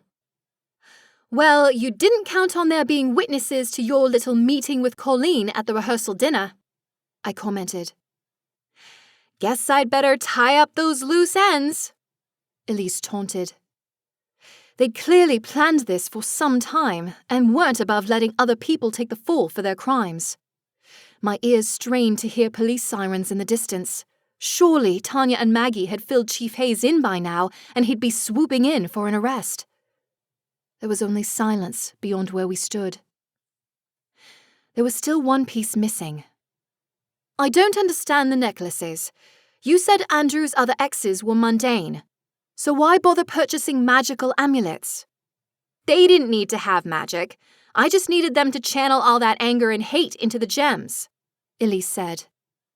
Well, you didn't count on there being witnesses to your little meeting with Colleen at the rehearsal dinner, I commented. Guess I'd better tie up those loose ends, Elise taunted. They'd clearly planned this for some time and weren't above letting other people take the fall for their crimes. My ears strained to hear police sirens in the distance. Surely Tanya and Maggie had filled Chief Hayes in by now and he'd be swooping in for an arrest. There was only silence beyond where we stood. There was still one piece missing. I don't understand the necklaces. You said Andrew's other exes were mundane. So why bother purchasing magical amulets? They didn't need to have magic. I just needed them to channel all that anger and hate into the gems, Elise said.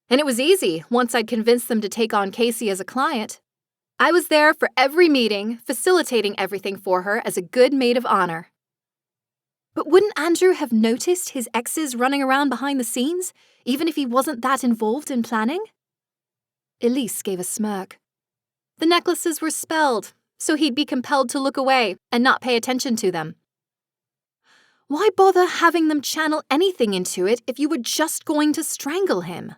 And it was easy once I'd convinced them to take on Casey as a client. I was there for every meeting, facilitating everything for her as a good maid of honor. But wouldn't Andrew have noticed his exes running around behind the scenes, even if he wasn't that involved in planning? Elise gave a smirk. The necklaces were spelled, so he'd be compelled to look away and not pay attention to them. Why bother having them channel anything into it if you were just going to strangle him?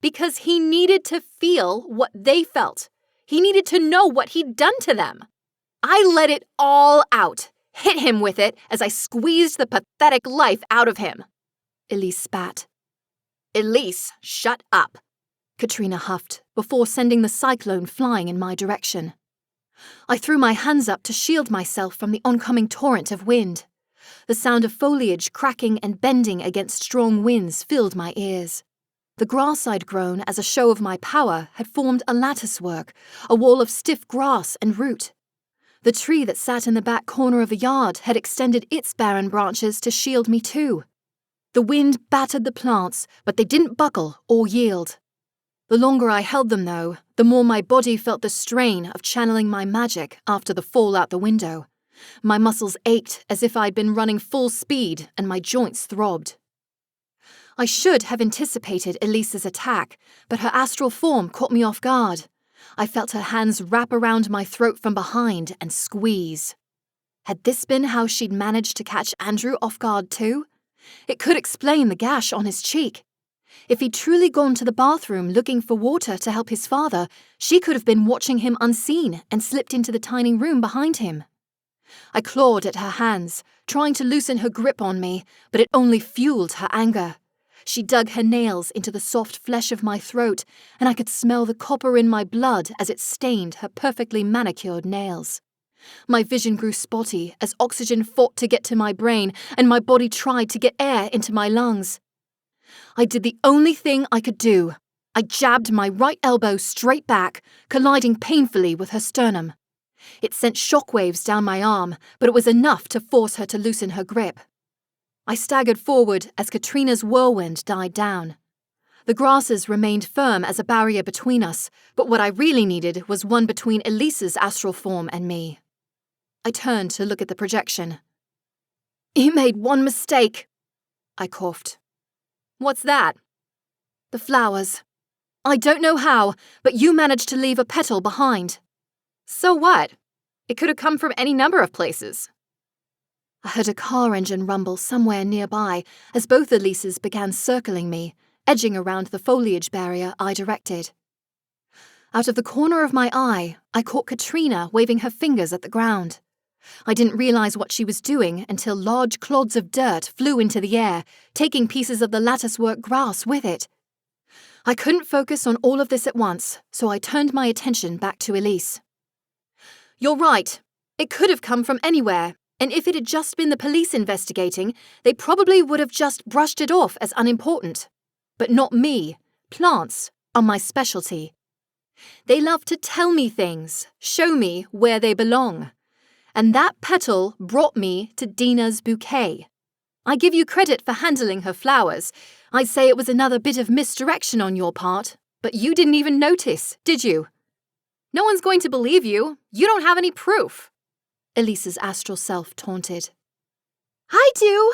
Because he needed to feel what they felt. He needed to know what he'd done to them. I let it all out, hit him with it as I squeezed the pathetic life out of him. Elise spat. Elise, shut up, Katrina huffed before sending the cyclone flying in my direction. I threw my hands up to shield myself from the oncoming torrent of wind. The sound of foliage cracking and bending against strong winds filled my ears. The grass I'd grown as a show of my power had formed a latticework, a wall of stiff grass and root. The tree that sat in the back corner of the yard had extended its barren branches to shield me too. The wind battered the plants, but they didn't buckle or yield. The longer I held them, though, the more my body felt the strain of channeling my magic after the fall out the window. My muscles ached as if I'd been running full speed, and my joints throbbed. I should have anticipated Elise's attack, but her astral form caught me off guard. I felt her hands wrap around my throat from behind and squeeze. Had this been how she'd managed to catch Andrew off guard too? It could explain the gash on his cheek. If he'd truly gone to the bathroom looking for water to help his father, she could have been watching him unseen and slipped into the tiny room behind him. I clawed at her hands, trying to loosen her grip on me, but it only fueled her anger. She dug her nails into the soft flesh of my throat, and I could smell the copper in my blood as it stained her perfectly manicured nails. My vision grew spotty as oxygen fought to get to my brain and my body tried to get air into my lungs. I did the only thing I could do. I jabbed my right elbow straight back, colliding painfully with her sternum. It sent shockwaves down my arm, but it was enough to force her to loosen her grip. I staggered forward as Katrina's whirlwind died down. The grasses remained firm as a barrier between us, but what I really needed was one between Elise's astral form and me. I turned to look at the projection. "You made one mistake," I coughed. What's that? "The flowers. I don't know how, but you managed to leave a petal behind." So what? It could have come from any number of places. I heard a car engine rumble somewhere nearby as both Elises began circling me, edging around the foliage barrier I directed. Out of the corner of my eye, I caught Katrina waving her fingers at the ground. I didn't realize what she was doing until large clods of dirt flew into the air, taking pieces of the latticework grass with it. I couldn't focus on all of this at once, so I turned my attention back to Elise. "You're right. It could have come from anywhere, and if it had just been the police investigating, they probably would have just brushed it off as unimportant. But not me. Plants are my specialty. They love to tell me things, show me where they belong. And that petal brought me to Dina's bouquet. I give you credit for handling her flowers. I'd say it was another bit of misdirection on your part, but you didn't even notice, did you?" "No one's going to believe you. You don't have any proof," Elise's astral self taunted. "I do."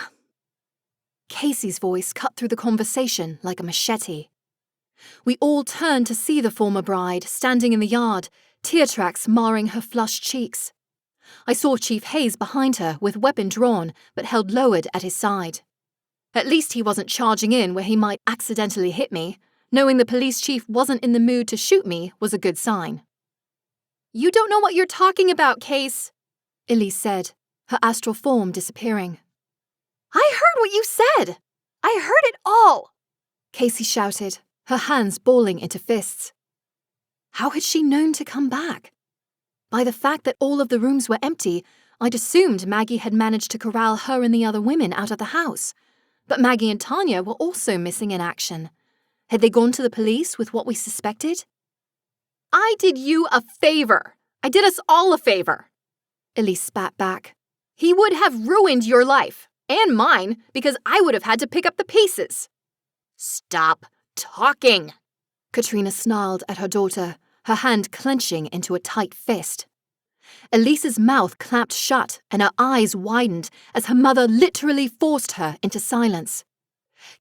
Casey's voice cut through the conversation like a machete. We all turned to see the former bride standing in the yard, tear tracks marring her flushed cheeks. I saw Chief Hayes behind her with weapon drawn but held lowered at his side. At least he wasn't charging in where he might accidentally hit me. Knowing the police chief wasn't in the mood to shoot me was a good sign. "You don't know what you're talking about, Case," Elise said, her astral form disappearing. "I heard what you said! I heard it all!" Casey shouted, her hands balling into fists. How had she known to come back? By the fact that all of the rooms were empty, I'd assumed Maggie had managed to corral her and the other women out of the house. But Maggie and Tanya were also missing in action. Had they gone to the police with what we suspected? "I did you a favor. I did us all a favor," Elise spat back. "He would have ruined your life, and mine, because I would have had to pick up the pieces." "Stop talking," Katrina snarled at her daughter, her hand clenching into a tight fist. Elise's mouth clamped shut and her eyes widened as her mother literally forced her into silence.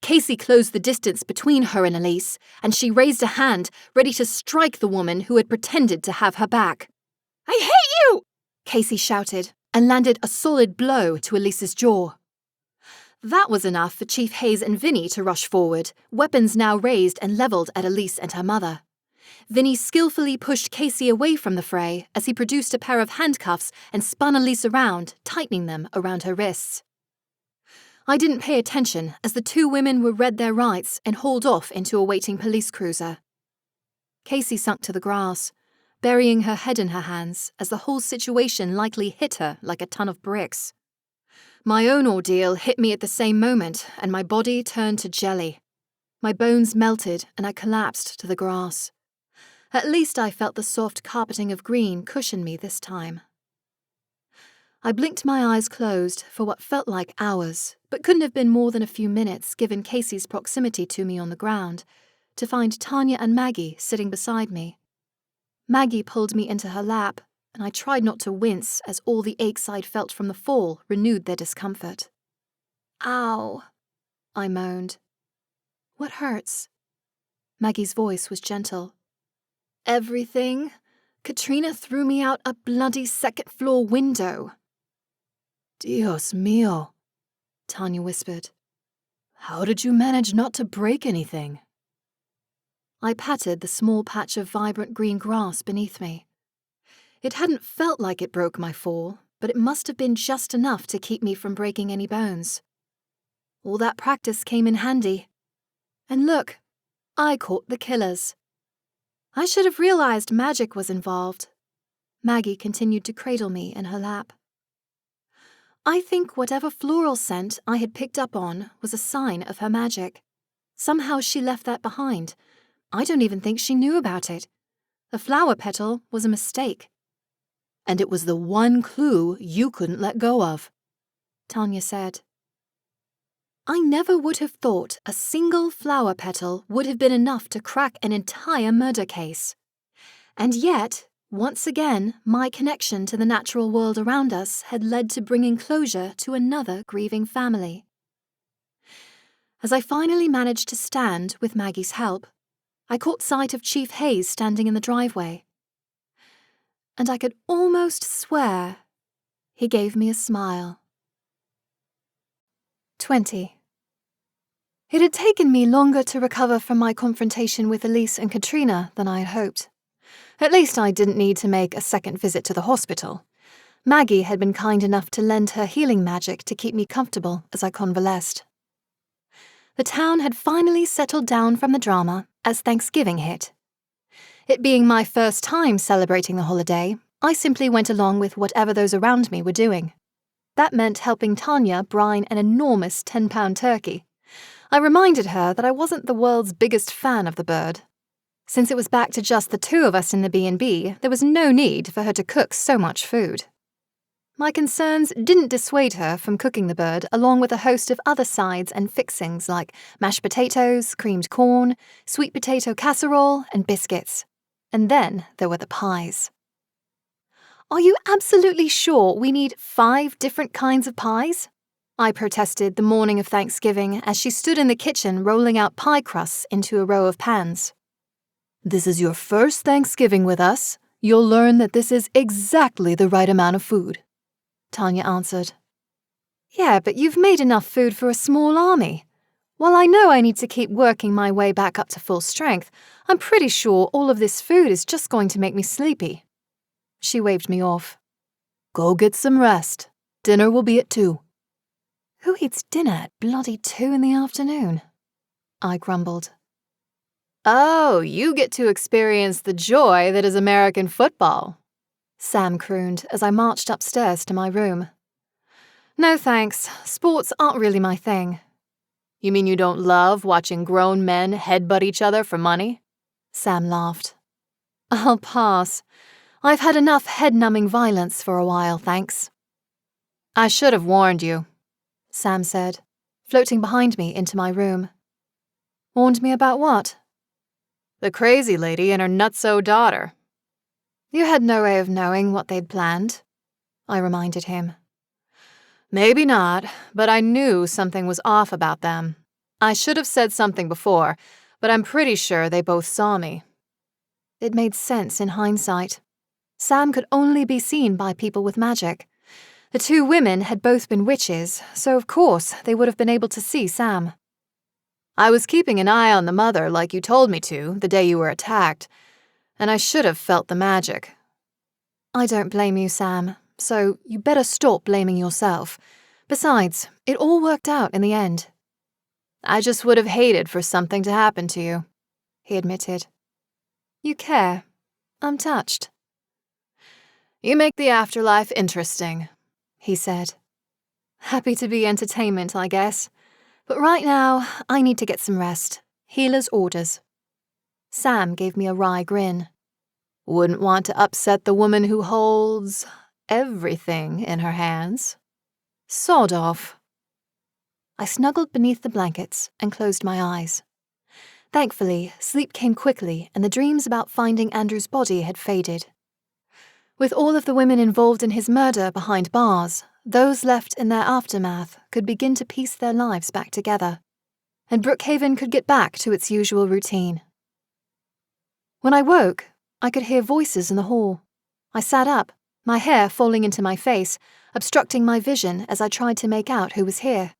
Casey closed the distance between her and Elise, and she raised a hand, ready to strike the woman who had pretended to have her back. "I hate you!" Casey shouted, and landed a solid blow to Elise's jaw. That was enough for Chief Hayes and Vinny to rush forward, weapons now raised and leveled at Elise and her mother. Vinny skillfully pushed Casey away from the fray as he produced a pair of handcuffs and spun Elise around, tightening them around her wrists. I didn't pay attention as the two women were read their rights and hauled off into a waiting police cruiser. Casey sunk to the grass, burying her head in her hands as the whole situation likely hit her like a ton of bricks. My own ordeal hit me at the same moment, and my body turned to jelly. My bones melted and I collapsed to the grass. At least I felt the soft carpeting of green cushion me this time. I blinked my eyes closed for what felt like hours, but couldn't have been more than a few minutes given Casey's proximity to me on the ground, to find Tanya and Maggie sitting beside me. Maggie pulled me into her lap, and I tried not to wince as all the aches I'd felt from the fall renewed their discomfort. "Ow," I moaned. "What hurts?" Maggie's voice was gentle. "Everything. Katrina threw me out a bloody second-floor window." "Dios mío," Tanya whispered. "How did you manage not to break anything?" I patted the small patch of vibrant green grass beneath me. It hadn't felt like it broke my fall, but it must have been just enough to keep me from breaking any bones. All that practice came in handy. And look, I caught the killers. I should have realized magic was involved. Maggie continued to cradle me in her lap. I think whatever floral scent I had picked up on was a sign of her magic. Somehow she left that behind. I don't even think she knew about it. A flower petal was a mistake. "And it was the one clue you couldn't let go of," Tanya said. I never would have thought a single flower petal would have been enough to crack an entire murder case. And yet, once again, my connection to the natural world around us had led to bringing closure to another grieving family. As I finally managed to stand with Maggie's help, I caught sight of Chief Hayes standing in the driveway. And I could almost swear he gave me a smile. 20. It had taken me longer to recover from my confrontation with Elise and Katrina than I had hoped. At least I didn't need to make a second visit to the hospital. Maggie had been kind enough to lend her healing magic to keep me comfortable as I convalesced. The town had finally settled down from the drama as Thanksgiving hit. It being my first time celebrating the holiday, I simply went along with whatever those around me were doing. That meant helping Tanya brine an enormous 10-pound turkey. I reminded her that I wasn't the world's biggest fan of the bird. Since it was back to just the two of us in the B&B, there was no need for her to cook so much food. My concerns didn't dissuade her from cooking the bird along with a host of other sides and fixings like mashed potatoes, creamed corn, sweet potato casserole, and biscuits. And then there were the pies. "Are you absolutely sure we need 5 different kinds of pies?" I protested the morning of Thanksgiving as she stood in the kitchen rolling out pie crusts into a row of pans. "This is your first Thanksgiving with us. You'll learn that this is exactly the right amount of food," Tanya answered. "Yeah, but you've made enough food for a small army. While I know I need to keep working my way back up to full strength, I'm pretty sure all of this food is just going to make me sleepy. She waved me off. Go get some rest. Dinner will be at 2. Who eats dinner at bloody 2 in the afternoon? I grumbled. Oh, you get to experience the joy that is American football, Sam crooned as I marched upstairs to my room. No thanks, sports aren't really my thing. You mean you don't love watching grown men headbutt each other for money? Sam laughed. I'll pass. I've had enough head-numbing violence for a while, thanks. I should have warned you, Sam said, floating behind me into my room. Warned me about what? The crazy lady and her nutso daughter. You had no way of knowing what they'd planned, I reminded him. Maybe not, but I knew something was off about them. I should have said something before, but I'm pretty sure they both saw me. It made sense in hindsight. Sam could only be seen by people with magic. The 2 women had both been witches, so of course they would have been able to see Sam. I was keeping an eye on the mother like you told me to the day you were attacked, and I should have felt the magic. I don't blame you, Sam, so you better stop blaming yourself. Besides, it all worked out in the end. I just would have hated for something to happen to you, he admitted. You care. I'm touched. You make the afterlife interesting, he said. Happy to be entertainment, I guess. But right now, I need to get some rest. Healer's orders. Sam gave me a wry grin. Wouldn't want to upset the woman who holds everything in her hands. Sod off. I snuggled beneath the blankets and closed my eyes. Thankfully, sleep came quickly and the dreams about finding Andrew's body had faded. With all of the women involved in his murder behind bars, those left in their aftermath could begin to piece their lives back together, and Brookhaven could get back to its usual routine. When I woke, I could hear voices in the hall. I sat up, my hair falling into my face, obstructing my vision as I tried to make out who was here.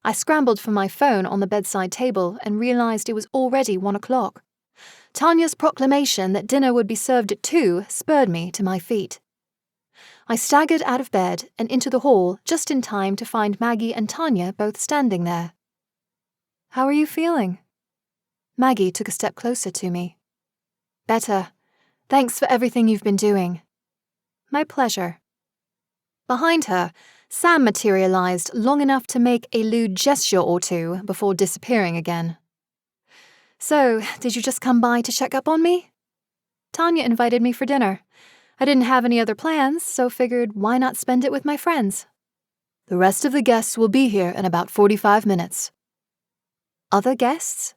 I scrambled for my phone on the bedside table and realized it was already 1 o'clock. Tanya's proclamation that dinner would be served at 2 spurred me to my feet. I staggered out of bed and into the hall just in time to find Maggie and Tanya both standing there. How are you feeling? Maggie took a step closer to me. Better. Thanks for everything you've been doing. My pleasure. Behind her, Sam materialized long enough to make a lewd gesture or two before disappearing again. So, did you just come by to check up on me? Tanya invited me for dinner. I didn't have any other plans, so figured why not spend it with my friends? The rest of the guests will be here in about 45 minutes. Other guests?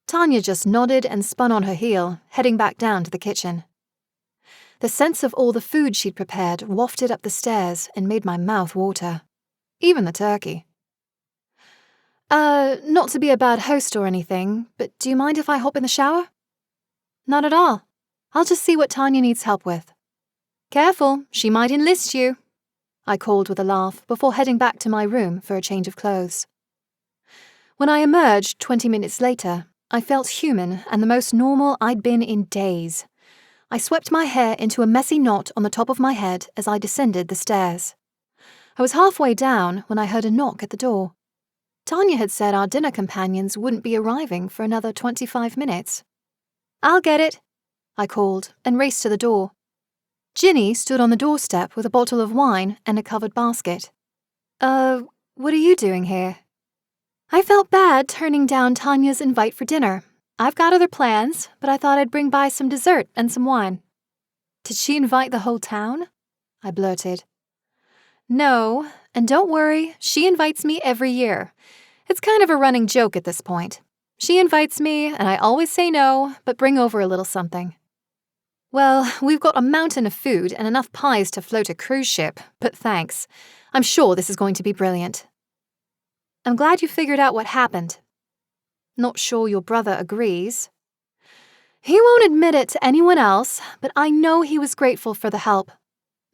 Tanya just nodded and spun on her heel, heading back down to the kitchen. The sense of all the food she'd prepared wafted up the stairs and made my mouth water. Even the turkey. Not to be a bad host or anything, but do you mind if I hop in the shower? Not at all. I'll just see what Tanya needs help with. Careful, she might enlist you, I called with a laugh before heading back to my room for a change of clothes. When I emerged 20 minutes later, I felt human and the most normal I'd been in days. I swept my hair into a messy knot on the top of my head as I descended the stairs. I was halfway down when I heard a knock at the door. Tanya had said our dinner companions wouldn't be arriving for another 25 minutes. I'll get it, I called and raced to the door. Ginny stood on the doorstep with a bottle of wine and a covered basket. What are you doing here? I felt bad turning down Tanya's invite for dinner. I've got other plans, but I thought I'd bring by some dessert and some wine. Did she invite the whole town? I blurted. No, and don't worry, she invites me every year. It's kind of a running joke at this point. She invites me, and I always say no, but bring over a little something. Well, we've got a mountain of food and enough pies to float a cruise ship, but thanks. I'm sure this is going to be brilliant. I'm glad you figured out what happened. Not sure your brother agrees. He won't admit it to anyone else, but I know he was grateful for the help.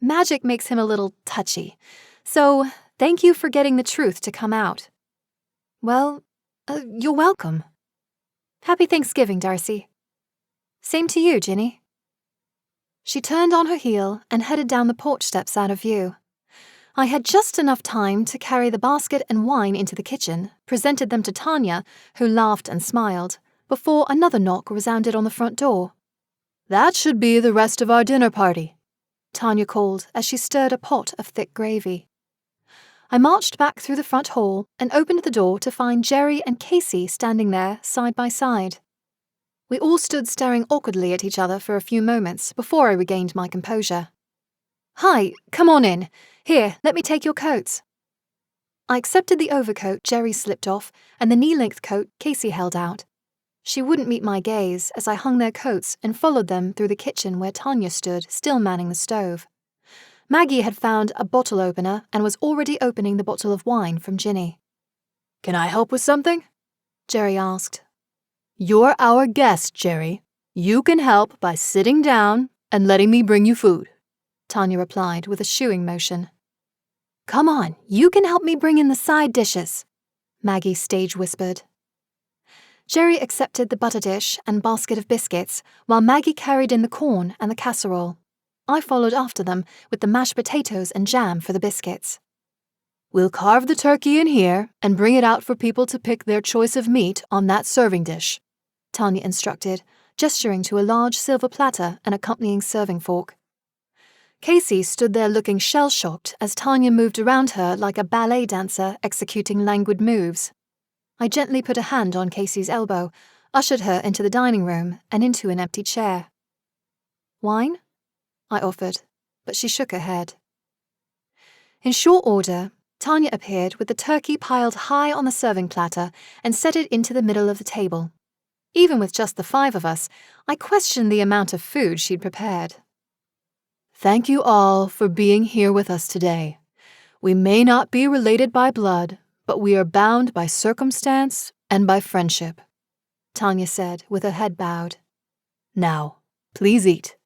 Magic makes him a little touchy, so thank you for getting the truth to come out. Well, You're welcome. Happy Thanksgiving, Darcy. Same to you, Ginny. She turned on her heel and headed down the porch steps out of view. I had just enough time to carry the basket and wine into the kitchen, presented them to Tanya, who laughed and smiled, before another knock resounded on the front door. "That should be the rest of our dinner party," Tanya called as she stirred a pot of thick gravy. I marched back through the front hall and opened the door to find Jerry and Casey standing there side by side. We all stood staring awkwardly at each other for a few moments before I regained my composure. "Hi, come on in. Here, let me take your coats." I accepted the overcoat Jerry slipped off and the knee-length coat Casey held out. She wouldn't meet my gaze as I hung their coats and followed them through the kitchen where Tanya stood, still manning the stove. Maggie had found a bottle opener and was already opening the bottle of wine from Ginny. "Can I help with something?" Jerry asked. "You're our guest, Jerry. You can help by sitting down and letting me bring you food," Tanya replied with a shooing motion. "Come on, you can help me bring in the side dishes," Maggie stage whispered. Jerry accepted the butter dish and basket of biscuits, while Maggie carried in the corn and the casserole. I followed after them with the mashed potatoes and jam for the biscuits. "We'll carve the turkey in here and bring it out for people to pick their choice of meat on that serving dish," Tanya instructed, gesturing to a large silver platter and accompanying serving fork. Casey stood there looking shell-shocked as Tanya moved around her like a ballet dancer executing languid moves. I gently put a hand on Casey's elbow, ushered her into the dining room and into an empty chair. "Wine?" I offered, but she shook her head. In short order, Tanya appeared with the turkey piled high on the serving platter and set it into the middle of the table. Even with just the 5 of us, I questioned the amount of food she'd prepared. "Thank you all for being here with us today. We may not be related by blood, but we are bound by circumstance and by friendship," Tanya said with her head bowed. "Now, please eat."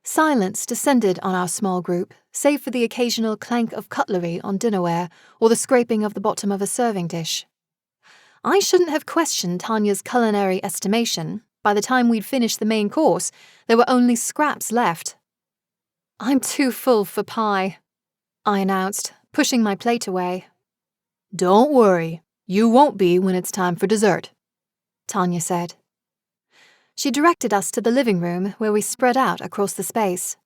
Silence descended on our small group, save for the occasional clank of cutlery on dinnerware or the scraping of the bottom of a serving dish. I shouldn't have questioned Tanya's culinary estimation. By the time we'd finished the main course, there were only scraps left. "I'm too full for pie," I announced, pushing my plate away. "Don't worry, you won't be when it's time for dessert," Tanya said. She directed us to the living room where we spread out across the space.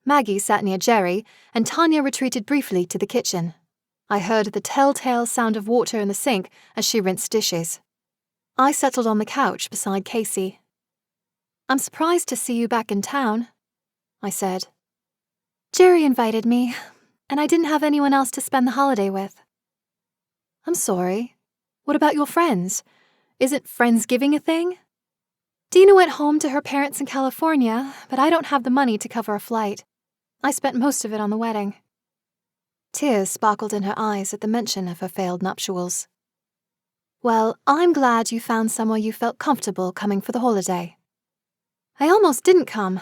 Maggie sat near Jerry, and Tanya retreated briefly to the kitchen. I heard the telltale sound of water in the sink as she rinsed dishes. I settled on the couch beside Casey. "I'm surprised to see you back in town," I said. "Jerry invited me, and I didn't have anyone else to spend the holiday with." "I'm sorry. What about your friends? Isn't Friendsgiving a thing?" "Dina went home to her parents in California, but I don't have the money to cover a flight. I spent most of it on the wedding." Tears sparkled in her eyes at the mention of her failed nuptials. "Well, I'm glad you found somewhere you felt comfortable coming for the holiday." "I almost didn't come."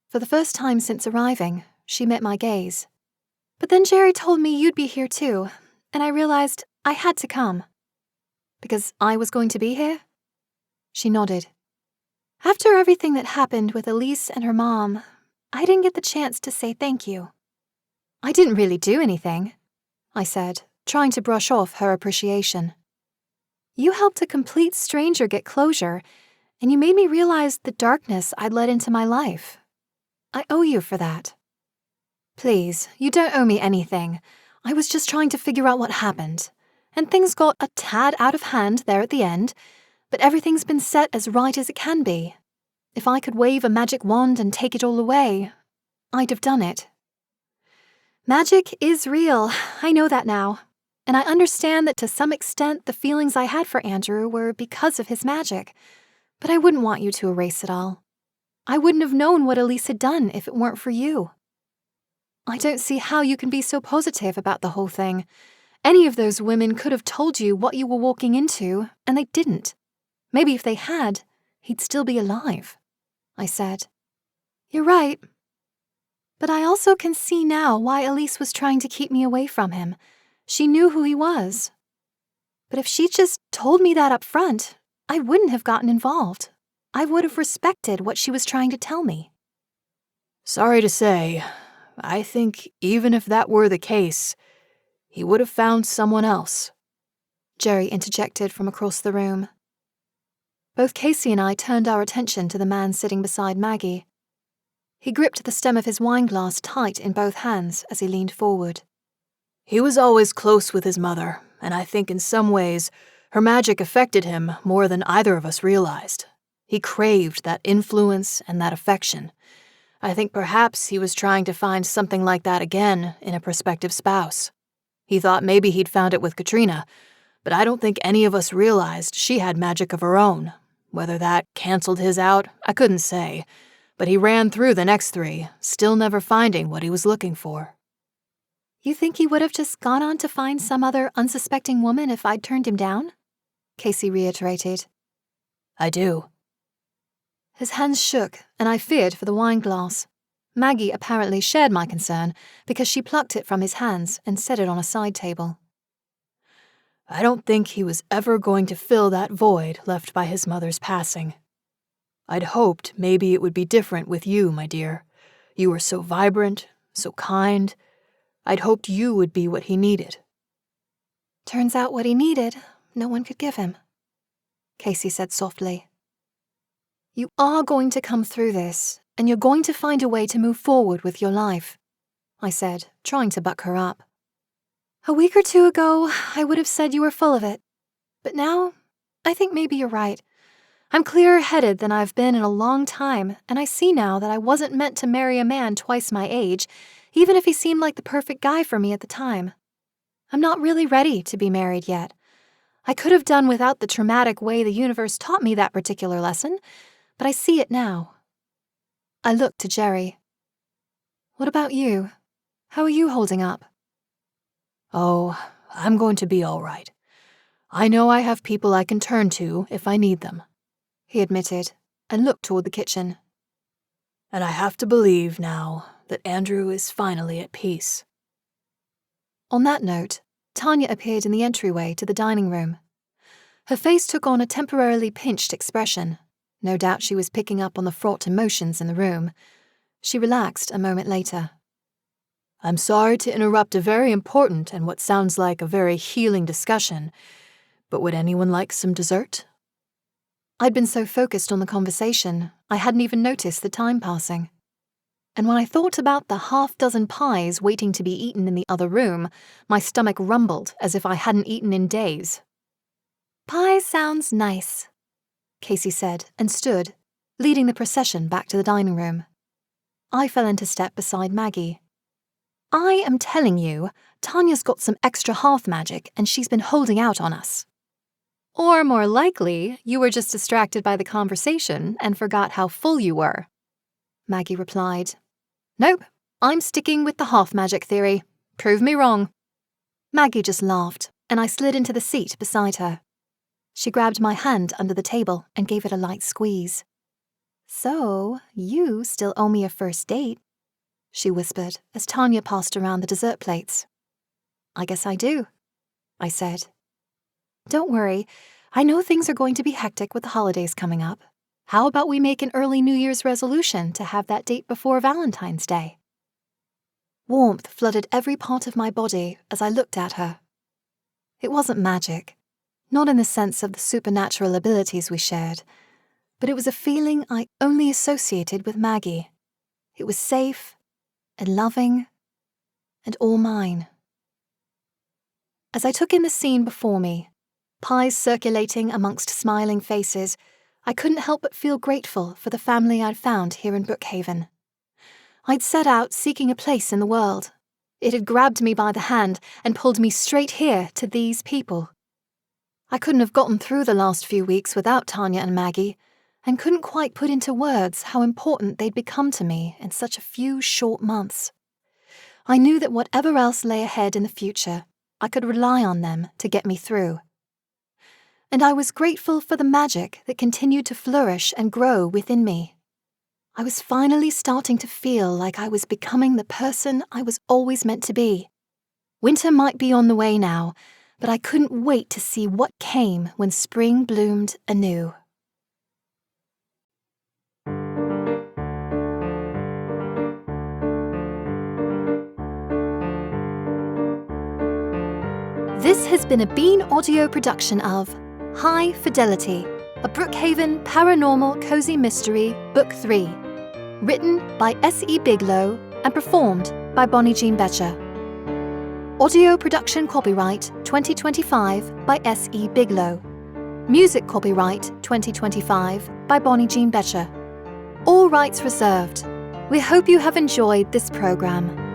For the first time since arriving, she met my gaze. "But then Jerry told me you'd be here too, and I realized I had to come." "Because I was going to be here?" She nodded. "After everything that happened with Elise and her mom, I didn't get the chance to say thank you." "I didn't really do anything," I said, trying to brush off her appreciation. "You helped a complete stranger get closure, and you made me realize the darkness I'd let into my life. I owe you for that." "Please, you don't owe me anything. I was just trying to figure out what happened, and things got a tad out of hand there at the end, but everything's been set as right as it can be. If I could wave a magic wand and take it all away, I'd have done it." "Magic is real, I know that now. And I understand that to some extent the feelings I had for Andrew were because of his magic. But I wouldn't want you to erase it all. I wouldn't have known what Elise had done if it weren't for you." "I don't see how you can be so positive about the whole thing. Any of those women could have told you what you were walking into, and they didn't. Maybe if they had, he'd still be alive," I said. "You're right. But I also can see now why Elise was trying to keep me away from him. She knew who he was." But if she'd just told me that up front, I wouldn't have gotten involved. I would have respected what she was trying to tell me. Sorry to say, I think even if that were the case, he would have found someone else, Jerry interjected from across the room. Both Casey and I turned our attention to the man sitting beside Maggie. He gripped the stem of his wineglass tight in both hands as he leaned forward. He was always close with his mother, and I think in some ways her magic affected him more than either of us realized. He craved that influence and that affection. I think perhaps he was trying to find something like that again in a prospective spouse. He thought maybe he'd found it with Katrina, but I don't think any of us realized she had magic of her own. Whether that canceled his out, I couldn't say, but he ran through the next 3, still never finding what he was looking for. You think he would have just gone on to find some other unsuspecting woman if I'd turned him down? Casey reiterated. I do. His hands shook, and I feared for the wineglass. Maggie apparently shared my concern because she plucked it from his hands and set it on a side table. I don't think he was ever going to fill that void left by his mother's passing. I'd hoped maybe it would be different with you, my dear. You were so vibrant, so kind. I'd hoped you would be what he needed. Turns out what he needed, no one could give him, Casey said softly. You are going to come through this, and you're going to find a way to move forward with your life, I said, trying to buck her up. A week or 2 ago, I would have said you were full of it. But now, I think maybe you're right. I'm clearer-headed than I've been in a long time, and I see now that I wasn't meant to marry a man twice my age, even if he seemed like the perfect guy for me at the time. I'm not really ready to be married yet. I could have done without the traumatic way the universe taught me that particular lesson, but I see it now. I looked to Jerry. What about you? How are you holding up? Oh, I'm going to be all right. I know I have people I can turn to if I need them, he admitted, and looked toward the kitchen. And I have to believe now that Andrew is finally at peace. On that note, Tanya appeared in the entryway to the dining room. Her face took on a temporarily pinched expression. No doubt she was picking up on the fraught emotions in the room. She relaxed a moment later. I'm sorry to interrupt a very important and what sounds like a very healing discussion, but would anyone like some dessert? I'd been so focused on the conversation, I hadn't even noticed the time passing. And when I thought about the 6 pies waiting to be eaten in the other room, my stomach rumbled as if I hadn't eaten in days. Pie sounds nice, Casey said and stood, leading the procession back to the dining room. I fell into step beside Maggie. I am telling you, Tanya's got some extra hearth magic and she's been holding out on us. Or more likely, you were just distracted by the conversation and forgot how full you were, Maggie replied. Nope, I'm sticking with the hearth magic theory. Prove me wrong. Maggie just laughed, and I slid into the seat beside her. She grabbed my hand under the table and gave it a light squeeze. So, you still owe me a first date, she whispered as Tanya passed around the dessert plates. I guess I do, I said. Don't worry, I know things are going to be hectic with the holidays coming up. How about we make an early New Year's resolution to have that date before Valentine's Day? Warmth flooded every part of my body as I looked at her. It wasn't magic, not in the sense of the supernatural abilities we shared, but it was a feeling I only associated with Maggie. It was safe and loving and all mine. As I took in the scene before me, pies circulating amongst smiling faces, I couldn't help but feel grateful for the family I'd found here in Brookhaven. I'd set out seeking a place in the world. It had grabbed me by the hand and pulled me straight here to these people. I couldn't have gotten through the last few weeks without Tanya and Maggie, and couldn't quite put into words how important they'd become to me in such a few short months. I knew that whatever else lay ahead in the future, I could rely on them to get me through. And I was grateful for the magic that continued to flourish and grow within me. I was finally starting to feel like I was becoming the person I was always meant to be. Winter might be on the way now, but I couldn't wait to see what came when spring bloomed anew. This has been a Bean audio production of High Fidelity, a Brookhaven Paranormal Cozy Mystery, Book 3. Written by S.E. Biglow and performed by Bonnie Jean Betcher. Audio production copyright 2025 by S.E. Biglow. Music copyright 2025 by Bonnie Jean Betcher. All rights reserved. We hope you have enjoyed this program.